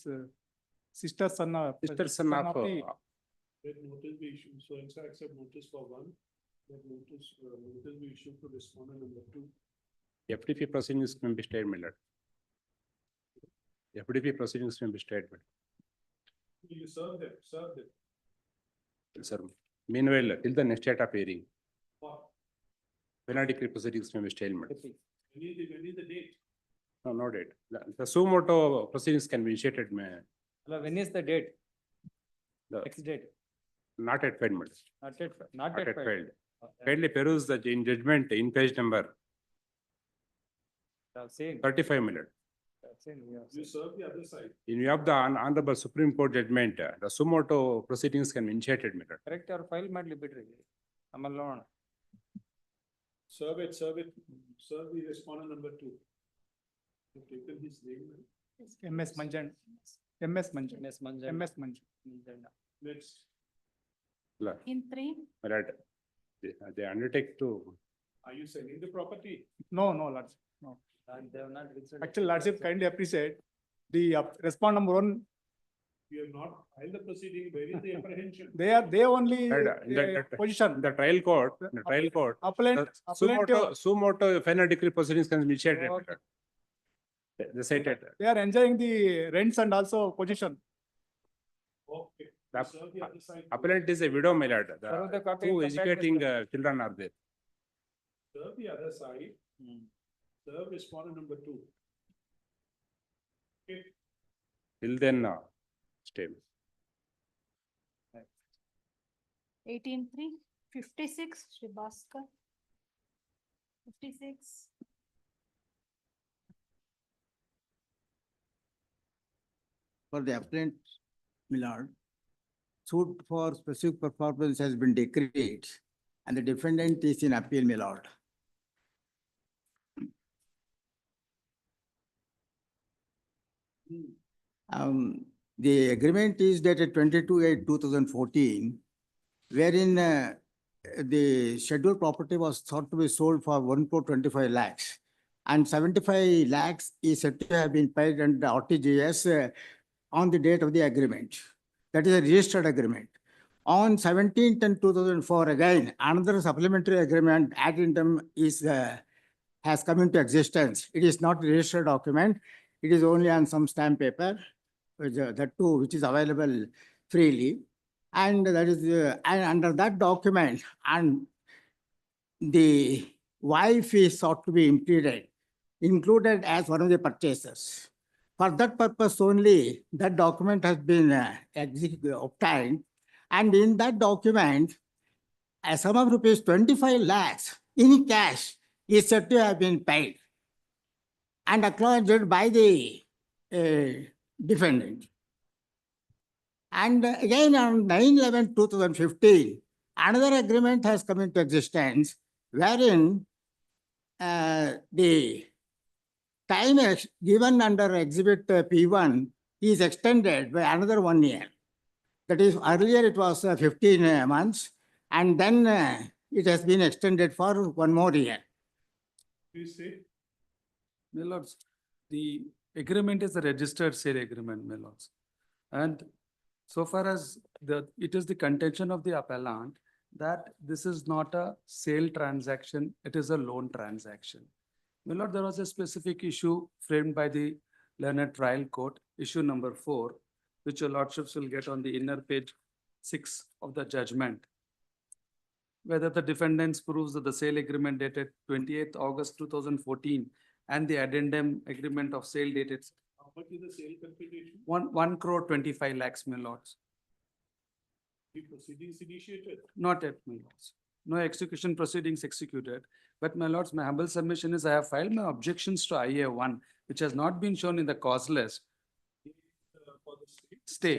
sister son of. Sister son of Let notice be issued, so and so accept notice for 1. Let notice be issued to respondent number 2. FDP proceedings may be stayed, my lord. FDP proceedings may be stayed, my You serve them, serve them. lord. Sir, meanwhile, till the next date of hearing, Final decree proceedings may be stalemate. When is the date? No, no date. The suo motu proceedings can be initiated, When is the date? The- Next date? not at filed. Not Not yet yet filed. filed. Kindly peruse the in judgment in page number I've seen. 35 minute. I've seen, we have You seen. serve the other side. In view of the Honorable Supreme Court judgment, the suo motu proceedings can be initiated. Correct or file ಮಾಡ್ಲಿ ಬಿಡ್ರಿ. ಆಮೇಲೆ ನೋಡೋಣ. Serve it, serve the respondent number 2. You've taken his name. MS Manjan. MS Manjan. MS Manjan. MS Manjan. Next. In three, Right. They undertake to. Are you selling the property? No, no, Lordship, no. And they have not registered. Actually, Lordship kindly appreciate the respond number 1, You have not filed the proceeding. Where is the apprehension? they only Right, in the- position. The trial court, Appellant, suo motu final decree proceedings can be initiated. Okay. The cited. they are enjoying the rents and also position. Okay. The You serve the other side. appellant is a widow, my lord. Serve the copy Two and compare educating this children are there. Serve the other side. Serve respondent number 2. Okay. Till then, stay. 18-3, 56, Shri Bhaskar. 56. For the appellant, Millard, suit for specific performance has been decreed and the defendant is in appeal, Millard. The agreement is dated 22/8/2014, wherein the scheduled property was thought to be sold for 1.25 lakhs. And 75 lakhs is said to have been paid under RTGS on the date of the agreement. That is a registered agreement. On 17/10/2004, again, another supplementary agreement addendum has come into existence. It is not a registered document. It is only on some stamp paper, that too, which is available freely. And that is, and under that document, and the wife is sought to be included as one of the purchasers. For that purpose only, that document has been obtained. And in that document, a sum of rupees 25 lakhs in cash is said to have been paid and acknowledged by the defendant. And again on 9/11/2015, another agreement has come into existence wherein the time given under Exhibit P1 is extended by another 1 year. That is, earlier it was 15 months, and then it has been extended for 1 more year. Please say. My lords, the agreement is a registered sale agreement, my lords. And so far as it is the contention of the appellant that this is not a sale transaction, it is a loan transaction. My lord, there was a specific issue framed by the learned trial court, issue number 4, which your lordships will get on the inner page 6 of the judgment. Whether the defendants proves that the sale agreement dated 28th August 2014 and the addendum agreement of sale dated How much is the sale consideration? 1 crore 25 lakhs, my lords. The proceedings initiated. Not yet, my lords. No execution proceedings executed. But my lords, my humble submission is I have filed my objections to IA1, which has not been shown in the cause list. For the state. Stay.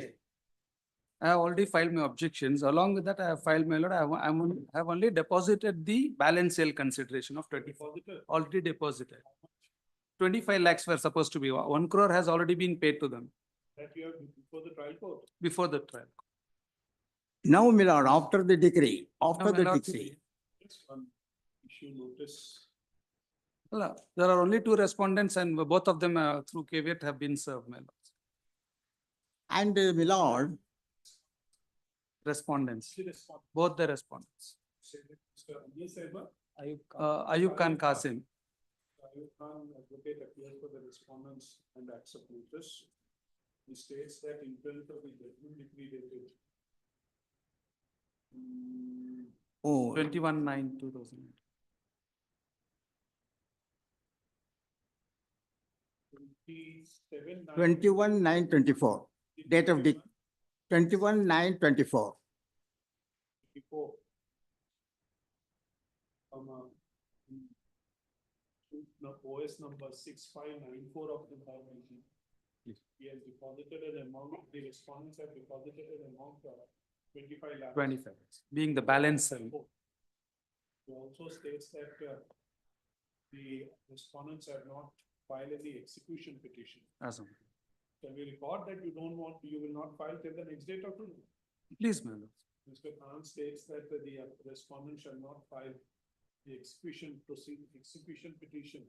I have already filed my objections. Along with that, I have filed my lord, I have only deposited the balance sale consideration of 24. Depositor. Already deposited. 25 lakhs were supposed to be, 1 crore has already been paid to them That you have before the trial court. before the trial. Now, my lord, after the decree, Now, my lords, Next one, issue notice. there are only 2 respondents and both of them through caveat have been served, my lords. And my lord, Respondents, The respondent. both the respondents. Say that Mr. Ali Saiba, Ayub Khan Qasim. Ayub Khan advocate appears for the respondents and accept notice. He states that in terms of the judgment decree dated Oh, 21/9/2000. 21/9/24, date of 21/9/24. Before. OS number 6594 of 2019. He has deposited an amount, the respondents have deposited an amount of 25 lakhs. 25, being the balance. It also states that the respondents have not filed any execution petition. As of. Can we record that you don't want, you will not file till the next date of today? Please, my lord. Mr. Khan states that the respondent shall not file the execution petition.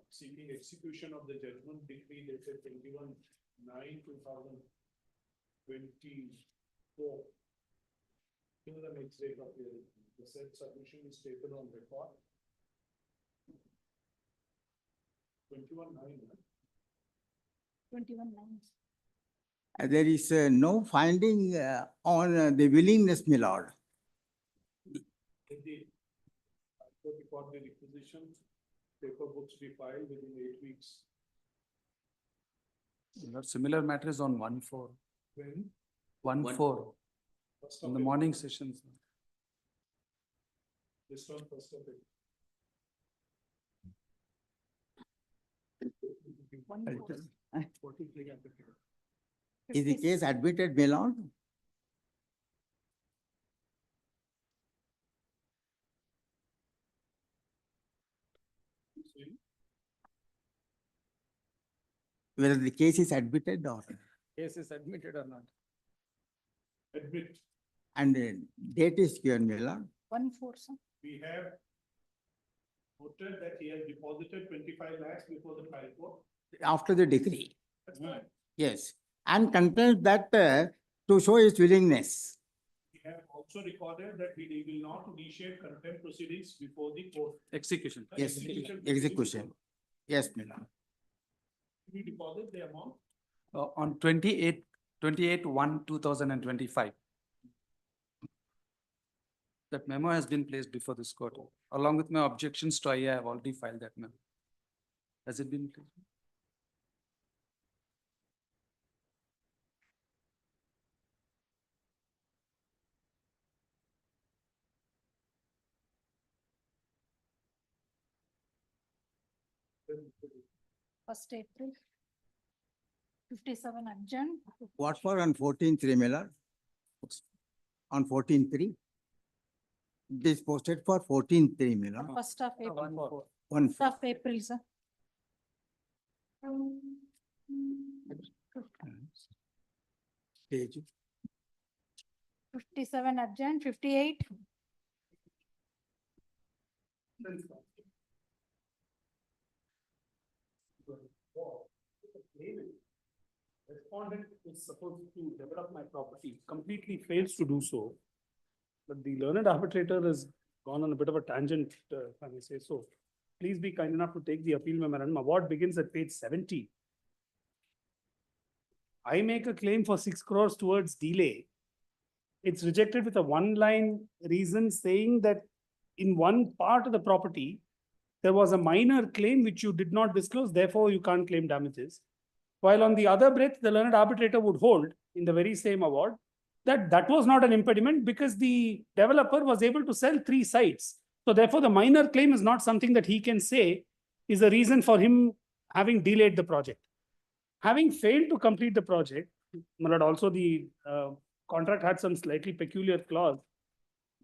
Seeking execution of the judgment decree dated 21/9/2024. Till the next date of hearing. The said submission is taken on record. 21/9. 21 lines. There is no finding on the willingness, my lord. The record the requisitions, paper books be filed within 8 weeks. Similar matters on 1/4. When? 1/4. First In of the it. morning sessions. This one first of it. Is the case admitted, my lord? Whether the case is admitted or, Case is admitted or not. Admit, and date is given, my lord. 1/4, sir. we have noted that he has deposited 25 lakhs before the trial court. After the decree, That's right. yes, and contains that to show his willingness. We have also recorded that he will not initiate contempt proceedings before the court. Execution. Yes, execution. Yes, my lord. We deposit the amount. On 28/1/2025. That memo has been placed before this court. Along with my objections to IA, I have already filed that memo. Has it been placed? First April. 57 adjourned. What for on 14/3, my lord? On 14/3? This posted for 14/3, my lord. 1st of April. 1/4. 1st of April, sir. Page. 57 adjourned, 58. Respondent is supposed to develop my property, completely fails to do so. But the learned arbitrator has gone on a bit of a tangent, if I may say so. Please be kind enough to take the appeal memorandum. Award begins at page 70. I make a claim for 6 crores towards delay. It's rejected with a one-line reason saying that in one part of the property, there was a minor claim which you did not disclose, therefore you can't claim damages. While on the other breath, the learned arbitrator would hold in the very same award that that was not an impediment because the developer was able to sell 3 sites. So therefore, the minor claim is not something that he can say is a reason for him having delayed the project. Having failed to complete the project, but also the contract had some slightly peculiar clause.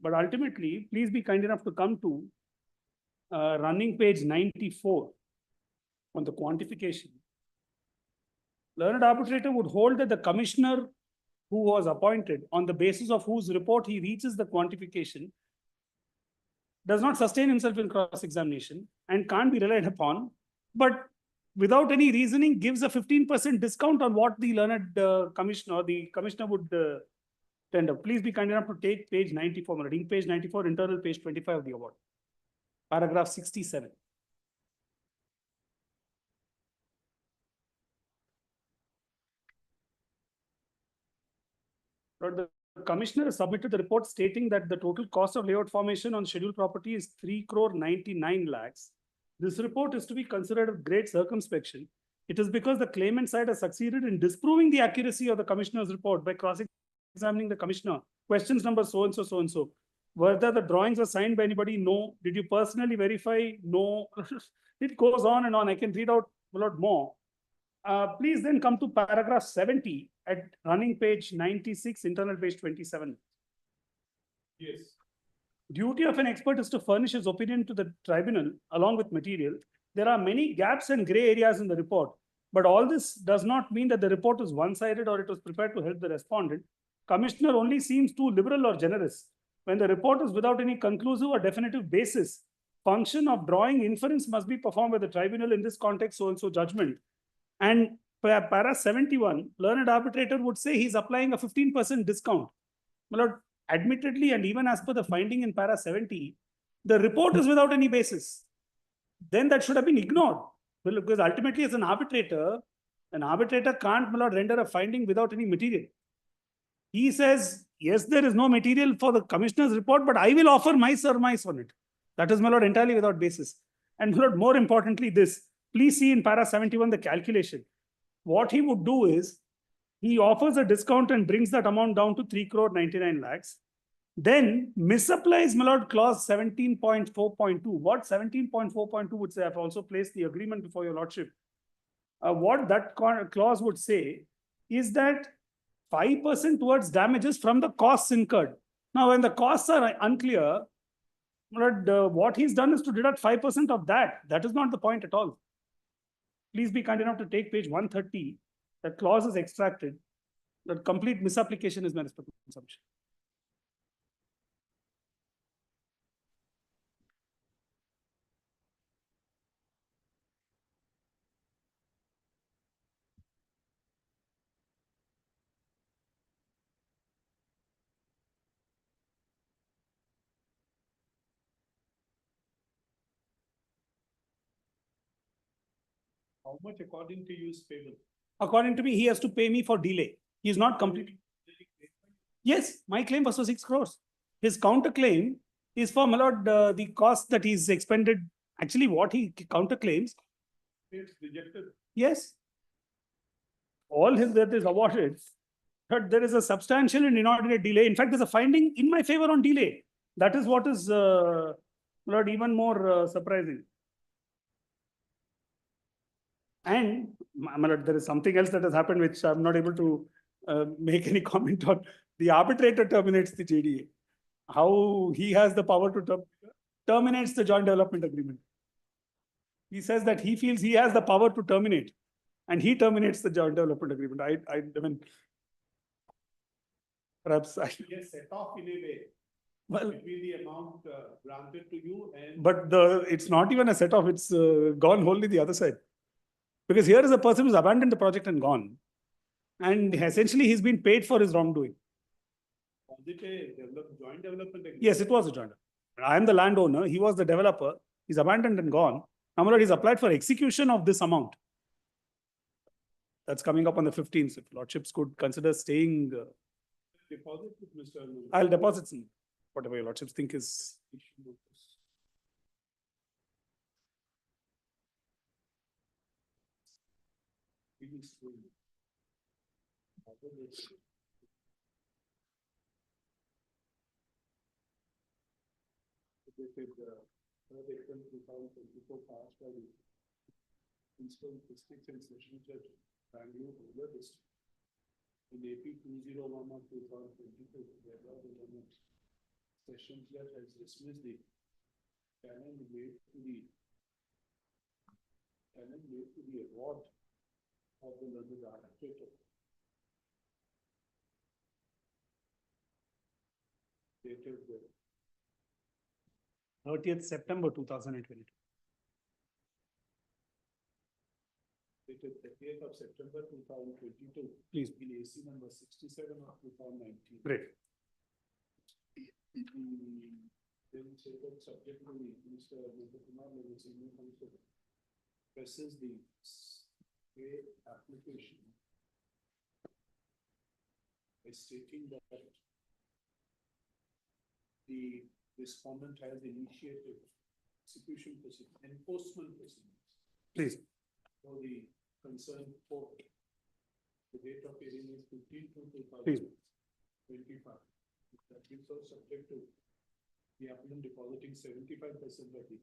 But ultimately, please be kind enough to come to running page 94 on the quantification. Learned arbitrator would hold that the commissioner who was appointed on the basis of whose report he reaches the quantification does not sustain himself in cross-examination and can't be relied upon, but without any reasoning gives a 15% discount on what the learned commissioner or the commissioner would tender. Please be kind enough to take page 94, I'm reading page 94, internal page 25 of the award. Paragraph 67. Lord, the Commissioner has submitted the report stating that the total cost of layout formation on scheduled property is 3 crore 99 lakhs. This report is to be considered with great circumspection. It is because the claimant side has succeeded in disproving the accuracy of the commissioner's report by cross-examining the commissioner. Questions number so and so, so and so. Whether the drawings were signed by anybody? No. Did you personally verify? No. It goes on and on. I can read out a lot more. Please then come to paragraph 70 at running page 96, internal page 27. Yes. Duty of an expert is to furnish his opinion to the tribunal along with material. There are many gaps and gray areas in the report, but all this does not mean that the report is one-sided or it was prepared to help the respondent. Commissioner only seems too liberal or generous. When the report is without any conclusive or definitive basis, function of drawing inference must be performed by the tribunal in this context, so and so judgment. And para 71, learned arbitrator would say he's applying a 15% discount. My lord, admittedly, and even as per the finding in para 70, the report is without any basis. Then that should have been ignored. Well, because ultimately as an arbitrator can't, my lord, render a finding without any material. He says, yes, there is no material for the commissioner's report, but I will offer my surmise on it. That is, my lord, entirely without basis. And my lord, more importantly, this, please see in para 71 the calculation. What he would do is, he offers a discount and brings that amount down to 3 crore 99 lakhs. Then misapplies, my lord, clause 17.4.2. What 17.4.2 would say? I've also placed the agreement before your lordship. What that clause would say is that 5% towards damages from the costs incurred. Now, when the costs are unclear, what he's done is to deduct 5% of that. That is not the point at all. Please be kind enough to take page 130. That clause is extracted. That complete misapplication is my respectful consumption. How much according to you is payable? According to me, he has to pay me for delay. He is not completely. Yes, my claim was for 6 crores. His counterclaim is for, my lord, the cost that he's expended. Actually, what he counterclaims. It's rejected. Yes. All his that is awarded, but there is a substantial and inordinate delay. In fact, there's a finding in my favor on delay. That is what is, my lord, even more surprising. And my lord, there is something else that has happened which I'm not able to make any comment on. The arbitrator terminates the JDA. How he has the power to terminates the joint development agreement. He says that he feels he has the power to terminate, and he terminates the joint development agreement. I mean, perhaps I. Yes, set off in a way. Well, between the amount granted to you and. But it's not even a set off. It's gone wholly the other side. Because here is a person who's abandoned the project and gone. And essentially he's been paid for his wrongdoing. Was it a joint development agreement? Yes, it was a joint. I am the landowner. He was the developer. He's abandoned and gone. Now, my lord, he's applied for execution of this amount. That's coming up on the 15th. If lordships could consider staying. Deposit with Mr. I'll deposit some, whatever your lordships think is. Principal District and Session Judge, Bangalore Rural District. In AP 201 of 2022, the Session Judge has dismissed the challenge made to the award of the learned arbitrator. Dated 30th September 2022. Dated 30th of September 2022. Please. In AC number 67 of 2019. Great. Then stated subject to Mr. Kumar presses the application by stating that the respondent has initiated execution proceedings, enforcement proceedings. Please. For the concerned court. The date of hearing is 15/2/2025. Please. That gives us subject to the applicant depositing 75% of the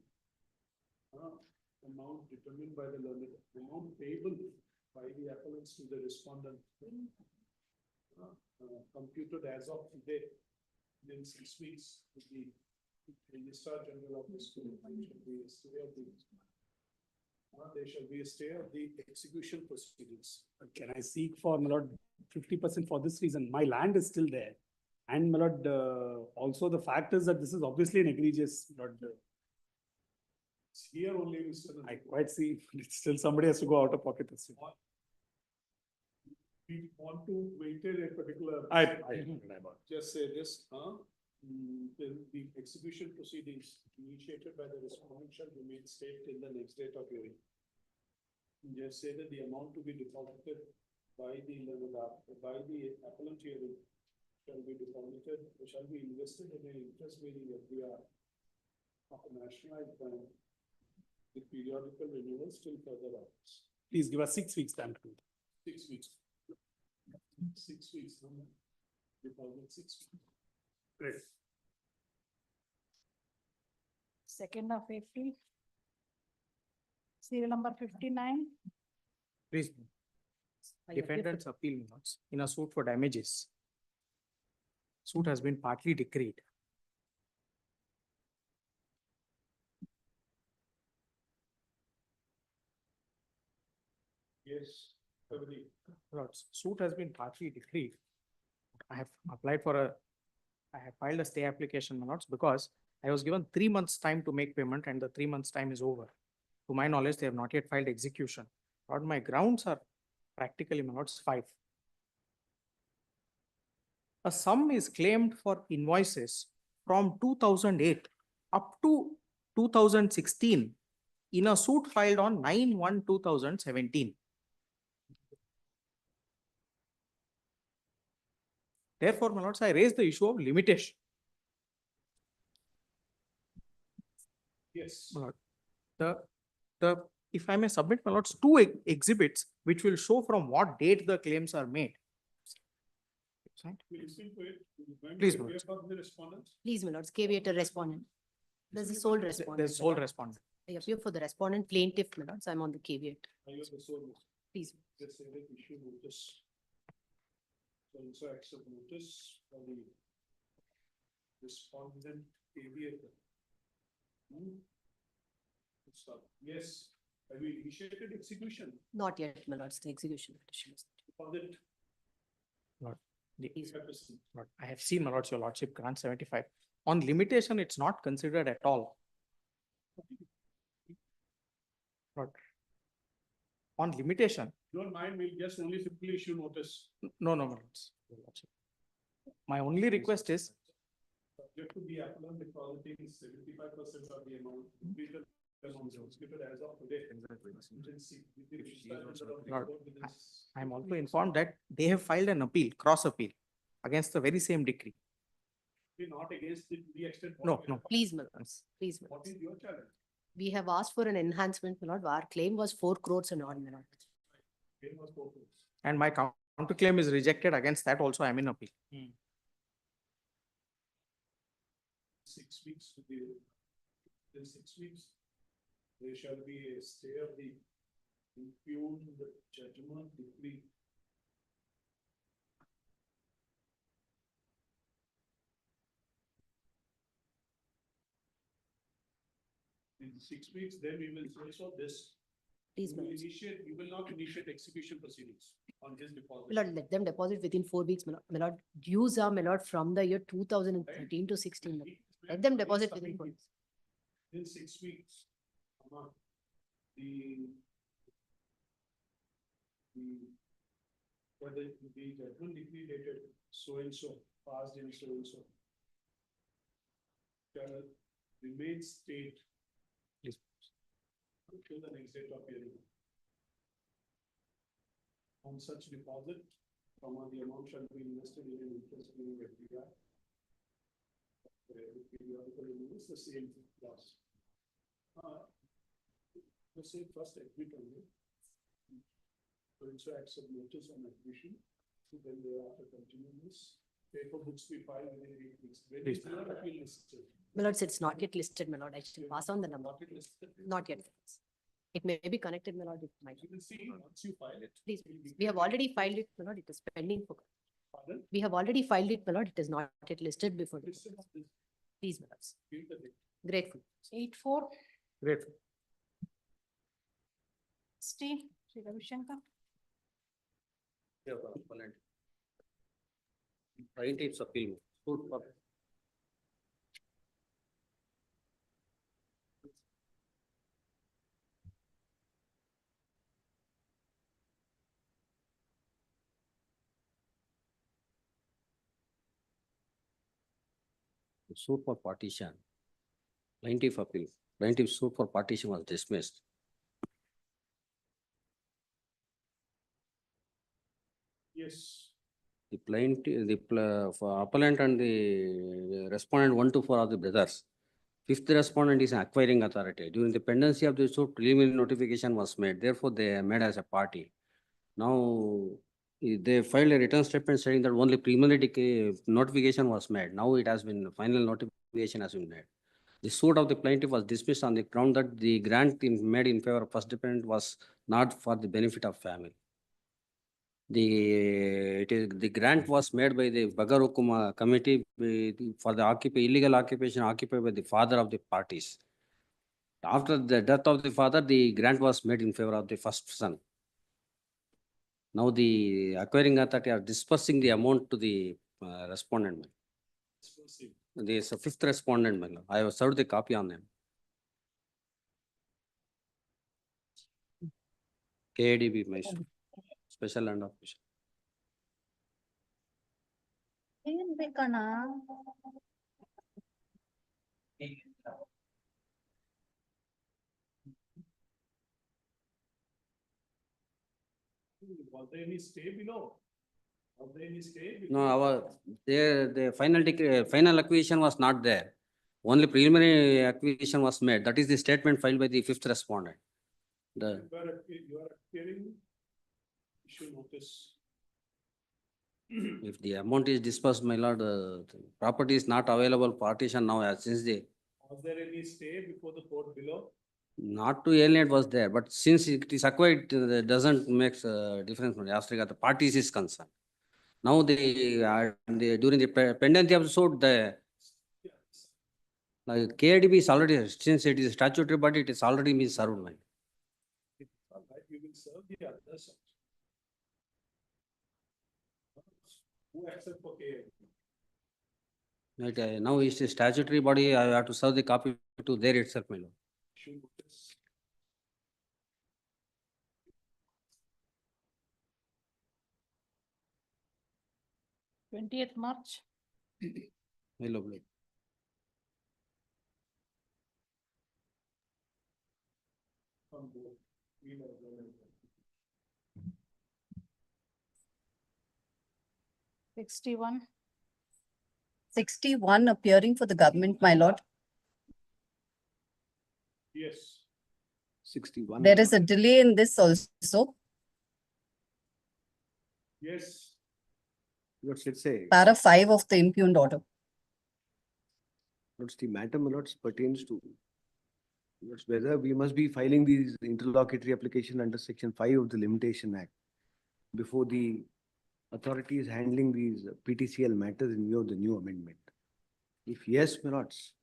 amount determined by the learned, amount payable by the appellants to the respondent. Computed as of today, within 6 weeks, with the Registrar General of the school, there shall be a stay of the execution proceedings. Can I seek for, my lord, 50% for this reason? My land is still there. And, my lord, also the fact is that this is obviously an egregious, my lord. It's here only, Mr. I quite see, it's still somebody has to go out of pocket. This year. We want to maintain a particular. Just say this, the execution proceedings initiated by the respondent shall remain stayed till the next date of hearing. Just say that the amount to be deposited by the appellant hearing shall be deposited, shall be invested in an interest-bearing FDR of a nationalized bank with periodical renewals till further hours. Please give us 6 weeks time to do that. 6 weeks. 6 weeks, deposit 6 weeks. Great. 2nd of April. Serial number 59. Please. Defendant's appeal notes in a suit for damages. Suit has been partly decreed. Yes, everybody. Lords, suit has been partly decreed. I have filed a stay application, my lords, because I was given 3 months time to make payment and the 3 months time is over. To my knowledge, they have not yet filed execution. Lord, my grounds are practically, my lords, 5. A sum is claimed for invoices from 2008 up to 2016 in a suit filed on 9/1/2017. Therefore, my lords, I raise the issue of limitation. Yes. My lord, if I may submit, my lords, 2 exhibits which will show from what date the claims are made. We listen to it. Please, Hear Lords. from the respondents. Please, my lords, caveat respondent. There's a sole respondent. There's sole respondent. I appear for the respondent plaintiff, my lords. I'm on the caveat. Are you the sole? Please. Just say that issue notice. So also accept notice for the respondent aviator. Yes, have we initiated execution? Not yet, my lords, the execution petition is. Deposit. Lord, Please. Lord, I have seen, my lords, your lordship grant 75. On limitation, it's not considered at all. Lord, on limitation, Don't mind, we'll just only simply issue notice. no, my lords. Your lordship. My only request is, Subject to the appellant depositing 75% of the amount. Completed as of today. Lord, I'm also informed that they have filed an appeal, cross appeal, against the very same decree. Not against the extent. No. Please, my lords, please, my What lords. is your challenge? We have asked for an enhancement, my lord. Our claim was 4 crores and all, my lord. It was 4 crores. And my counterclaim is rejected. Against that also, I'm in appeal. 6 weeks to the, in 6 weeks, there shall be a stay of the impugned judgment decree. In 6 weeks, then we will say so this. Please, We my will lords. initiate, we will not initiate execution proceedings on this deposit. My lord, let them deposit within 4 weeks, my lord. My lord, dues are, my lord, from the year 2013 to 16. my lord. Let them deposit within 4 weeks. In 6 weeks. The whether the judgment decree dated so and so, passed in so and so. Shall remain state. Please. Till the next date of hearing. On such deposit, the amount shall be invested in an interest bearing FDR. It's the same clause. The same first admit only. Also accept notice on admission. So then they are to continue this. Paper books be filed within 8 weeks. When is your appeal listed? My lords, it's not yet listed, my lord. I should pass on the number. Not yet listed. Not yet. It may be connected, my lord. It might. You will see once you file it. Please, we have already filed it, my lord. It is pending for. Pardon? We have already filed it, my lord. It is not yet listed before. the court. Please, my lords. Give the date. Grateful. 8-4, Grateful. Steve, Sri Ravi Shankar. Plaintiff's appeal. Suit for suit for partition. Plaintiff appeal. Plaintiff suit for partition was dismissed. Yes. The plaintiff, for appellant and the respondent 1 to 4 are the brothers. Fifth respondent is an acquiring authority. During the pendency of the suit, preliminary notification was made. Therefore, they are made as a party. Now, they filed a written statement saying that only preliminary notification was made. Now it has been, final notification has been made. The suit of the plaintiff was dismissed on the ground that the grant made in favor of first dependent was not for the benefit of family. The grant was made by the Bagarukuma committee for the illegal occupation occupied by the father of the parties. After the death of the father, the grant was made in favor of the first son. Now the acquiring authority are dispersing the amount to the respondent. This fifth respondent. I have served the copy on them. KADB, my special land officer. ಏನ್ ಬೇಕಣ್ಣ? Was there any stay below? Was there any stay? No, the final decree, final acquisition was not there. Only preliminary acquisition was made. That is the statement filed by the fifth respondent. You are appearing, issue notice. If the amount is dispersed, my lord, the property is not available partition now since the. Was there any stay before the court below? Not to alienate was there, but since it is acquired, it doesn't make difference as regard the parties is concerned. Now during the pendency of the suit, the KADB is already, since it is statutory body, it is already been served. All right, we will serve the others. Who accept for KADB? Right, now it's a statutory body, I have to serve the copy to there itself, my lord. Issue notice. March 20th. My lord. From both. We know the- 61. 61 appearing for the government, my lord. Yes. 61. There is a delay in this also. Yes. Let's say, Para 5 of the impugned order. what's the matter, my lords, pertains to whether we must be filing these interlocutory application under section 5 of the Limitation Act before the authorities handling these PTCL matters in view of the new amendment. If yes, my lords,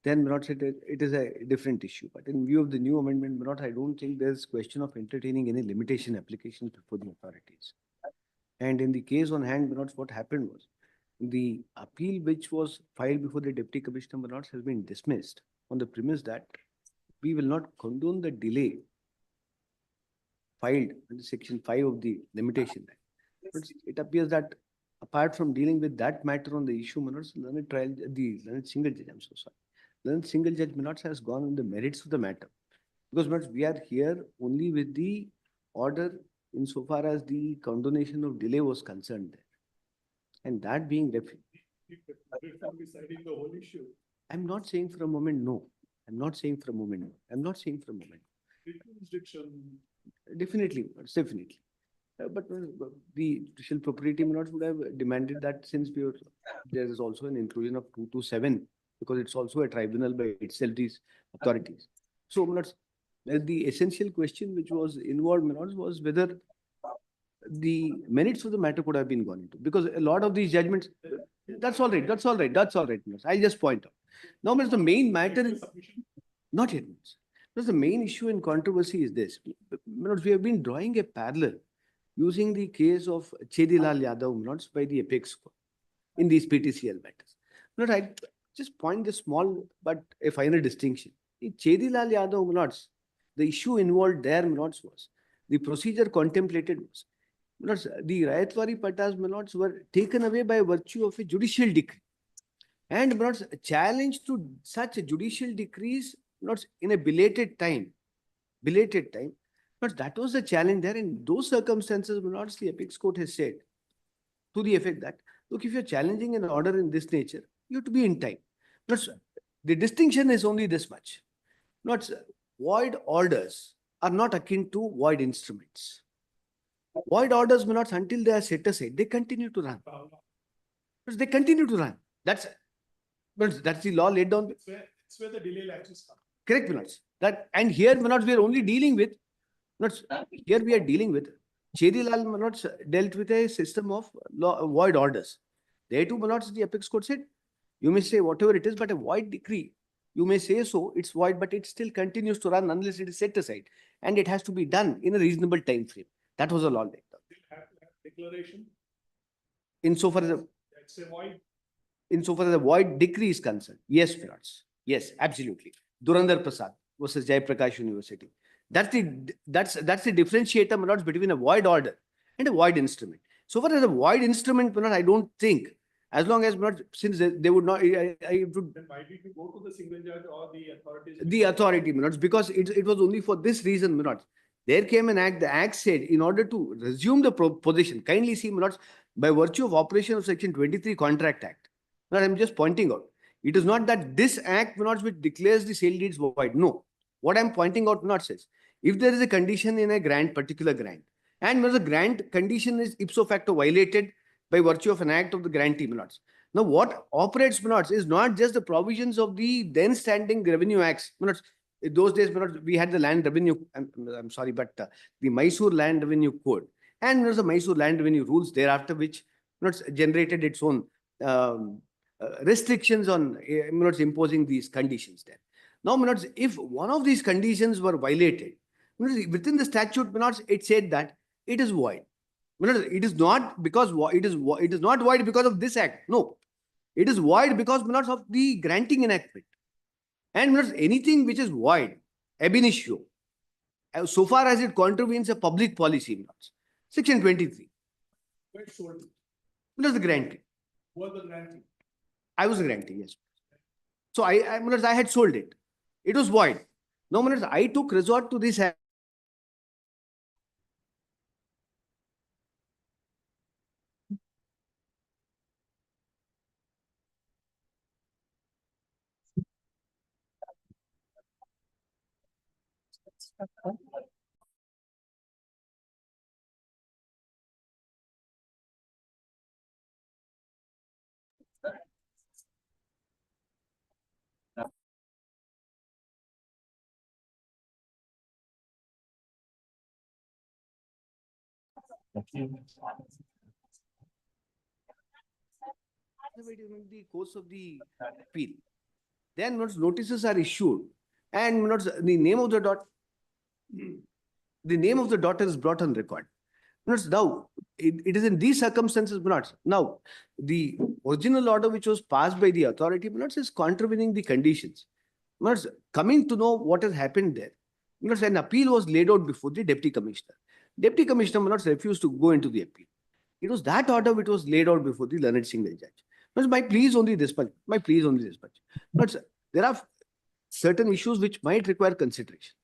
then my lords, it is a different issue. But in view of the new amendment, my lords, I don't think there's question of entertaining any limitation applications before the authorities. And in the case on hand, my lords, what happened was the appeal which was filed before the Deputy Commissioner, my lords, has been dismissed on the premise that we will not condone the delay filed under section 5 of the Limitation Act. But it appears that apart from dealing with that matter on the issue, my lords, learned single judge, I'm so sorry. Learned single judge, my lords, has gone on the merits of the matter. Because my lords, we are here only with the order insofar as the condonation of delay was concerned there. And that being Deciding the whole issue. I'm not saying for a moment, no. I'm not saying for a moment, no. I'm not saying for a moment. Jurisdiction. Definitely, definitely. But the judicial propriety minority would have demanded that since there is also an inclusion of 227, because it's also a tribunal by itself, these authorities. So the essential question which was involved was whether the merits of the matter could have been gone into, because a lot of these judgments, that's all right, that's all right, that's all right. I'll just point out. Now, the main matter is not yet. Because the main issue in controversy is this. We have been drawing a parallel using the case of Chedilal Yadav by the apex court in these PTCL matters. I just point this small but a final distinction. In Chedilal Yadav, the issue involved there was the procedure contemplated was the Rayatwari Patas were taken away by virtue of a judicial decree. And a challenge to such judicial decrees in a belated time. But that was the challenge there. In those circumstances, the apex court has said to the effect that, look, if you're challenging an order in this nature, you have to be in time. The distinction is only this much. Void orders are not akin to void instruments. Void orders until they are set aside, they continue to run. They continue to run. That's the law laid down. It's where the delay latches come. Correct, that, and here we are only dealing with, here we are dealing with, Chedilal dealt with a system of void orders. There too, the apex court said, you may say whatever it is, but a void decree, you may say so, it's void, but it still continues to run unless it is set aside. And it has to be done in a reasonable time frame. That was a law laid down. Still have to have declaration. Insofar as a void decree is concerned. Yes, yes, absolutely. Durandar Prasad versus Jayaprakash University. That's the differentiator between a void order and a void instrument. So far as a void instrument, I don't think, as long as since they would not, Then why did you go to the single judge or the authorities? the authority, because it was only for this reason, There came an act, the act said, in order to resume the position, kindly see, by virtue of operation of Section 23 Contract Act. I'm just pointing out. It is not that this act which declares the sale deeds void. No. What I'm pointing out says, if there is a condition in a grant, particular grant, and when the grant condition is ipso facto violated by virtue of an act of the grantee. Now, what operates is not just the provisions of the then standing revenue acts. In those days, we had the land revenue, I'm sorry, but the Mysore Land Revenue Code, and the Mysore Land Revenue Rules thereafter, which generated its own restrictions on imposing these conditions there. Now, if one of these conditions were violated, within the statute, it said that it is void. It is not because it is not void because of this act. No, it is void because of the granting enactment. And anything which is void, ab initio, so far as it contravenes a public policy, Section 23. Where sold it? The grantee. Who was the grantee? I was a grantee, yes. So I had sold it. It was void. Now, I took resort to this act. During the course of the appeal, then notices are issued, and the name of the daughter is brought on record. Now, it is in these circumstances, now the original order which was passed by the authority is contravening the conditions. Coming to know what has happened there, an appeal was laid out before the deputy commissioner. Deputy commissioner refused to go into the appeal. It was that order which was laid out before the learned single judge. My plea is only this much. My plea is only this much. But there are certain issues which might require consideration.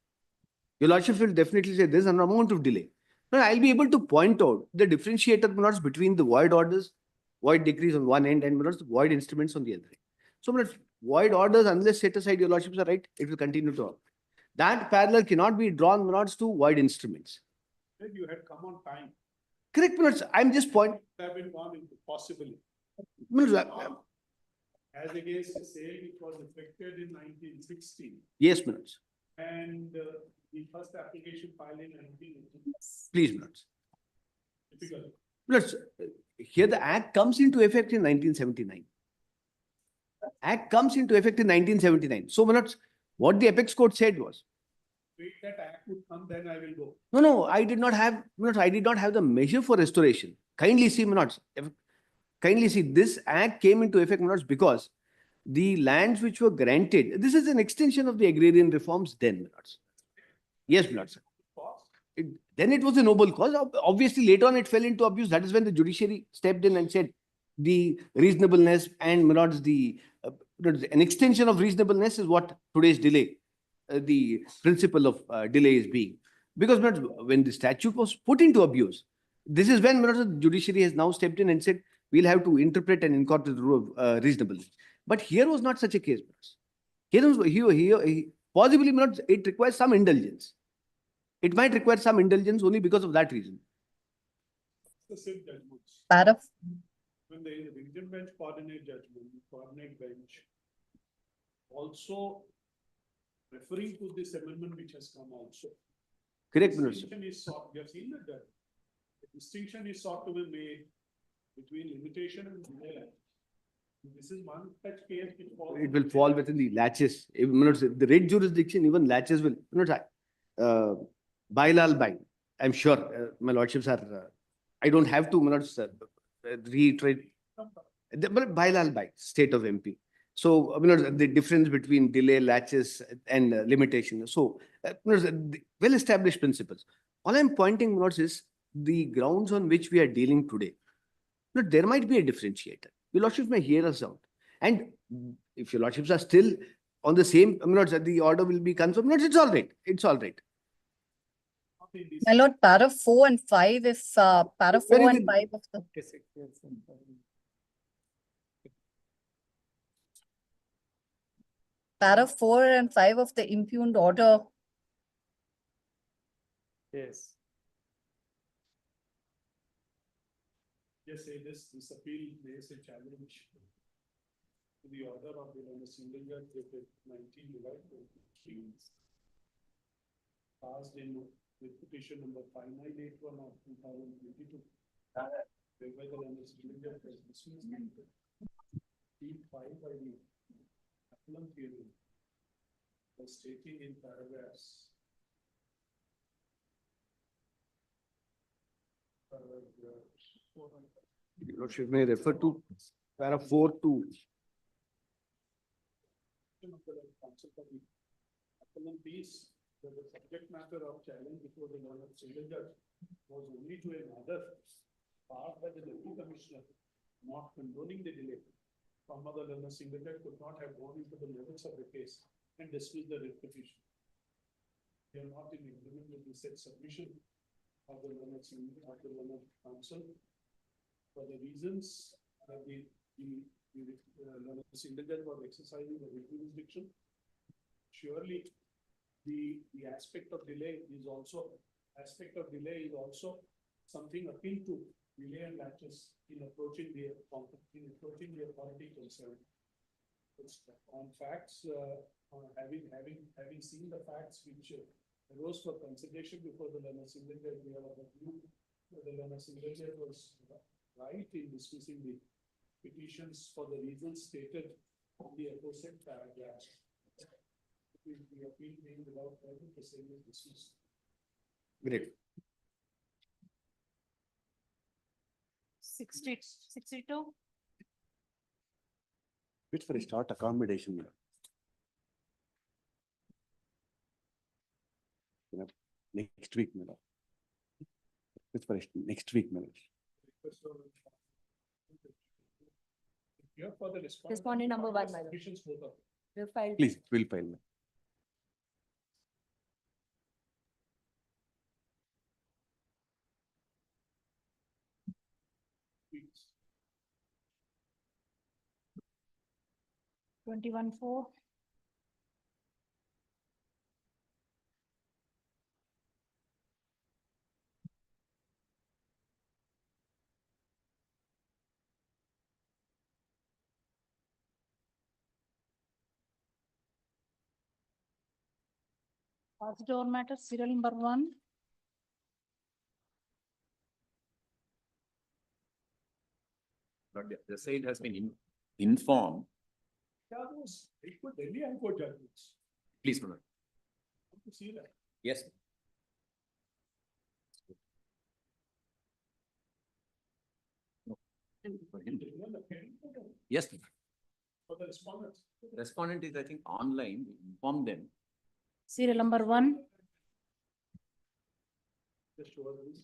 Your Lordship will definitely say there's an amount of delay. But I'll be able to point out the differentiator between the void orders void decrees on one end and void instruments on the other end. So my lords, void orders, unless set aside, your lordships are right, it will continue to operate. That parallel cannot be drawn, my lords, to void instruments. Then you had come on time. Correct, my lords. I'm just pointing. Have been gone into possibly. My lords, As against the sale which was effected in 1960 yes, my lords. and the first application filed in 1980. Please, my lords. Typical. My lords, here the act comes into effect in 1979. Act comes into effect in 1979. So, my lords, what the apex court said was, Wait, that act would come, then I will go. no, I did not have, my lords, I did not have the measure for restoration. Kindly see, my lords, kindly see, this act came into effect, my lords, because the lands which were granted, this is an extension of the agrarian reforms then, my lords. Yes, my lords. Then it was a noble cause. Obviously, later on it fell into abuse. That is when the judiciary stepped in and said the reasonableness and, my lords, an extension of reasonableness is what today's delay, the principle of delay is being. Because, my lords, when the statute was put into abuse, this is when, my lords, the judiciary has now stepped in and said, we'll have to interpret and incorporate the rule of reasonableness. But here was not such a case, my lords. Here, possibly, my lords, it requires some indulgence. It might require some indulgence only because of that reason. The same judgments. Para When there is a region bench coordinate judgment, coordinate bench, also referring to this amendment which has come also. Correct, my lords. Distinction is sought, you have seen that the distinction is sought to be made between limitation and delay. This is one such case which falls. It will fall within the latches. If, my lords, the red jurisdiction, even latches will, my lords, Bailal Bai. I'm sure my lordships are, I don't have to, my lords, reiterate. But Bailal Bai, state of MP. So, my lords, the difference between delay, latches and limitation. So, my lords, well-established principles. All I'm pointing, my lords, is the grounds on which we are dealing today. But there might be a differentiator. Your lordships may hear us out. And if your lordships are still on the same, my lords, the order will be confirmed. My lords, it's all right. It's all right. my lord, para 4 and 5, if para 4 and 5 of the para 4 and 5 of the impugned order. Yes. Just say this appeal is a challenge to the order of the single judge dated 19 July 2023. Passed in with petition number 5981 of 2022. Whereby the single judge was dismissed. Deemed filed by the appellant hearing was stating in paragraphs. Your lordship may refer to para 4 to. Appellant piece, that the subject matter of challenge before the learned single judge was only to another passed by the deputy commissioner, not condoning the delay. Some other learned single judge could not have gone into the limits of the case and dismissed the writ petition. They are not in agreement with the said submission of the learned counsel for the reasons that the single judge was exercising the jurisdiction. Surely, the aspect of delay is also something akin to delay and latches in approaching the authority concerned. On facts, having seen the facts which arose for consideration before the learned single judge, we have a view that the learned single judge was right in dismissing the petitions for the reasons stated in the aforesaid paragraph. The appeal being without further proceedings dismissed. Great. 62. Wait for a start accommodation. Next week, my lord. Wait for next week, my lord. Here for the Respondent number 1, my lord. petitions both of them. We'll file. Please, we'll file. 21-4. First door matter, serial number 1. But the side has been informed. Yeah, those equal Delhi High Court judgments. Please, Lord. Want to see that? Yes. Yes. For the respondents. Respondent is, I think, online, inform them. Serial number 1. Just show us this.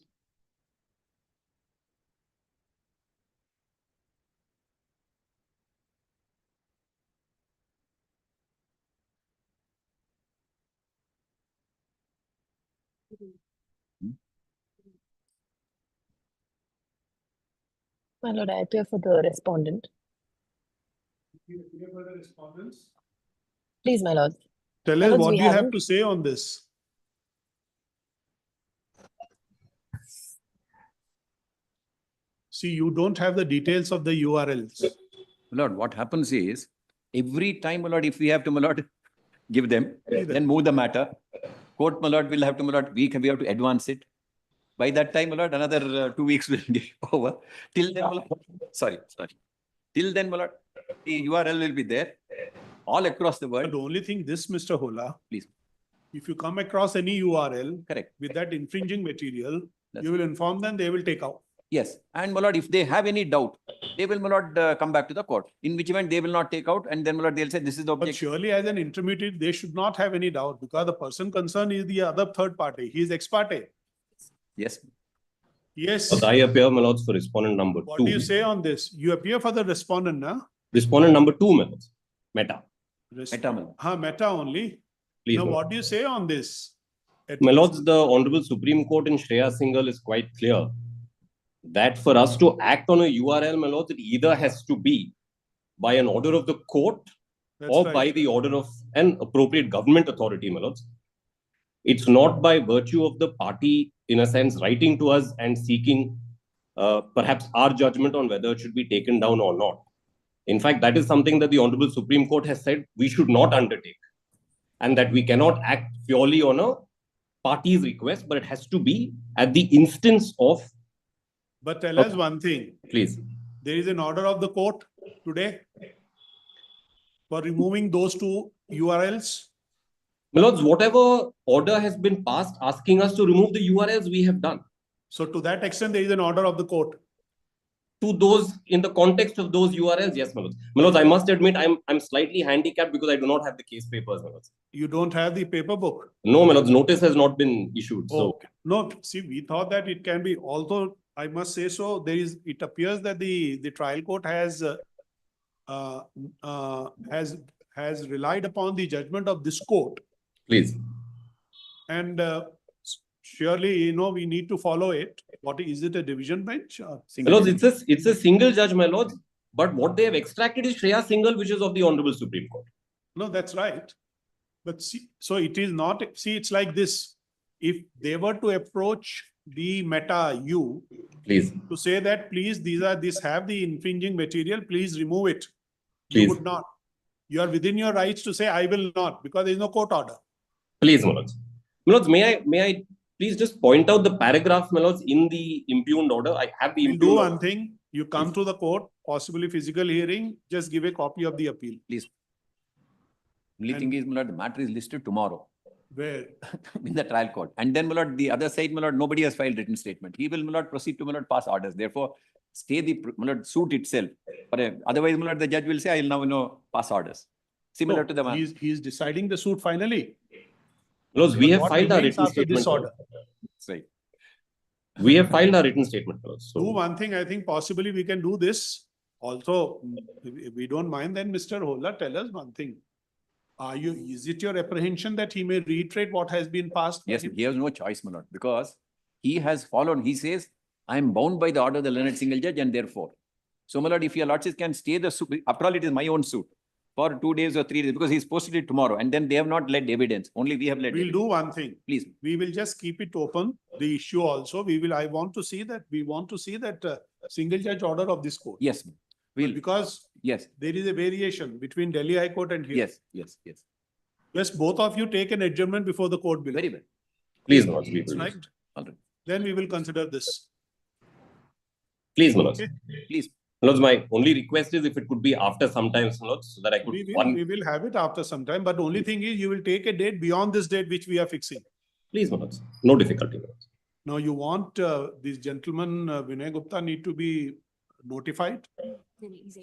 My lord, I appear for the respondent. You appear for the respondents. Please, my lord. Tell My us lords, what we do you have haven't- to say on this? See, you don't have the details of the URLs. Lord, what happens is, every time, my Lord, if we have to, my Lord, give them, Either. then move the matter. Court, my Lord, will have to, my Lord, we have to advance it. By that time, my Lord, another 2 weeks will be over. Till then, my Lord, sorry. Till then, my Lord, the URL will be there all across the But world. the only thing, this, Mr. Hola, Please. if you come across any URL Correct. with that infringing material, That's you will inform them, they will take out. Yes. And, my Lord, if they have any doubt, they will, my Lord, come back to the court. In which event they will not take out, and then, my Lord, they'll say, this is the But objection. surely as an intermediate, they should not have any doubt because the person concerned is the other third party. He is ex parte. Yes. Yes. I appear, my lords, for respondent number What 2. do you say on this? You appear for the respondent, na? Respondent number 2, my lords. Meta. Meta, my Lord. Meta only. Please, Now, my what do you say on this? My lords, the Honorable Supreme Court in Shreya Singhal is quite clear that for us to act on a URL, my lords, it either has to be by an order of the court That's or right. by the order of an appropriate government authority, my lords. It's not by virtue of the party, in a sense, writing to us and seeking perhaps our judgment on whether it should be taken down or not. In fact, that is something that the Honorable Supreme Court has said we should not undertake, and that we cannot act purely on a party's request, but it has to be at the instance of. But tell us one thing. Please. There is an order of the court today for removing those two URLs. My lords, whatever order has been passed asking us to remove the URLs, we have done. So to that extent, there is an order of the court. To those, in the context of those URLs, yes, my lords. My lords, I must admit, I'm slightly handicapped because I do not have the case papers, my lords. You don't have the paper book. No, my lords, notice has not been issued. So, Okay. No, see, we thought that it can be, although I must say so, it appears that the trial court has relied upon the judgment of this court. please. And surely, we need to follow it. What is it, a division bench or My single? lords, it's a single judge, my lords. But what they have extracted is Shreya Singhal, which is of the Honorable Supreme Court. No, that's right. But see, so it is not, see, it's like this. If they were to approach the Meta U Please. to say that, please, these have the infringing material, please remove it. Please. You would not. You are within your rights to say, I will not, because there is no court order. Please, my lords. My lords, may I please just point out the paragraph, my lords, in the impugned order? I have the We'll impugned do order. one thing. You come to the court, possibly physical hearing, just give a copy of the appeal. Please. Only thing is, my Lord, the matter is listed tomorrow Where? in the trial court. And then, my Lord, the other side, my Lord, nobody has filed written statement. He will, my Lord, proceed to, my Lord, pass orders. Therefore, stay the, my Lord, suit itself. Otherwise, my Lord, the judge will say, I will now, pass orders. Similar No, to the one. he is deciding the suit finally. My lords, we have What filed our remains written after this statement. order? That's right. We have filed our written statement, my lords. Do So, one thing, I think possibly we can do this. Also, if we don't mind, then Mr. Hola, tell us one thing. Is it your apprehension that he may reiterate what has been passed? by Yes, him? he has no choice, my Lord, because he has followed, he says, I am bound by the order of the learned single judge, and therefore. So, my Lord, if your lordship can stay the suit, after all, it is my own suit. for 2 days or 3 days, because he's posted it tomorrow, and then they have not led evidence. Only we have led. We'll evidence. do one thing. Please. We will just keep it open, the issue also. I want to see that single judge order of this court. Yes. We'll. Because Yes. there is a variation between Delhi High Court and here. Yes. Yes. Yes. Just both of you take an adjournment before the court below. Very well. Please, my lords, we will. Right? All right. Then we will consider this. Please, my lords. Okay? Please. My lords, my only request is if it could be after sometimes, my lords, so that I could. We will have it after some time, but only thing is you will take a date beyond this date which we are fixing. Please, my lords, no difficulty, my lords. Now you want this gentleman, Vinay Gupta, need to be notified?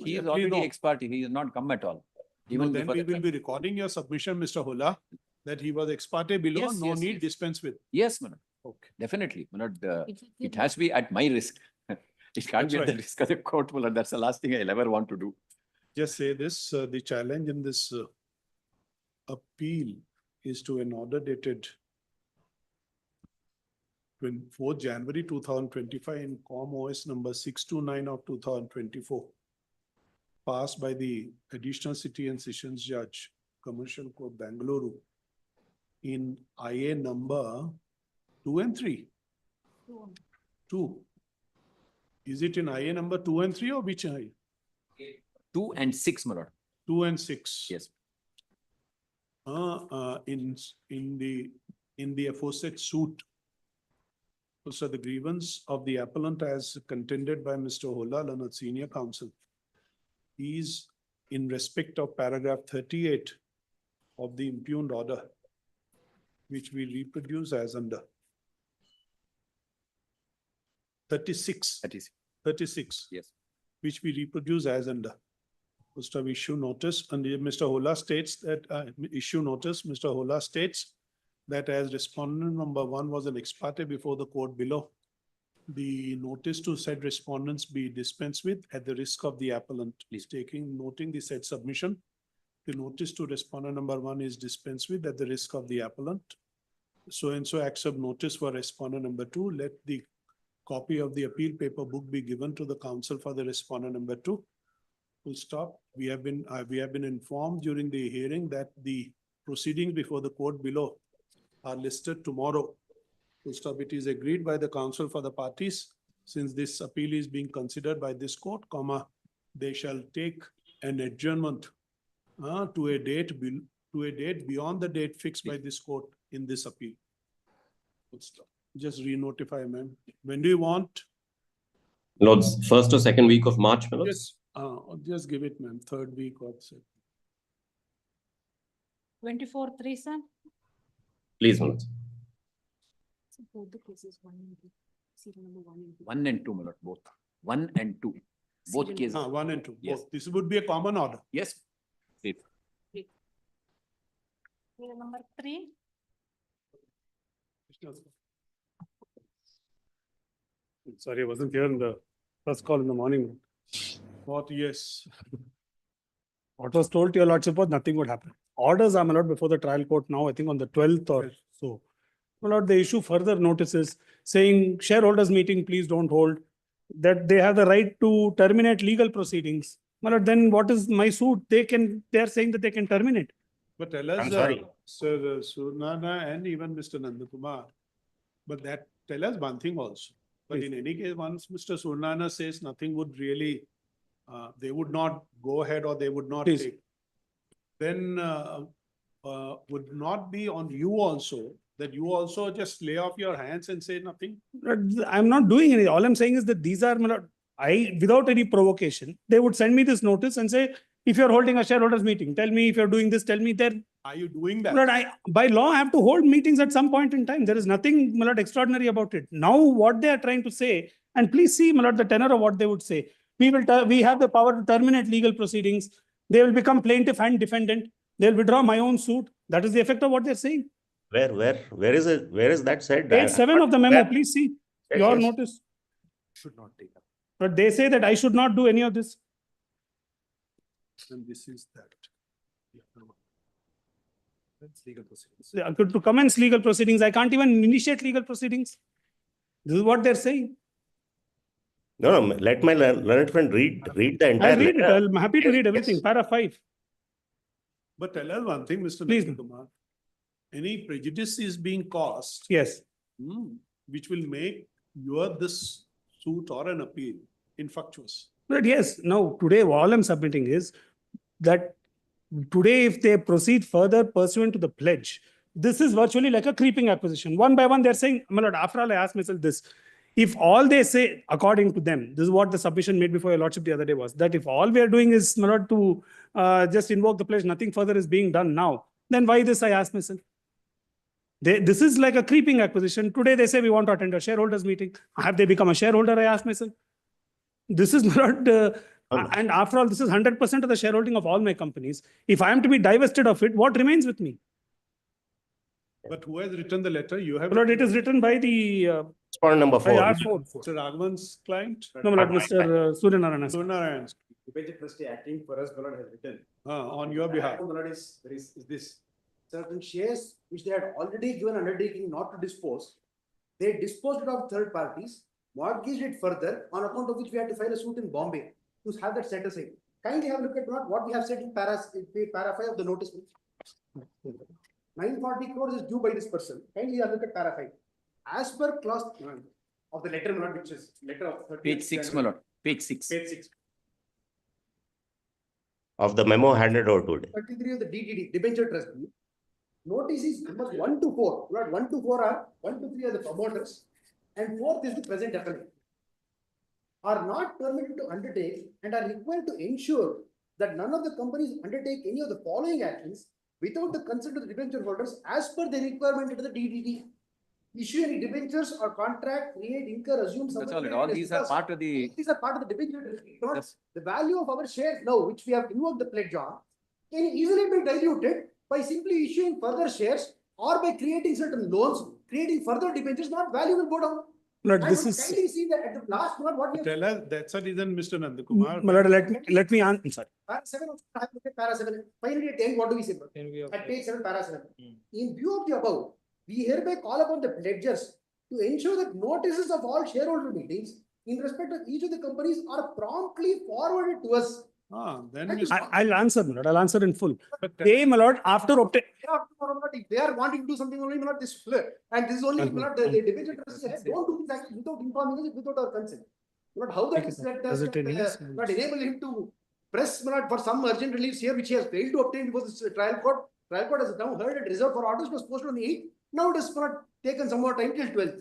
He is already ex parte. He has not come at all. Even Then before we the will be recording your submission, Mr. Hola, that he was ex parte below, Yes, no yes, need yes. dispense with. Yes, madam. Okay. Definitely. It has to be at my risk. It can't That's be at the right. risk of the court. Madam. That's the last thing I'll ever want to do. Just say this, the challenge in this appeal is to an order dated 4th January 2025 in Com OS number 629 of 2024, passed by the Additional City and Sessions Judge, Commercial Court, Bangalore, in IA number 2 and 3. 2. Is it in IA number 2 and 3 or which IA? 2 and 6, madam. 2 and 6. Yes. In the aforesaid suit. So the grievance of the appellant as contended by Mr. Hola, Learned Senior Counsel, is in respect of paragraph 38 of the impugned order, which we reproduce as under 36. 36. Yes. Which we reproduce as under. First of issue notice, and Mr. Hola states that issue notice, Mr. Hola states that as respondent number 1 was an ex parte before the court below, the notice to said respondents be dispensed with at the risk of the appellant. Noting the said submission, the notice to respondent number 1 is dispensed with at the risk of the appellant. So and so accept notice for respondent number 2. Let the copy of the appeal paper book be given to the counsel for the respondent number 2. Full stop. We have been informed during the hearing that the proceedings before the court below are listed tomorrow. Full stop. It is agreed by the counsel for the parties, since this appeal is being considered by this court, comma, they shall take an adjournment to a date beyond the date fixed by this court in this appeal. Full stop. Just re-notify, ma'am. When do you want? Lords, first or second week of March, my lords. Just give it, ma'am. 3rd week or so. 24/3, sir. Please, my lords. Both the cases, 1 and 2. Serial number 1 and 2. 1 and 2, madam. Both. 1 and 2. Both Serial cases. 1 and 2. Yes. Both. This would be a common order. Yes. Great. Serial number 3. Sorry, I wasn't here in the first call in the morning. What? Yes. What was told to your lordship was nothing would happen. Orders are, my lord, before the trial court now, I think on the 12th or so. My lord, they issue further notices saying shareholders meeting, please don't hold. That they have the right to terminate legal proceedings. My lord, then what is my suit? They are saying that they can terminate. But tell us, I'm sorry. Sir Surnana and even Mr. Nandakumar, but that tell us one thing also. But in any case, once Mr. Surnana says nothing would really, they would not go ahead or they would not Please. take, then would not be on you also, that you also just lay off your hands and say nothing? I'm not doing anything. All I'm saying is that these are, my lord, without any provocation, they would send me this notice and say, if you're holding a shareholders meeting, tell me if you're doing this, tell me there. Are you doing that? My lord, by law, I have to hold meetings at some point in time. There is nothing, my lord, extraordinary about it. Now, what they are trying to say, and please see, my lord, the tenor of what they would say. We have the power to terminate legal proceedings. They will become plaintiff and defendant. They'll withdraw my own suit. That is the effect of what they're saying. Where is it? Where is that said? Page 7 of the memo, Where? please see Yes, your yes. notice. Should not take up. But they say that I should not do any of this. And this is that. That's legal proceedings. To commence legal proceedings, I can't even initiate legal proceedings. This is what they're saying. No, let my learned friend read the entire I'll read it. letter. I'm happy to Yes, read everything. yes. Para 5. But tell us one thing, Mr. Please. Nandakumar. Any prejudice is being caused, Yes. which will make your this suit or an appeal infructuous. But yes, now today all I'm submitting is that today if they proceed further pursuant to the pledge, this is virtually like a creeping acquisition. One by one, they're saying, my lord, after all, I asked myself this. If all they say, according to them, this is what the submission made before your lordship the other day was, that if all we are doing is, my lord, to just invoke the pledge, nothing further is being done now, then why this, I asked myself. This is like a creeping acquisition. Today they say we want to attend a shareholders meeting. Have they become a shareholder? I asked myself. This is not, and after all, this is 100% of the shareholding of all my companies. If I am to be divested of it, what remains with me? But who has written the letter? You have. My lord, it is written by the. Respondent number 4. Mr. Raghavan's client? No, my lord, Mr. Suryanarayan. Suryanarayan. Debenture trustee acting for us, my lord, has written. On your behalf. My lord, is this. Certain shares which they had already given undertaking not to dispose, they disposed it of third parties, mortgaged it further, on account of which we had to file a suit in Bombay to have that set aside. Kindly have a look at what we have said in para 5 of the notice. 940 crores is due by this person. Kindly have a look at para 5. As per clause of the letter, which is letter of 30th Page 6, my lord. Page 6. Page 6. Of the memo handed over today. 33 of the DTD, debenture trustee. Notice is numbers 1 to 4. Not 1 to 4 are 1 to 3 are the promoters, and 4th is the present appellant. Are not permitted to undertake and are required to ensure that none of the companies undertake any of the following actions without the consent of the debenture holders as per the requirement of the DDT. Issue any debentures or contract, create, incur, assume. That's all. All these are part of the. These are part of the debenture. The value of our shares now, which we have invoked the pledge on, can easily be diluted by simply issuing further shares or by creating certain loans, creating further debentures. Not value will go down. Lord, this is. Kindly see that at the last one, what we have. Tell us, that's a reason, Mr. Nandakumar. My lord, let me answer. Sorry. Para 7, I have looked at para 7. Finally, at 10, what do we say? At page 7, para 7. In view of the above, we hereby call upon the pledgers to ensure that notices of all shareholder meetings in respect of each of the companies are promptly forwarded to us. Then I'll answer, my lord. I'll answer in full. They, my lord, after obtain. If they are wanting to do something only, not this and this is only not the debenture trustee said, don't do this action without informing us, without our consent. Not how that is that Does it not enable him to press for some urgent reliefs here, which he has failed to obtain before this trial court. Trial court has now heard and reserved for orders, was posted on the 8th. Now it has not taken some more time till 12th.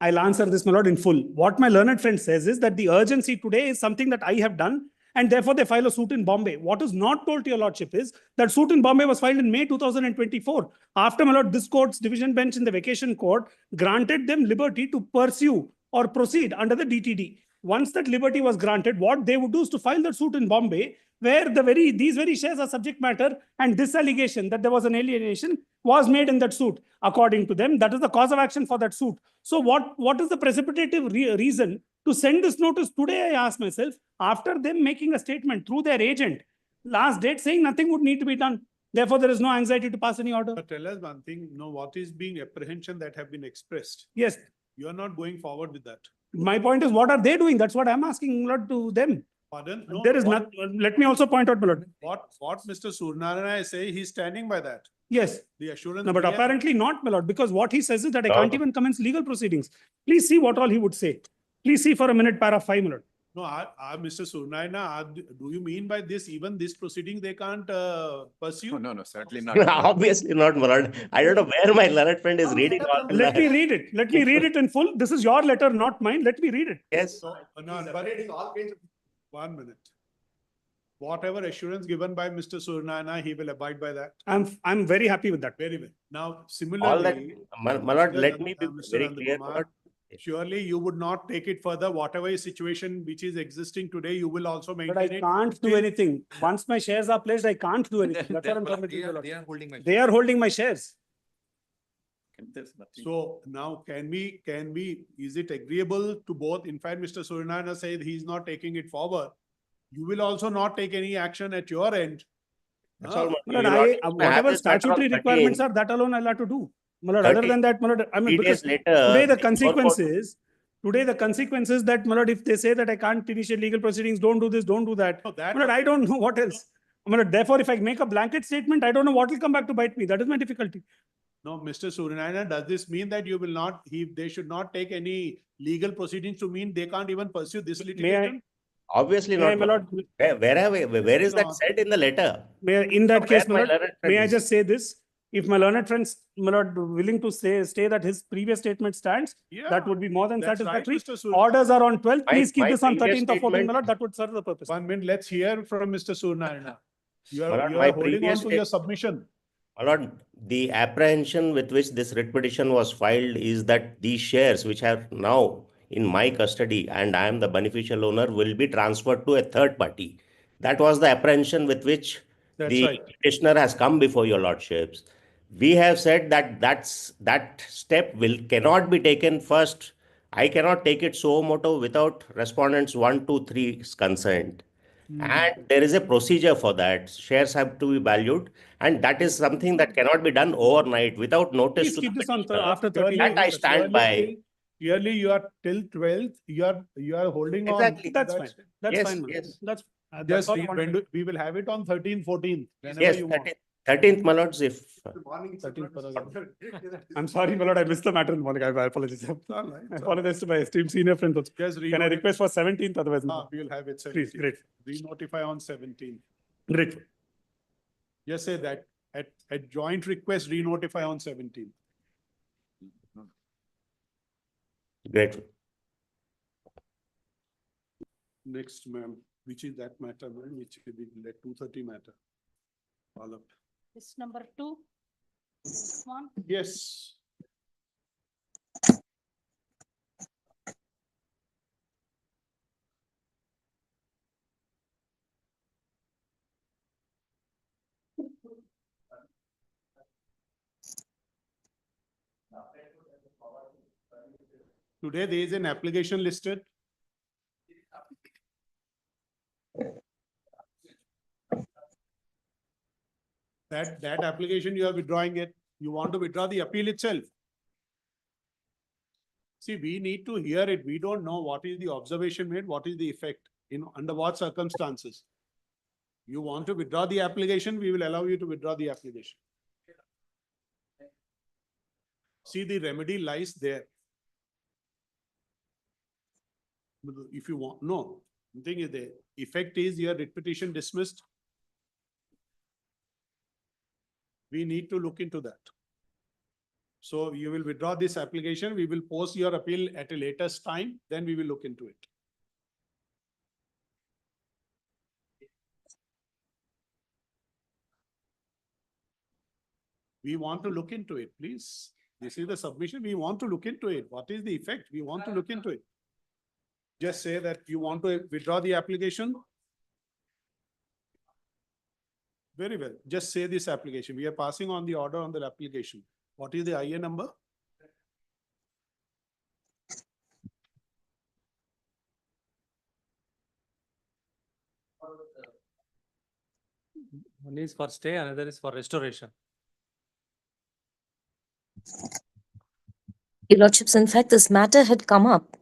I'll answer this, my lord, in full. What my learned friend says is that the urgency today is something that I have done, and therefore they file a suit in Bombay. What is not told to your lordship is that suit in Bombay was filed in May 2024. After, my lord, this court's division bench in the vacation court granted them liberty to pursue or proceed under the DTD. Once that liberty was granted, what they would do is to file that suit in Bombay, where these very shares are subject matter, and this allegation that there was an alienation was made in that suit. According to them, that is the cause of action for that suit. So what is the precipitative reason to send this notice today? I ask myself, after them making a statement through their agent, last date saying nothing would need to be done. Therefore, there is no anxiety to pass any order. But tell us one thing, what is being apprehension that have been expressed? Yes. You are not going forward with that. My point is, what are they doing? That's what I'm asking, Lord, to them. Pardon? No, There is not. Let me also point out, my lord. What Mr. Suryanarayan say, he's standing by that. Yes. The assurance. No, but we have- apparently not, my lord, because what he says is that I can't even commence legal proceedings. Please see what all he would say. Please see for a minute, para 5, my lord. No, Mr. Suryanarayan, do you mean by this, even this proceeding they can't pursue? No, certainly not. Obviously not, my lord. I don't know where my learned friend is reading all this. Let me read it. Let me read it in full. This is your letter, not mine. Let me read it. Yes. No, but 1 minute. Whatever assurance given by Mr. Suryanarayan, he will abide by that. I'm very happy with that. Very well. Now, All that, similarly. my lord, let me be Mr. very clear, my Nandakumar, lord. surely you would not take it further. Whatever situation which is existing today, you will also But I maintain it. can't do anything. Once my shares are pledged, I can't do anything. That's what I'm telling you. They are holding my. They are holding my shares. There's nothing. So now can we, is it agreeable to both? In fact, Mr. Suryanarayan said he's not taking it forward. You will also not take any action at your end. That's all, my But lord. You will not have whatever this matter of statutory 13. requirements are, that alone I'll have to do. My lord, other 30 than that, my lord, I mean, 3 because days later, today the the consequence court- is, if they say that I can't initiate legal proceedings, don't do this, don't do that. No, that- My lord, I don't know what else. I mean, therefore, if I make a blanket statement, I don't know what will come back to bite me. That is my difficulty. No, Mr. Suryanarayan, does this mean that you will not, they should not take any legal proceedings to mean they can't even pursue this litigation? Obviously May I, not. my lord, Where is that No. said in the letter? in that case, Where my my lord, learned may I friend just say this? If my learned friends, my lord, willing to stay that his previous statement stands, that would be more than That's right, satisfactory. Mr. Suryanarayan. Orders are on 12th. My- Please keep my this on previous 13th or 14th, my statement- lord. That would serve the purpose. 1 minute, let's hear from Mr. Suryanarayan. You My are, lord, you my are holding on previous to your submission. My lord, the apprehension with which this writ petition was filed is that these shares which are now in my custody and I am the beneficial owner will be transferred to a third party. That was the apprehension with which That's the right. petitioner has come before your lordships. We have said that that step cannot be taken first. I cannot take it suo moto without respondents 1, 2, 3's consent. And there is a procedure for that. Shares have to be valued, and that is something that cannot be done overnight without notice Please to keep the this on petitioner. after 13th. That I stand by. Yearly, you are till 12th, you are holding on. Exactly. That's fine. That's Yes, fine. my lord. yes. That's Just, all I wanted. we will have it on 13th, 14th. whenever Yes, you want. 13th, my lords, if. I'm sorry, my lord, I missed the matter in the morning. I apologize. I apologize to my esteemed senior friends also. Just Can I request for 17th otherwise? my lord? We will have it. Please, 17th. great. Re-notify on 17th. Grateful. Just say that at joint request, re-notify on 17th. Grateful. Next, ma'am, which is that matter, ma'am, which will be the 230 matter. All up. This number 2. This one. Yes. Today, there is an application listed. That application, you are withdrawing it. You want to withdraw the appeal itself. See, we need to hear it. We don't know what is the observation made, what is the effect, under what circumstances. You want to withdraw the application, we will allow you to withdraw the application. See, the remedy lies there. If you want, no, the thing is the effect is your writ petition dismissed. We need to look into that. So you will withdraw this application, we will post your appeal at a latest time, then we will look into it. We want to look into it, please. This is the submission, we want to look into it. What is the effect? We want to look into it. Just say that you want to withdraw the application. Very well, just say this application. We are passing on the order on the application. What is the IA number? One is for stay, another is for restoration. Your Lordships, in fact, this matter had come up.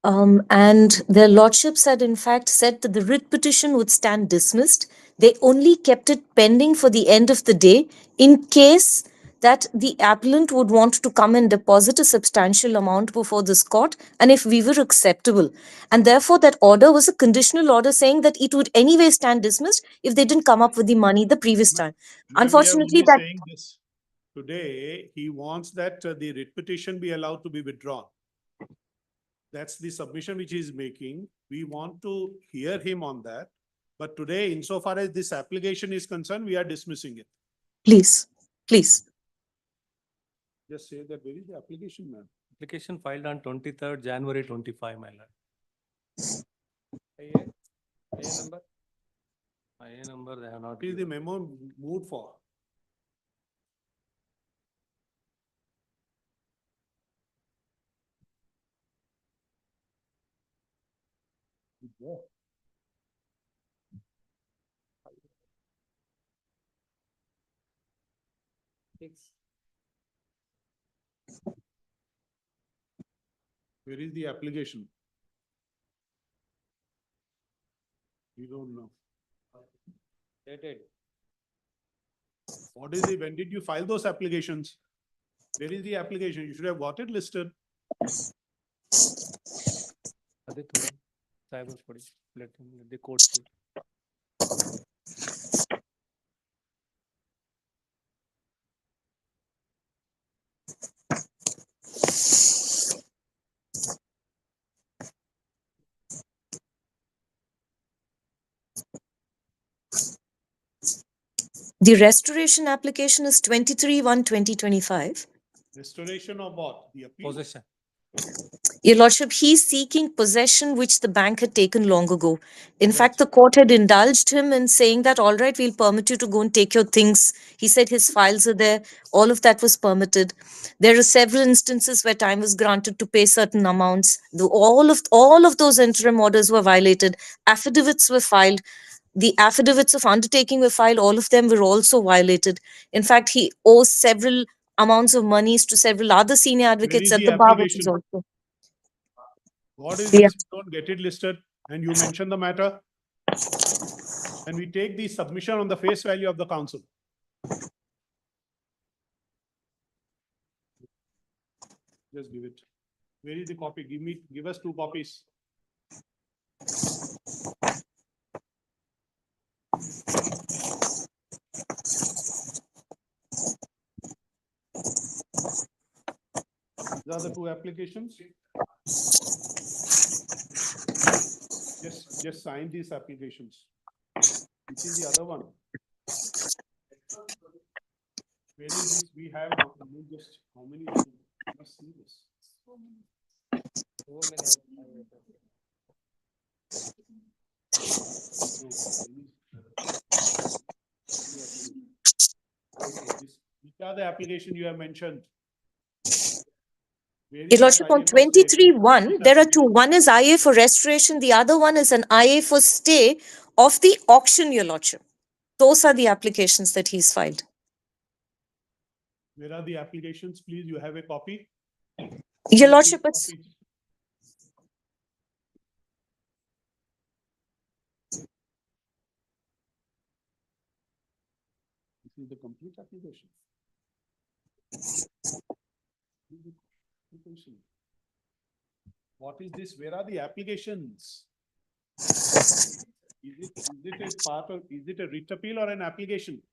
And their Lordships had in fact said that the writ petition would stand dismissed. They only kept it pending for the end of the day in case that the appellant would want to come and deposit a substantial amount before this court, and if we were acceptable. And therefore, that order was a conditional order saying that it would anyway stand dismissed if they didn't come up with the money the previous time. Unfortunately, that. Today, he wants that the writ petition be allowed to be withdrawn. That's the submission which he is making. We want to hear him on that. But today, insofar as this application is concerned, we are dismissing it. Please, please. Just say that where is the application, ma'am? Application filed on 23rd January 25, my lord. IA number? IA number they have not. What is the memo moved for? Where is the application? We don't know. Dated. What is it? When did you file those applications? Where is the application? You should have got it listed. अरे थोड़ा cyber police, let the court see. The restoration application is 23/1/2025. Restoration of what? The appeal? Possession. Your Lordship, he's seeking possession which the bank had taken long ago. In fact, That's- the court had indulged him in saying that, all right, we'll permit you to go and take your things. He said his files are there. All of that was permitted. There are several instances where time was granted to pay certain amounts. All of those interim orders were violated. Affidavits were filed. The affidavits of undertaking were filed. All of them were also violated. In fact, he owes several amounts of monies to several other senior advocates is at the the bar, which is application? also. What is Yeah. this? Don't get it listed and you mention the matter. And we take the submission on the face value of the counsel. Just give it. Where is the copy? Give us 2 copies. These are the 2 applications. Just sign these applications. Which is the other one? Where is this? We have just how many? You must see this. Which are the application you have mentioned? Where is Your that Lordship, on IA for stay? 23/1, there are 2. One is IA for restoration. The other one is an IA for stay of the auction, Your Lordship. Those are the applications that he's filed. Where are the applications? Please, you have a copy? Your Lordship, it's Copies. This is the complete application. What is this? Where are the applications? Is it a part of, is it a writ appeal or an application?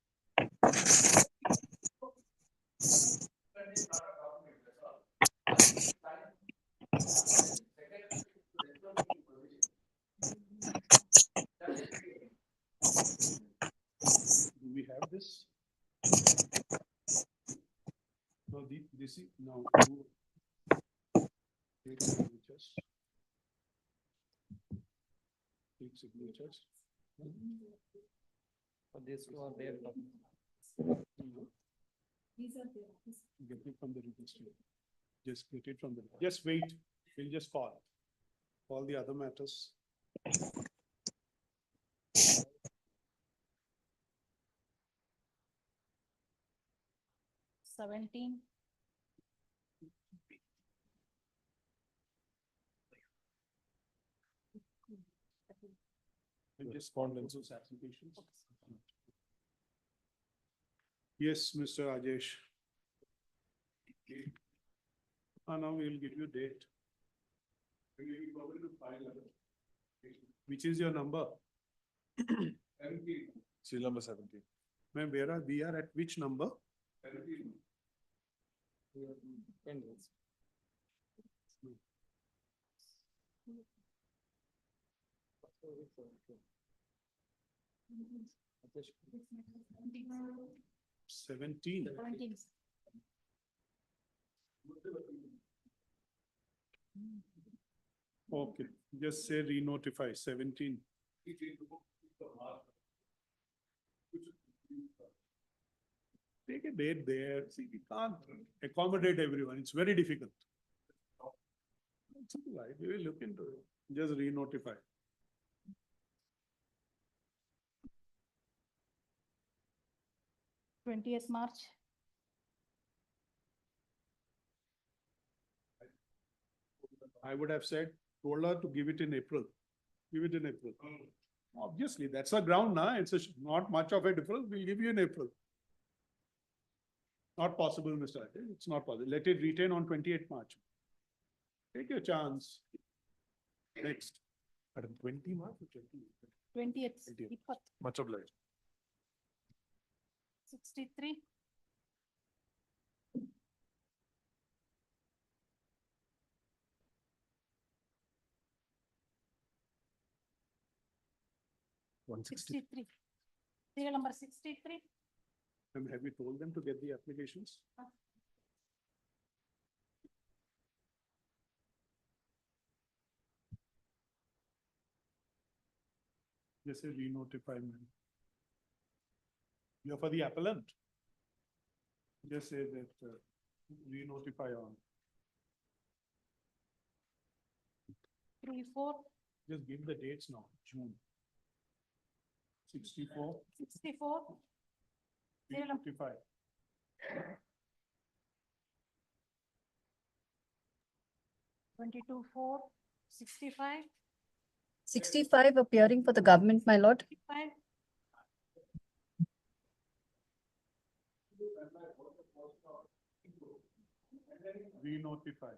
Do we have this? No, this is now. Take signatures. Take signatures. For this 2 are there. Get it from the registry. Just get it from the, just wait. We'll just call. Call the other matters. 17. And just condenses applications. Yes, Mr. Rajesh. Now we will give you date. Which is your number? Serial number 17. Ma'am, we are at which number? 10 days. Seventeen. Okay, just say re-notify 17. Take a date there. See, we can't accommodate everyone. It's very difficult. It's all right. We will look into it. Just re-notify. March 20th. I would have said, told her to give it in April. Give it in April. Obviously, that's the ground now. It's not much of a difference. We'll give you in April. Not possible, Mr. Ajay. It's not possible. Let it retain on 28th March. Take your chance. Next. 20 March or 20th. 20th. Much obliged. 63. Sixty-three. Serial number 63. And have you told them to get the applications? Just say re-notify me. You're for the appellant. Just say that re-notify on. 34. Just give the dates now, June. 64. 64. Serial number Re-notify. 22-4. 65. 65 appearing for the government, my lord. 5. Re-notify.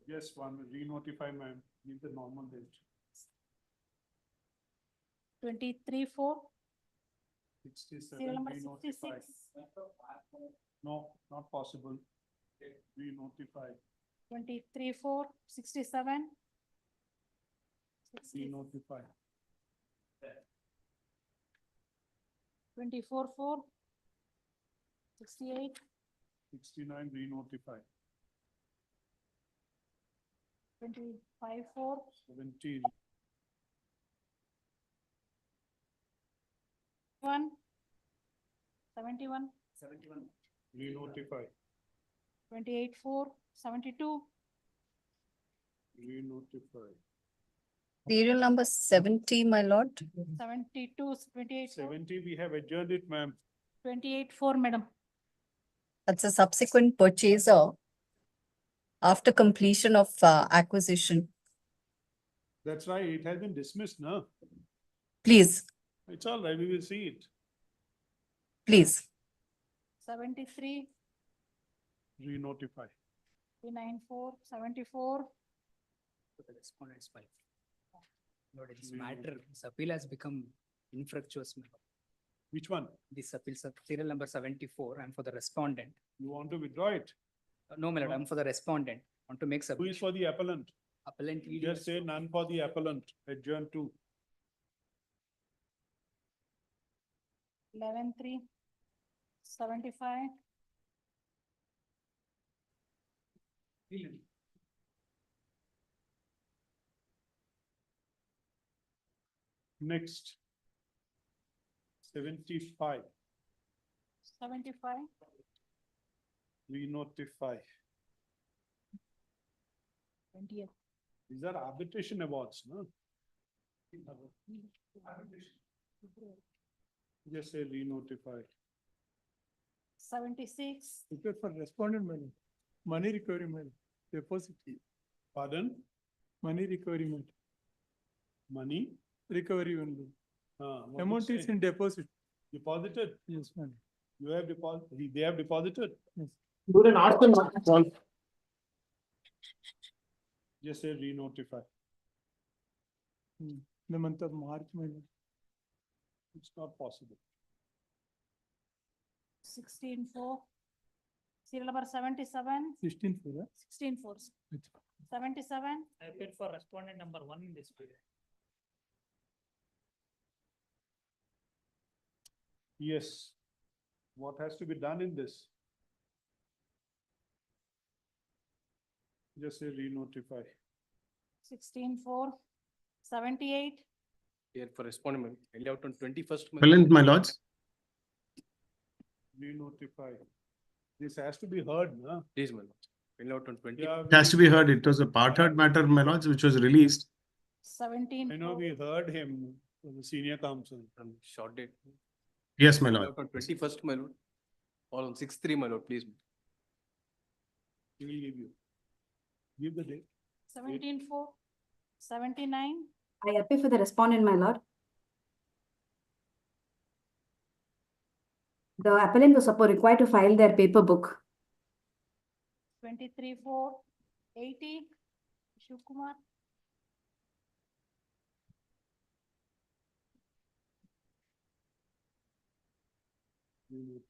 Yes, one, re-notify, ma'am. Give the normal date. 23-4. 67, Serial number re-notify. 66. No, not possible. Re-notify, 23-4. 67. re-notify. 24-4. 68. 69, re-notify. 25-4. 70, 71. 71. re-notify. 28-4. 72. Re-notify. Serial number 70, my lord. 72. 28-4. 70, we have adjourned it, ma'am. 28-4, madam. That's a subsequent purchaser after completion of acquisition. That's right, it has been dismissed, no? Please, It's all right, we will see it. please. 73. Re-notify. 39-4. 74. The respondent's file. Lord, this matter, this appeal has become infructuous. my lord. Which one? This appeal, serial number 74, I'm for the respondent. You want to withdraw it? No, my lord, I'm for the respondent. Want to make Who is submission. for the appellant? Appellant ED. Just say none for the appellant. Adjourn to. 11-3. 75. Next. 75, 75. re-notify. 20th. These are arbitration awards, no? Just say re-notify. 76. Prepare for respondent money, money recovery money, deposit, Pardon? money recovery money, Money? recovery only. What Amount it is say? in deposit. Deposited? Yes, madam. You have deposited, they have deposited? Just say re-notify. The month of March, madam. It's not possible. 16-4. Serial number 77. 16 for 16-4. 77. I paid for respondent number 1 in this period. Yes. What has to be done in this? Just say re-notify. 16-4. 78. Here for respondent, held out on 21st. Appellant, my lords. Re-notify. This has to be heard, no? Please, my lord. Held out on 20. Yeah, It has to be heard. It was a part-heard matter, my lords, which was released. 17. I know we heard him, the senior counsel. On short date. Yes, my Held lord. out on 21st, my lord. All on 6/3, my lord, please. He will give you. Give the date. 17-4, 79. I appear for the respondent, my lord. The appellant was required to file their paper book. 23-4, 80. Shivkumar.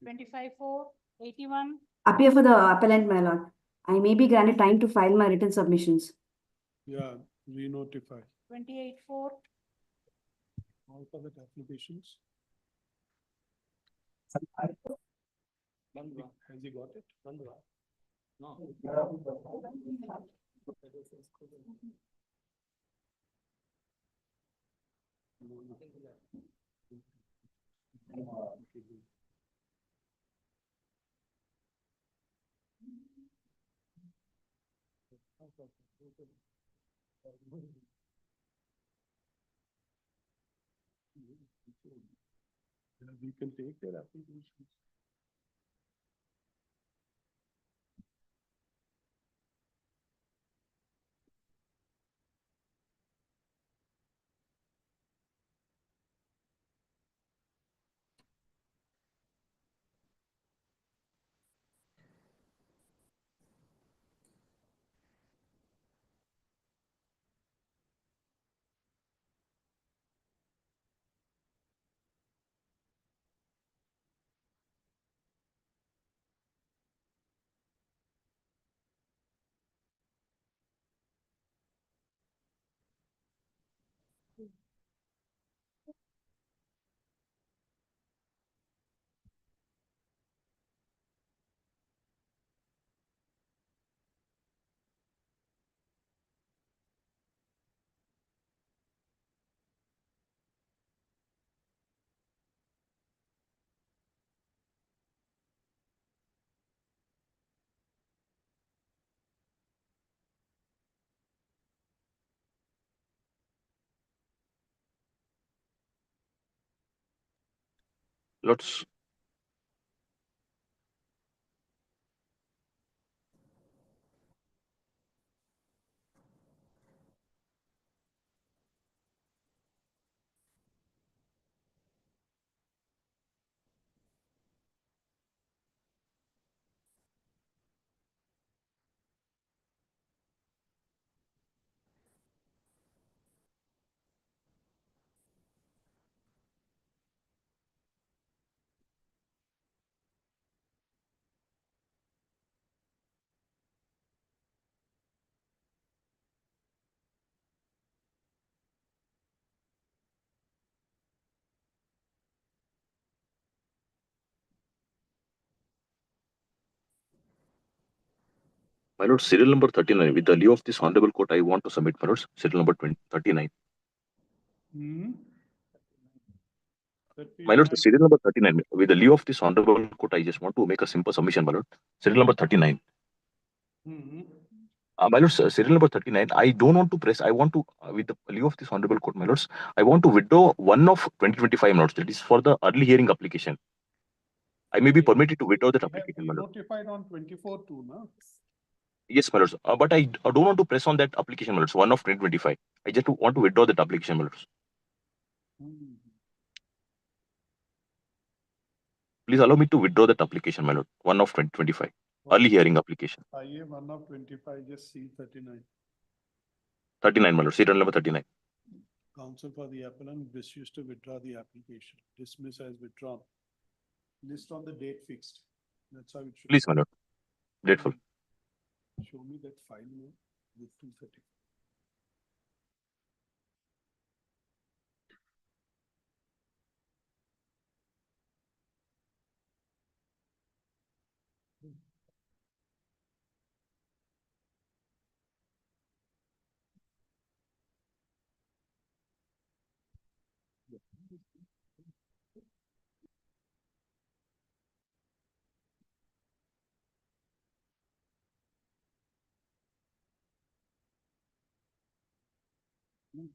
25-4, 81. Appear for the appellant, my lord. I may be granted time to file my written submissions. Yeah, re-notify. 28-4. All for the applications. Has he got it? No. Yeah, we can take their applications. Let's. My lord, serial number 39. With the leave of this honorable court, I want to submit, my lords, serial number 39. My lord, the serial number 39. With the leave of this honorable court, I just want to make a simple submission, my lord. Serial number 39. My lords, serial number 39. I don't want to press. I want to, with the leave of this honorable court, my lords, I want to withdraw one of 2025, my lords. That is for the early hearing application. I may be permitted to withdraw that application, my lord. Notified on 24/2, no? Yes, my lords. But I don't want to press on that application, my lords. One of 2025. I just want to withdraw that application, my lords. Please allow me to withdraw that application, my lord. One of 2025. Early hearing application. IA 1 of 25, just C 39. 39, my lord. Serial number 39. Counsel for the appellant wishes to withdraw the application. Dismiss as withdrawn. List on the date fixed. That's how it should. Please, my lord. Grateful. Show me that file now with 230.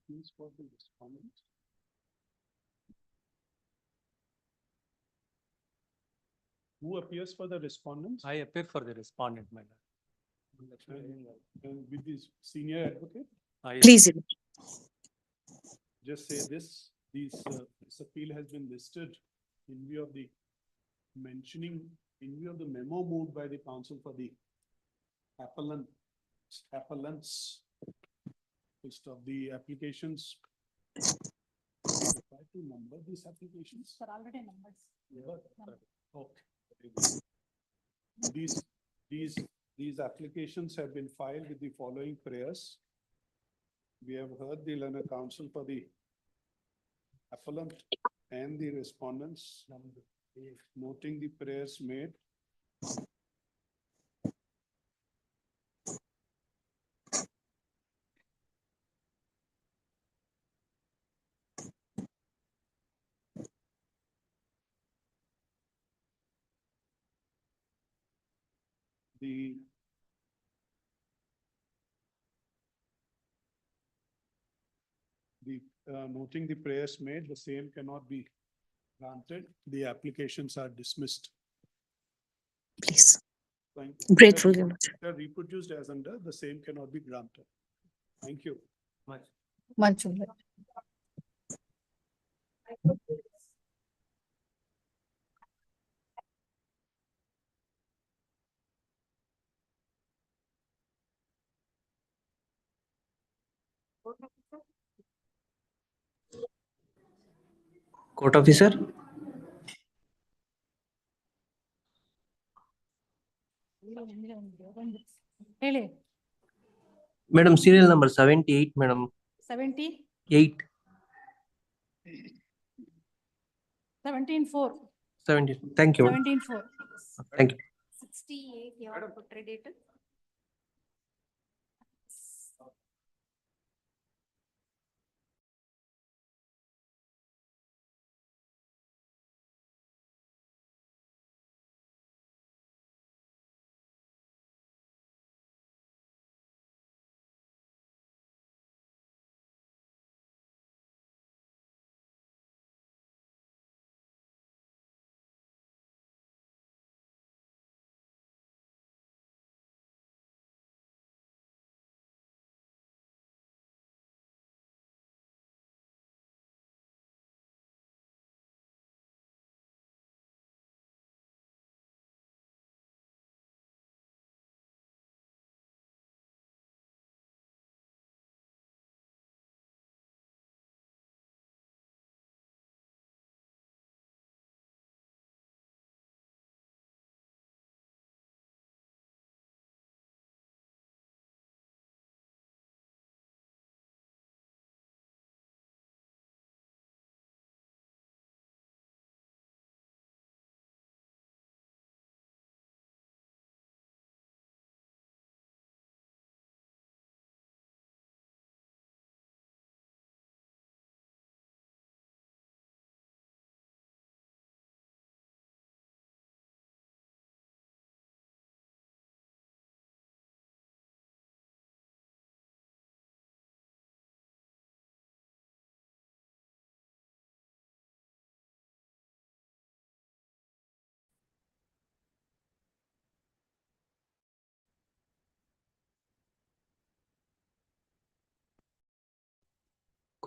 Please for the respondent. . Who appears for the respondents? I appear for the respondent, my lord. And with this senior advocate, Please, just say this, this appeal has been listed in view of the in view of the memo moved by the counsel for the appellants list of the applications. Try to number these applications. Sir, already numbers. Okay. These applications have been filed with the following prayers. We have heard the learned counsel for the appellant and the respondents, noting the prayers made. Noting the prayers made, the same cannot be granted. The applications are dismissed. please. Thank- Grateful, Your Lordship. They are reproduced as under, the same cannot be granted. Thank you. Much, Your Lordship. Court officer? ಹೇಳಿ. Madam, serial number 78, madam. 78. 17-4. 70. Thank you. 17-4. Thank you. 68, you have put dated.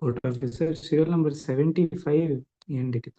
Court officer, serial number 75 ended.